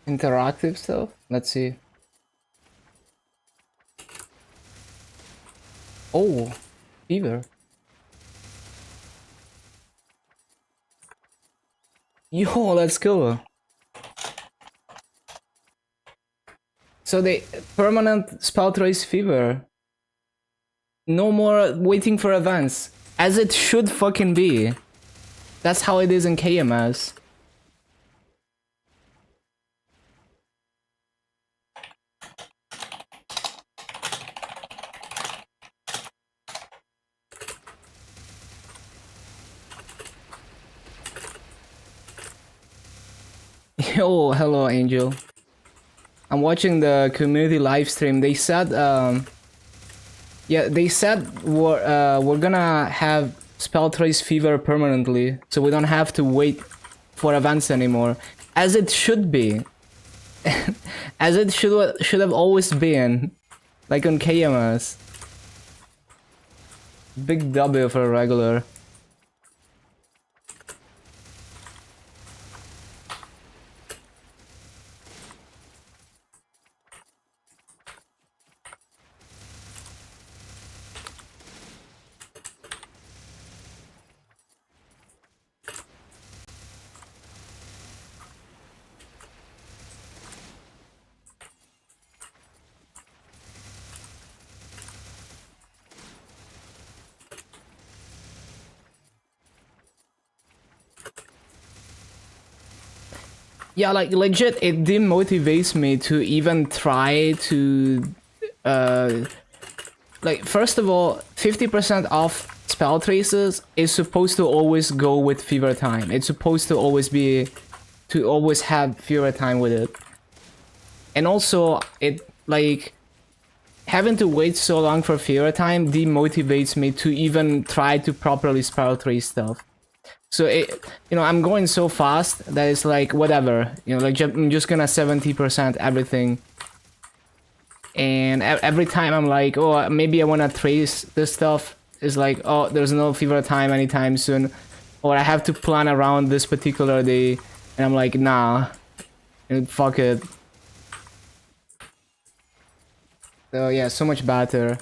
Interactive stuff? Let's see. Oh, fever. Yo, let's go. So they permanent spell trace fever. No more waiting for events. As it should fucking be. That's how it is in KMS. Yo, hello Angel. I'm watching the community live stream. They said yeah, they said we're gonna have spell trace fever permanently, so we don't have to wait for events anymore. As it should be. As it should have always been. Like on KMS. Big W for a regular. Yeah, like legit, it demotivates me to even try to, like first of all, 50% off spell traces is supposed to always go with fever time. It's supposed to always be, to always have fever time with it. And also, it like having to wait so long for fever time demotivates me to even try to properly spell trace stuff. So it, you know, I'm going so fast that it's like whatever, you know, like I'm just gonna 70% everything. And every time I'm like, oh, maybe I wanna trace this stuff. It's like, oh, there's no fever time anytime soon, or I have to plan around this particular day, and I'm like, nah, fuck it. So yeah, so much better.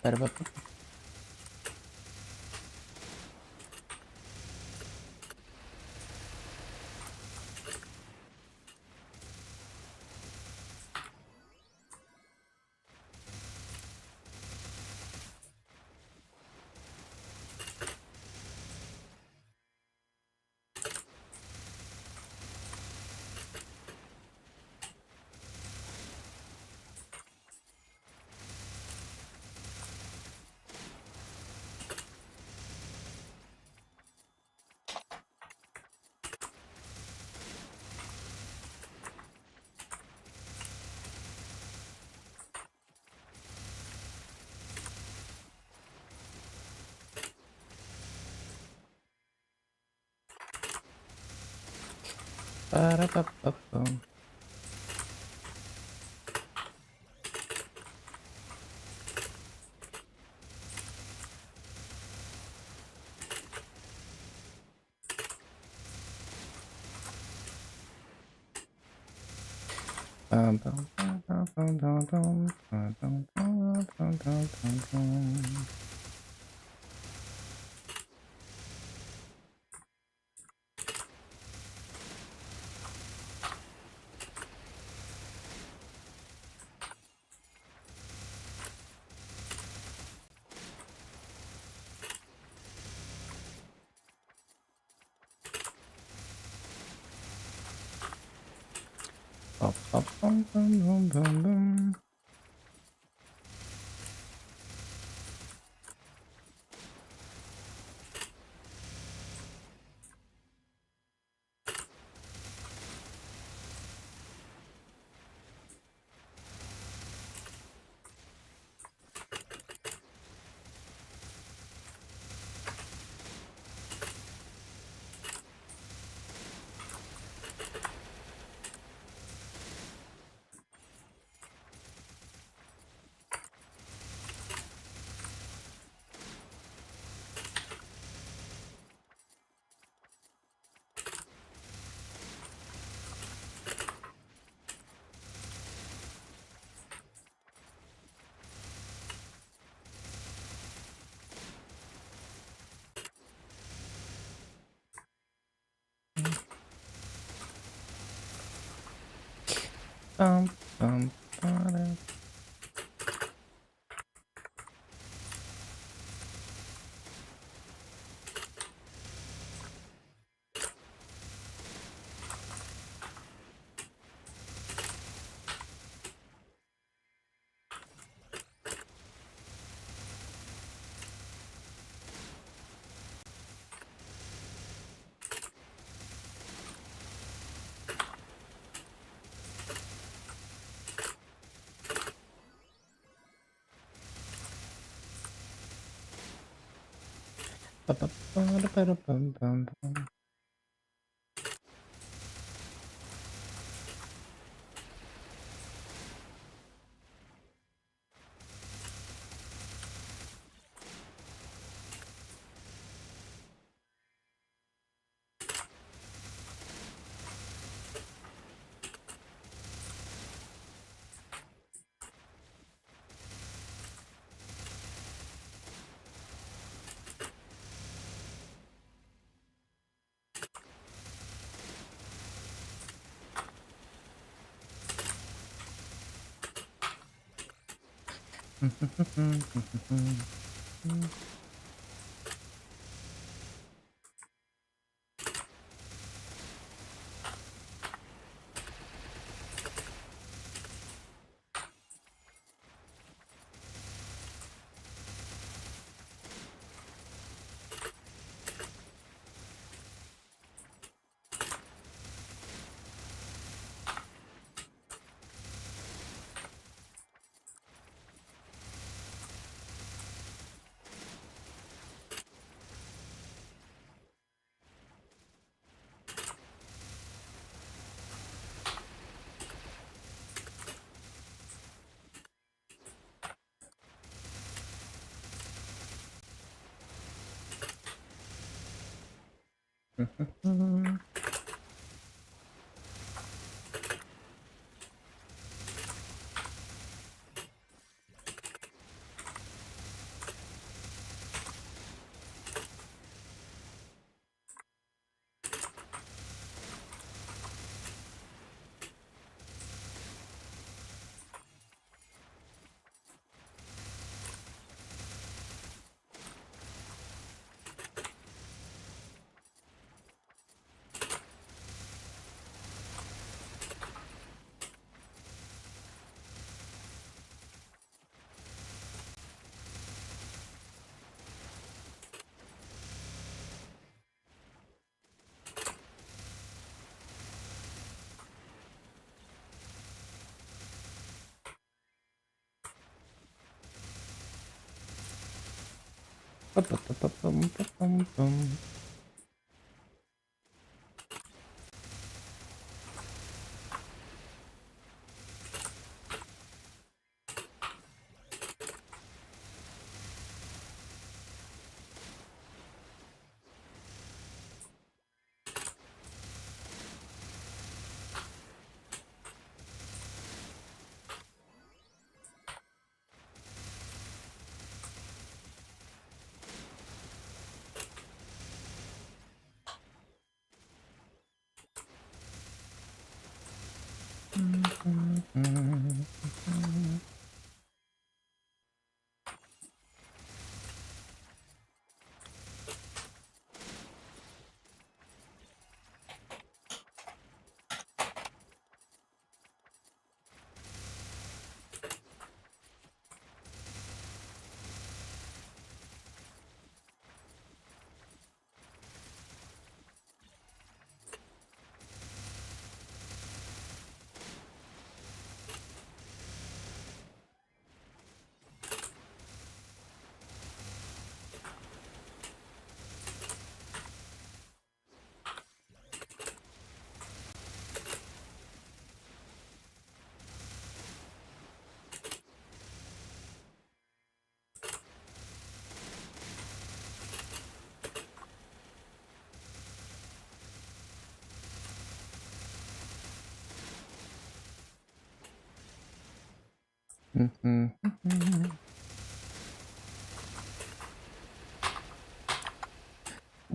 Ba-da-ba-ba-bum. Bum, bum, bum, bum, bum, bum, bum, bum, bum, bum, bum, bum, bum, bum. Bum, bum, bum, bum, bum, bum, bum. Bum, bum, ba-da. Ba-ba-ba-da-ba-da-bum-bum-bum.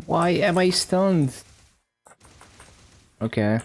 Why am I stunned? Okay.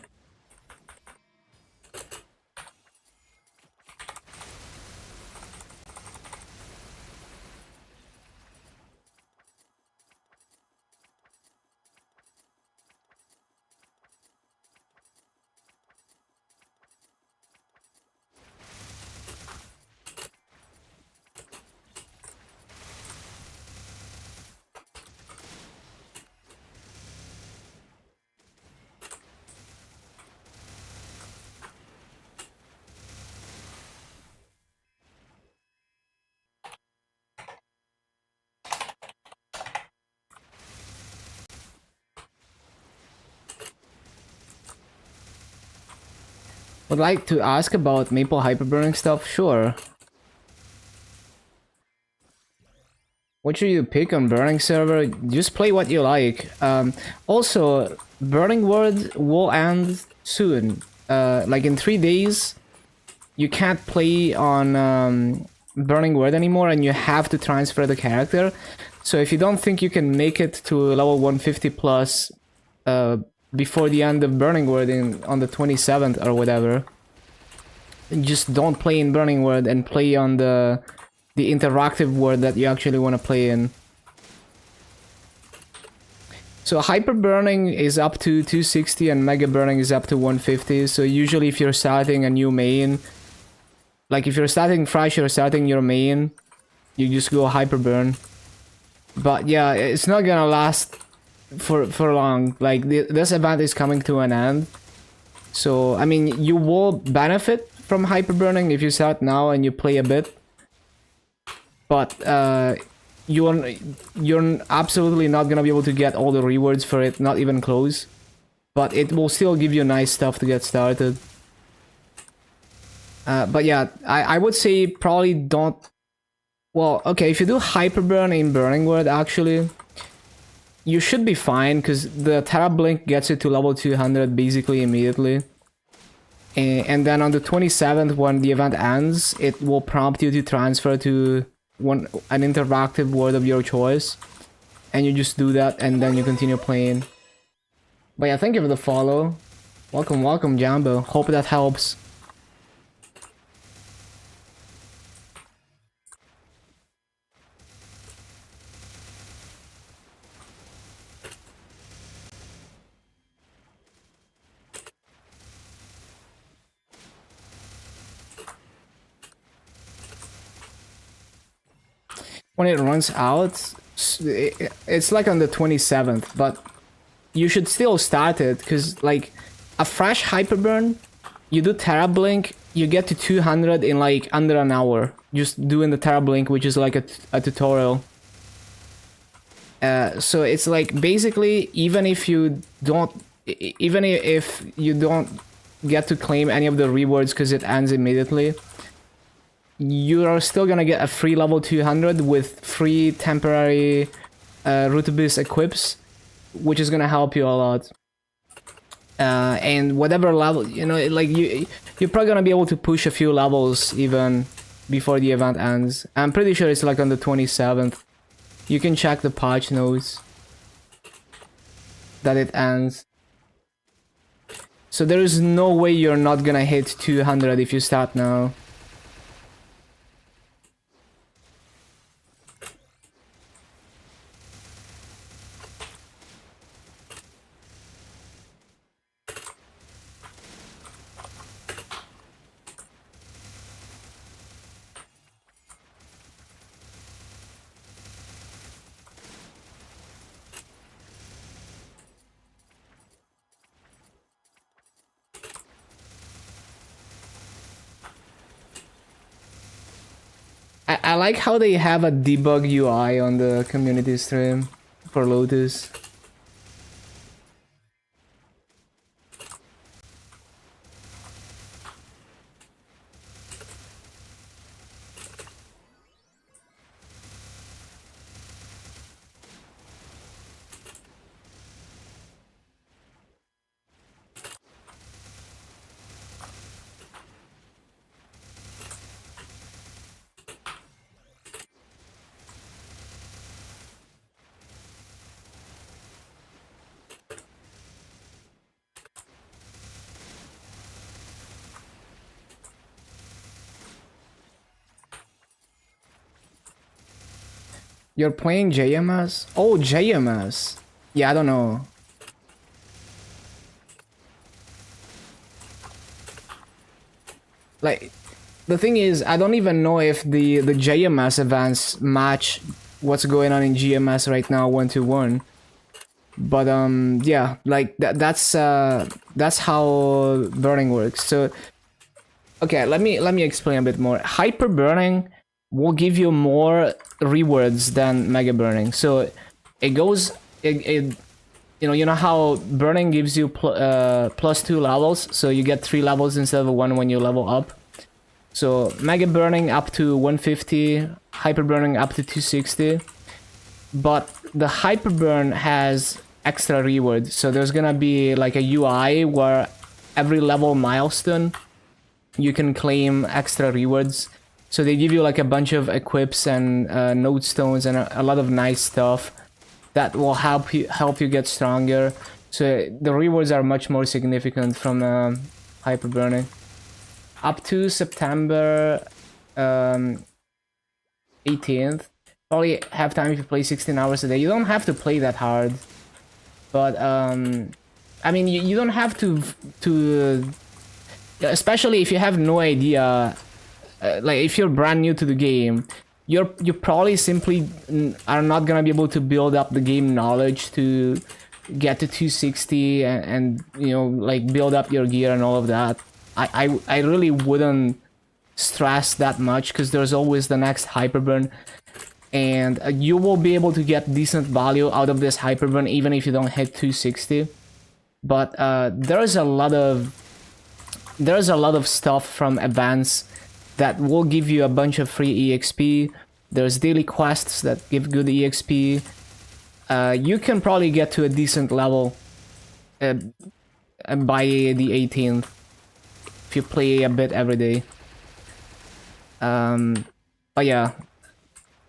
Would like to ask about Maple hyperburning stuff? Sure. What should you pick on Burning server? Just play what you like. Also, Burning World will end soon. Like in 3 days, you can't play on Burning World anymore, and you have to transfer the character. So if you don't think you can make it to level 150 plus before the end of Burning World on the 27th or whatever, just don't play in Burning World and play on the interactive world that you actually want to play in. So hyper burning is up to 260 and mega burning is up to 150. So usually if you're starting a new main, like if you're starting fresh or starting your main, you just go hyper burn. But yeah, it's not gonna last for long. Like this event is coming to an end. So I mean, you will benefit from hyper burning if you start now and you play a bit. But you're absolutely not gonna be able to get all the rewards for it, not even close. But it will still give you nice stuff to get started. But yeah, I would say probably don't... Well, okay, if you do hyperburn in Burning World, actually, you should be fine, because the Terra Blink gets you to level 200 basically immediately. And then on the 27th, when the event ends, it will prompt you to transfer to an interactive world of your choice. And you just do that, and then you continue playing. But yeah, thank you for the follow. Welcome, welcome, Jambo. Hope that helps. When it runs out, it's like on the 27th, but you should still start it, because like a fresh hyperburn, you do Terra Blink, you get to 200 in like under an hour, just doing the Terra Blink, which is like a tutorial. So it's like basically even if you don't get to claim any of the rewards because it ends immediately, you are still gonna get a free level 200 with free temporary root abyss equips, which is gonna help you a lot. And whatever level, you know, like you're probably gonna be able to push a few levels even before the event ends. I'm pretty sure it's like on the 27th. You can check the patch notes that it ends. So there is no way you're not gonna hit 200 if you start now. I like how they have a debug UI on the community stream for Lotus. You're playing JMS? Oh, JMS. Yeah, I don't know. Like, the thing is, I don't even know if the JMS events match what's going on in GMS right now 1-1. But yeah, like that's how burning works. So okay, let me explain a bit more. Hyper burning will give you more rewards than mega burning. So it goes you know how burning gives you +2 levels, so you get 3 levels instead of 1 when you level up. So mega burning up to 150, hyper burning up to 260. But the hyper burn has extra rewards. So there's gonna be like a UI where every level milestone you can claim extra rewards. So they give you like a bunch of equips and node stones and a lot of nice stuff that will help you get stronger. So the rewards are much more significant from hyper burning. Up to September 18th. Probably have time if you play 16 hours a day. You don't have to play that hard. But I mean you don't have to especially if you have no idea, like if you're brand new to the game, you probably simply are not gonna be able to build up the game knowledge to get to 260 and you know, like build up your gear and all of that. I really wouldn't stress that much because there's always the next hyperburn, and you will be able to get decent value out of this hyperburn even if you don't hit 260. But there's a lot of stuff from events that will give you a bunch of free EXP. There's daily quests that give good EXP. You can probably get to a decent level by the 18th if you play a bit every day. But yeah,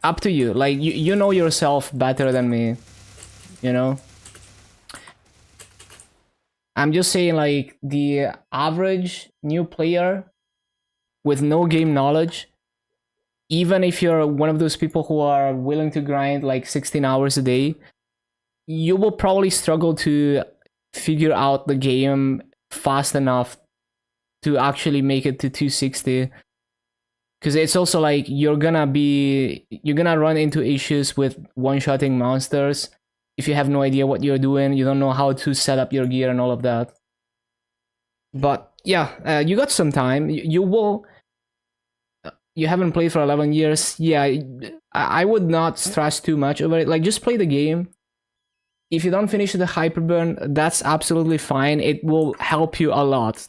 up to you. Like you know yourself better than me, you know. I'm just saying, like, the average new player with no game knowledge, even if you're one of those people who are willing to grind like 16 hours a day, you will probably struggle to figure out the game fast enough to actually make it to 260. Because it's also like you're gonna run into issues with one-shotting monsters if you have no idea what you're doing, you don't know how to set up your gear and all of that. But yeah, you got some time. You will you haven't played for 11 years, yeah, I would not stress too much over it. Like, just play the game. If you don't finish the hyperburn, that's absolutely fine. It will help you a lot.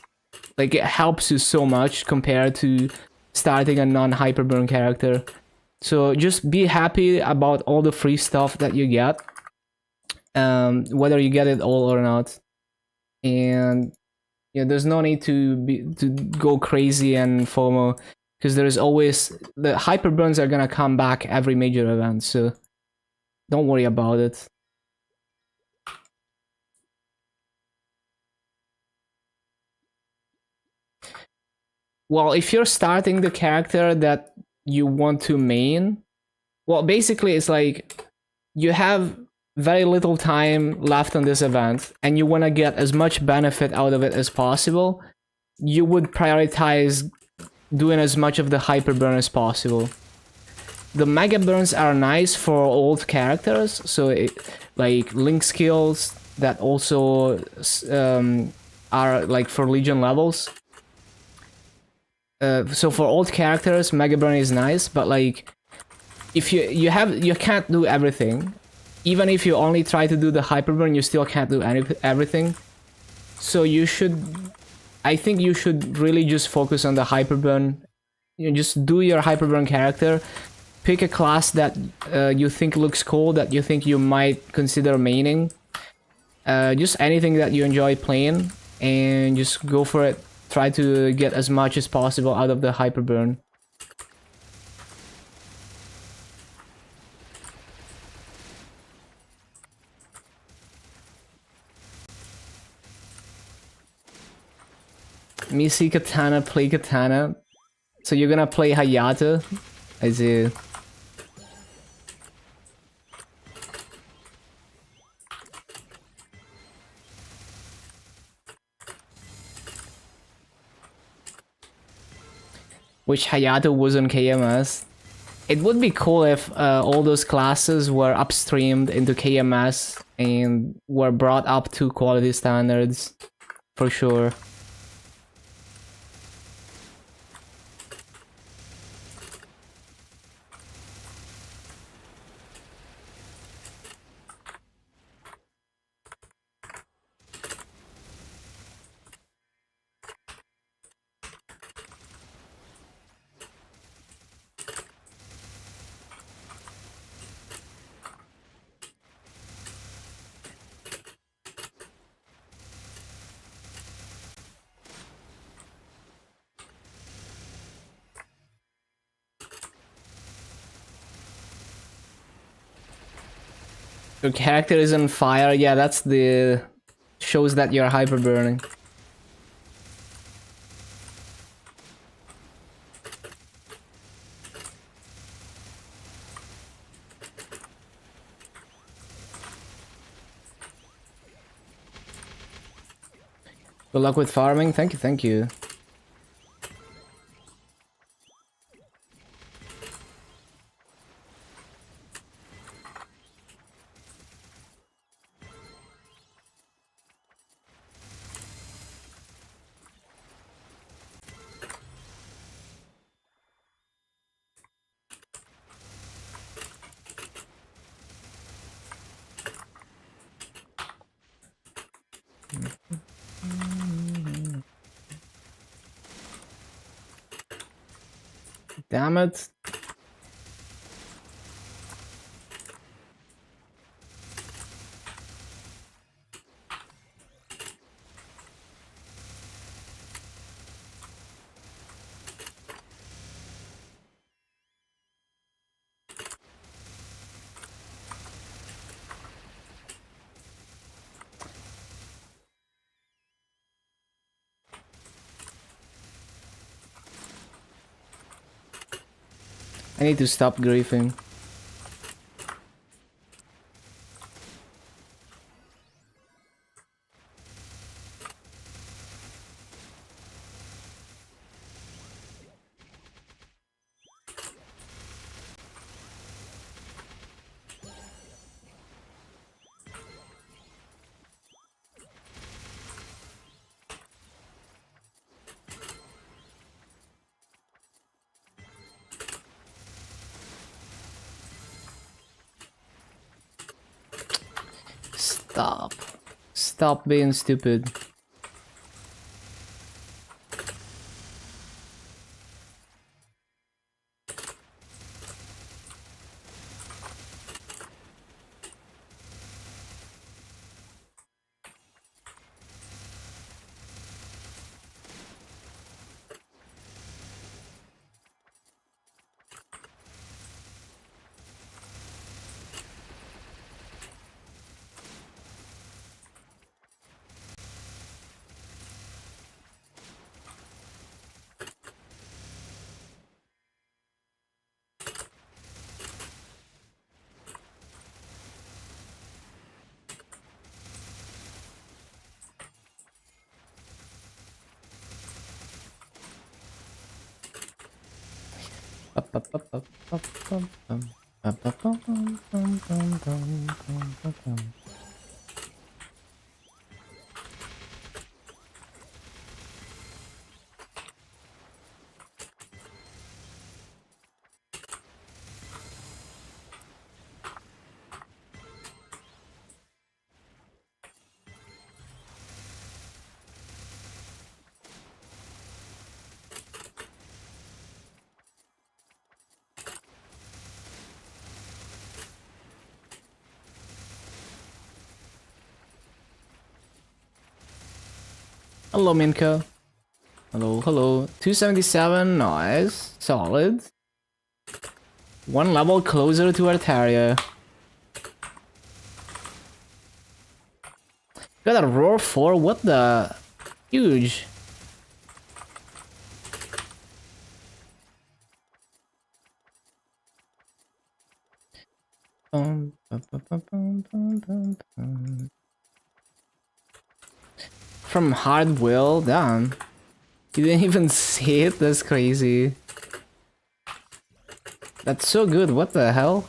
Like, it helps you so much compared to starting a non-hyperburn character. So just be happy about all the free stuff that you get, whether you get it all or not. And yeah, there's no need to go crazy and FOMO, because there's always the hyperburns are gonna come back every major event. So don't worry about it. Well, if you're starting the character that you want to main, well, basically it's like you have very little time left on this event and you want to get as much benefit out of it as possible. You would prioritize doing as much of the hyper burn as possible. The mega burns are nice for old characters, so like link skills that also are like for Legion levels. So for old characters, mega burn is nice, but like if you can't do everything. Even if you only try to do the hyper burn, you still can't do everything. So I think you should really just focus on the hyper burn. You know, just do your hyper burn character. Pick a class that you think looks cool, that you think you might consider maining. Just anything that you enjoy playing, and just go for it. Try to get as much as possible out of the hyper burn. Me see Katana, play Katana. So you're gonna play Hayata? I see. Which Hayato was on KMS. It would be cool if all those classes were upstreamed into KMS and were brought up to quality standards, for sure. Your character is on fire. Yeah, that's the shows that you're hyper burning. Good luck with farming. Thank you, thank you. Damn it. I need to stop griefing. Stop. Stop being stupid. Hello, Minka. Hello, hello. 277, nice. Solid. One level closer to Artaria. Got a roar 4, what the? Huge. From hard will, damn. You didn't even see it? That's crazy. That's so good, what the hell?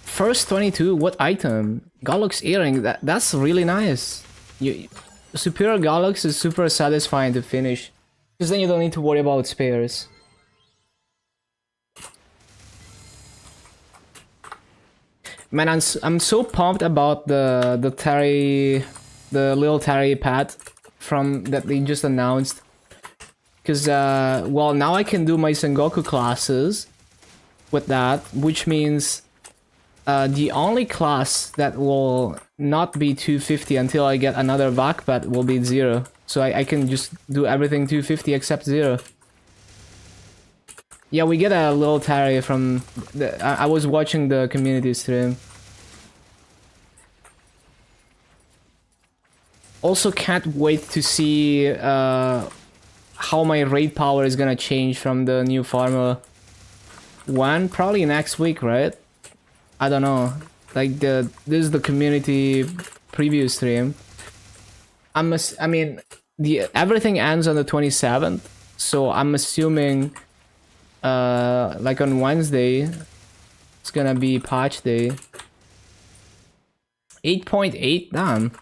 First 22, what item? Gollux earring, that's really nice. Superior Gollux is super satisfying to finish. Because then you don't need to worry about spares. Man, I'm so pumped about the little Terry pad from that they just announced. Because well, now I can do my Sengoku classes with that, which means the only class that will not be 250 until I get another VAC pad will be 0. So I can just do everything 250 except 0. Yeah, we get a little Terry from I was watching the community stream. Also can't wait to see how my raid power is gonna change from the new formula. When? Probably next week, right? I don't know. Like this is the community preview stream. I mean, everything ends on the 27th, so I'm assuming like on Wednesday it's gonna be patch day. 8.8, damn.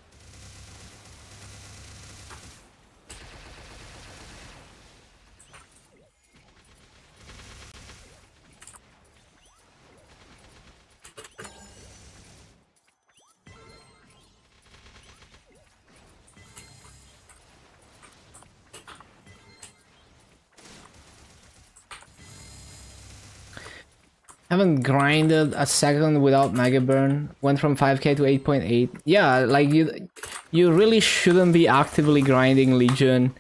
Haven't grinded a second without Mega Burn. Went from 5k to 8.8. Yeah, like you really shouldn't be actively grinding Legion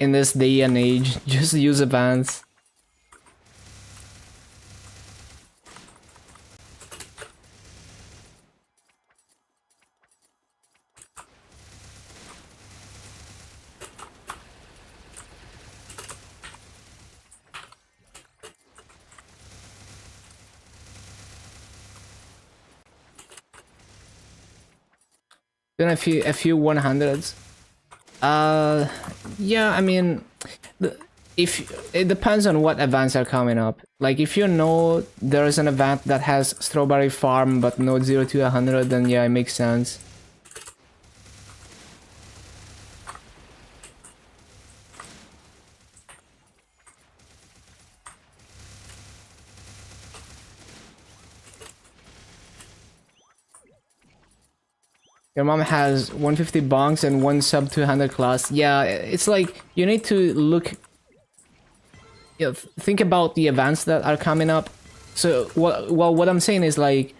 in this day and age. Just use events. Then a few 100s. Yeah, I mean, if it depends on what events are coming up. Like if you know there's an event that has Strawberry Farm but no 0 to 100, then yeah, it makes sense. Your mom has 150 bonks and 1 sub 200 class. Yeah, it's like you need to look. You know, think about the events that are coming up. So what I'm saying is like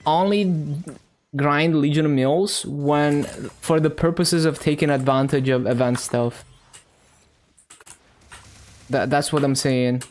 only grind Legion Mills when for the purposes of taking advantage of event stuff. That's what I'm saying.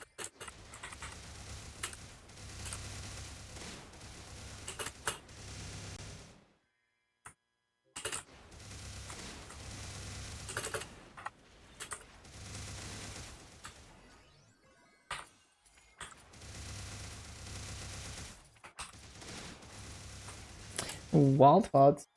Wild thoughts.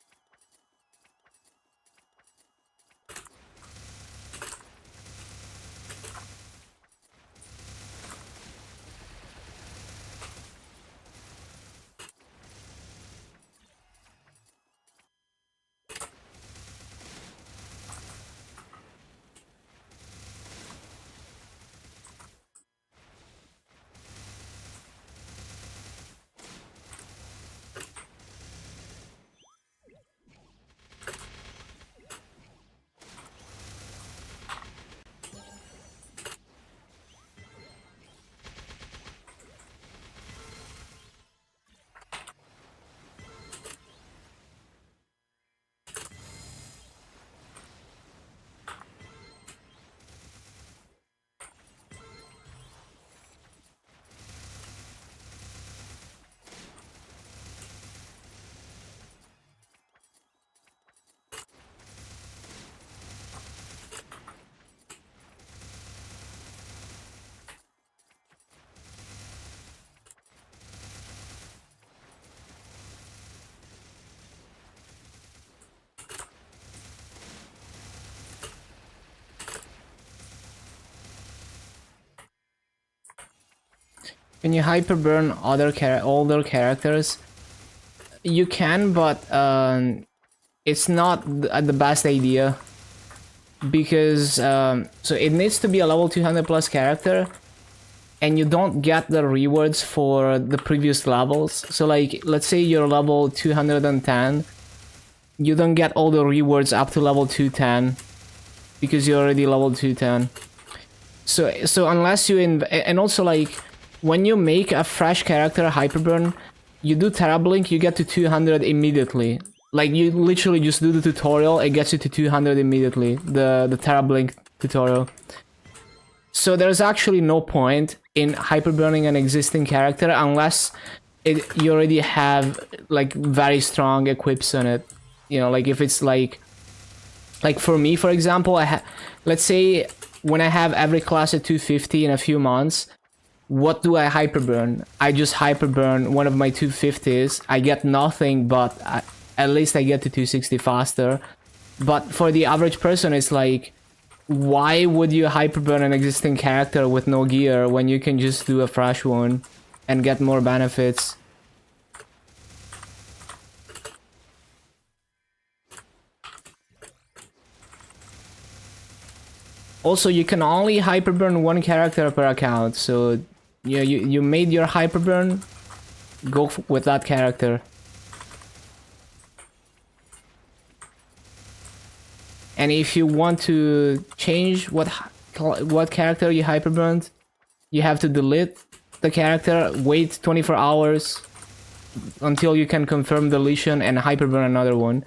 When you hyperburn older characters, you can, but it's not the best idea because so it needs to be a level 200 plus character, and you don't get the rewards for the previous levels. So like, let's say you're level 210, you don't get all the rewards up to level 210 because you're already level 210. So unless you and also like when you make a fresh character hyperburn, you do Terrablink, you get to 200 immediately. Like you literally just do the tutorial, it gets you to 200 immediately. The Terrablink tutorial. So there's actually no point in hyperburning an existing character unless you already have like very strong equips on it. You know, like if it's like for me, for example, let's say when I have every class at 250 in a few months, what do I hyperburn? I just hyperburn one of my 250s. I get nothing, but at least I get to 260 faster. But for the average person, it's like, why would you hyperburn an existing character with no gear when you can just do a fresh one and get more benefits? Also, you can only hyperburn one character per account, so yeah, you made your hyperburn, go with that character. And if you want to change what character you hyperburned, you have to delete the character, wait 24 hours until you can confirm deletion and hyperburn another one.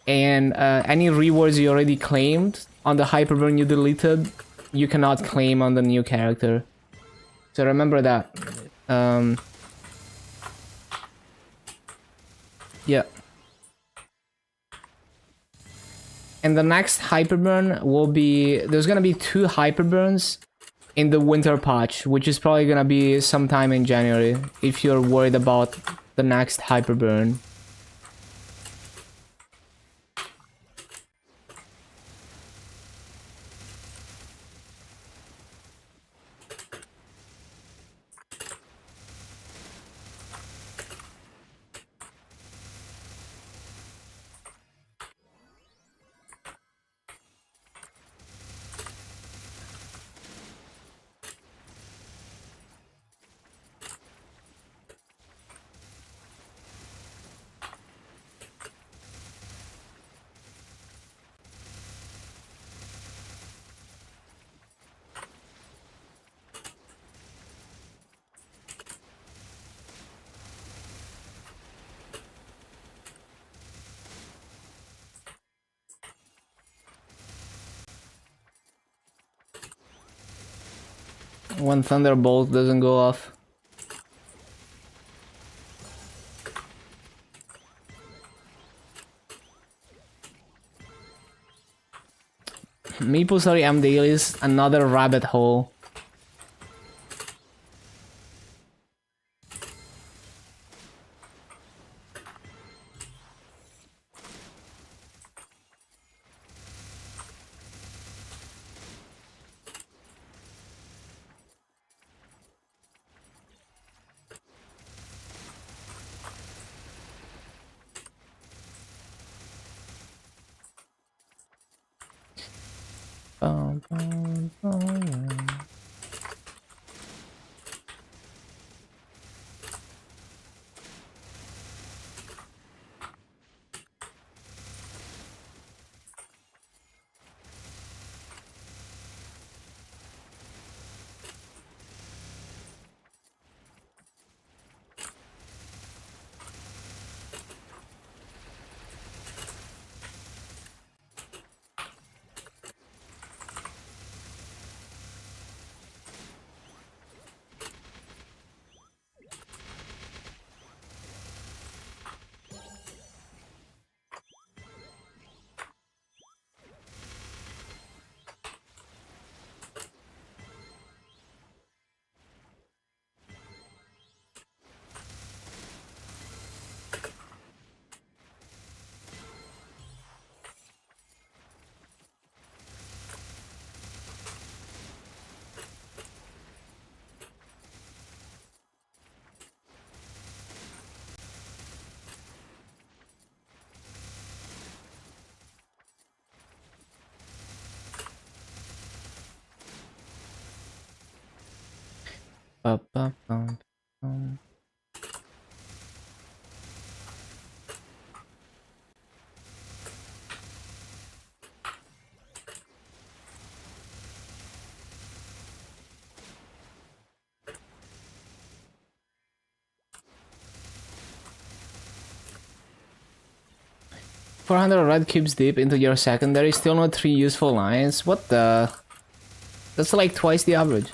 And any rewards you already claimed on the hyperburn you deleted, you cannot claim on the new character. So remember that. Yeah. And the next hyperburn will be... There's gonna be 2 hyperburns in the winter patch, which is probably gonna be sometime in January, if you're worried about the next hyperburn. When Thunderbolt doesn't go off. MapleStory M dailies, another rabbit hole. Bum, bum, bum. 400 red cubes deep into your secondary, still not 3 useful lines? What the? That's like twice the average.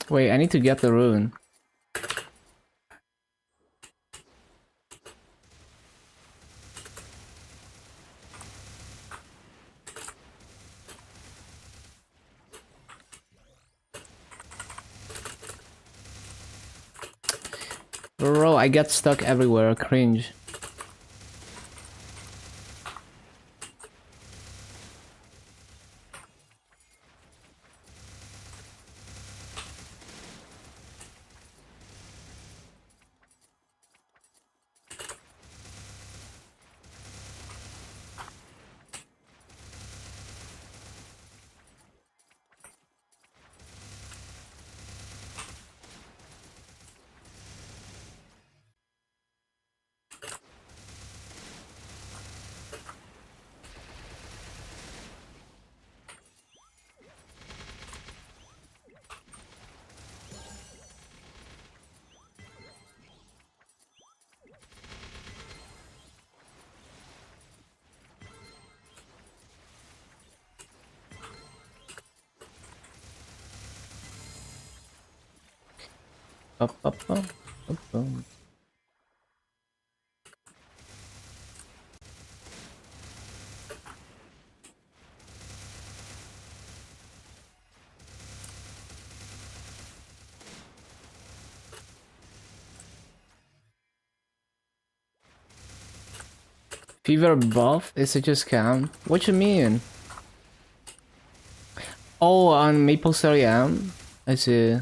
Wait, I need to get the rune. Bro, I get stuck everywhere, cringe. Up, up, up, up, up. Fever buff is such a scam. What you mean? Oh, on MapleStory M? I see.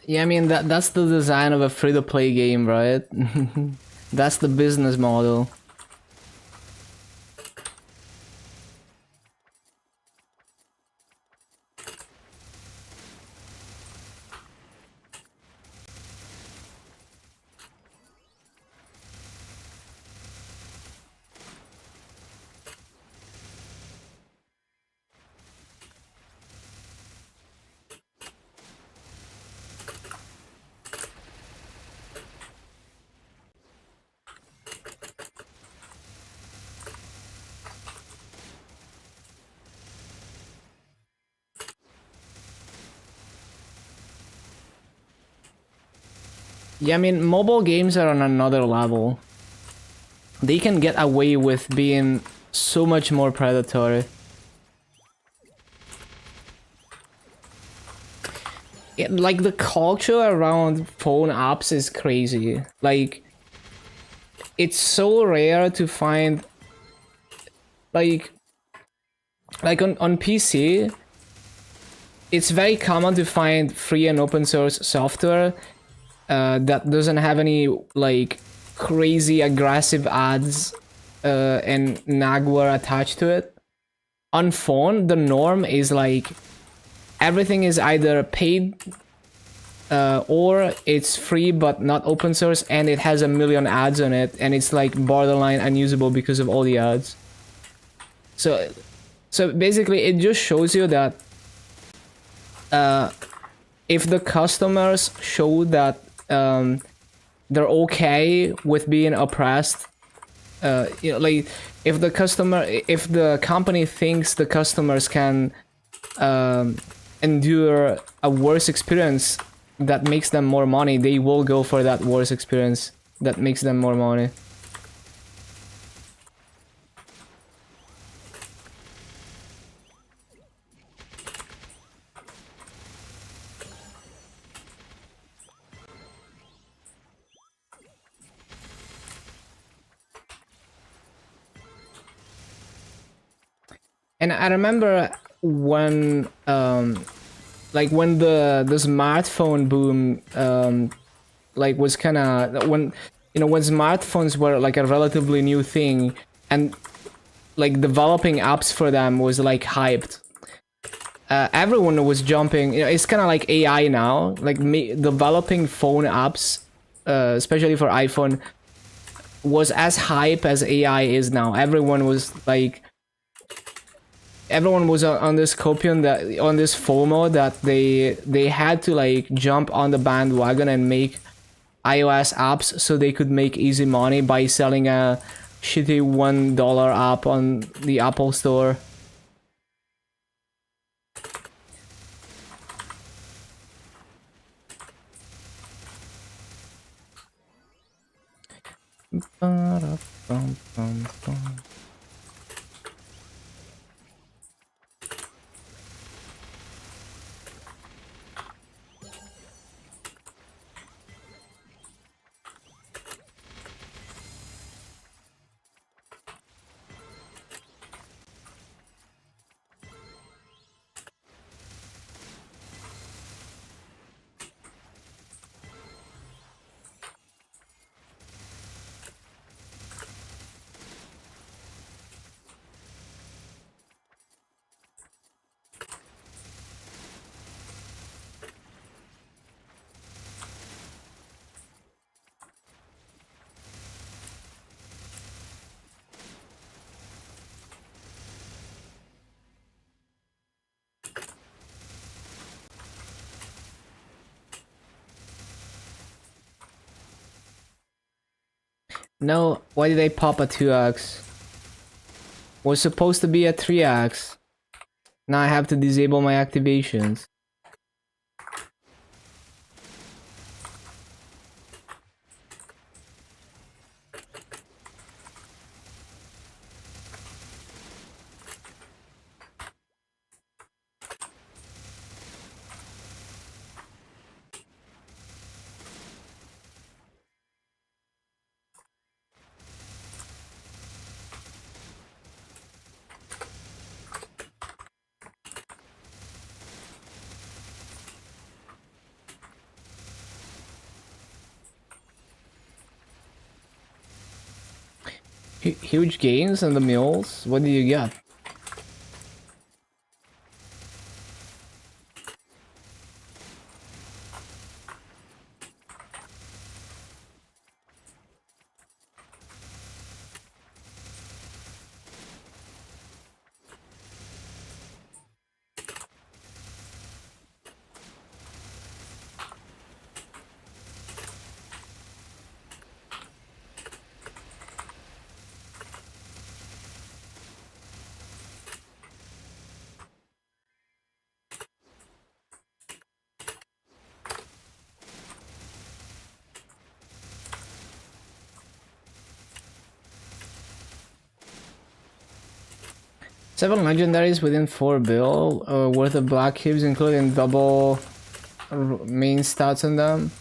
Yeah, I mean that's the design of a free-to-play game, right? That's the business model. Yeah, I mean mobile games are on another level. They can get away with being so much more predatory. Like the culture around phone apps is crazy. Like it's so rare to find like on PC it's very common to find free and open source software that doesn't have any like crazy aggressive ads and nagware attached to it. On phone the norm is like everything is either paid or it's free but not open source and it has a million ads on it and it's like borderline unusable because of all the ads. So basically it just shows you that if the customers show that they're okay with being oppressed, like if the company thinks the customers can endure a worse experience that makes them more money, they will go for that worse experience that makes them more money. And I remember when like when the smartphone boom like was kind of when when smartphones were like a relatively new thing and like developing apps for them was like hyped. Everyone was jumping. It's kind of like AI now, like developing phone apps, especially for iPhone, was as hype as AI is now. Everyone was on this copium that on this FOMO that they had to like jump on the bandwagon and make iOS apps so they could make easy money by selling a shitty $1 app on the Apple Store. No, why did they pop a 2x? Was supposed to be a 3x. Now I have to disable my activations. Huge gains in the mules? What do you get? Seven legendaries within 4 bill worth of black cubes, including double main stats on them.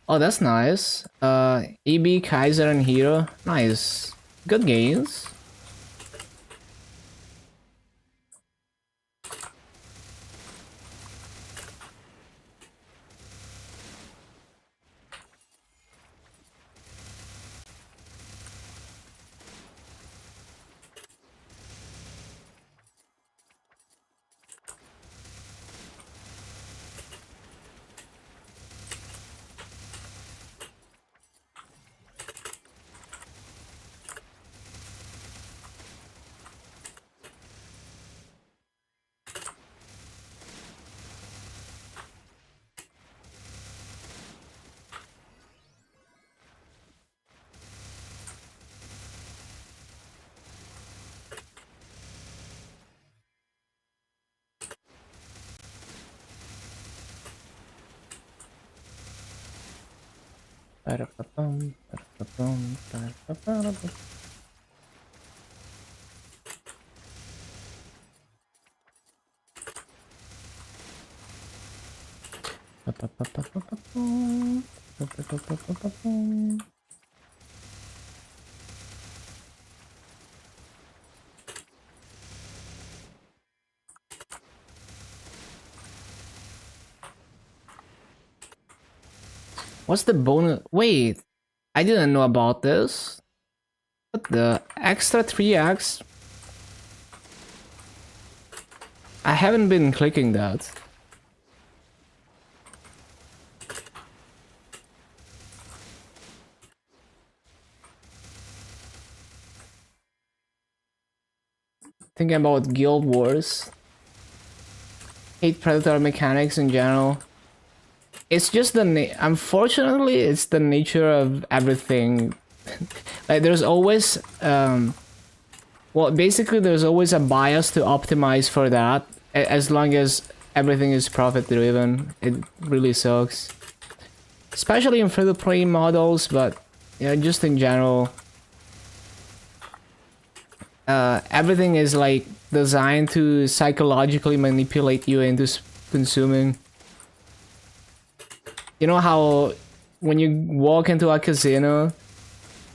Oh, that's nice. EB, Kaiser, and Hero. Nice. Good gains. What's the bonus? Wait, I didn't know about this. What the extra 3x? I haven't been clicking that. Thinking about Guild Wars. Hate Predator mechanics in general. It's just the unfortunately, it's the nature of everything. Like, there's always well, basically there's always a bias to optimize for that. As long as everything is profit driven, it really sucks. Especially in free-to-play models, but yeah, just in general. Everything is like designed to psychologically manipulate you into consuming. You know how when you walk into a casino,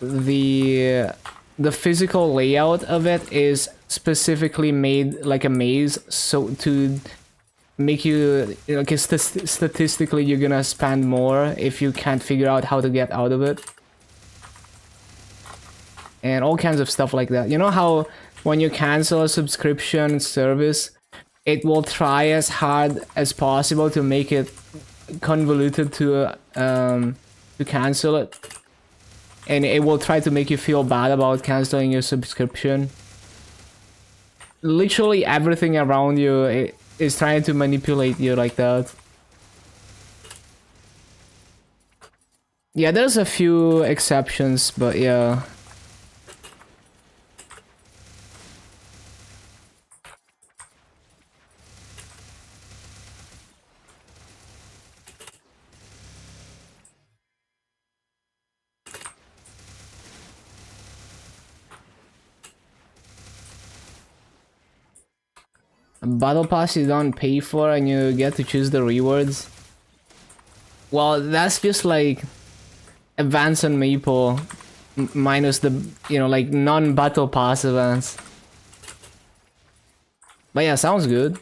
the physical layout of it is specifically made like a maze, so to make you, because statistically you're gonna spend more if you can't figure out how to get out of it. And all kinds of stuff like that. You know how when you cancel a subscription service, it will try as hard as possible to make it convoluted to cancel it, and it will try to make you feel bad about canceling your subscription. Literally everything around you is trying to manipulate you like that. Yeah, there's a few exceptions, but yeah. Battle pass you don't pay for and you get to choose the rewards. Well, that's just like Advance and Maple minus the, like non-battle pass events. But yeah, sounds good.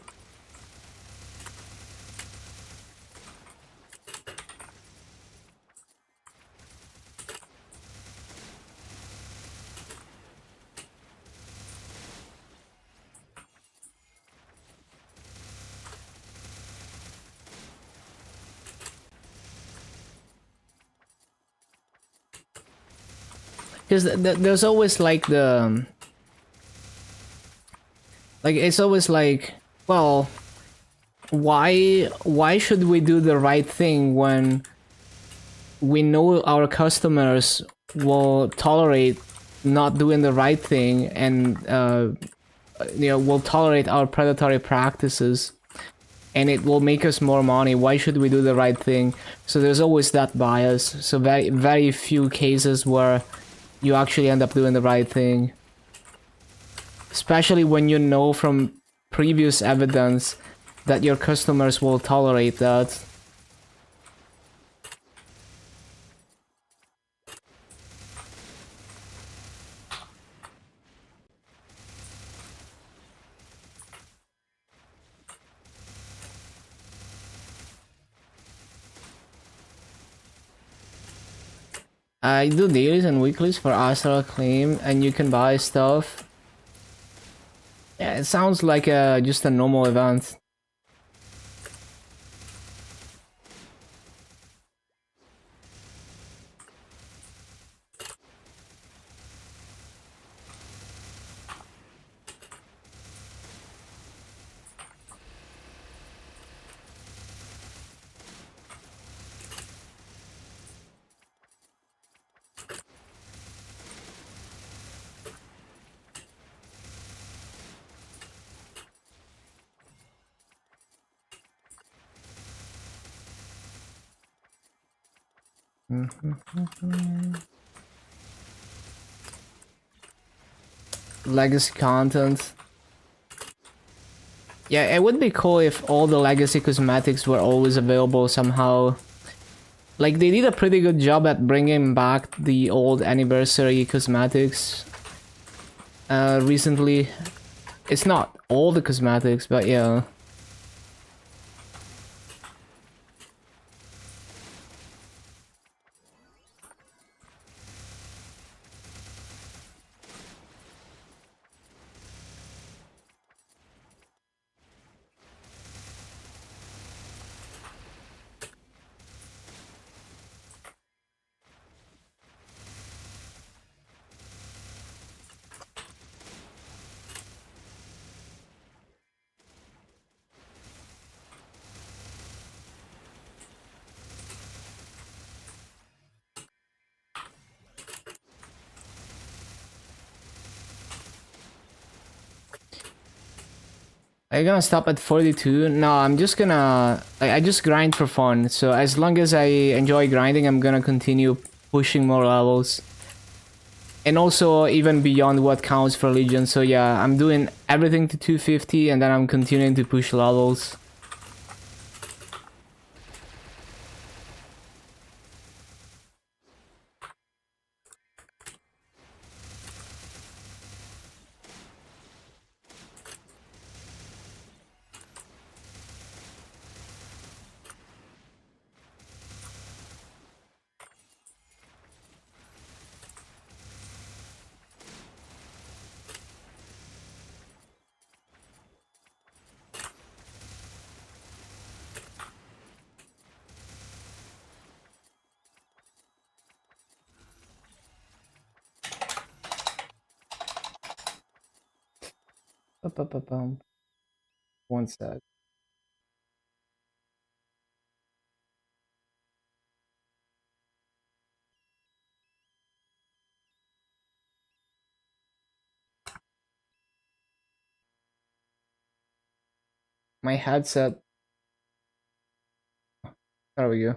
Because there's always like it's always like, well, why should we do the right thing when we know our customers will tolerate not doing the right thing, and will tolerate our predatory practices, and it will make us more money. Why should we do the right thing? So there's always that bias. So very few cases where you actually end up doing the right thing, especially when you know from previous evidence that your customers will tolerate that. I do dailies and weeklies for Astral Claim, and you can buy stuff. Yeah, it sounds like just a normal event. Legacy content. Yeah, it would be cool if all the legacy cosmetics were always available somehow. Like, they did a pretty good job at bringing back the old anniversary cosmetics recently. It's not all the cosmetics, but yeah. Are you gonna stop at 42? No, I'm just gonna... I just grind for fun. So as long as I enjoy grinding, I'm gonna continue pushing more levels. And also even beyond what counts for Legion. So yeah, I'm doing everything to 250 and then I'm continuing to push levels. One sec. My headset. There we go.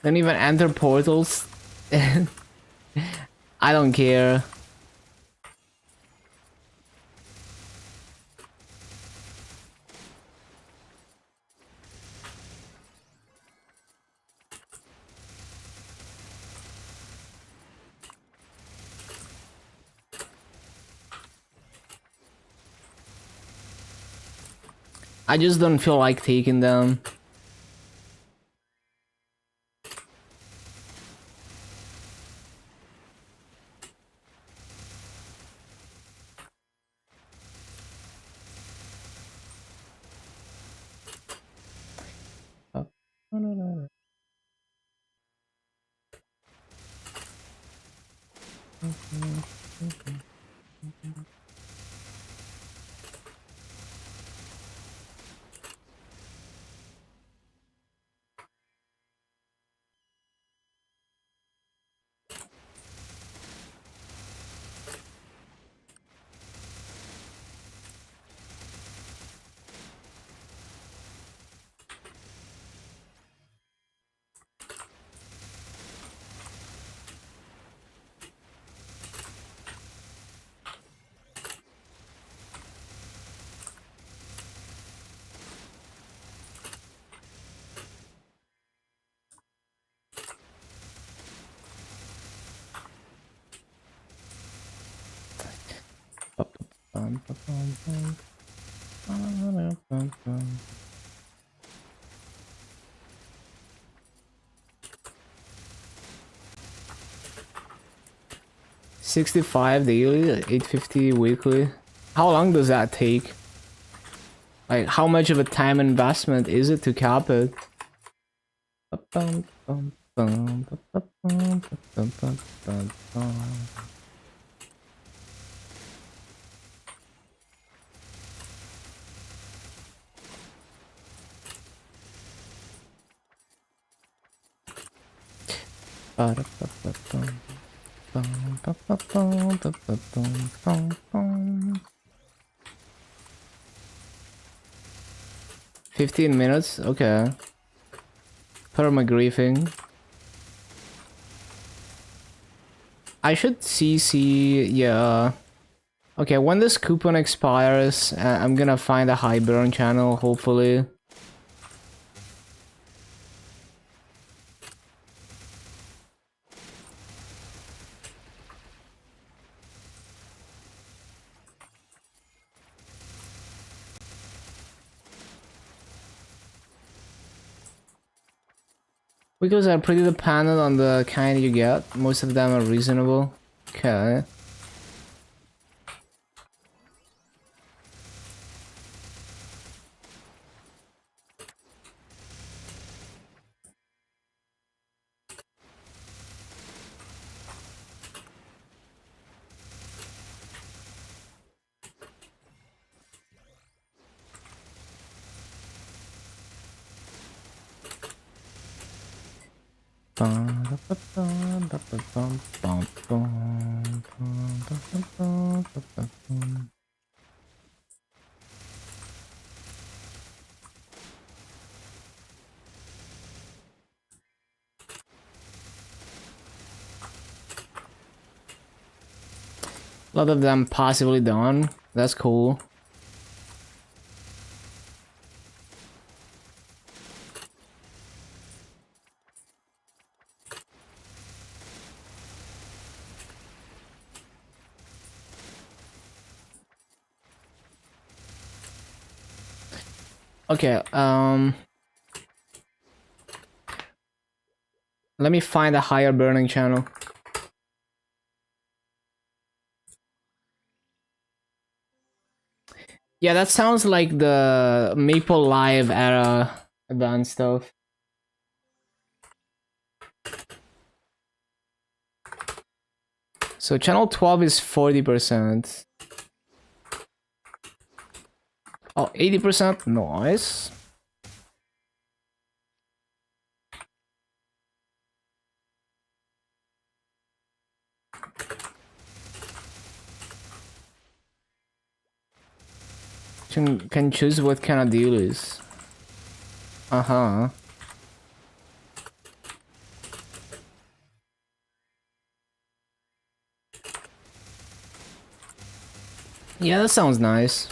Don't even enter portals. I don't care. I just don't feel like taking them. No. 65 daily, 850 weekly. How long does that take? Like, how much of a time investment is it to cap it? Ba-da-ba-ba-bum. 15 minutes? Okay. Perma-griefing. I should CC, yeah. Okay, when this coupon expires, I'm gonna find a high burn channel, hopefully. Because are pretty dependent on the kind you get. Most of them are reasonable. Okay. A lot of them possibly done. That's cool. Okay, let me find a higher burning channel. Yeah, that sounds like the Maple Live era advanced stuff. So channel 12 is 40%. Oh, 80%? Nice. Can choose what kind of deal is. Uh-huh. Yeah, that sounds nice.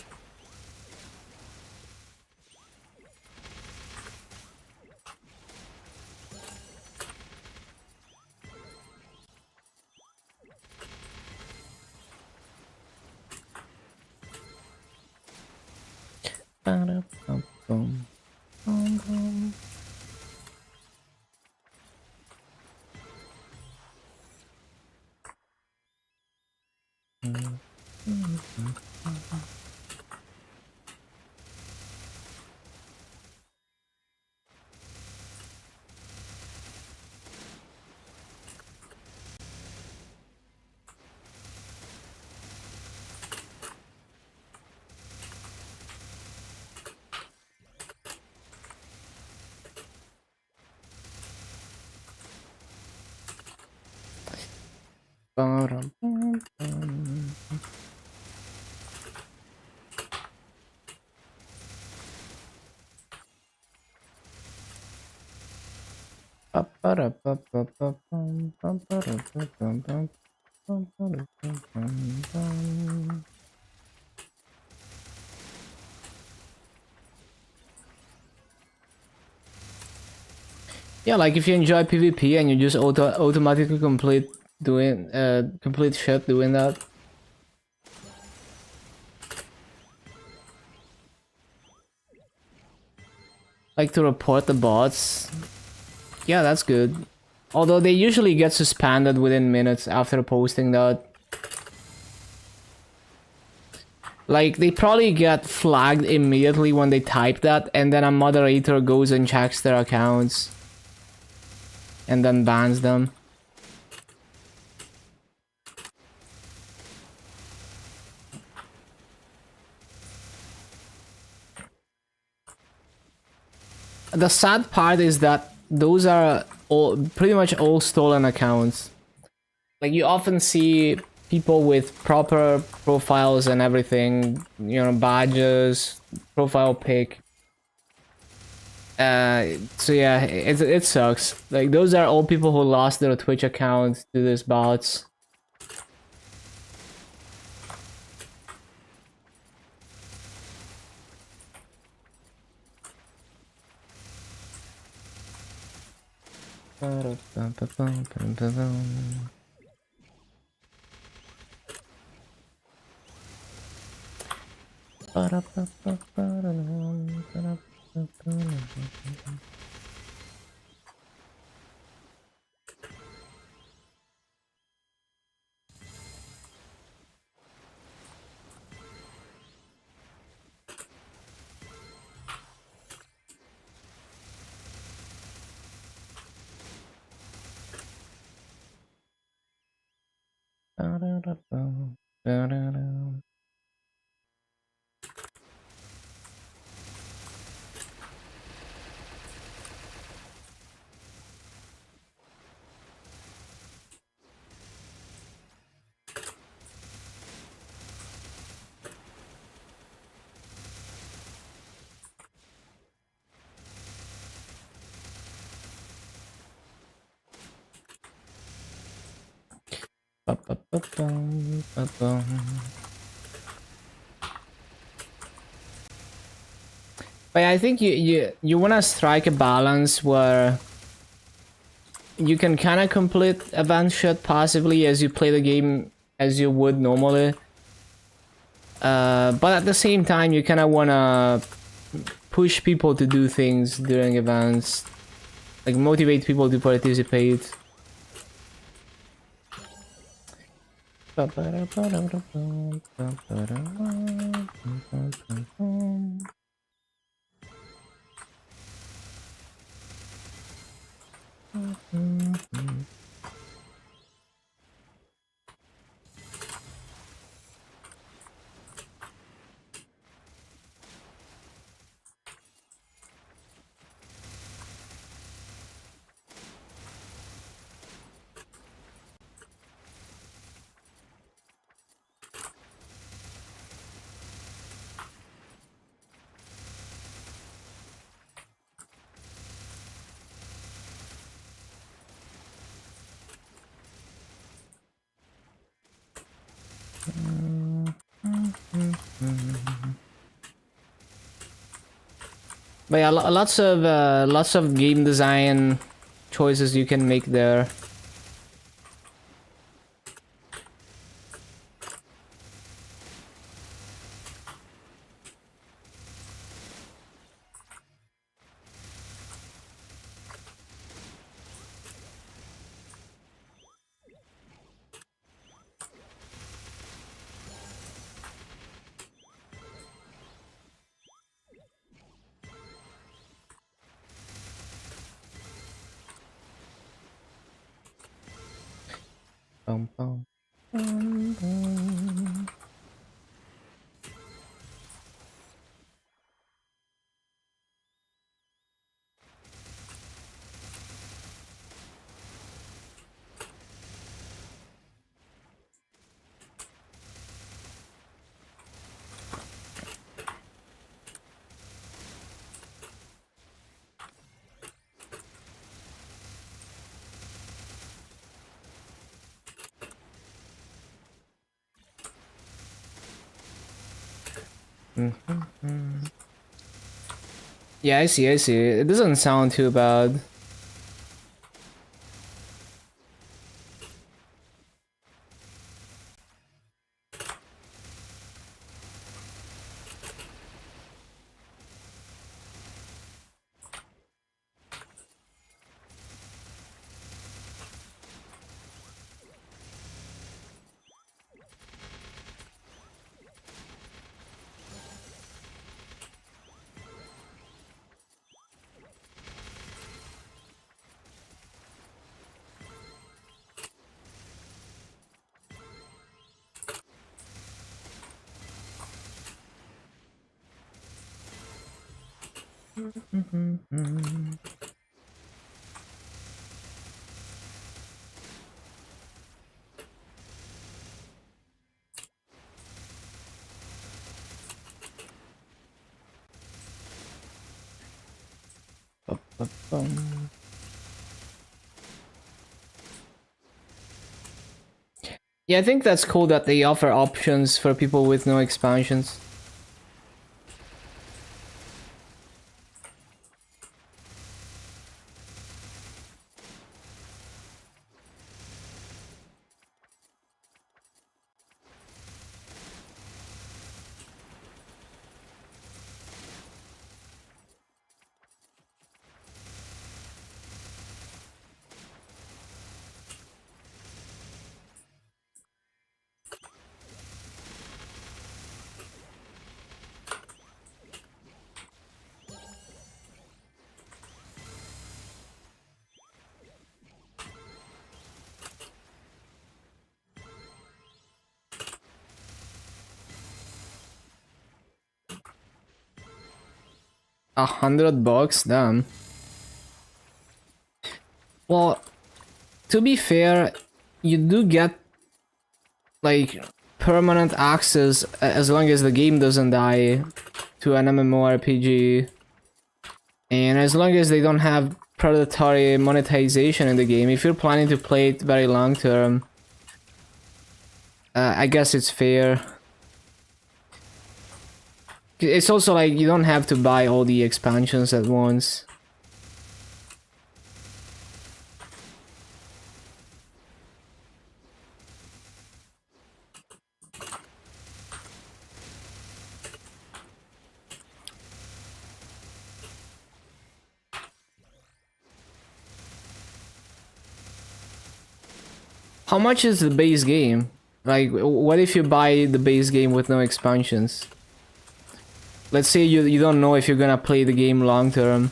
Yeah, like if you enjoy PvP and you just automatically complete shit doing that. Like to report the bots. Yeah, that's good. Although they usually get suspended within minutes after posting that. Like, they probably get flagged immediately when they type that, and then a moderator goes and checks their accounts. And then bans them. The sad part is that those are pretty much all stolen accounts. Like, you often see people with proper profiles and everything, you know, badges, profile pic. So yeah, it sucks. Like, those are all people who lost their Twitch accounts to these bots. But I think you wanna strike a balance where you can kind of complete event shit passively as you play the game as you would normally. But at the same time, you kind of wanna push people to do things during events, like motivate people to participate. But yeah, lots of game design choices you can make there. Bum, bum, bum, bum. Yeah, I see, I see. It doesn't sound too bad. Bum, bum, bum. Yeah, I think that's cool that they offer options for people with no expansions. $100, damn. Well, to be fair, you do get like permanent access as long as the game doesn't die to an MMORPG, and as long as they don't have predatory monetization in the game. If you're planning to play it very long term, I guess it's fair. It's also like you don't have to buy all the expansions at once. How much is the base game? Like, what if you buy the base game with no expansions? Let's say you don't know if you're gonna play the game long term,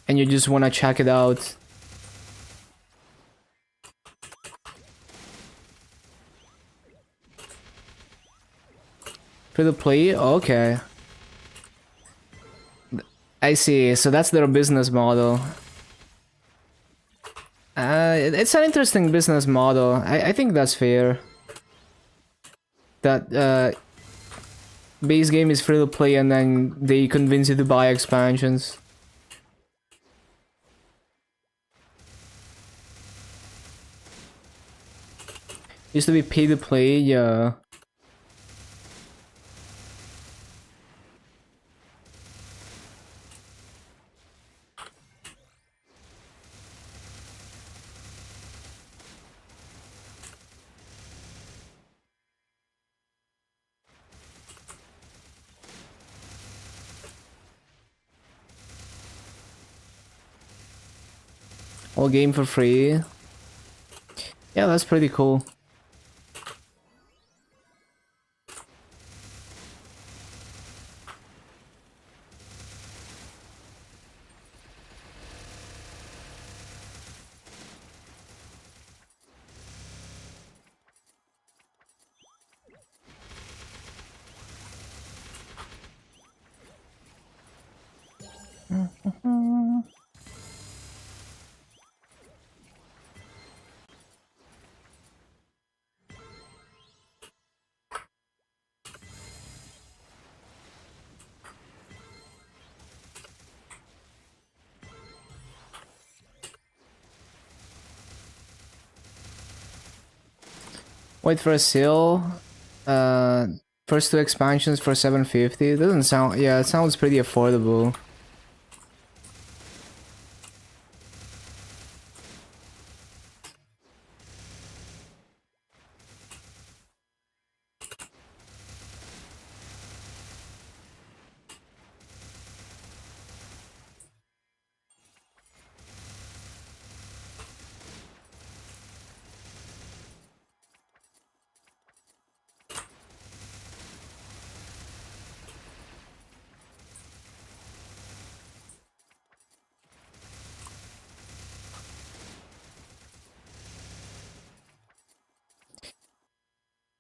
and you just wanna check it out. Free to play? Okay. I see, so that's their business model. It's an interesting business model. I think that's fair. That base game is free to play and then they convince you to buy expansions. Used to be pay to play, yeah. All game for free. Yeah, that's pretty cool. Wait for a sale. First two expansions for 750. It doesn't sound. Yeah, it sounds pretty affordable.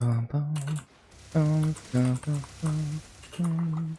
Bum, bum, bum, bum, bum, bum.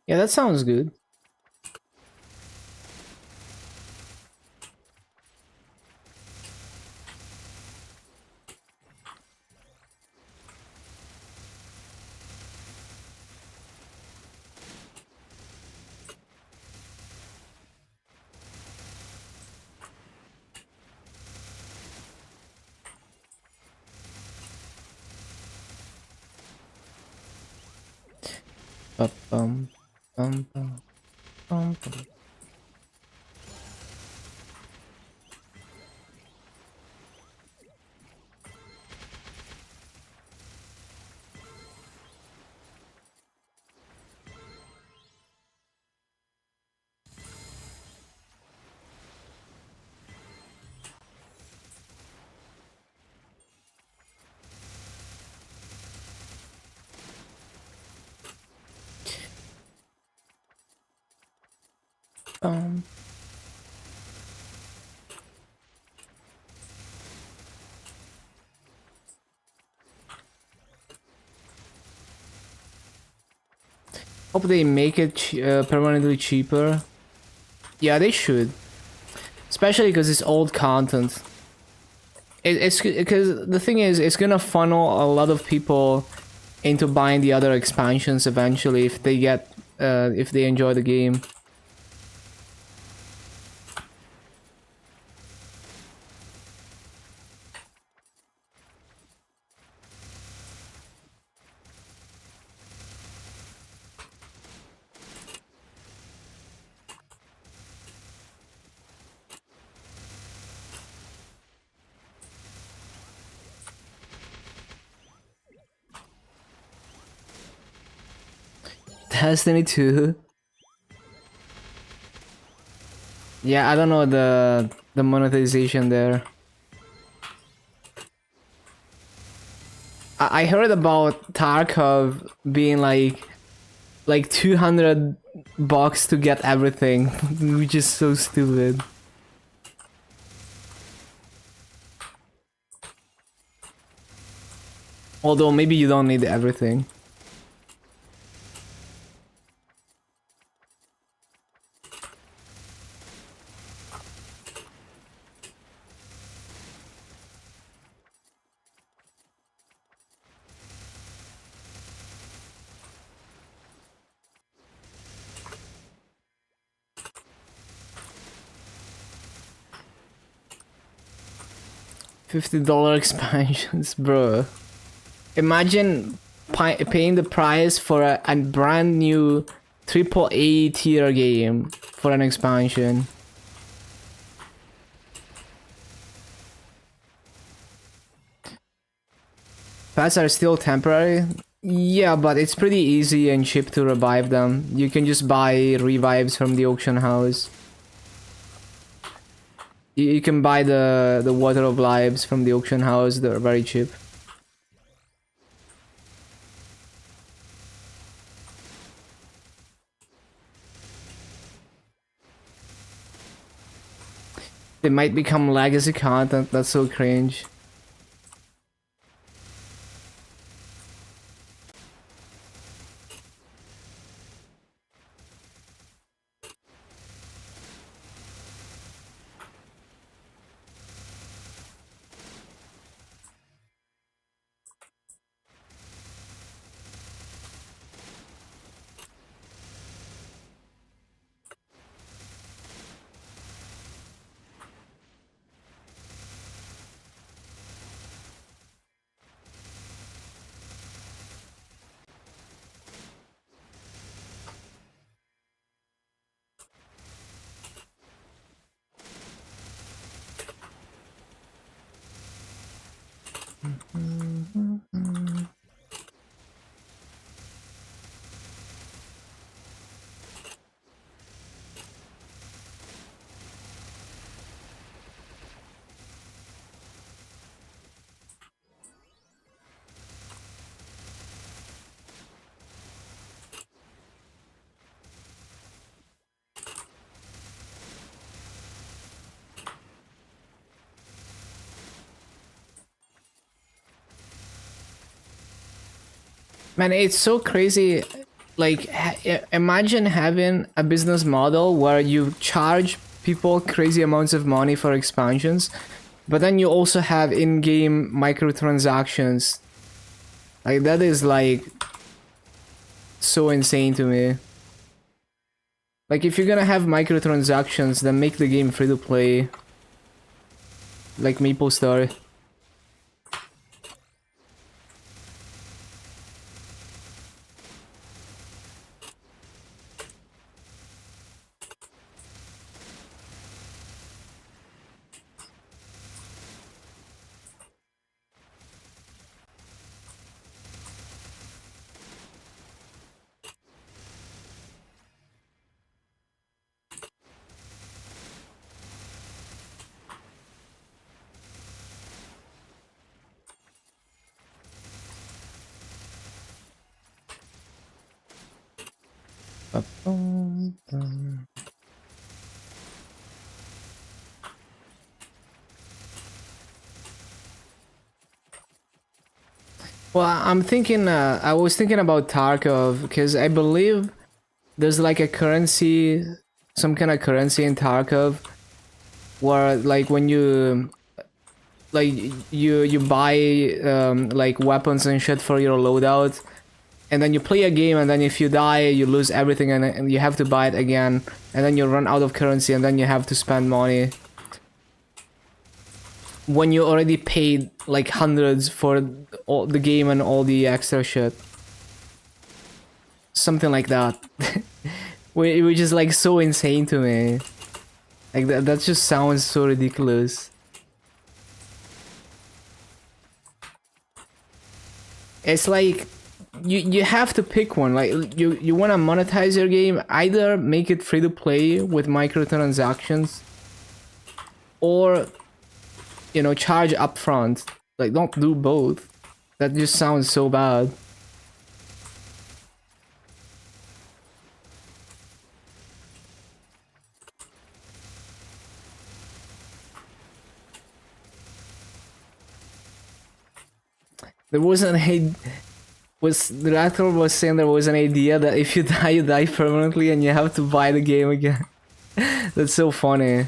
Yeah, that sounds good. Bum, bum, bum, bum, bum, bum. Bum. Hope they make it permanently cheaper. Yeah, they should. Especially because it's old content. It's because the thing is, it's gonna funnel a lot of people into buying the other expansions eventually if they get if they enjoy the game. Destiny 2. Yeah, I don't know the monetization there. I heard about Tarkov being like 200 bucks to get everything, which is so stupid. Although maybe you don't need everything. $50 expansions, bro. Imagine paying the price for a brand new AAA tier game for an expansion. Pets are still temporary. Yeah, but it's pretty easy and cheap to revive them. You can just buy revives from the auction house. You can buy the water of lives from the auction house. They're very cheap. They might become legacy content. That's so cringe. Man, it's so crazy. Like, imagine having a business model where you charge people crazy amounts of money for expansions, but then you also have in-game microtransactions. Like, that is like so insane to me. Like, if you're gonna have microtransactions, then make the game free to play. Like MapleStory. Well, I'm thinking, I was thinking about Tarkov, because I believe there's like a currency, some kind of currency in Tarkov, where like when you, like you buy like weapons and shit for your loadout, and then you play a game, and then if you die, you lose everything, and you have to buy it again, and then you run out of currency, and then you have to spend money. When you already paid like hundreds for all the game and all the extra shit. Something like that. Which is like so insane to me. Like that just sounds so ridiculous. It's like you have to pick one. Like you want to monetize your game, either make it free to play with microtransactions, or you know, charge upfront. Like, don't do both. That just sounds so bad. There was the actor was saying there was an idea that if you die permanently and you have to buy the game again. That's so funny.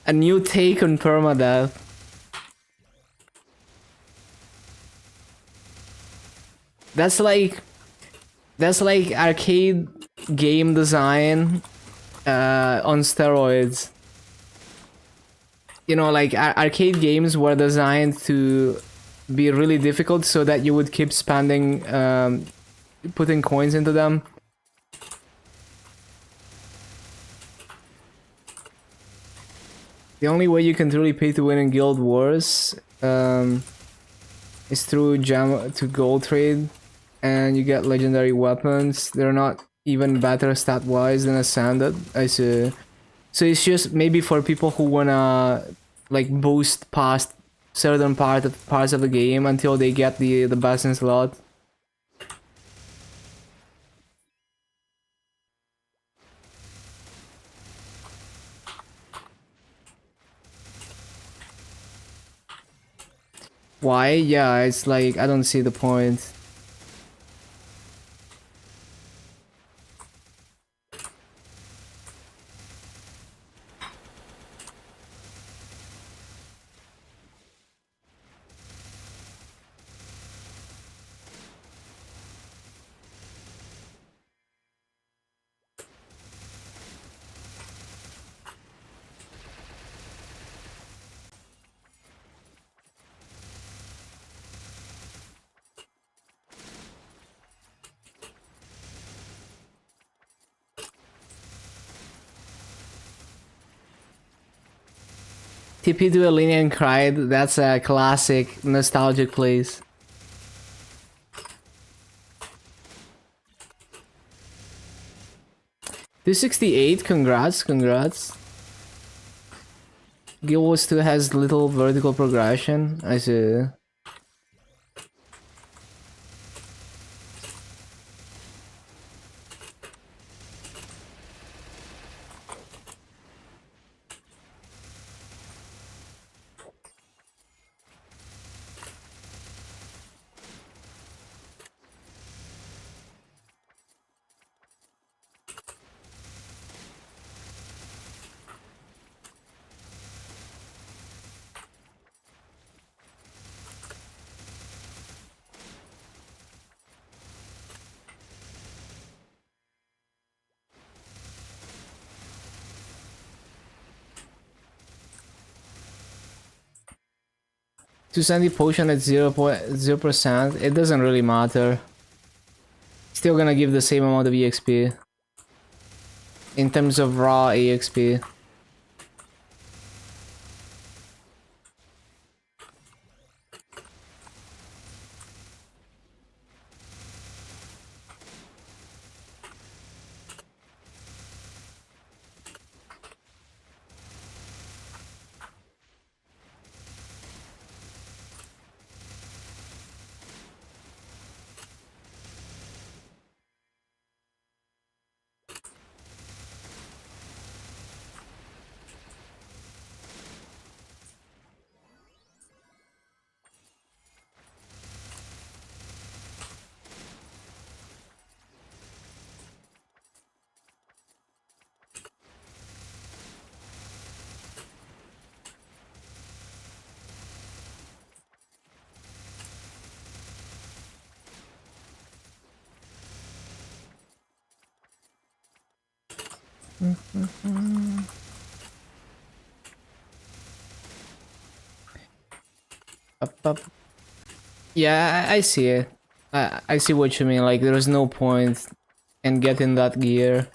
A new take on permadeath. That's like arcade game design on steroids. You know, like arcade games were designed to be really difficult so that you would keep spending, putting coins into them. The only way you can truly pay to win in Guild Wars is through gem to gold trade, and you get legendary weapons. They're not even better stat wise than Ascended. I see. So it's just maybe for people who wanna like boost past certain parts of the game until they get the best in slot. Why? Yeah, it's like I don't see the point. TP to Alenia and cried. That's a classic nostalgic place. 268, congrats, congrats. Guild Wars 2 has little vertical progression. I see. To send the potion at 0.0%, it doesn't really matter. Still gonna give the same amount of EXP. In terms of raw EXP. Up. Yeah, I see it. I see what you mean. Like, there's no point in getting that gear.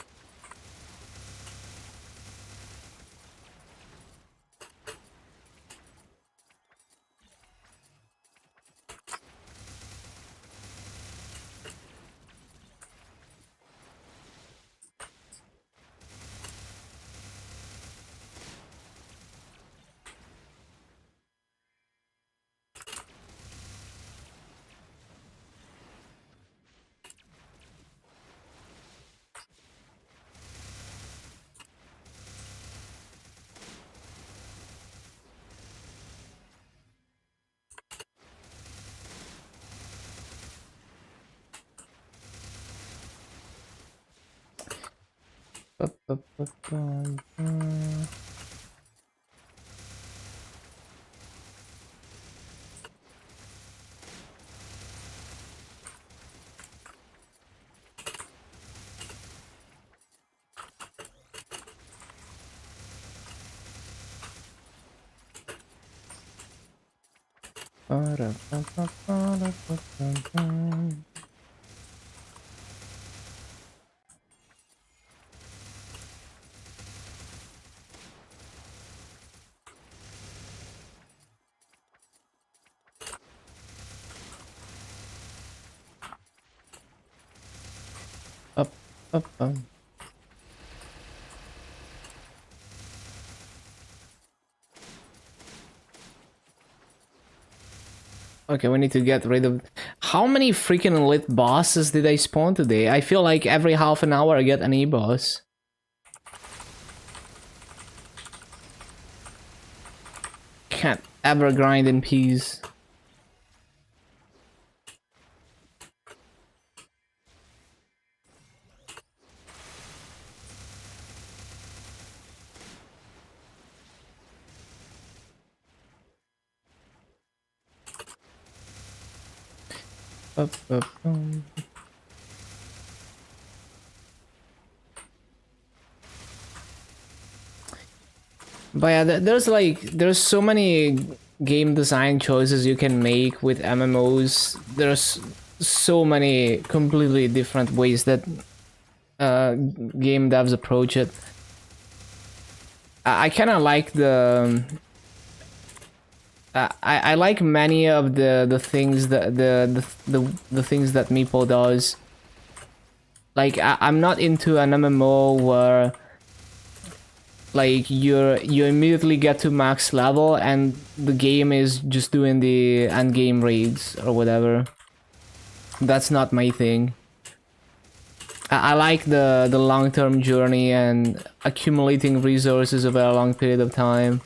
Okay, we need to get rid of... How many freaking elite bosses did I spawn today? I feel like every half an hour I get an E-boss. Can't ever grind in peace. But yeah, there's so many game design choices you can make with MMOs. There's so many completely different ways that game devs approach it. I kind of like the... I like many of the things that the things that Meeple does. Like I'm not into an MMO where like you immediately get to max level and the game is just doing the end game raids or whatever. That's not my thing. I like the long-term journey and accumulating resources over a long period of time.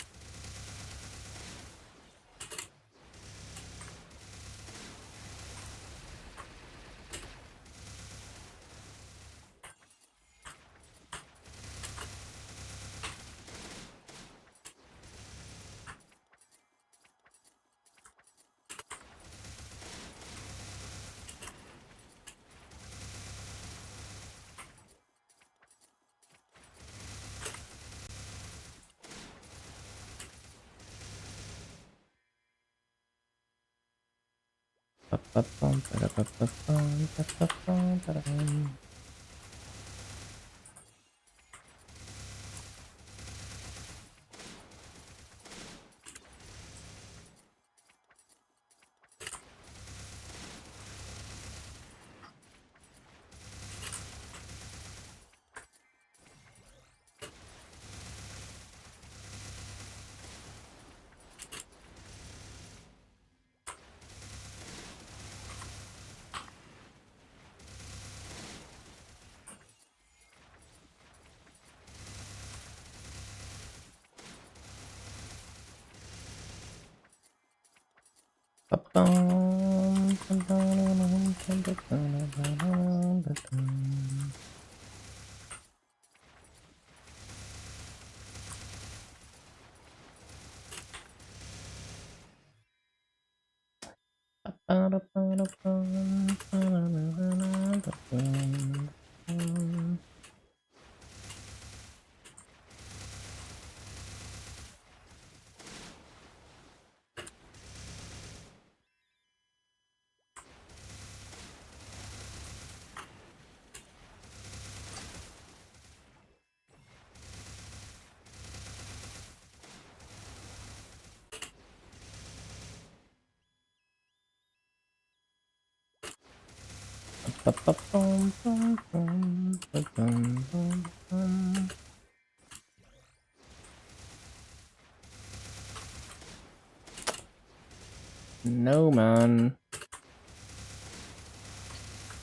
No, man.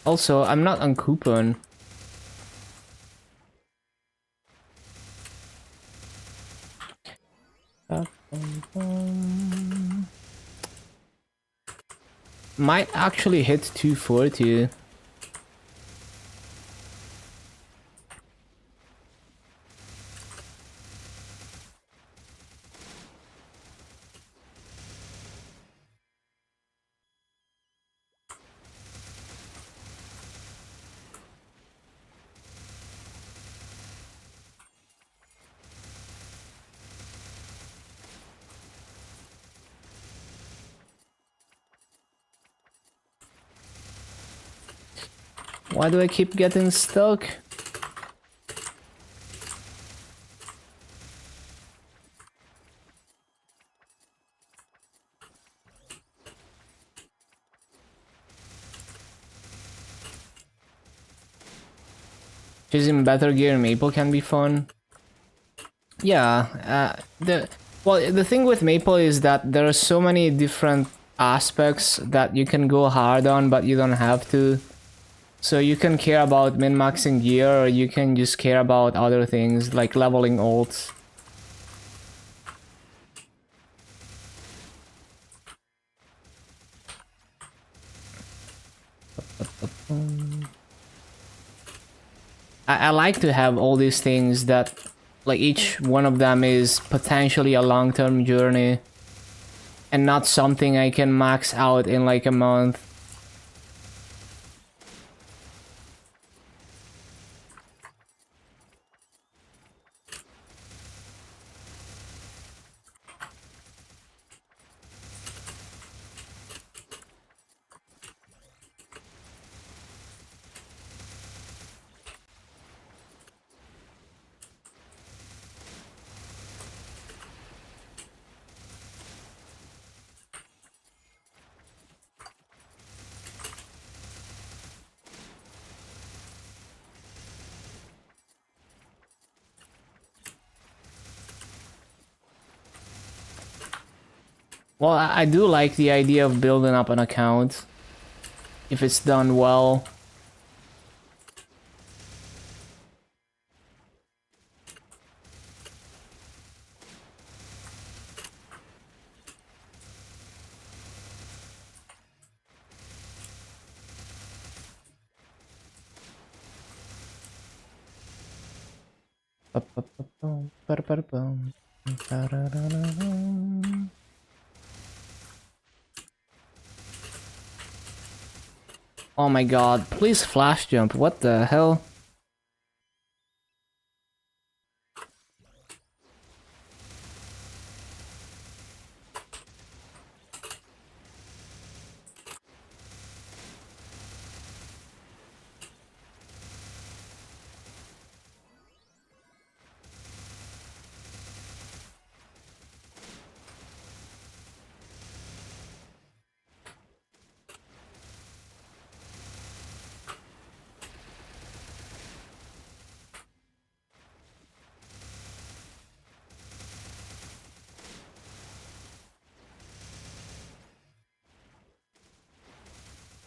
Also, I'm not on coupon. Might actually hit 240. Why do I keep getting stuck? choosing better gear in Maple can be fun. Yeah, the thing with Maple is that there are so many different aspects that you can go hard on, but you don't have to. So you can care about min-maxing gear, or you can just care about other things like leveling ults. I like to have all these things that, like, each one of them is potentially a long-term journey and not something I can max out in like a month. Well, I do like the idea of building up an account if it's done well. Oh my god, please flash jump, what the hell?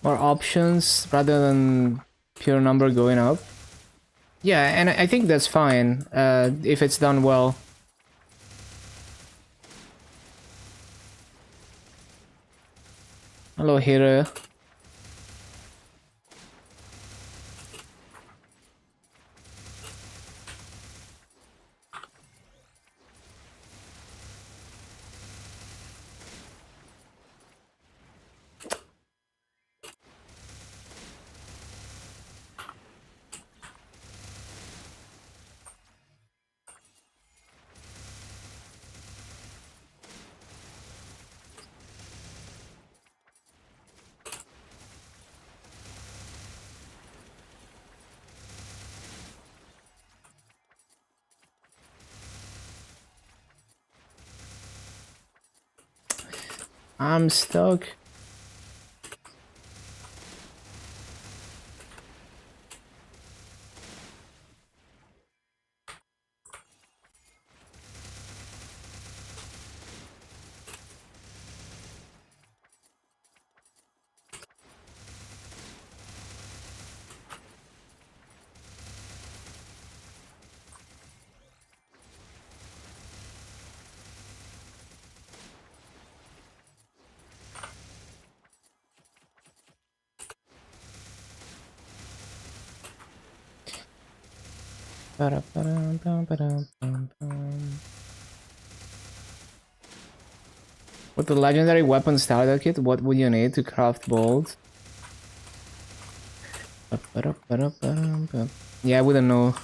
More options rather than pure number going up. Yeah, and I think that's fine, if it's done well. Hello, Hero. I'm stuck. With the legendary weapon starter kit, what would you need to craft bolt? Yeah, I wouldn't know.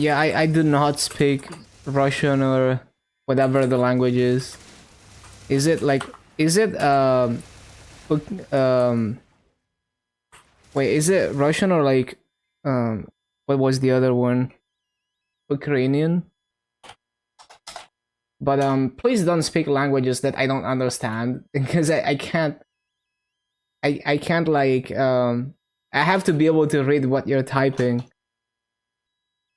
Yeah, I do not speak Russian or whatever the language is. Is it like, is it, um, wait, is it Russian or like, what was the other one? Ukrainian? But please don't speak languages that I don't understand because I can't I can't like I have to be able to read what you're typing.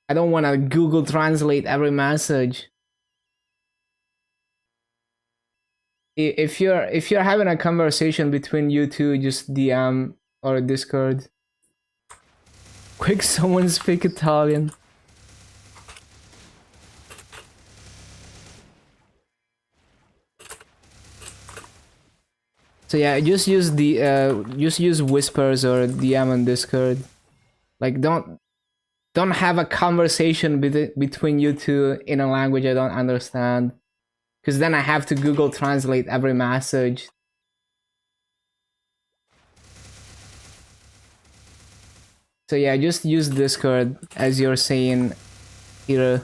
I don't want to Google Translate every message. If you're having a conversation between you two, just DM or Discord. Quick, someone speak Italian. So yeah, just use whispers or DM on Discord. Like don't have a conversation between you two in a language I don't understand, because then I have to Google Translate every message. So yeah, just use Discord as you're saying here.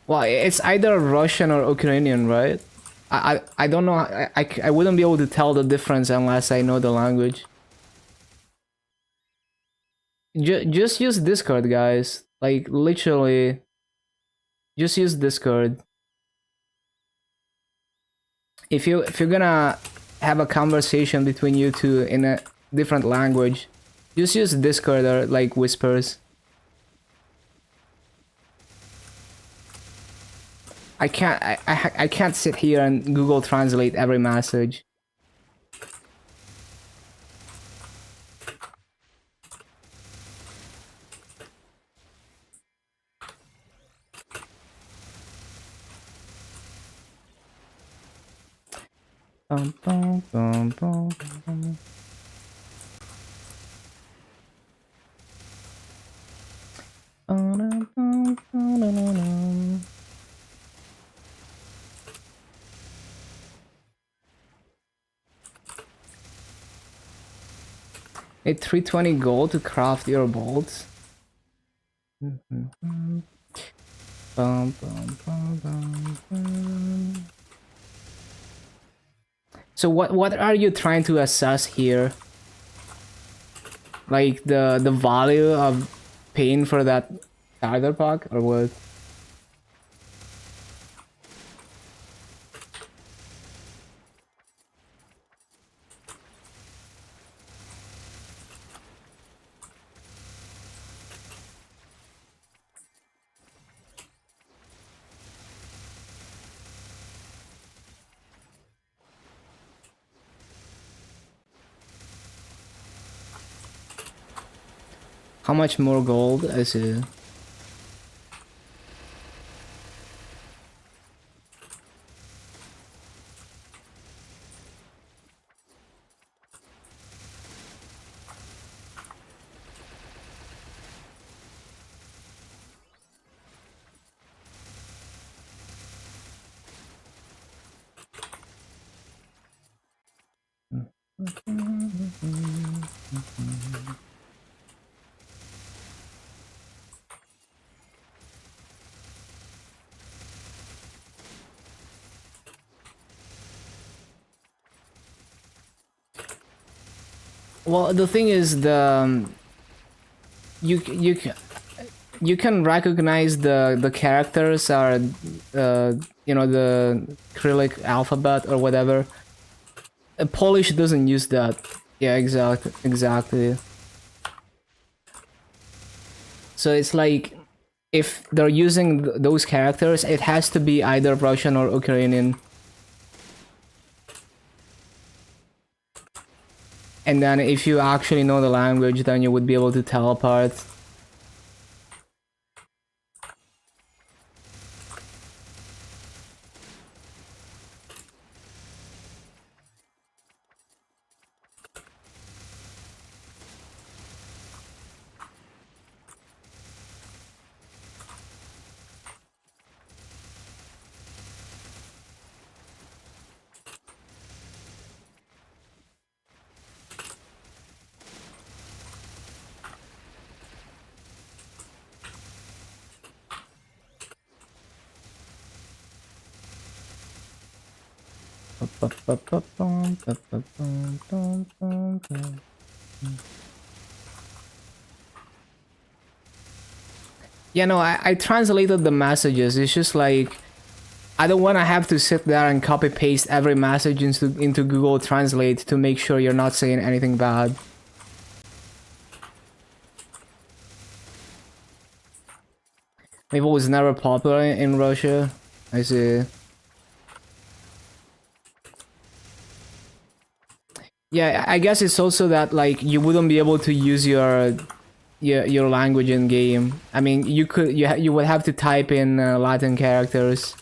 Well, it's either Russian or Ukrainian, right? I don't know. I wouldn't be able to tell the difference unless I know the language. Just use Discord, guys. Like literally, just use Discord. If you're gonna have a conversation between you two in a different language, just use Discord or like whispers. I can't sit here and Google Translate every message. Bum, bum, bum, bum, bum. Need 320 gold to craft your bolts. Bum, bum, bum, bum, bum. So what are you trying to assess here? Like the value of paying for that starter pack or what? How much more gold? I see. Well, the thing is you you can recognize the characters are you know, the Cyrillic alphabet or whatever. Polish doesn't use that. Yeah, exactly. So it's like if they're using those characters, it has to be either Russian or Ukrainian. And then if you actually know the language, then you would be able to tell apart. Yeah, no, I translated the messages. It's just like I don't want to have to sit there and copy paste every message into Google Translate to make sure you're not saying anything bad. Maple was never popular in Russia. I see. Yeah, I guess it's also that like you wouldn't be able to use your language in game. I mean, you would have to type in Latin characters.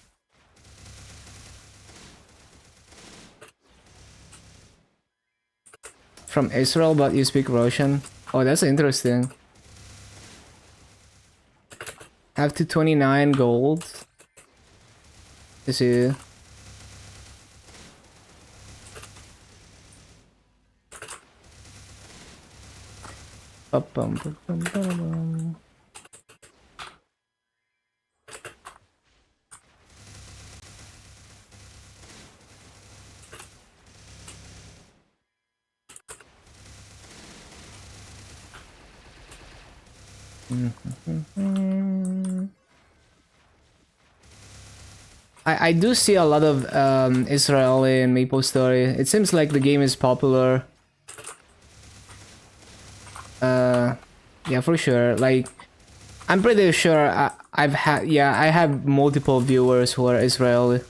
From Israel, but you speak Russian. Oh, that's interesting. Have to 29 gold. You see. Ba-bum. I do see a lot of Israeli in MapleStory. It seems like the game is popular. Yeah, for sure. Like, I'm pretty sure I have multiple viewers who are Israeli.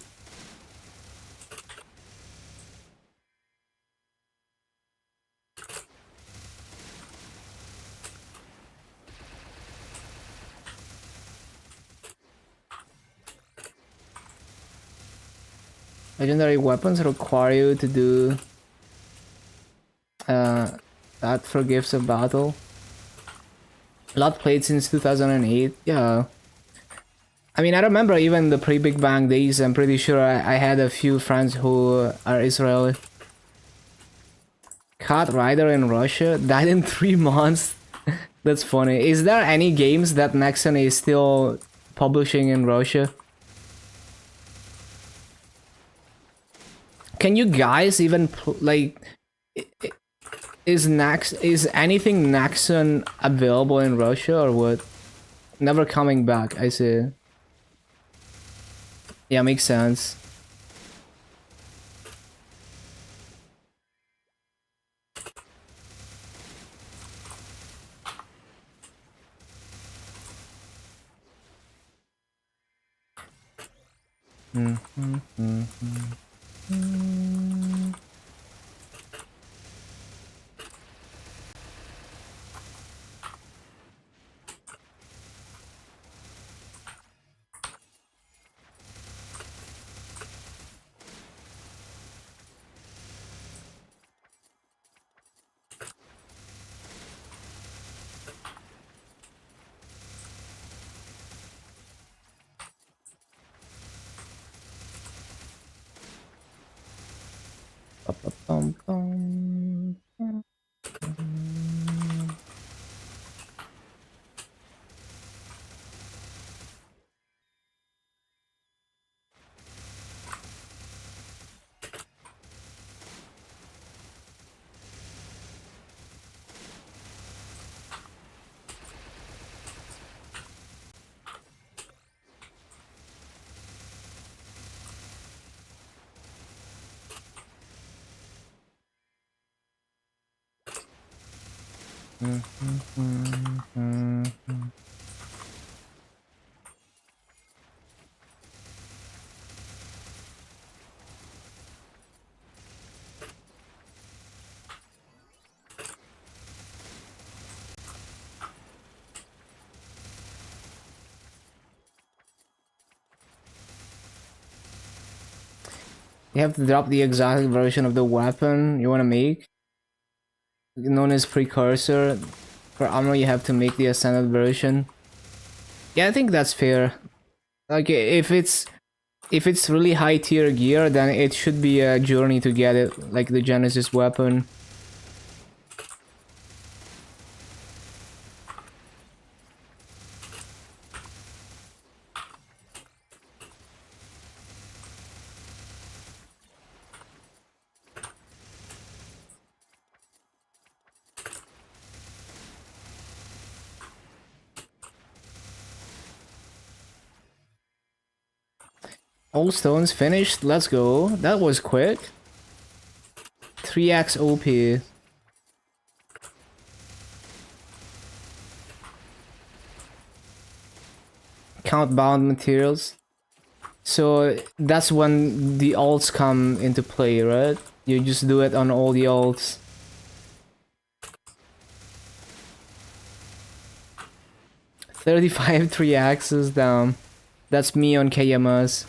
Legendary weapons require you to do that for gifts of battle. Lot played since 2008. Yeah. I mean, I remember even the pre-Big Bang days. I'm pretty sure I had a few friends who are Israeli. Cat Rider in Russia died in 3 months. That's funny. Is there any games that Nexon is still publishing in Russia? Can you guys even like? Is anything Nexon available in Russia or what? Never coming back. I see. Yeah, makes sense. You have to drop the exact version of the weapon you want to make, known as precursor. For armor, you have to make the ascended version. Yeah, I think that's fair. Like, if it's really high tier gear, then it should be a journey to get it, like the Genesis weapon. All stones finished. Let's go. That was quick. 3x OP. Count bound materials. So that's when the alts come into play, right? You just do it on all the alts. $35 3x's down. That's me on KMS.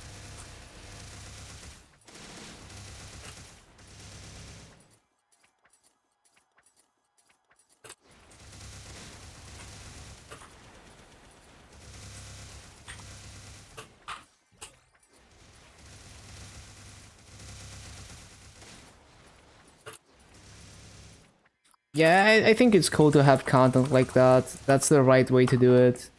Yeah, I think it's cool to have content like that. That's the right way to do it.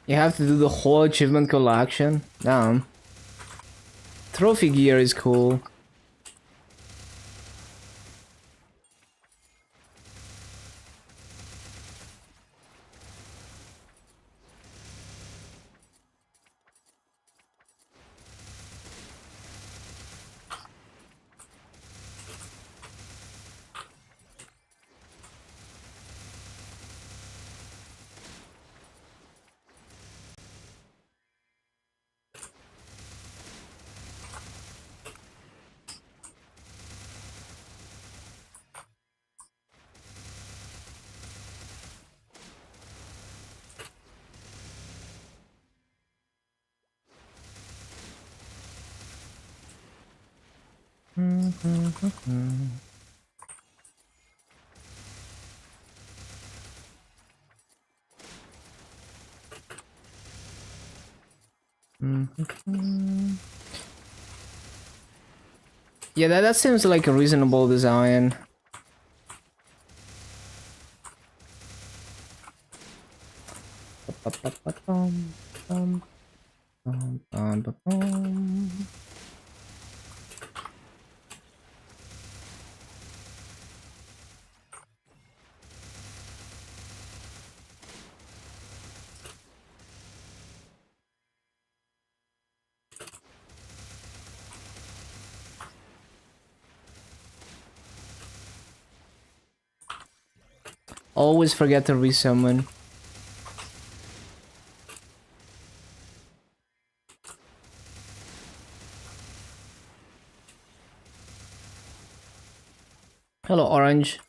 You have to do the whole achievement collection? Damn. Trophy gear is cool. Yeah, that seems like a reasonable design. Always forget to resummon. Hello, Orange.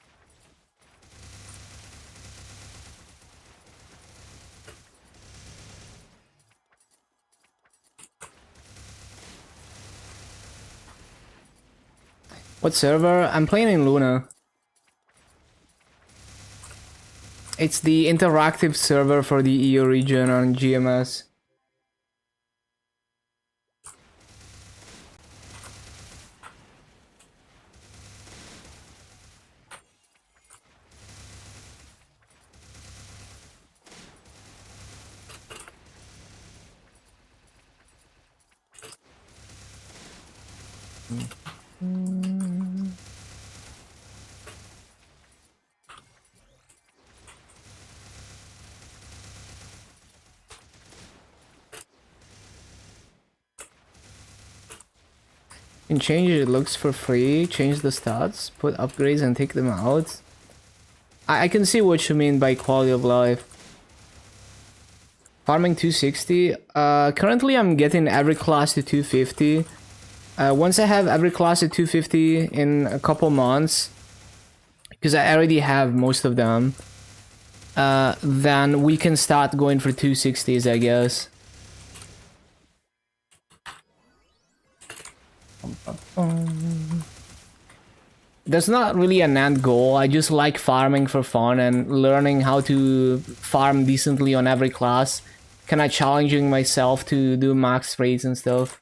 What server? I'm playing in Luna. It's the interactive server for the EU region on GMS. can change it looks for free, change the stats, put upgrades and take them out. I can see what you mean by quality of life. Farming 260. Currently I'm getting every class to 250. Once I have every class at 250 in a couple months, because I already have most of them, then we can start going for 260s, I guess. There's not really an end goal. I just like farming for fun and learning how to farm decently on every class. Kinda challenging myself to do max raids and stuff.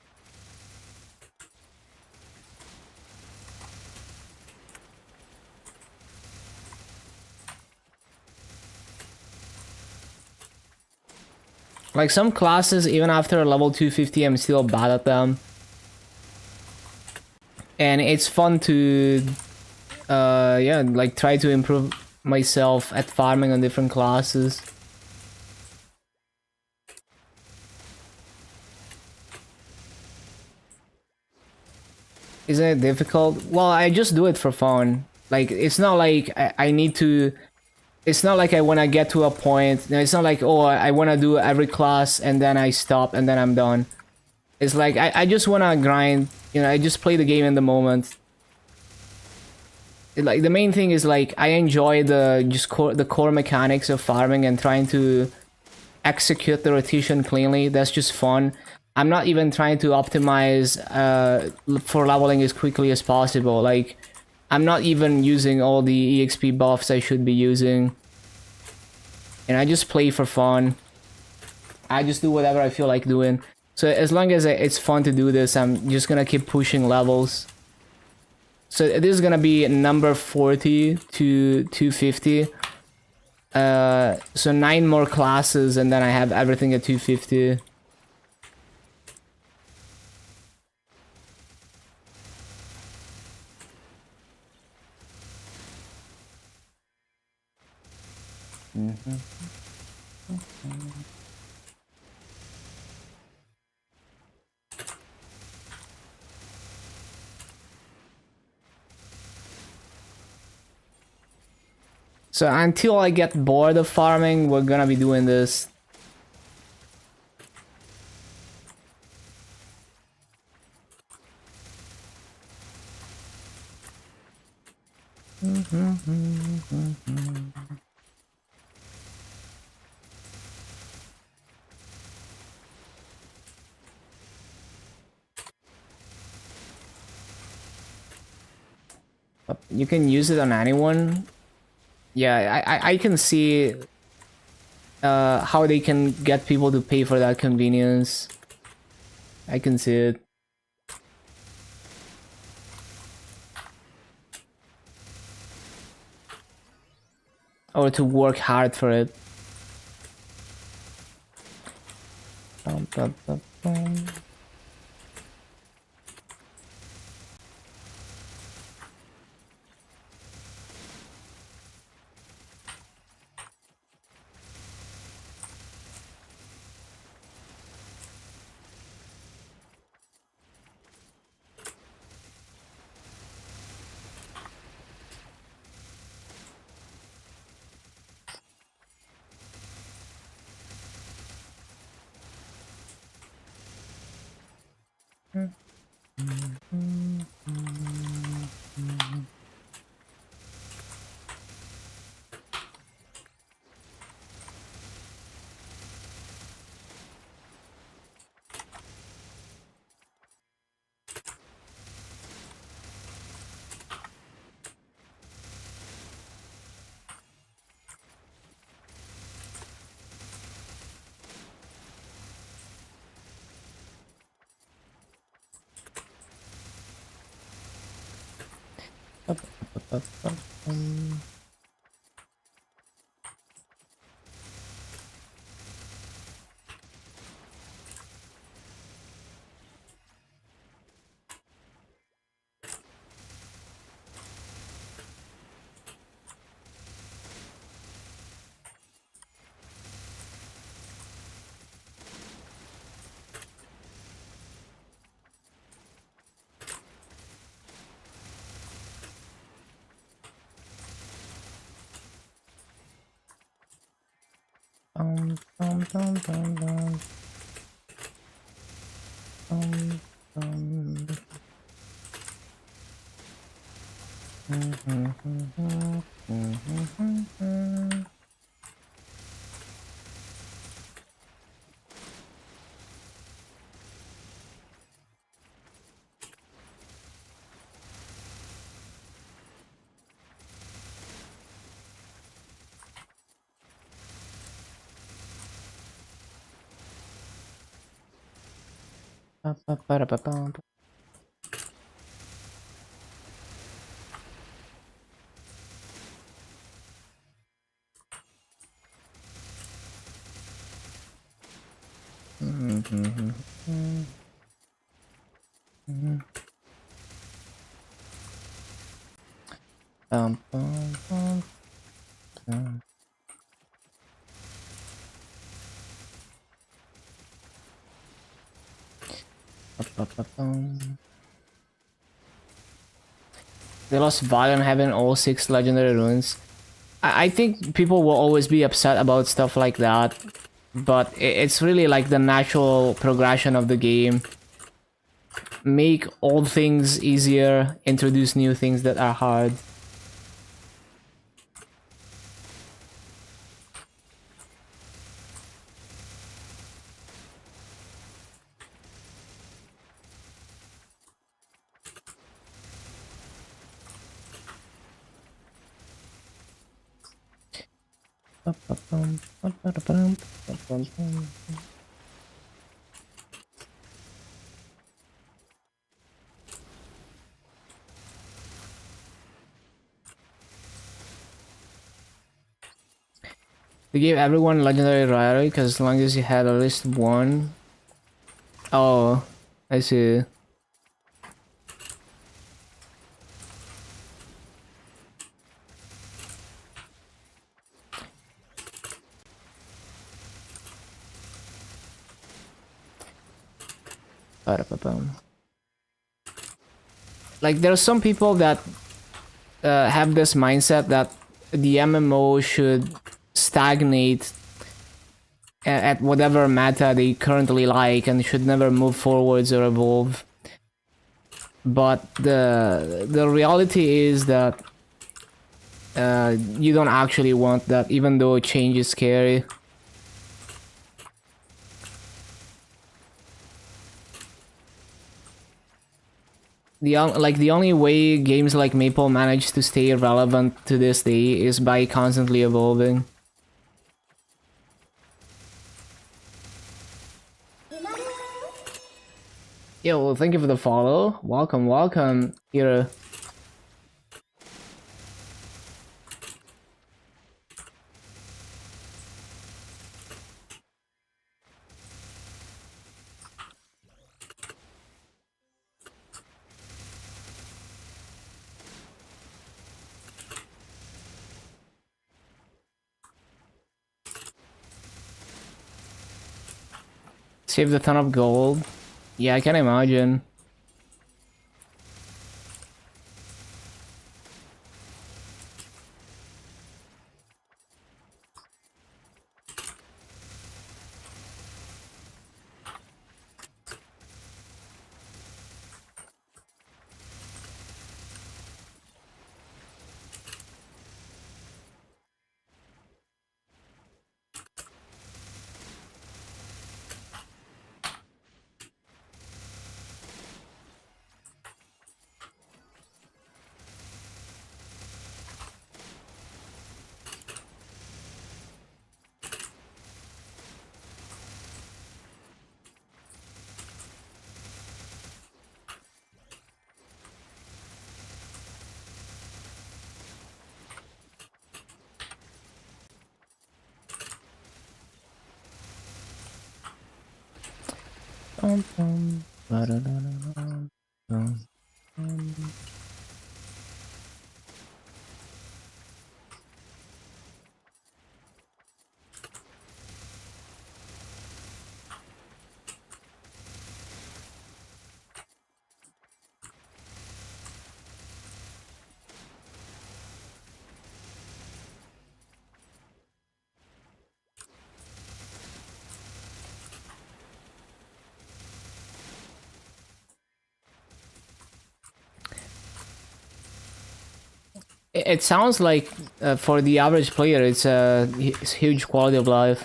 Like some classes, even after level 250, I'm still bad at them. And it's fun to, yeah, like try to improve myself at farming on different classes. Isn't it difficult? Well, I just do it for fun. Like, it's not like I need to... It's not like I want to get to a point. It's not like, oh, I want to do every class and then I stop and then I'm done. It's like, I just want to grind. You know, I just play the game in the moment. Like, the main thing is, like, I enjoy the core mechanics of farming and trying to execute the rotation cleanly. That's just fun. I'm not even trying to optimize for leveling as quickly as possible. Like, I'm not even using all the EXP buffs I should be using. And I just play for fun. I just do whatever I feel like doing. So as long as it's fun to do this, I'm just gonna keep pushing levels. So this is gonna be number 40 to 250. So 9 more classes and then I have everything at 250. So until I get bored of farming, we're gonna be doing this. You can use it on anyone. Yeah, I can see how they can get people to pay for that convenience. I can see it. Or to work hard for it. Bum, bum, bum, bum. Bum, bum, bum, bum, bum. Bum, bum. Ba-ba-ba-da-ba-bum. Bum, bum, bum, bum. Ba-ba-ba-bum. They lost Valiant having all 6 legendary runes. I think people will always be upset about stuff like that, but it's really like the natural progression of the game. Make old things easier, introduce new things that are hard. Ba-ba-bum, ba-ba-da-bum, ba-ba-bum. They gave everyone legendary rarity because as long as you had at least one. Oh, I see. Ba-da-ba-bum. Like there's some people that have this mindset that the MMO should stagnate at whatever meta they currently like and should never move forwards or evolve. But the reality is that you don't actually want that, even though change is scary. The only way games like Maple manage to stay relevant to this day is by constantly evolving. Yo, well, thank you for the follow. Welcome, welcome, Hiro. Saved a ton of gold. Yeah, I can imagine. Bum, bum, ba-da-da-da-da, bum, bum. It sounds like for the average player, it's a huge quality of life.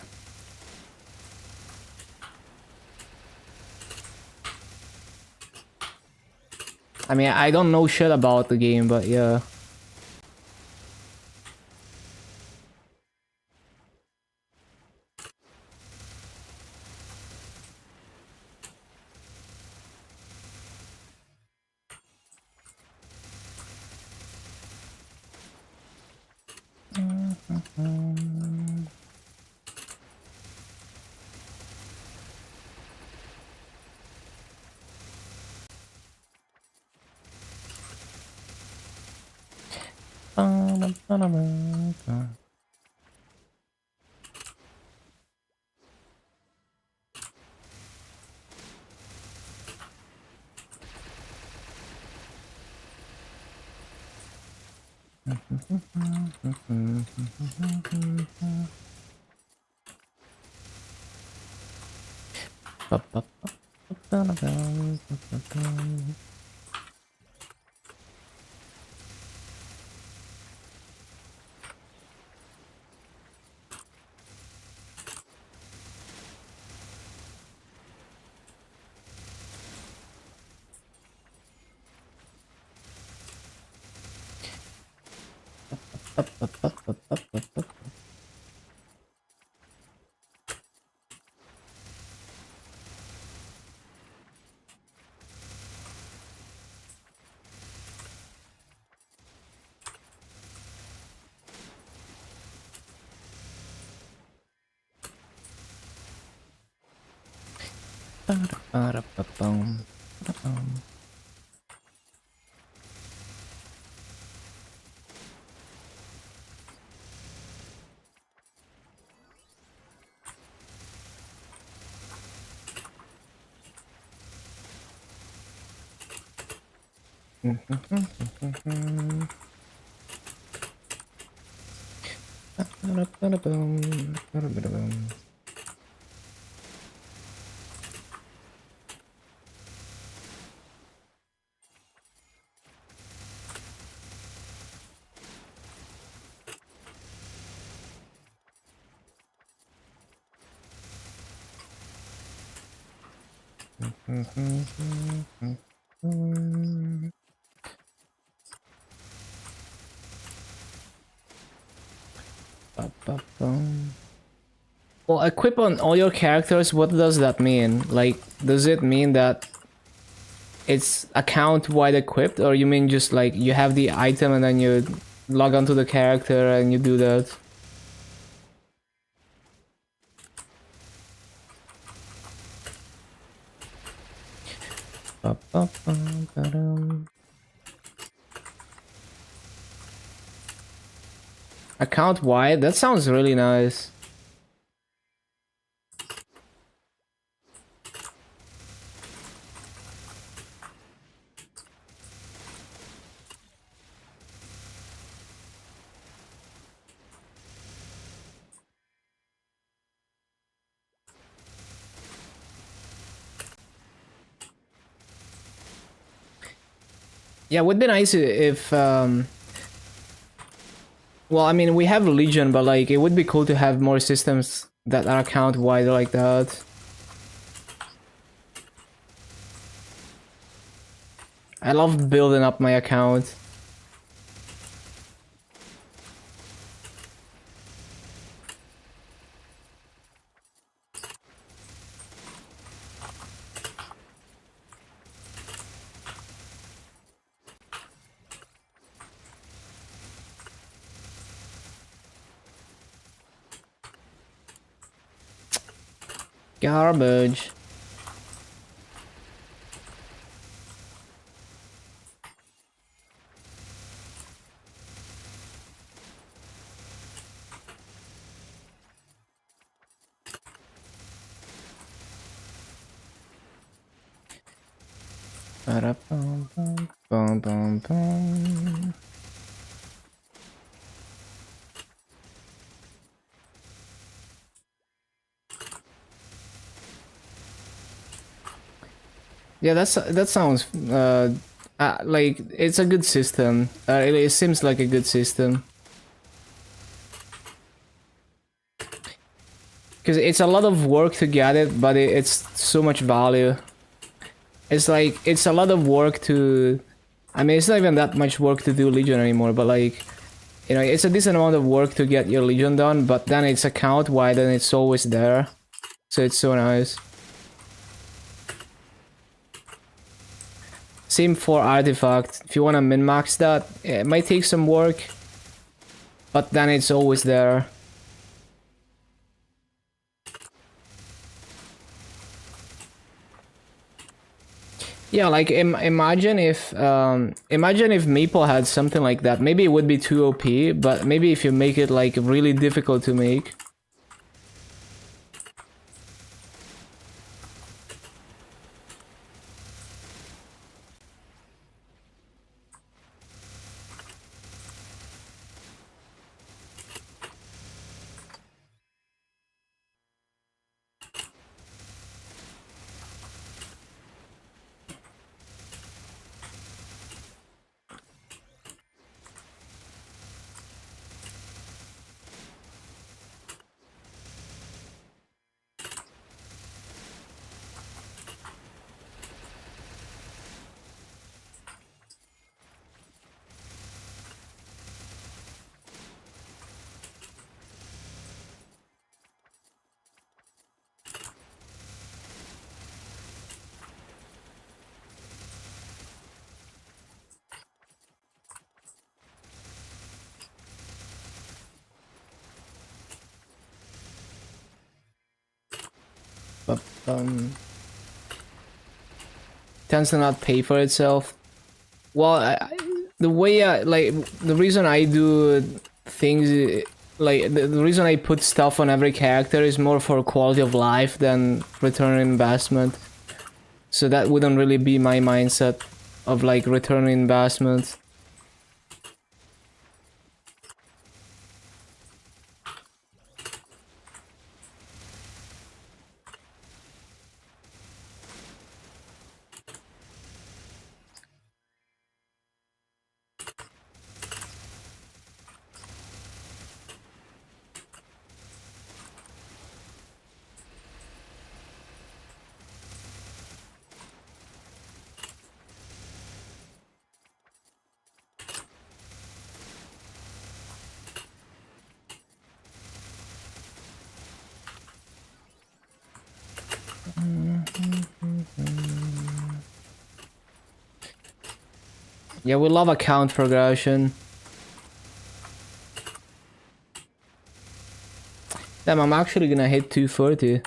I mean, I don't know shit about the game, but yeah. Well, equip on all your characters, what does that mean? Like, does it mean that it's account-wide equipped, or you mean just like you have the item and then you log onto the character and you do that? Account-wide? That sounds really nice. Yeah, it would be nice if, well, I mean, we have Legion, but like, it would be cool to have more systems that are account-wide like that. I love building up my account. Garbage. Ba-da-bum-bum-bum-bum-bum. Yeah, that sounds Like, it's a good system. It seems like a good system. Because it's a lot of work to get it, but it's so much value. It's like, it's a lot of work to... I mean, it's not even that much work to do Legion anymore, but like... You know, it's a decent amount of work to get your Legion done, but then it's account wide and it's always there. So it's so nice. Same for Artifact. If you want to min-max that, it might take some work, but then it's always there. Yeah, like imagine if Maple had something like that. Maybe it would be too OP, but maybe if you make it like really difficult to make. But tends to not pay for itself. Well, the way like the reason I do things like the reason I put stuff on every character is more for quality of life than return on investment. So that wouldn't really be my mindset of like return on investment. Yeah, we love account progression. Damn, I'm actually gonna hit 240.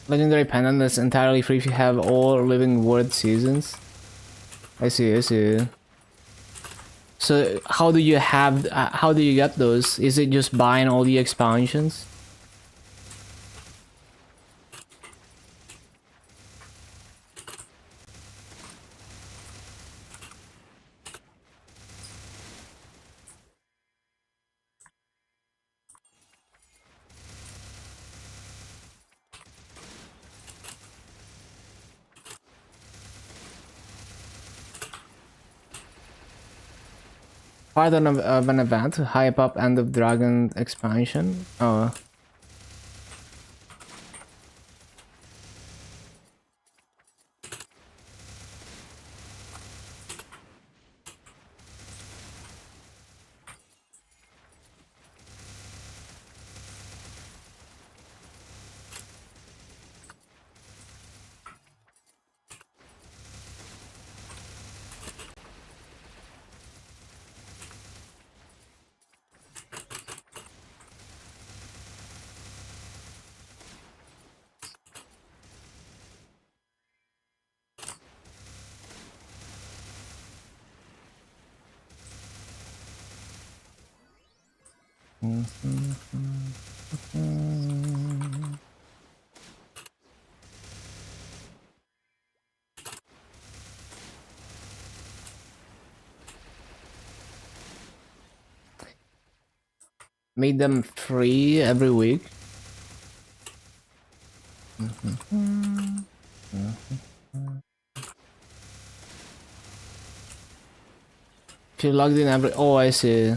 Legendary pendant that's entirely free if you have all living word seasons. I see, I see. So how do you have? How do you get those? Is it just buying all the expansions? Part of an event to hype up End of Dragon expansion. Oh. Made them free every week. If you logged in every... Oh, I see.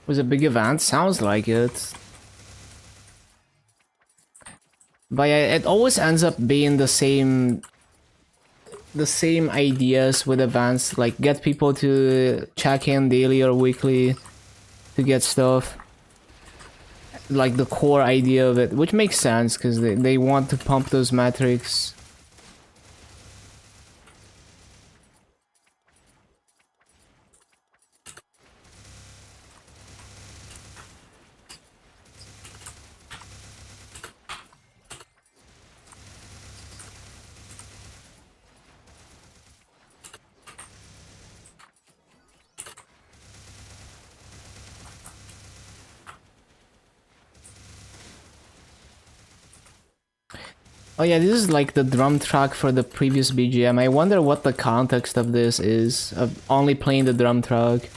Was a big event, sounds like it. But yeah, it always ends up being the same ideas with events, like get people to check in daily or weekly to get stuff. Like the core idea of it, which makes sense because they want to pump those metrics. Oh yeah, this is like the drum track for the previous BGM. I wonder what the context of this is, of only playing the drum track.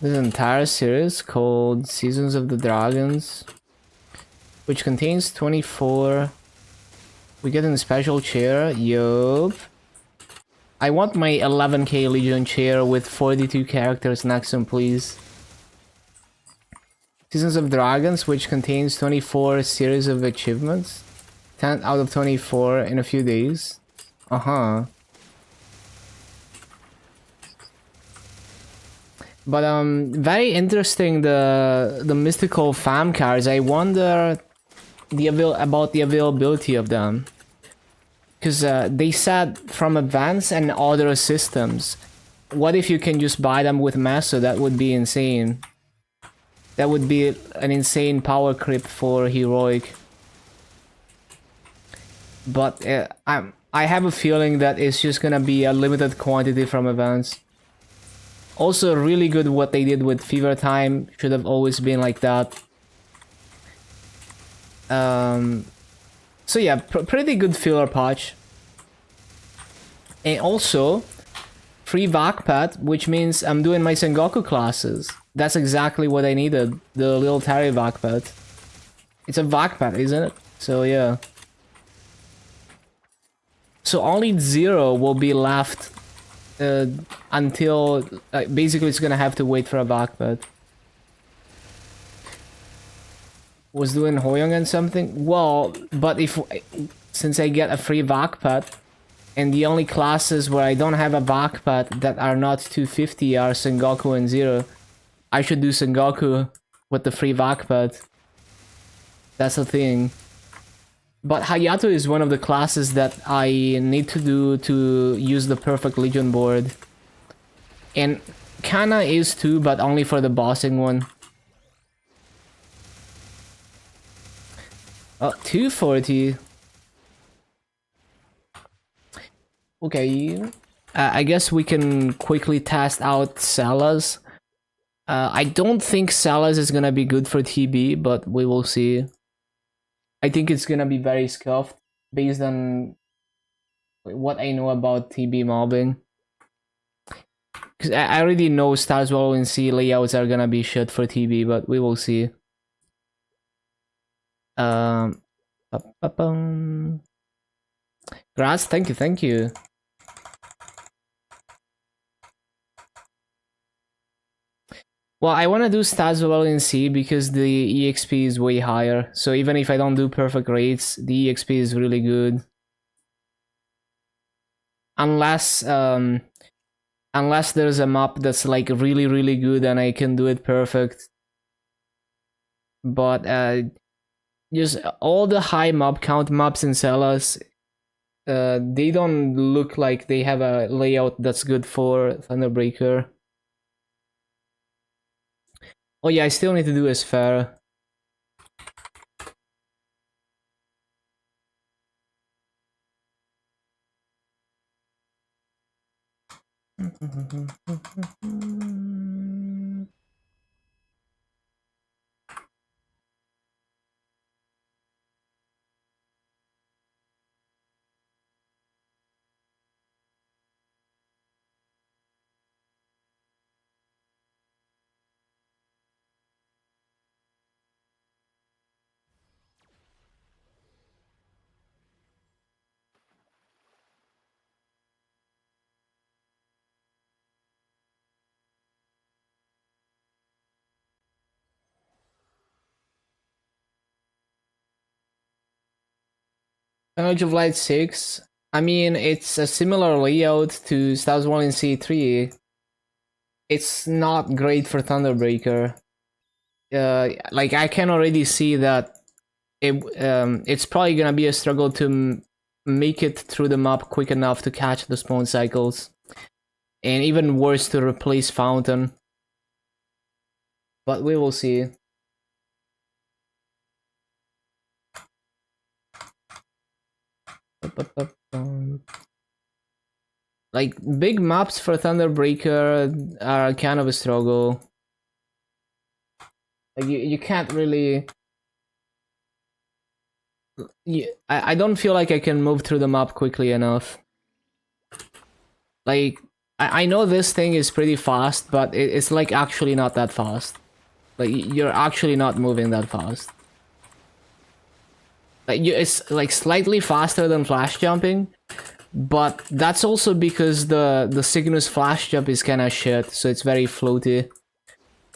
This entire series called Seasons of the Dragons, which contains 24. We get a special chair. Yup. I want my 11k Legion chair with 42 characters next to him, please. Seasons of Dragons, which contains 24 series of achievements. 10 out of 24 in a few days. Uh-huh. But very interesting the mystical fam cards. I wonder about the availability of them. Because they said from advanced and other systems. What if you can just buy them with Maso? That would be insane. That would be an insane power creep for Heroic. But I have a feeling that it's just gonna be a limited quantity from advanced. Also, really good what they did with Fever Time. Should have always been like that. So yeah, pretty good filler patch. And also, free Vakpat, which means I'm doing my Sengoku classes. That's exactly what I needed. The little Terry Vakpat. It's a Vakpat, isn't it? So yeah. So only 0 will be left until basically it's gonna have to wait for a Vakpat. Was doing Hoyoung and something? Well, but since I get a free Vakpat, and the only classes where I don't have a Vakpat that are not 250 are Sengoku and 0, I should do Sengoku with the free Vakpat. That's the thing. But Hayato is one of the classes that I need to do to use the perfect Legion board. And Kana is too, but only for the bossing one. Oh, 240. Okay. I guess we can quickly test out Salas. I don't think Salas is gonna be good for TB, but we will see. I think it's gonna be very scuffed based on what I know about TB mobbing. Because I already know Stars Wall and C layouts are gonna be shit for TB, but we will see. Grass, thank you. Well, I want to do stats well in C because the EXP is way higher. So even if I don't do perfect rates, the EXP is really good. Unless there's a map that's like really good and I can do it perfect. But just all the high mob count maps in Celas, they don't look like they have a layout that's good for Thunderbreaker. Oh yeah, I still need to do a sphere. Age of Light 6. I mean, it's a similar layout to Stars 1 in C3. It's not great for Thunderbreaker. Like, I can already see that it's probably gonna be a struggle to make it through the map quick enough to catch the spawn cycles. And even worse, to replace Fountain. But we will see. Like, big maps for Thunderbreaker are kind of a struggle. Like, you can't really... I don't feel like I can move through the map quickly enough. Like, I know this thing is pretty fast, but it's like actually not that fast. Like, you're actually not moving that fast. Like, it's like slightly faster than flash jumping, but that's also because the Cygnus flash jump is kinda shit, so it's very floaty.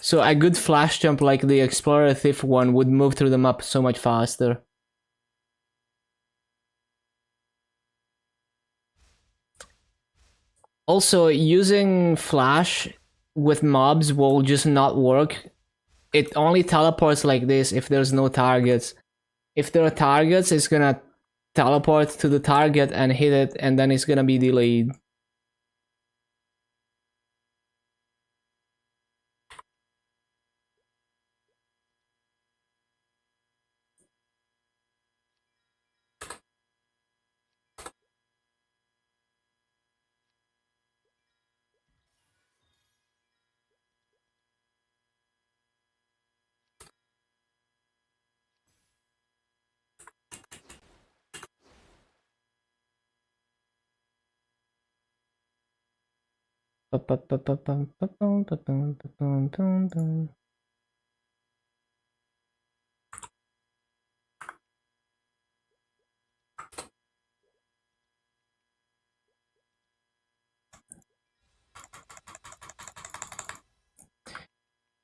So a good flash jump like the Explorer Thief one would move through the map so much faster. Also, using flash with mobs will just not work. It only teleports like this if there's no targets. If there are targets, it's gonna teleport to the target and hit it, and then it's gonna be delayed.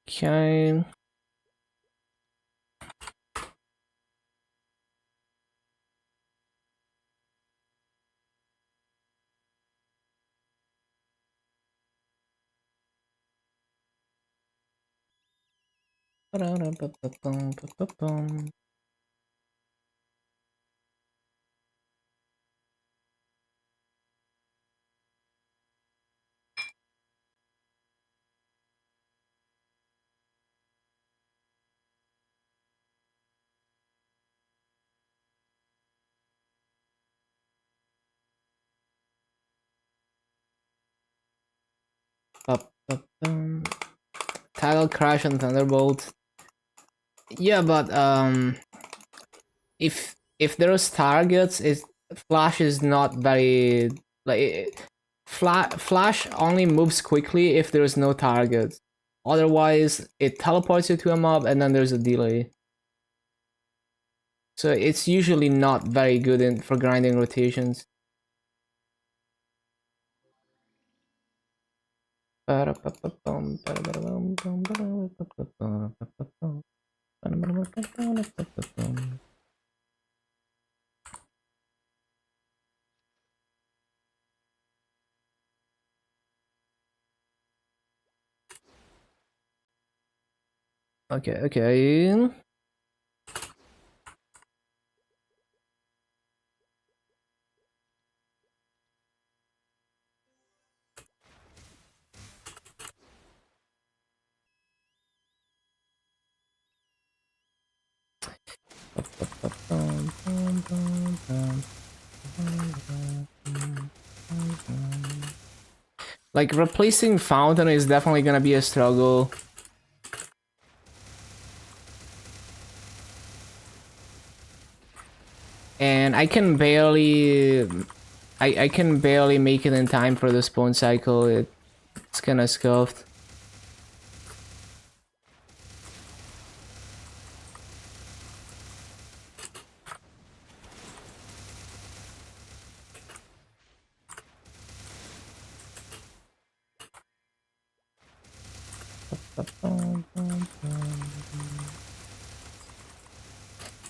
Okay. Tidal Crash and Thunderbolt. Yeah, but if there's targets, Flash is not very like Flash only moves quickly if there's no targets. Otherwise, it teleports you to a mob and then there's a delay. So it's usually not very good for grinding rotations. Okay, okay. Like, replacing Fountain is definitely gonna be a struggle. And I can barely... I can barely make it in time for the spawn cycle. It's kinda scuffed.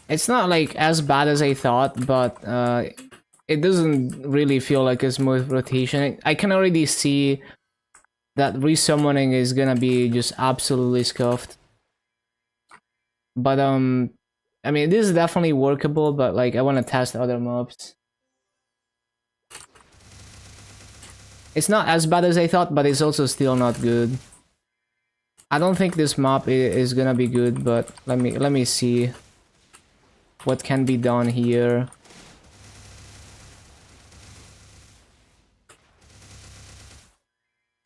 It's not like as bad as I thought, but it doesn't really feel like a smooth rotation. I can already see that resummoning is gonna be just absolutely scuffed. But I mean, this is definitely workable, but like I want to test other mobs. It's not as bad as I thought, but it's also still not good. I don't think this mob is gonna be good, but let me see what can be done here.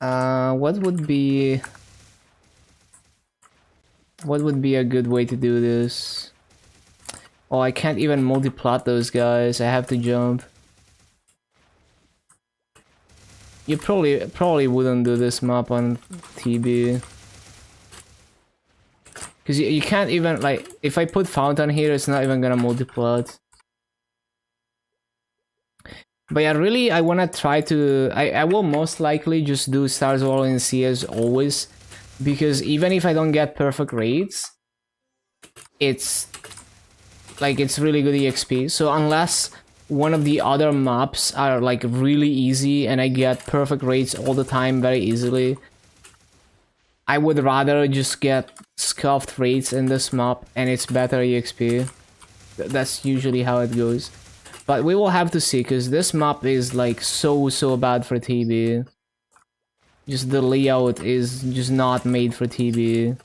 What would be a good way to do this? Oh, I can't even multi-plot those guys. I have to jump. You probably wouldn't do this map on TB. Because you can't even, like, if I put Fountain here, it's not even gonna multi-plot. But yeah, really, I wanna try to... I will most likely just do Stars Wall in C as always. Because even if I don't get perfect raids, it's... like, it's really good EXP. So unless one of the other maps are like really easy and I get perfect rates all the time very easily, I would rather just get scuffed rates in this map and it's better EXP. That's usually how it goes. But we will have to see, because this map is like so bad for TB. Just the layout is just not made for TB.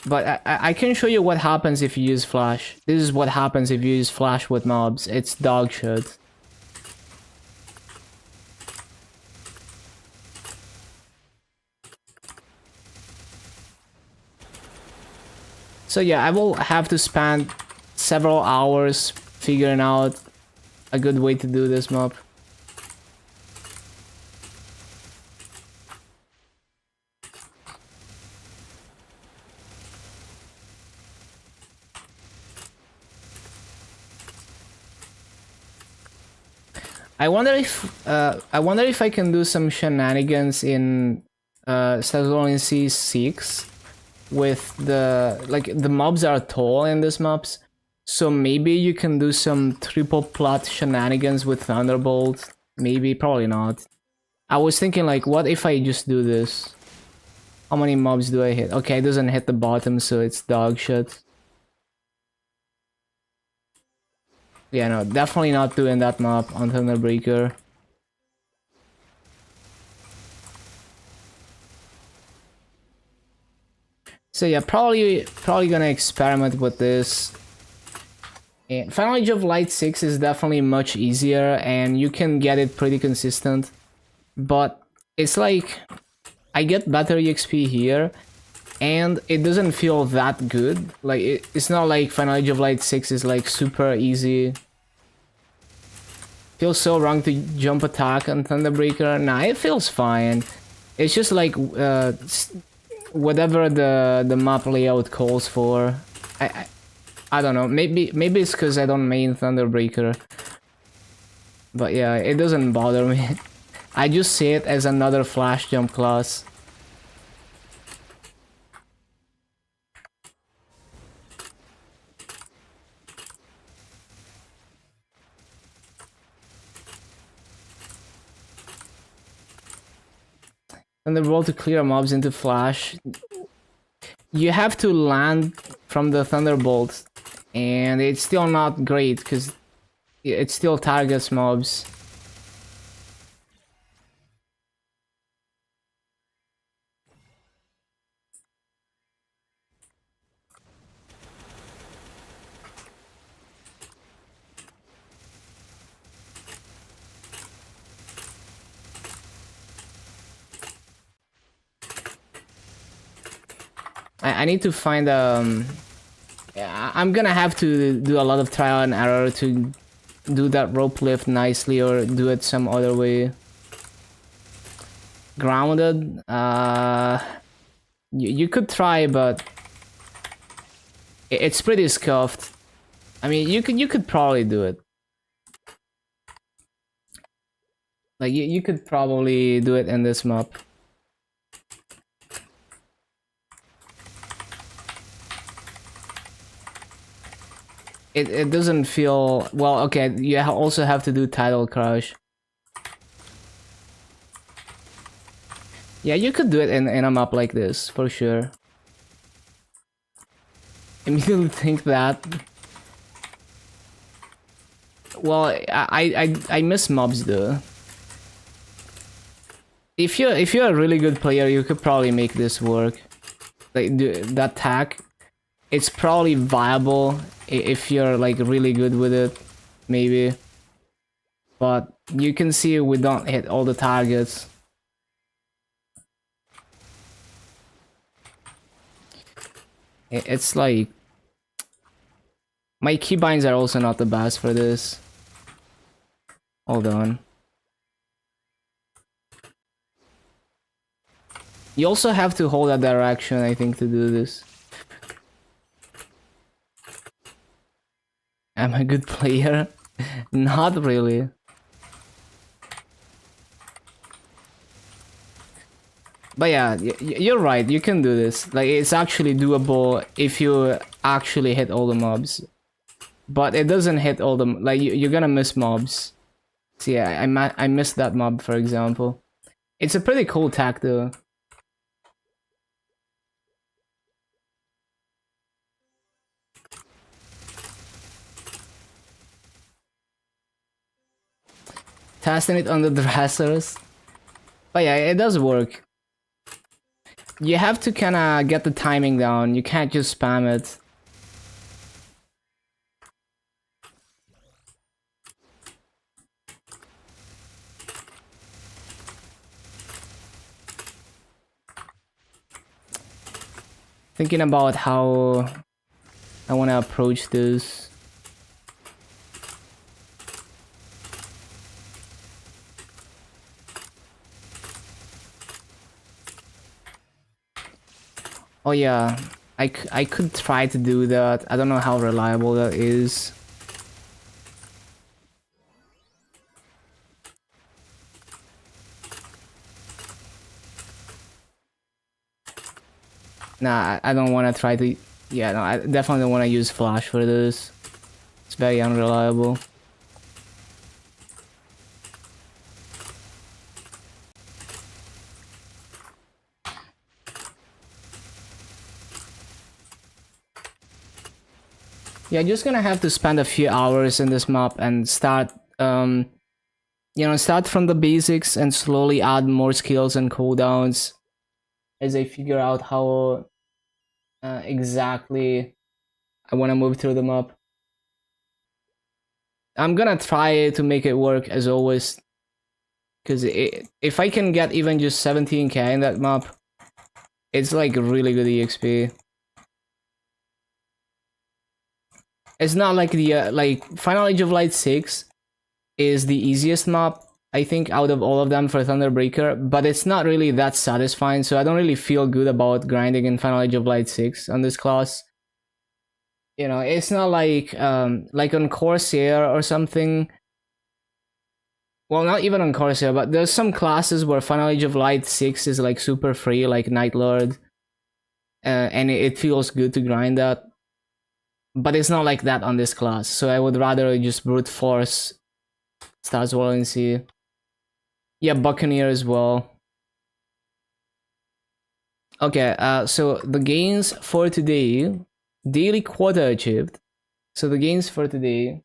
But I can show you what happens if you use flash. This is what happens if you use flash with mobs. It's dog shit. So yeah, I will have to spend several hours figuring out a good way to do this mob. I wonder if I can do some shenanigans in Sazorian C6 with the mobs are tall in these maps, so maybe you can do some triple plot shenanigans with Thunderbolt. Maybe, probably not. I was thinking like, what if I just do this? How many mobs do I hit? Okay, it doesn't hit the bottom, so it's dog shit. Yeah, no, definitely not doing that map on Thunderbreaker. So yeah, probably gonna experiment with this. And Final Age of Light 6 is definitely much easier, and you can get it pretty consistent. But it's like, I get better EXP here, and it doesn't feel that good. Like, it's not like Final Age of Light 6 is like super easy. Feels so wrong to jump attack on Thunderbreaker. Nah, it feels fine. It's just like whatever the map layout calls for. I don't know. Maybe it's because I don't main Thunderbreaker. But yeah, it doesn't bother me. I just see it as another flash jump class. And the roll to clear mobs into flash. You have to land from the Thunderbolt, and it's still not great because it still targets mobs. I need to find yeah, I'm gonna have to do a lot of trial and error to do that rope lift nicely, or do it some other way. Grounded, you could try, but it's pretty scuffed. I mean, you could probably do it. Like you could probably do it in this map. It doesn't feel well. Okay, you also have to do Tidal Crush. Yeah, you could do it in a map like this for sure. Immediately think that. Well, I miss mobs though. If you're a really good player, you could probably make this work. Like that tack, it's probably viable if you're like really good with it, maybe. But you can see we don't hit all the targets. It's like my keybinds are also not the best for this. Hold on. You also have to hold that direction, I think, to do this. Am I a good player? Not really. But yeah, you're right. You can do this. Like, it's actually doable if you actually hit all the mobs. But it doesn't hit all the like you're gonna miss mobs. See, I missed that mob, for example. It's a pretty cool tech though. Testing it on the dressers. But yeah, it does work. You have to kind of get the timing down. You can't just spam it. Thinking about how I want to approach this. Oh yeah, I could try to do that. I don't know how reliable that is. Nah, I don't want to try to... Yeah, no, I definitely don't want to use flash for this. It's very unreliable. Yeah, just gonna have to spend a few hours in this map and start, you know, start from the basics and slowly add more skills and cooldowns as I figure out how exactly I want to move through the map. I'm gonna try to make it work as always, because if I can get even just 17k in that map, it's like really good EXP. It's not like the like Final Age of Light 6 is the easiest map, I think, out of all of them for Thunderbreaker, but it's not really that satisfying, so I don't really feel good about grinding in Final Age of Light 6 on this class. You know, it's not like on Corsair or something. Well, not even on Corsair, but there's some classes where Final Age of Light 6 is like super free, like Night Lord, and it feels good to grind that. But it's not like that on this class, so I would rather just brute force Stars Valency. Yeah, Buccaneer as well. Okay, so the gains for today, daily quota achieved. So the gains for today.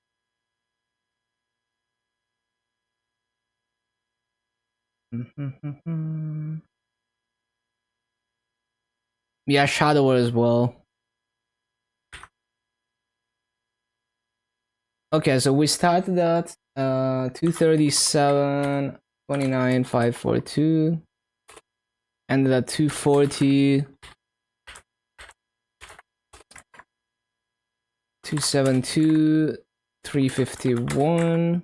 Yeah, Shadower as well. Okay, so we started at 237, 29, 542. Ended at 240. 272, 351.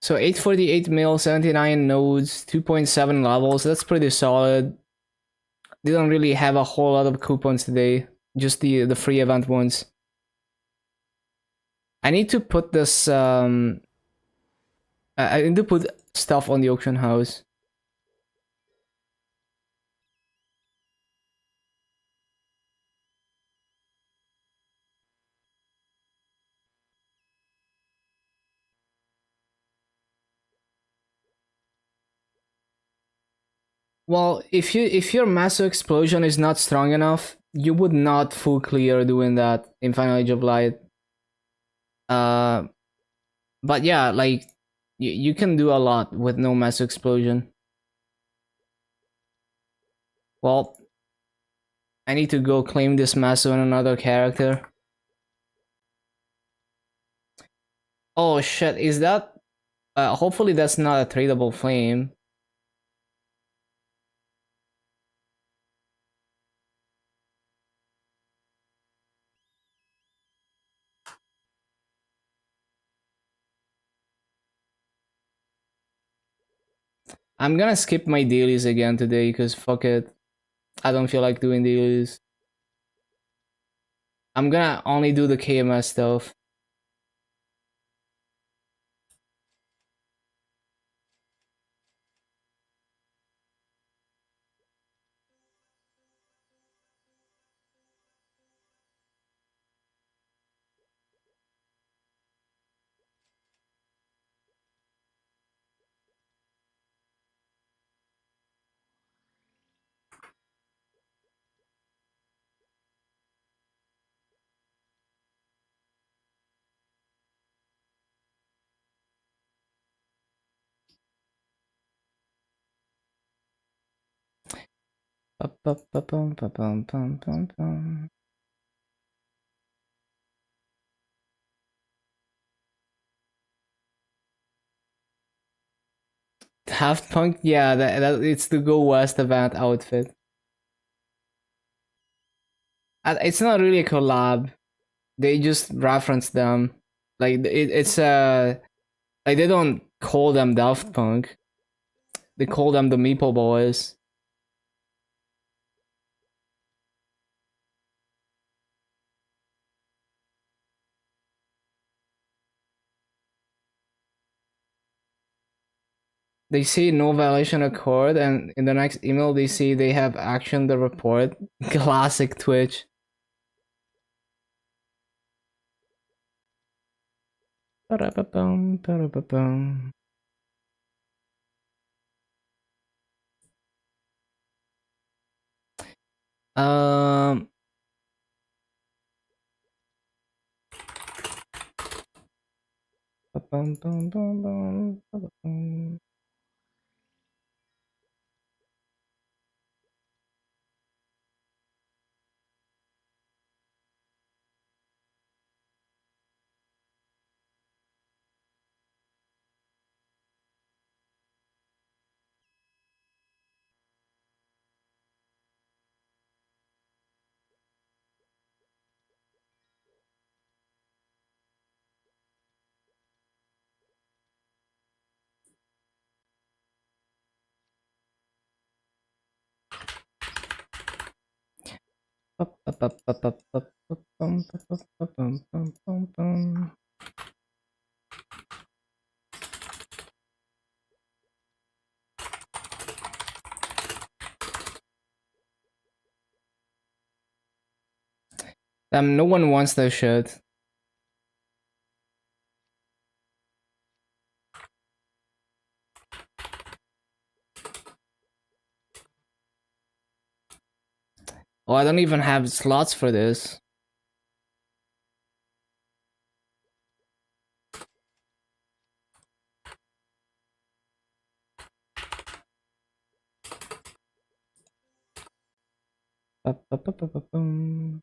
So 848 mil, 79 nodes, 2.7 levels. That's pretty solid. They don't really have a whole lot of coupons today. Just the free event ones. I need to put this I need to put stuff on the auction house. Well, if your massive explosion is not strong enough, you would not full clear doing that in Final Age of Light. Uh, but yeah, like you can do a lot with no massive explosion. Well, I need to go claim this massive on another character. Oh shit, is that? Hopefully that's not a tradable flame. I'm gonna skip my dailies again today because fuck it. I don't feel like doing dailies. I'm gonna only do the KMS stuff. Daft Punk, yeah, that it's the Go West event outfit. It's not really a collab. They just reference them. Like it's like they don't call them Daft Punk. They call them the Meeple Boys. They say no violation occurred, and in the next email they say they have actioned the report. Classic Twitch. Ba-da-ba-bum, ba-da-ba-bum. Um. Ba-bum, bum, bum, bum, ba-ba-bum. Ba-ba-ba-ba-ba-ba-bum, ba-ba-ba-bum, bum, bum, bum. No one wants that shit. Oh, I don't even have slots for this. Ba-ba-ba-ba-bum.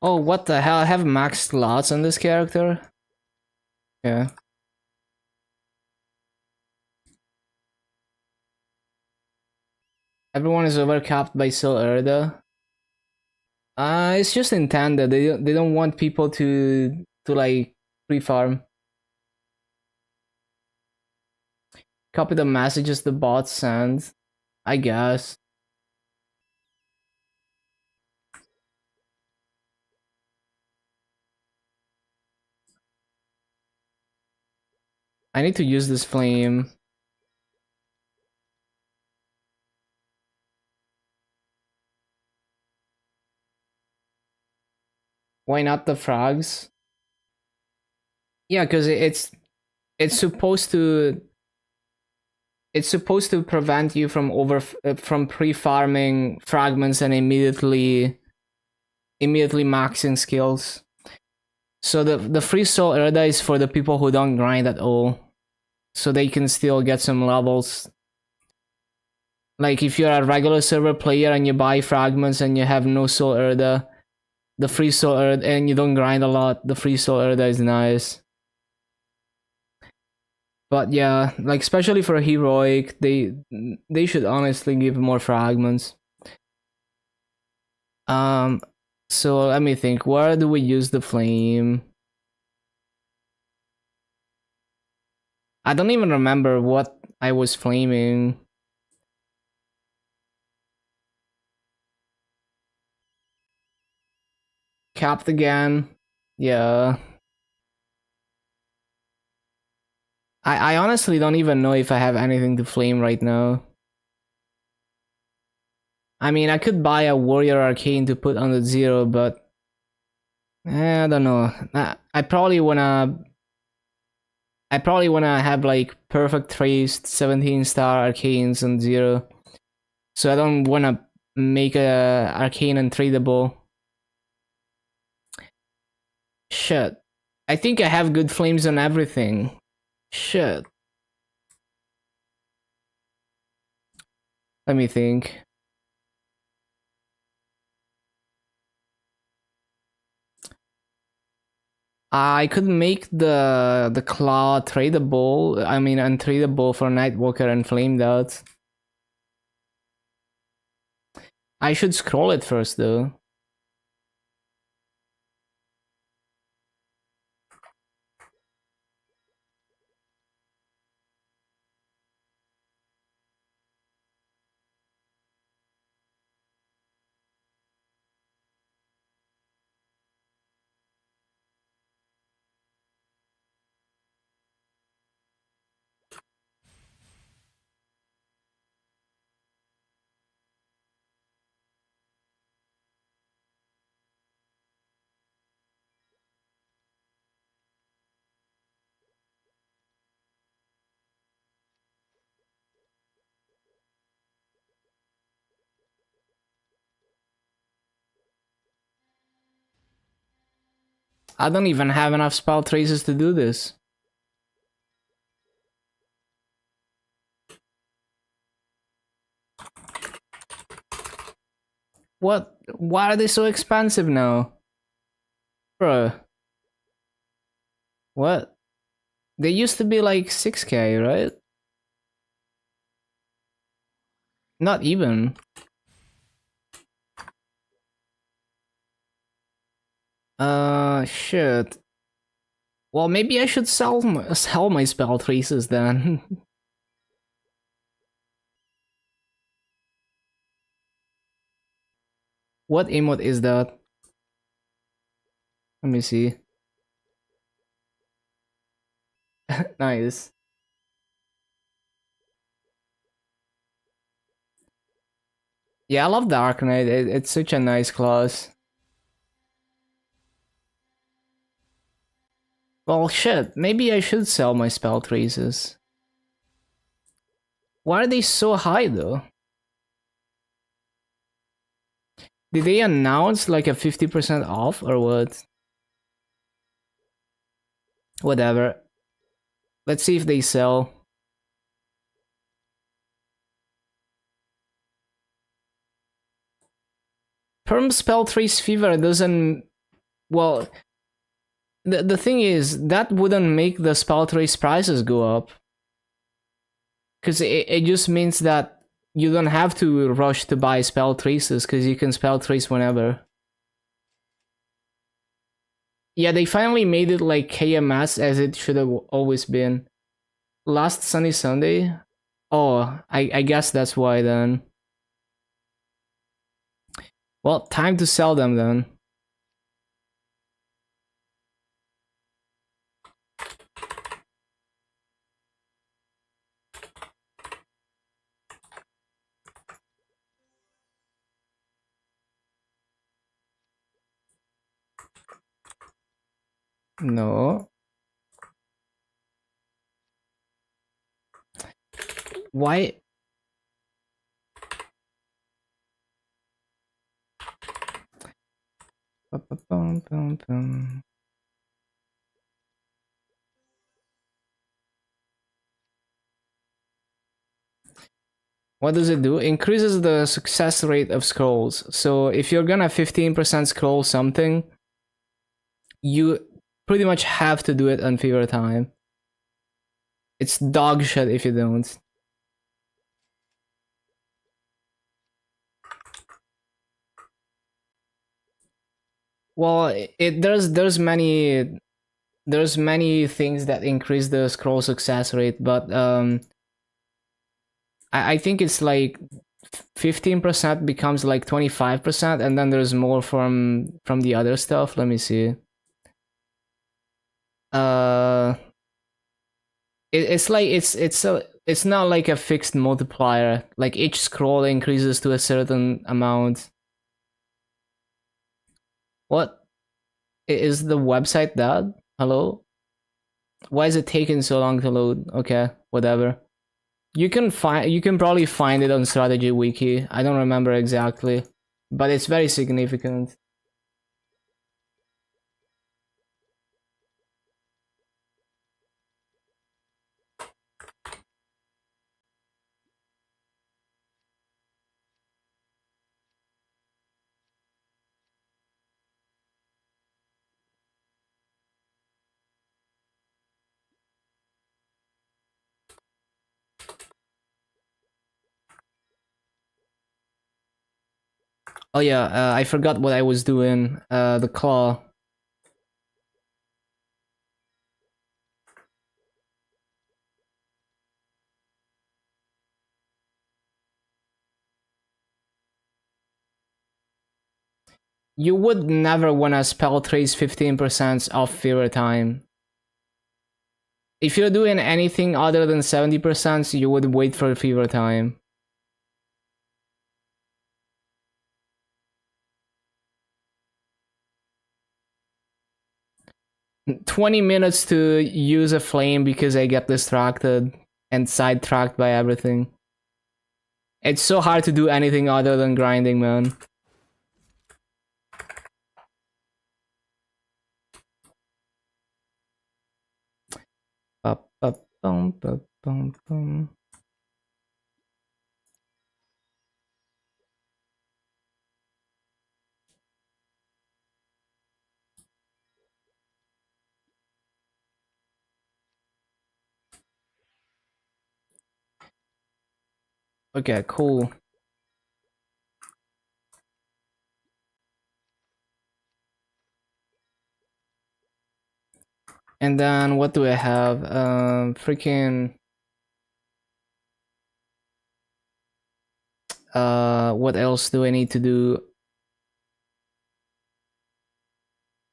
Oh, what the hell? I have max slots on this character? Yeah. Everyone is overcapped by Sil Erda. It's just intended. They don't want people to like pre-farm. Copy the messages the bot sends. I guess. I need to use this flame. Why not the frogs? Yeah, because it's supposed to prevent you from from pre-farming fragments and immediately maxing skills. So the free soul Erda is for the people who don't grind at all, so they can still get some levels. Like if you're a regular server player and you buy fragments and you have no soul Erda, the free soul Erda, and you don't grind a lot, the free soul Erda is nice. But yeah, like especially for heroic, they should honestly give more fragments. So let me think. Where do we use the flame? I don't even remember what I was flaming. Capped again. Yeah. I honestly don't even know if I have anything to flame right now. I mean, I could buy a warrior arcane to put on the 0, but I don't know. I probably wanna I probably wanna have like perfect trace, 17-star arcanes and 0. So I don't wanna make a arcane untradable. Shit. I think I have good flames on everything. Shit. Let me think. I could make the claw tradable. I mean untradable for Nightwalker and Flame Dot. I should scroll it first though. I don't even have enough spell traces to do this. What? Why are they so expensive now? Bruh. What? They used to be like 6k, right? Not even. Shit. Well, maybe I should sell my spell traces then. What emote is that? Let me see. Nice. Yeah, I love Dark Knight. It's such a nice class. Well, shit. Maybe I should sell my spell traces. Why are they so high though? Did they announce like a 50% off or what? Whatever. Let's see if they sell. Perm spell trace fever doesn't. Well, the thing is that wouldn't make the spell trace prices go up, because it just means that you don't have to rush to buy spell traces because you can spell trace whenever. Yeah, they finally made it like KMS as it should have always been. Last Sunny Sunday. Oh, I guess that's why then. Well, time to sell them then. No. Why? What does it do? Increases the success rate of scrolls. So if you're gonna 15% scroll something, you pretty much have to do it on fever time. It's dog shit if you don't. Well, there's many things that increase the scroll success rate, but I think it's like 15% becomes like 25%, and then there's more from the other stuff. Let me see. Uh, it's like it's not like a fixed multiplier. Like each scroll increases to a certain amount. What is the website that? Hello? Why is it taking so long to load? Okay, whatever. You can probably find it on Strategy Wiki. I don't remember exactly, but it's very significant. Oh yeah, I forgot what I was doing. The claw. You would never want to spell trace 15% off fever time. If you're doing anything other than 70%, you would wait for fever time. 20 minutes to use a flame because I get distracted and sidetracked by everything. It's so hard to do anything other than grinding, man. Okay, cool. And then what do I have? Freaking. What else do I need to do?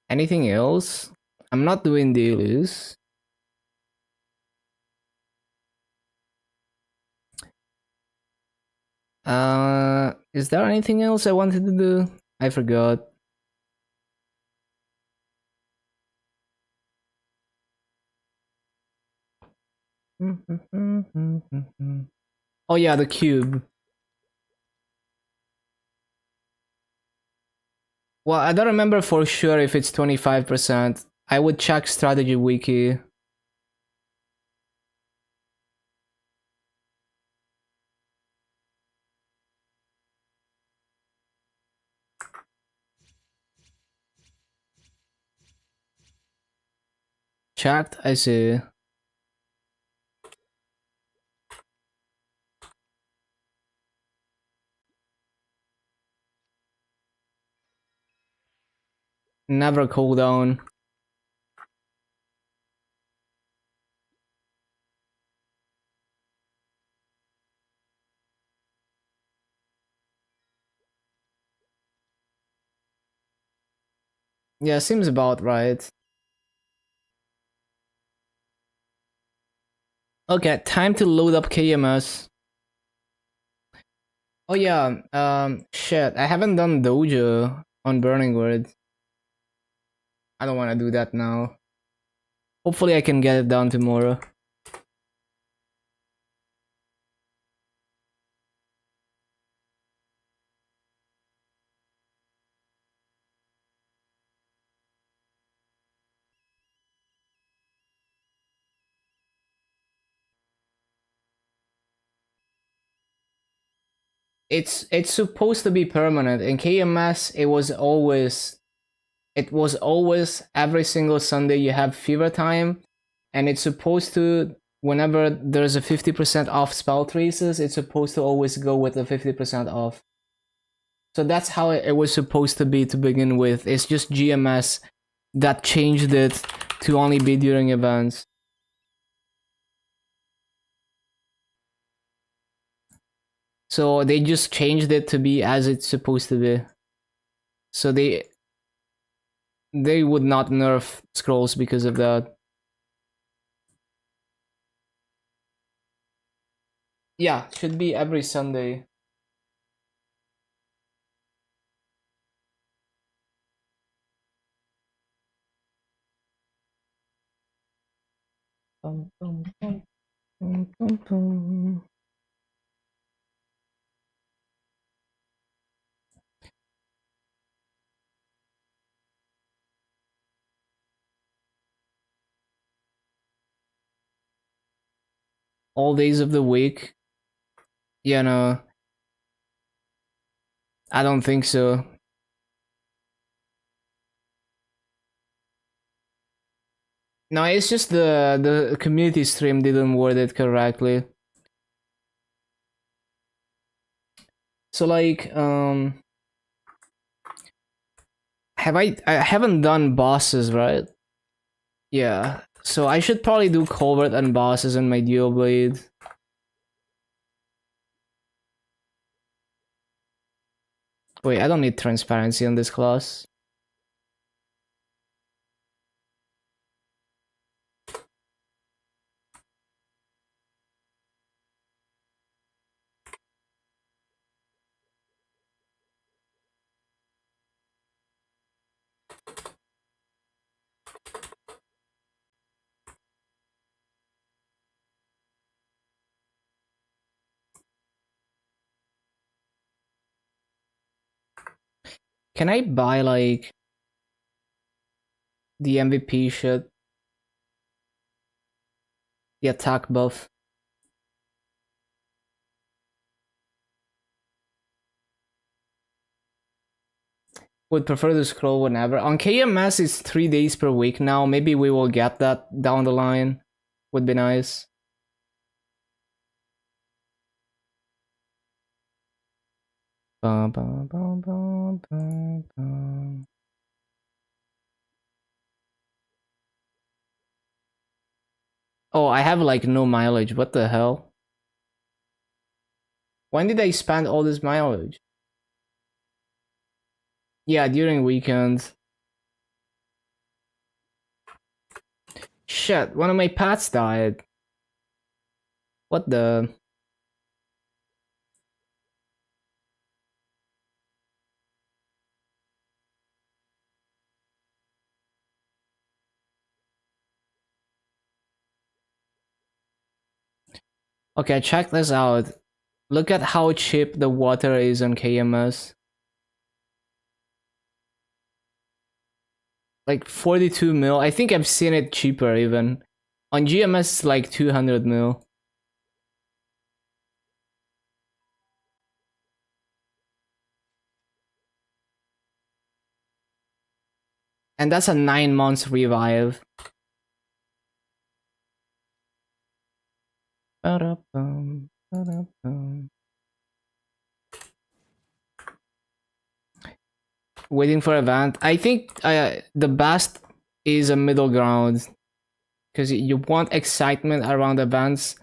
Anything else? I'm not doing dailies. Is there anything else I wanted to do? I forgot. Oh yeah, the cube. Well, I don't remember for sure if it's 25%. I would check strategy wiki. Checked, I see. Never cooldown. Yeah, seems about right. Okay, time to load up KMS. Oh yeah, shit, I haven't done Dojo on Burning Word. I don't want to do that now. Hopefully I can get it done tomorrow. It's supposed to be permanent. In KMS, it was always every single Sunday you have fever time, and it's supposed to whenever there's a 50% off spell traces, it's supposed to always go with the 50% off. So that's how it was supposed to be to begin with. It's just GMS that changed it to only be during events. So they just changed it to be as it's supposed to be. So they would not nerf scrolls because of that. Yeah, should be every Sunday. All days of the week? Yeah, no, I don't think so. No, it's just the community stream didn't word it correctly. So like, I haven't done bosses, right? Yeah. So I should probably do culvert and bosses in my dual blade. Wait, I don't need transparency on this class. Can I buy like the MVP shit? The attack buff? Would prefer to scroll whenever. On KMS it's 3 days per week now. Maybe we will get that down the line. Would be nice. Bum, bum, bum, bum, bum, bum. Oh, I have like no mileage. What the hell? When did I spend all this mileage? Yeah, during weekends. Shit, one of my pets died. What the? Okay, check this out. Look at how cheap the water is on KMS. Like 42 mil. I think I've seen it cheaper even. On GMS, it's like 200 mil. And that's a 9 months revive. Ba-da-bum, ba-da-bum. Waiting for event. I think the best is a middle ground. Because you want excitement around events,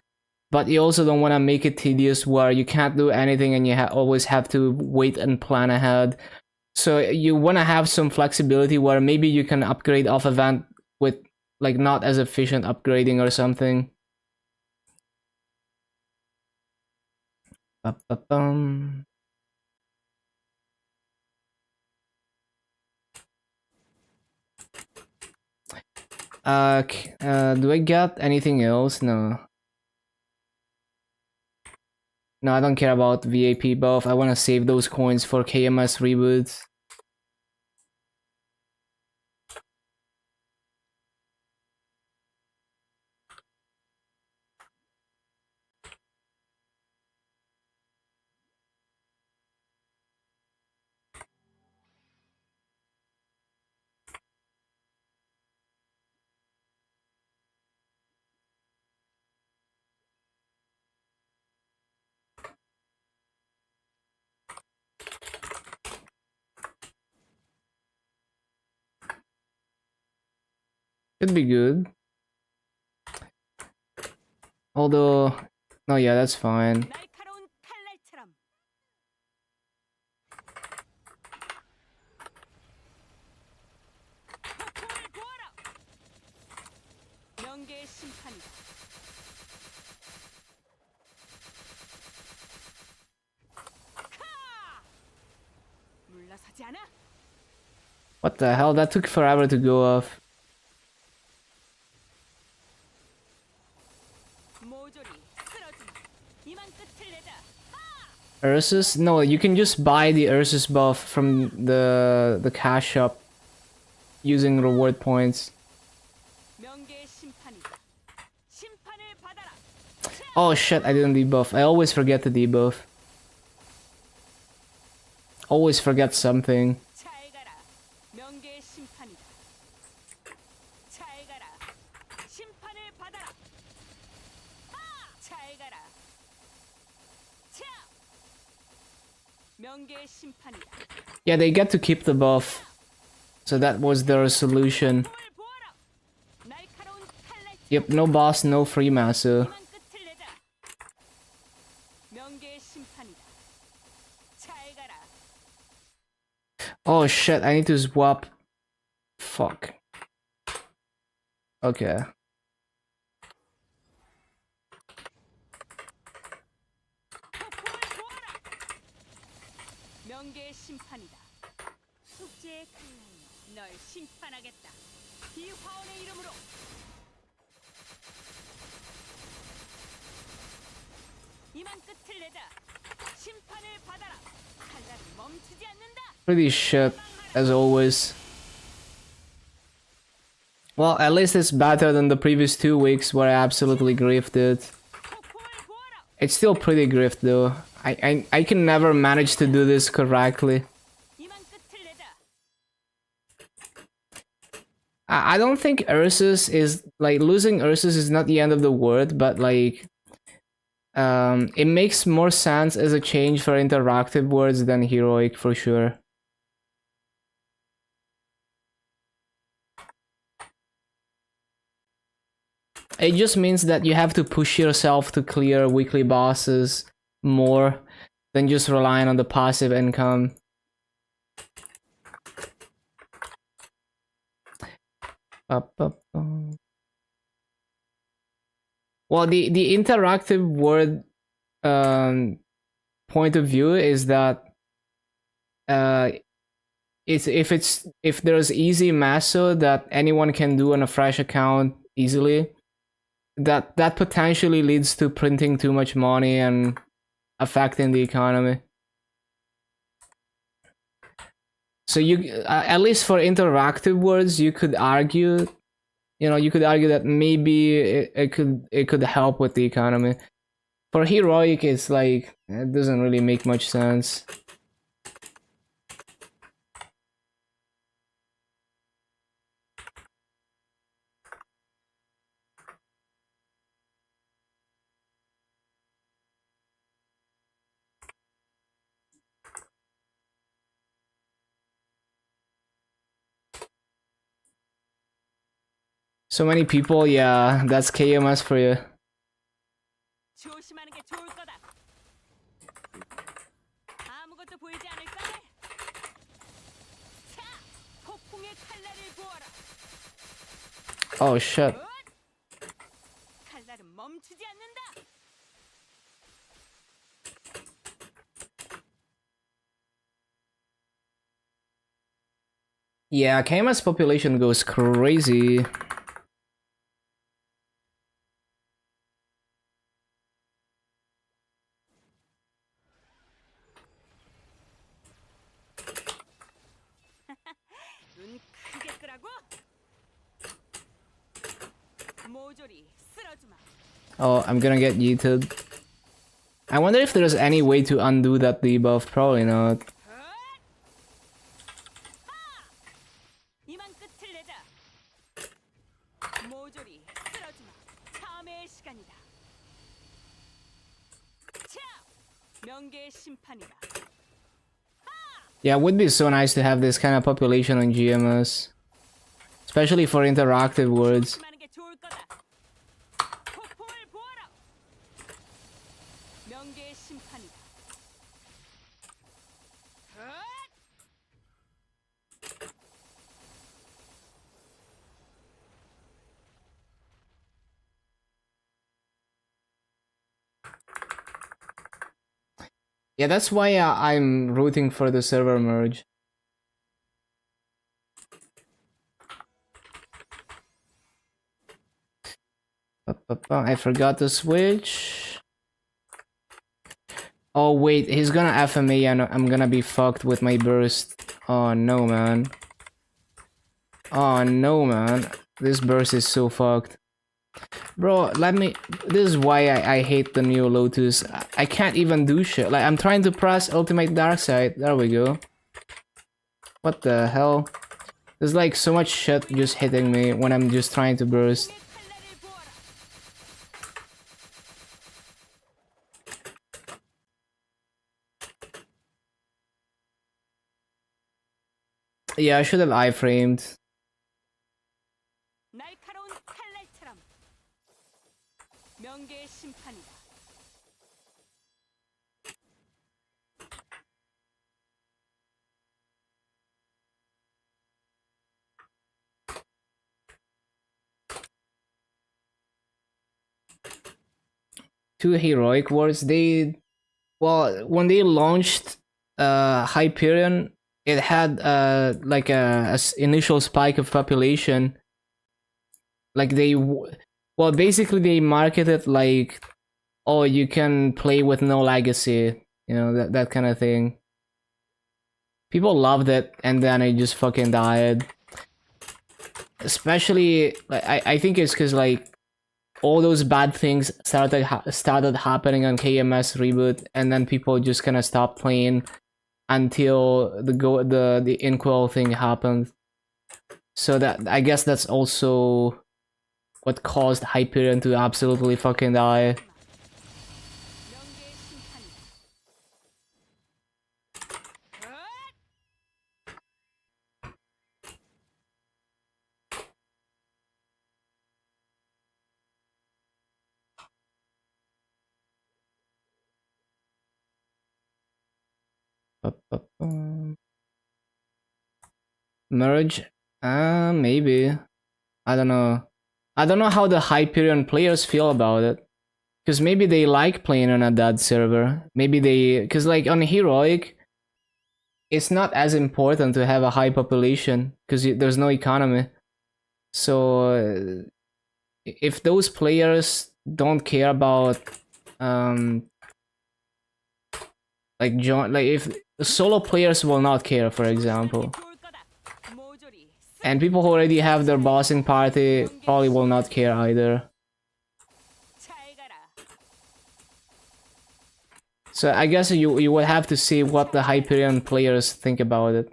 but you also don't want to make it tedious where you can't do anything and you always have to wait and plan ahead. So you want to have some flexibility where maybe you can upgrade off event with like not as efficient upgrading or something. Ba-ba-bum. Do I get anything else? No. No, I don't care about VAP buff. I want to save those coins for KMS reboots. Could be good. Although, no, yeah, that's fine. What the hell? That took forever to go off. Ursus? No, you can just buy the Ursus buff from the cash shop using reward points. Oh shit, I didn't debuff. I always forget to debuff. Always forget something. Yeah, they get to keep the buff. So that was their solution. Yep, no boss, no free master. Oh shit, I need to swap. Fuck. Okay. Pretty shit, as always. Well, at least it's better than the previous 2 weeks where I absolutely griefed it. It's still pretty grift though. I can never manage to do this correctly. I don't think Ursus is, like, losing Ursus is not the end of the world, but like, it makes more sense as a change for interactive words than heroic for sure. It just means that you have to push yourself to clear weekly bosses more than just relying on the passive income. Well, the interactive word point of view is that if there's easy masso that anyone can do on a fresh account easily, that potentially leads to printing too much money and affecting the economy. So you, at least for interactive words, you could argue, you could argue that maybe it could help with the economy. For heroic, it's like, it doesn't really make much sense. So many people, yeah, that's KMS for you. Oh shit. Yeah, KMS population goes crazy. Oh, I'm gonna get yeeted. I wonder if there's any way to undo that debuff. Probably not. Yeah, it would be so nice to have this kind of population on GMS. Especially for interactive words. Yeah, that's why I'm rooting for the server merge. I forgot to switch. Oh wait, he's gonna FMA and I'm gonna be fucked with my burst. Oh no, man. Oh no, man. This burst is so fucked. Bro, let me... This is why I hate the new Lotus. I can't even do shit. Like, I'm trying to press Ultimate Darkside. There we go. What the hell? There's like so much shit just hitting me when I'm just trying to burst. Yeah, I should have iframed. Two heroic wards, well, when they launched Hyperion, it had like a initial spike of population. Like well, basically they marketed like, oh, you can play with no legacy, you know, that kind of thing. People loved it, and then it just fucking died. Especially, like, I think it's because like all those bad things started happening on KMS reboot, and then people just kind of stopped playing until the Inkwell thing happened. So that, I guess that's also what caused Hyperion to absolutely fucking die. Merge? Maybe. I don't know. I don't know how the Hyperion players feel about it. Because maybe they like playing on a dead server. Maybe they... Because like on Heroic, it's not as important to have a high population. Because there's no economy. So... if those players don't care about... like if solo players will not care, for example. And people who already have their bossing party probably will not care either. So I guess you would have to see what the Hyperion players think about it.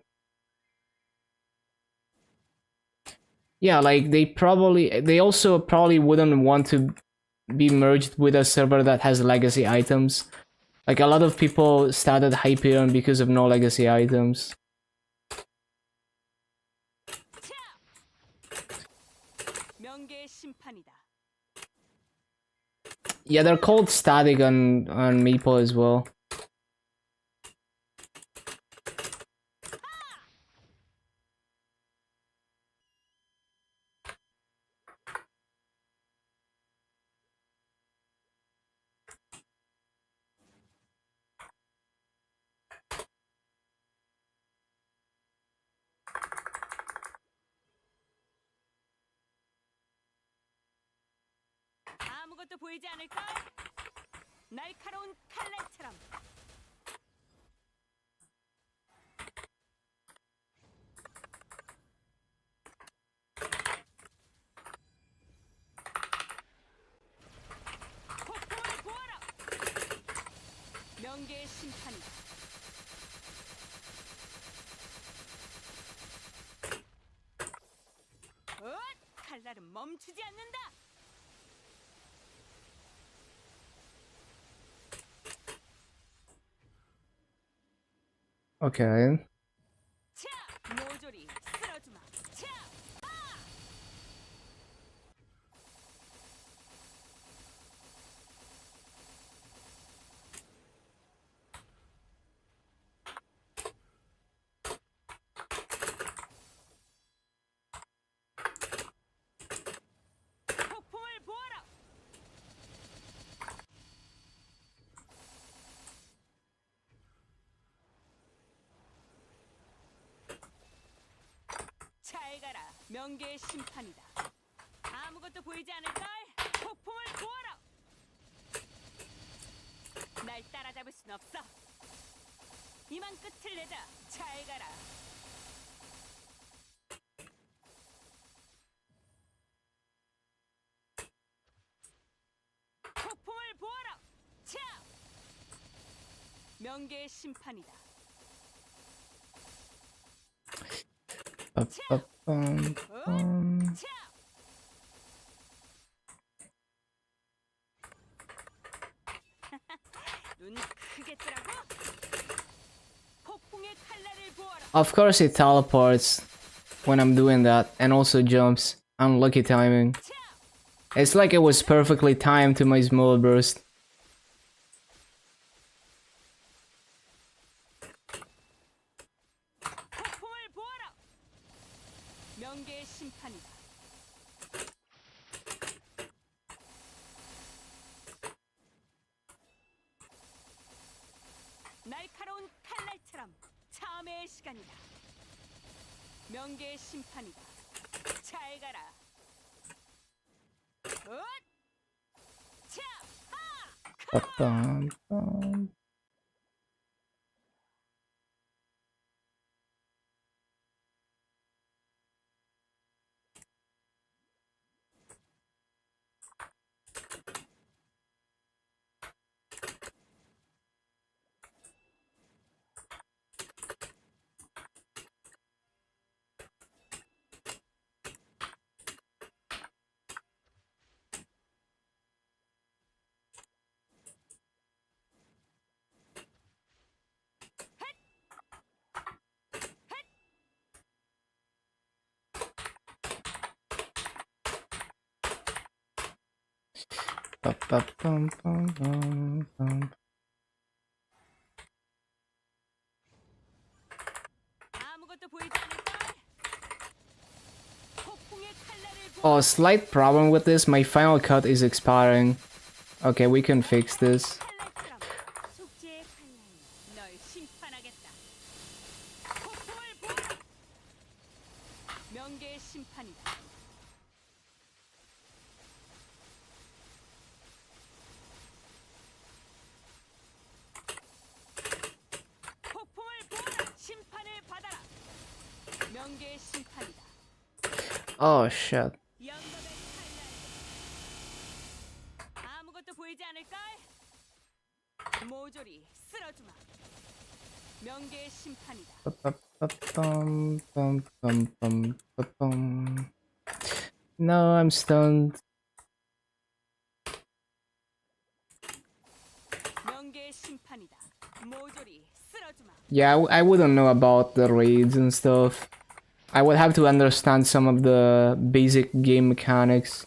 Yeah, like they also probably wouldn't want to be merged with a server that has legacy items. Like a lot of people started Hyperion because of no legacy items. Yeah, they're called static on Maple as well. 보이지 않을까? 날카로운 칼날처럼. 폭풍을 보아라. 명계의 심판이다. 칼날은 멈추지 않는다. Okay. 잘 가라. 명계의 심판이다. 아무것도 보이지 않을걸? 폭풍을 보아라. 날 따라잡을 순 없어. 이만 끝을 내자. 잘 가라. 폭풍을 보아라. 차! 명계의 심판이다. 차! 눈 크게 뜨라고. 폭풍의 칼날을 보아라. Of course it teleports when I'm doing that, and also jumps. Unlucky timing. It's like it was perfectly timed to my small burst. 폭풍을 보아라. 명계의 심판이다. 날카로운 칼날처럼 참회의 시간이다. 명계의 심판이다. 잘 가라. 차! 하! Ba-bum-bum. Ba-ba-bum-bum-bum-bum. 아무것도 보이지 않을까? 폭풍의 칼날을 Oh, slight problem with this. My final cut is expiring. Okay, we can fix this. 칼날처럼 속죄의 칼날이 널 심판하겠다. 폭풍을 보아라. 명계의 심판이다. 폭풍을 보아라. 심판을 받아라. 명계의 심판이다. Oh shit. 영겁의 칼날. 아무것도 보이지 않을까? 모조리 쓸어주마. 명계의 심판이다. Ba-ba-bum-bum-bum-bum-bum. No, I'm stunned. 명계의 심판이다. 모조리 쓸어주마. Yeah, I wouldn't know about the raids and stuff. I would have to understand some of the basic game mechanics.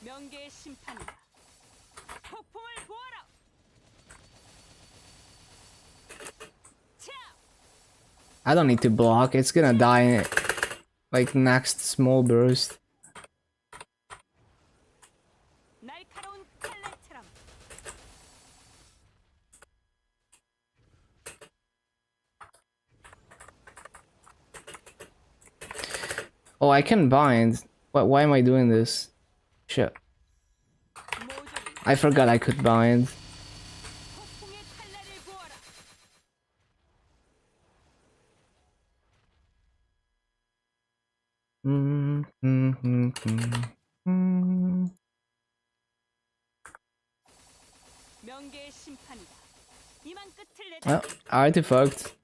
명계의 심판이다. 폭풍을 보아라. 차! I don't need to block, it's gonna die like next small burst. 날카로운 칼날처럼. Oh, I can bind. Why am I doing this? Shit. 모조리 I forgot I could bind. 폭풍의 칼날을 보아라. 명계의 심판이다. 이만 끝을 내자. Oh, artifact.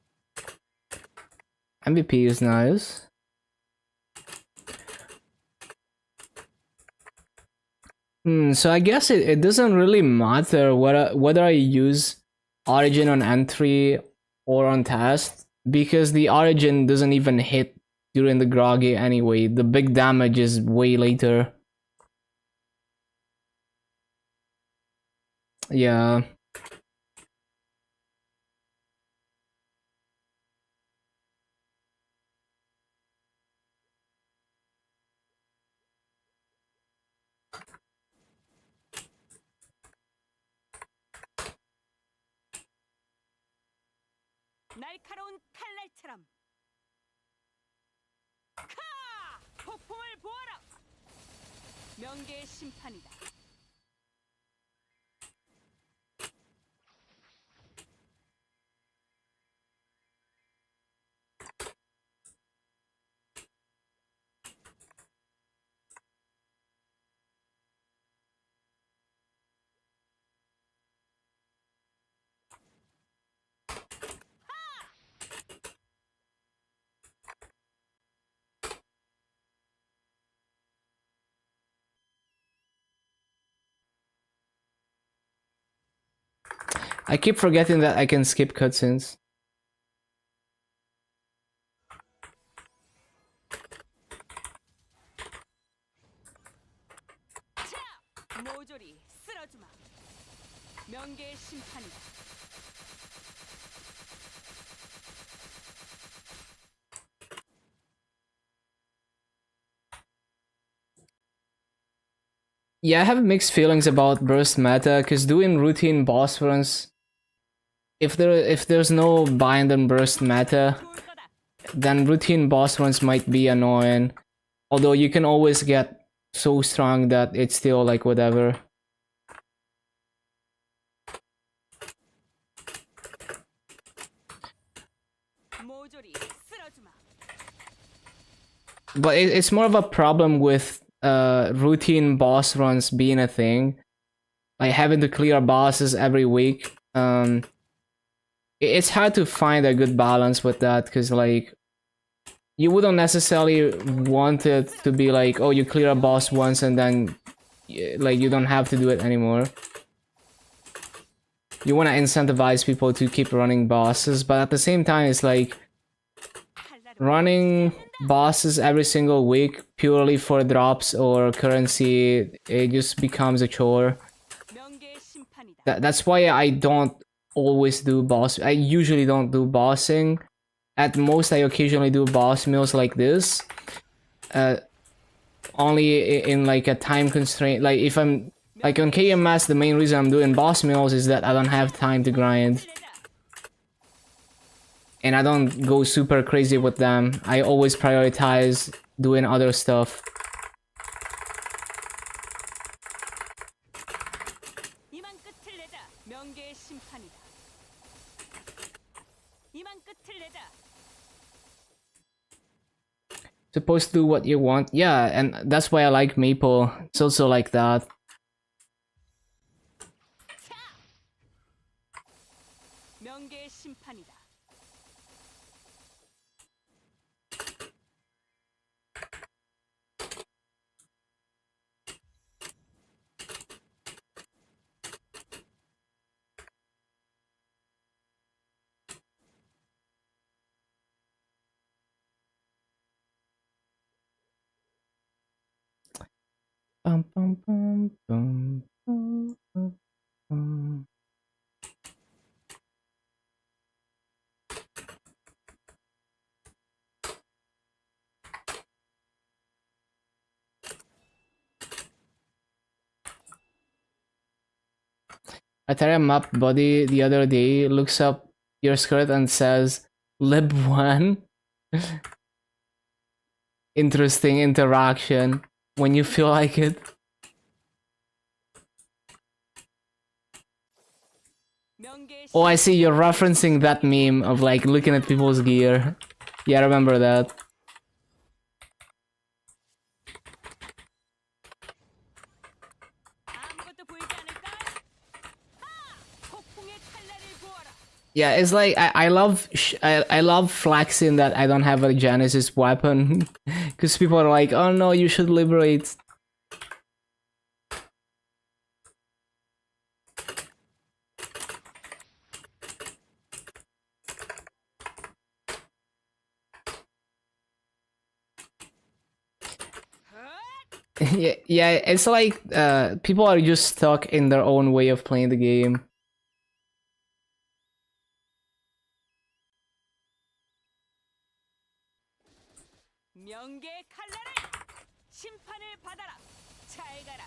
MVP is nice. So I guess it doesn't really matter whether I use Origin on entry or on test, because the Origin doesn't even hit during the groggy anyway. The big damage is way later. Yeah. 날카로운 칼날처럼. 카! 폭풍을 보아라. 명계의 심판이다. I keep forgetting that I can skip cutscenes. 자, 모조리 쓸어주마. 명계의 심판이다. Yeah, I have mixed feelings about burst meta, because doing routine boss runs, if there's no bind and burst meta, 좋을 거다. then routine boss runs might be annoying. Although you can always get so strong that it's still like whatever. 모조리 쓸어주마. But it's more of a problem with routine boss runs being a thing. Like having to clear bosses every week. It's hard to find a good balance with that, because like you wouldn't necessarily want it to be like, oh, you clear a boss once and then like you don't have to do it anymore. You want to incentivize people to keep running bosses, but at the same time it's like running bosses every single week purely for drops or currency, it just becomes a chore. 명계의 심판이다. That's why I don't always do boss. I usually don't do bossing. At most, I occasionally do boss meals like this. Only in like a time constraint. Like if I'm like on KMS, the main reason I'm doing boss meals is that I don't have time to grind. 내자. And I don't go super crazy with them. I always prioritize doing other stuff. 이만 끝을 내자. 명계의 심판이다. 이만 끝을 내자. Supposed to do what you want. Yeah, and that's why I like Maple. It's also like that. 자, 명계의 심판이다. Bum, bum, bum, bum, bum, bum, bum. I tried a map buddy the other day, looks up your skirt and says, Lib1? Interesting interaction when you feel like it. 명계의 Oh, I see you're referencing that meme of like looking at people's gear. Yeah, I remember that. 아무것도 보이지 않을까? 하! 폭풍의 칼날을 부어라. Yeah, it's like I love I love flexing that I don't have a Genesis weapon, because people are like, oh no, you should liberate. Yeah, yeah, it's like people are just stuck in their own way of playing the game. 명계의 칼날을 심판을 받아라. 잘 가라.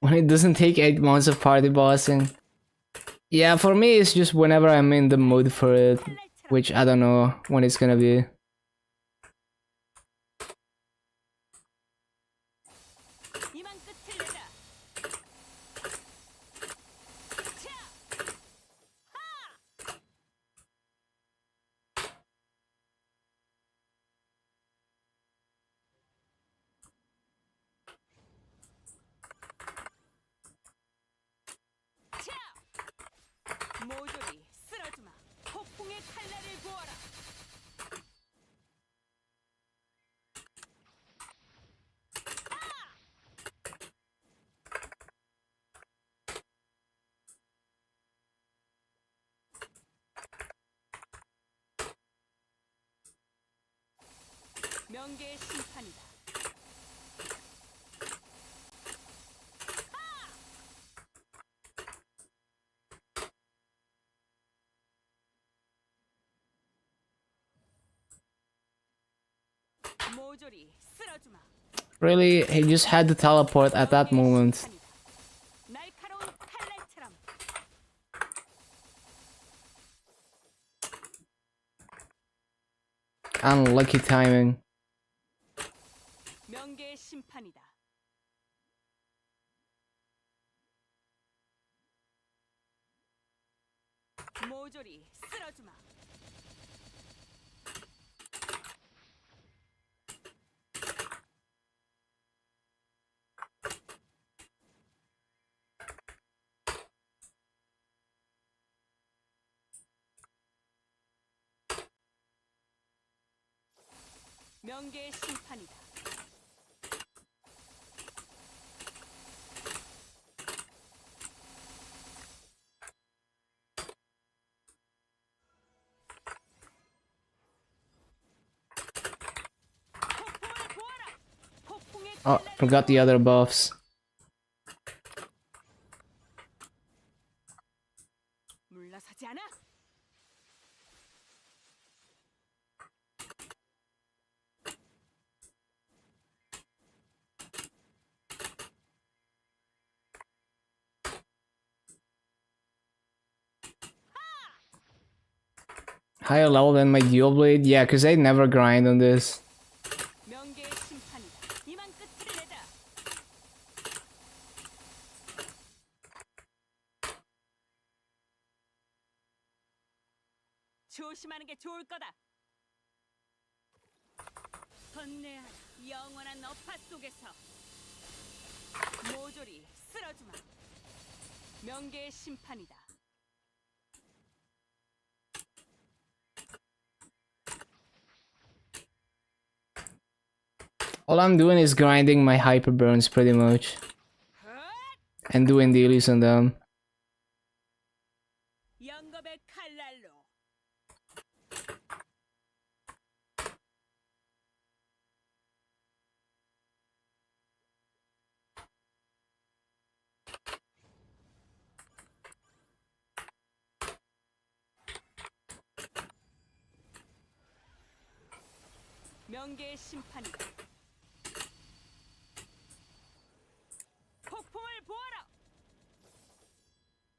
When it doesn't take 8 months of party bossing. Yeah, for me it's just whenever I'm in the mood for it, which I don't know when it's gonna be. 이만 끝을 내자. 자! 하! 모조리 쓰러주마. 폭풍의 칼날을 보아라. 명계의 심판이다. 모조리 쓰러주마. Really, he just had to teleport at that moment. 날카로운 칼날처럼. Unlucky timing. 명계의 심판이다. 모조리 쓰러주마. 명계의 심판이다. 폭풍을 보아라. 폭풍의 Oh, 칼날을 forgot the other buffs. 물러서지 않아. Higher level than my dual blade? Yeah, because I never grind on this. 명계의 심판이다. 이만 끝을 내자. 조심하는 게 좋을 거다. 번뇌하라. 영원한 어파 속에서 모조리 쓰러주마. 명계의 심판이다. All I'm doing is grinding my hyper burns pretty much. And doing dailies on them. 영겁의 칼날로. 명계의 심판이다. 폭풍을 보아라.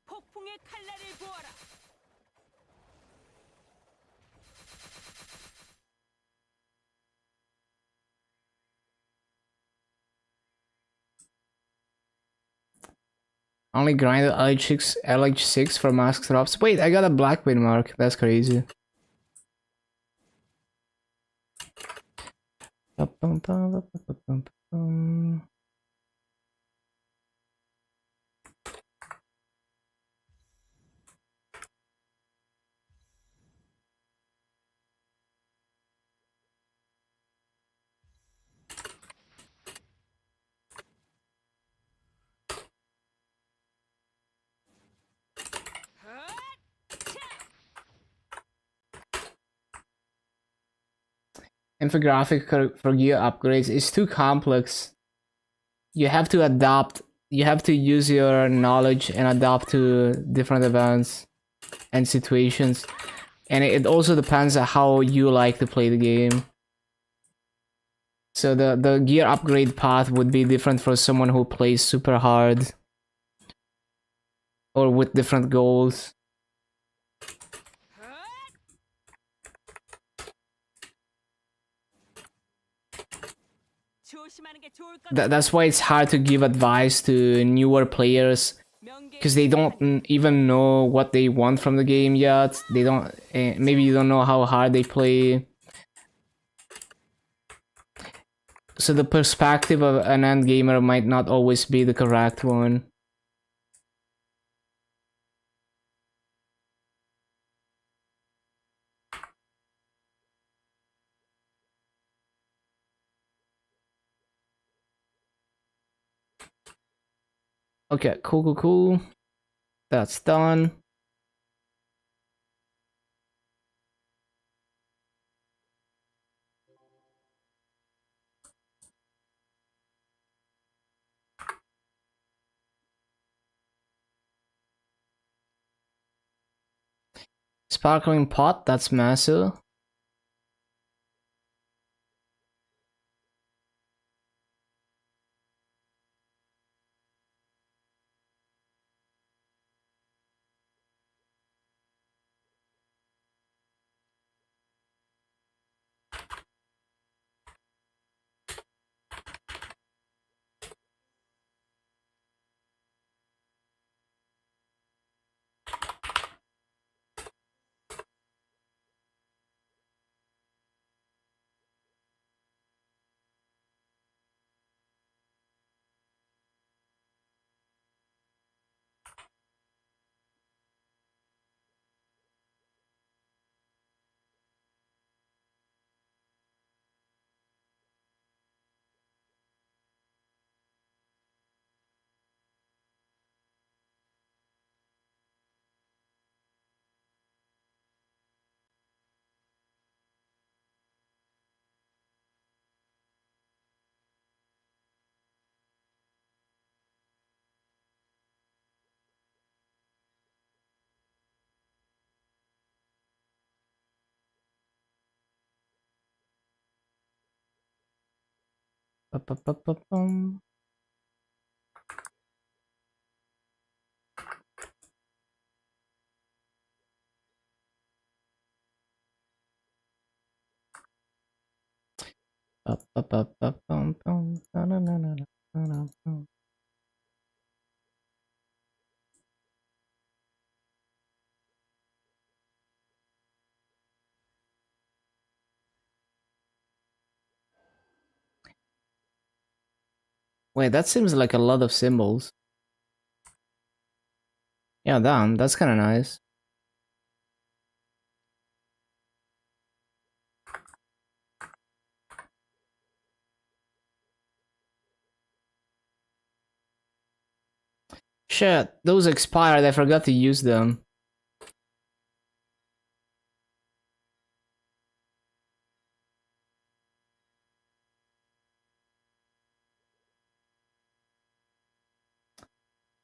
폭풍의 칼날을 보아라. Only grinded LH6 for mask drops. Wait, I got a black bin mark. That's crazy. Infographic for gear upgrades is too complex. You have to adapt. You have to use your knowledge and adapt to different events and situations. And it also depends on how you like to play the game. So the gear upgrade path would be different for someone who plays super hard or with different goals. That's why it's hard to give advice to newer players, because they don't even know what they want from the game yet. They don't, maybe you don't know how hard they play. So the perspective of an end gamer might not always be the correct one. Okay, cool. That's done. Sparkling pot, that's massive. Ba-ba-ba-ba-bum. Ba-ba-ba-ba-bum-bum. Na-na-na-na-na-na-na. Wait, that seems like a lot of symbols. Yeah, damn, that's kind of nice. Shit, those expired, I forgot to use them.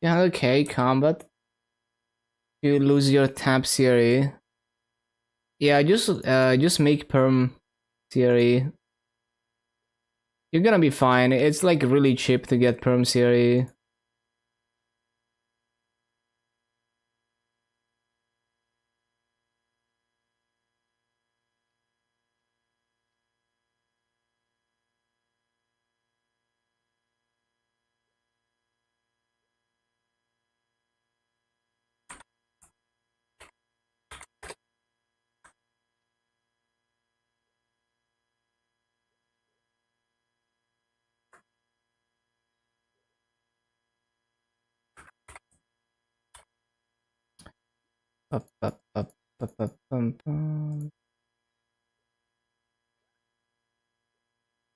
Yeah, okay, combat. You lose your tab theory. Yeah, just make perm theory. You're gonna be fine. It's like really cheap to get perm theory. Up, up, up, up, up, bum.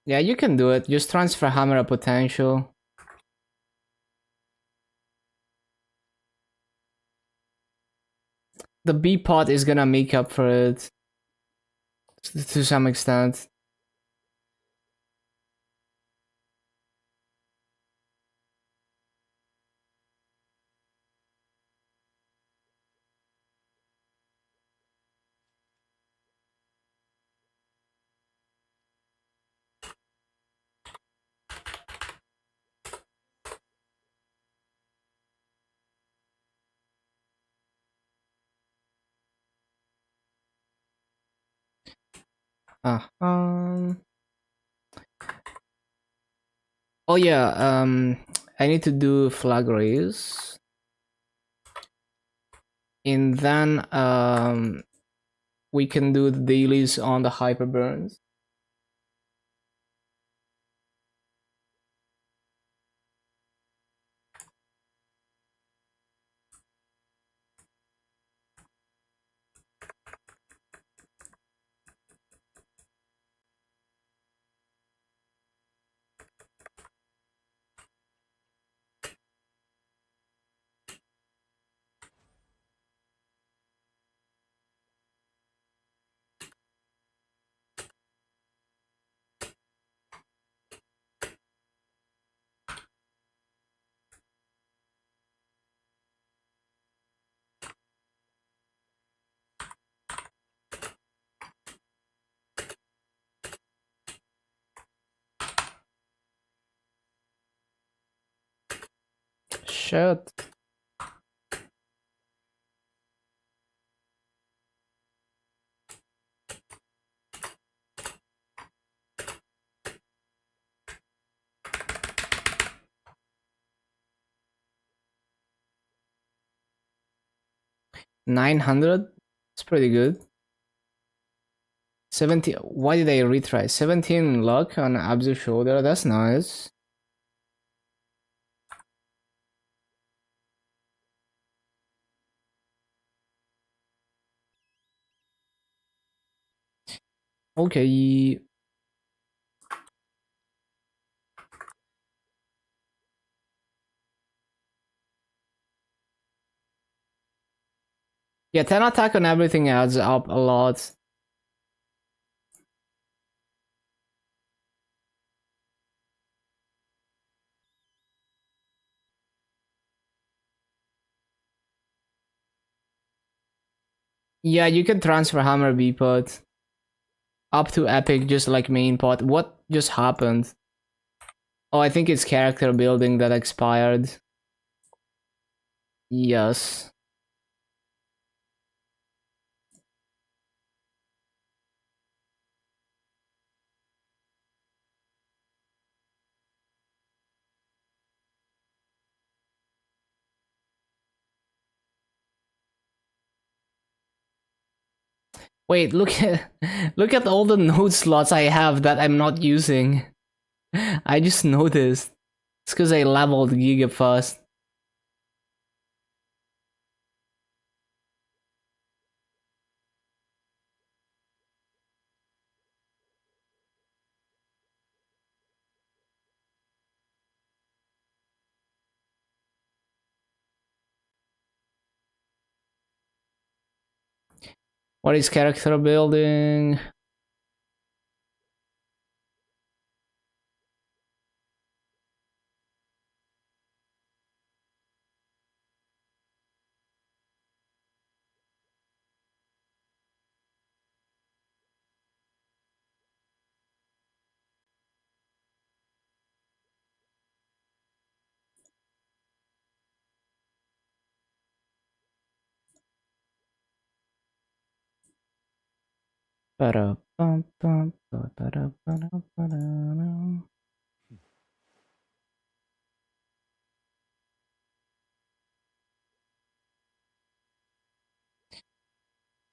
Yeah, you can do it. Just transfer hammer a potential. The B pot is gonna make up for it to some extent. Uh, oh yeah, I need to do flag raise. And then we can do the dailies on the hyper burns. shit. $900? It's pretty good. 17. Why did I retry? 17 luck on Abzu's shoulder. That's nice. Okay. Yeah, 10 attack on everything adds up a lot. Yeah, you can transfer Hammer B pot up to Epic just like main pot. What just happened? Oh, I think it's character building that expired. Yes. Wait, look at look at all the node slots I have that I'm not using. I just noticed. It's because I leveled Giga fast. What is character building?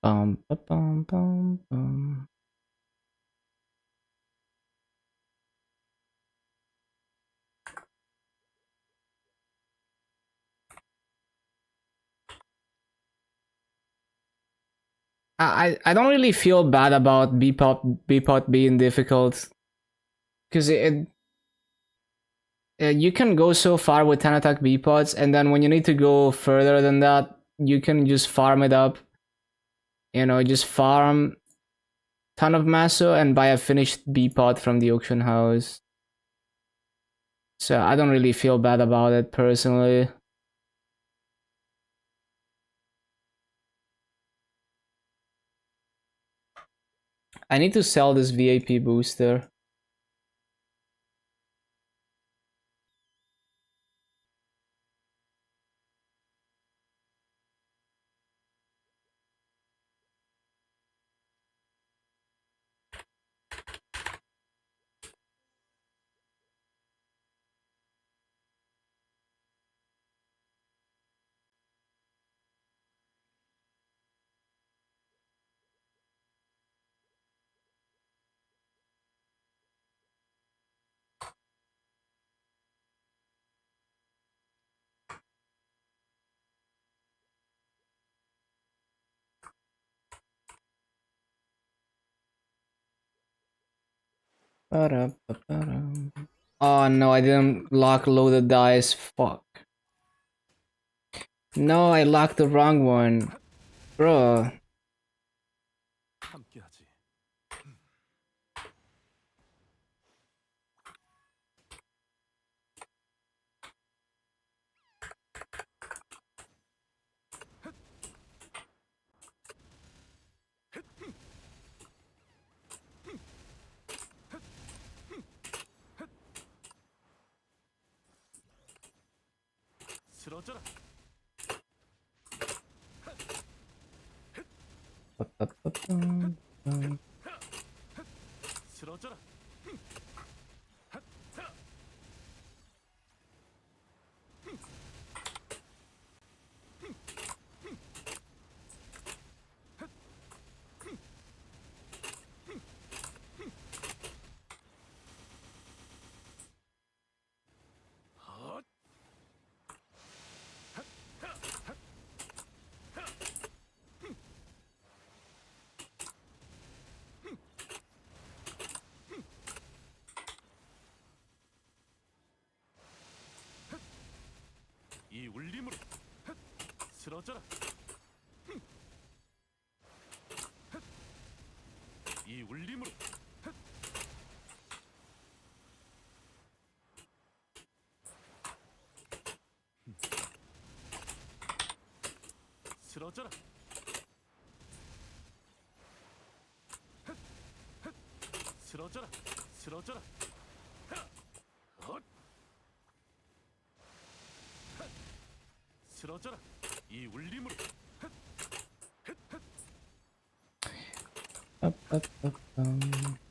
Bum, ba, bum, bum, bum. I don't really feel bad about Bpot being difficult because you can go so far with 10 attack Bpots, and then when you need to go further than that, you can just farm it up. You know, just farm ton of Maso and buy a finished Bpot from the auction house. So I don't really feel bad about it personally. I need to sell this VAP booster. Oh no, I didn't lock loaded dice. Fuck. No, I locked the wrong one. Bro. 쓰러져라. 쓰러져라. 이 울림으로 쓰러져라. 이 울림으로 쓰러져라. 쓰러져라. 쓰러져라. 쓰러져라. 이 울림으로 빠빠빠빰.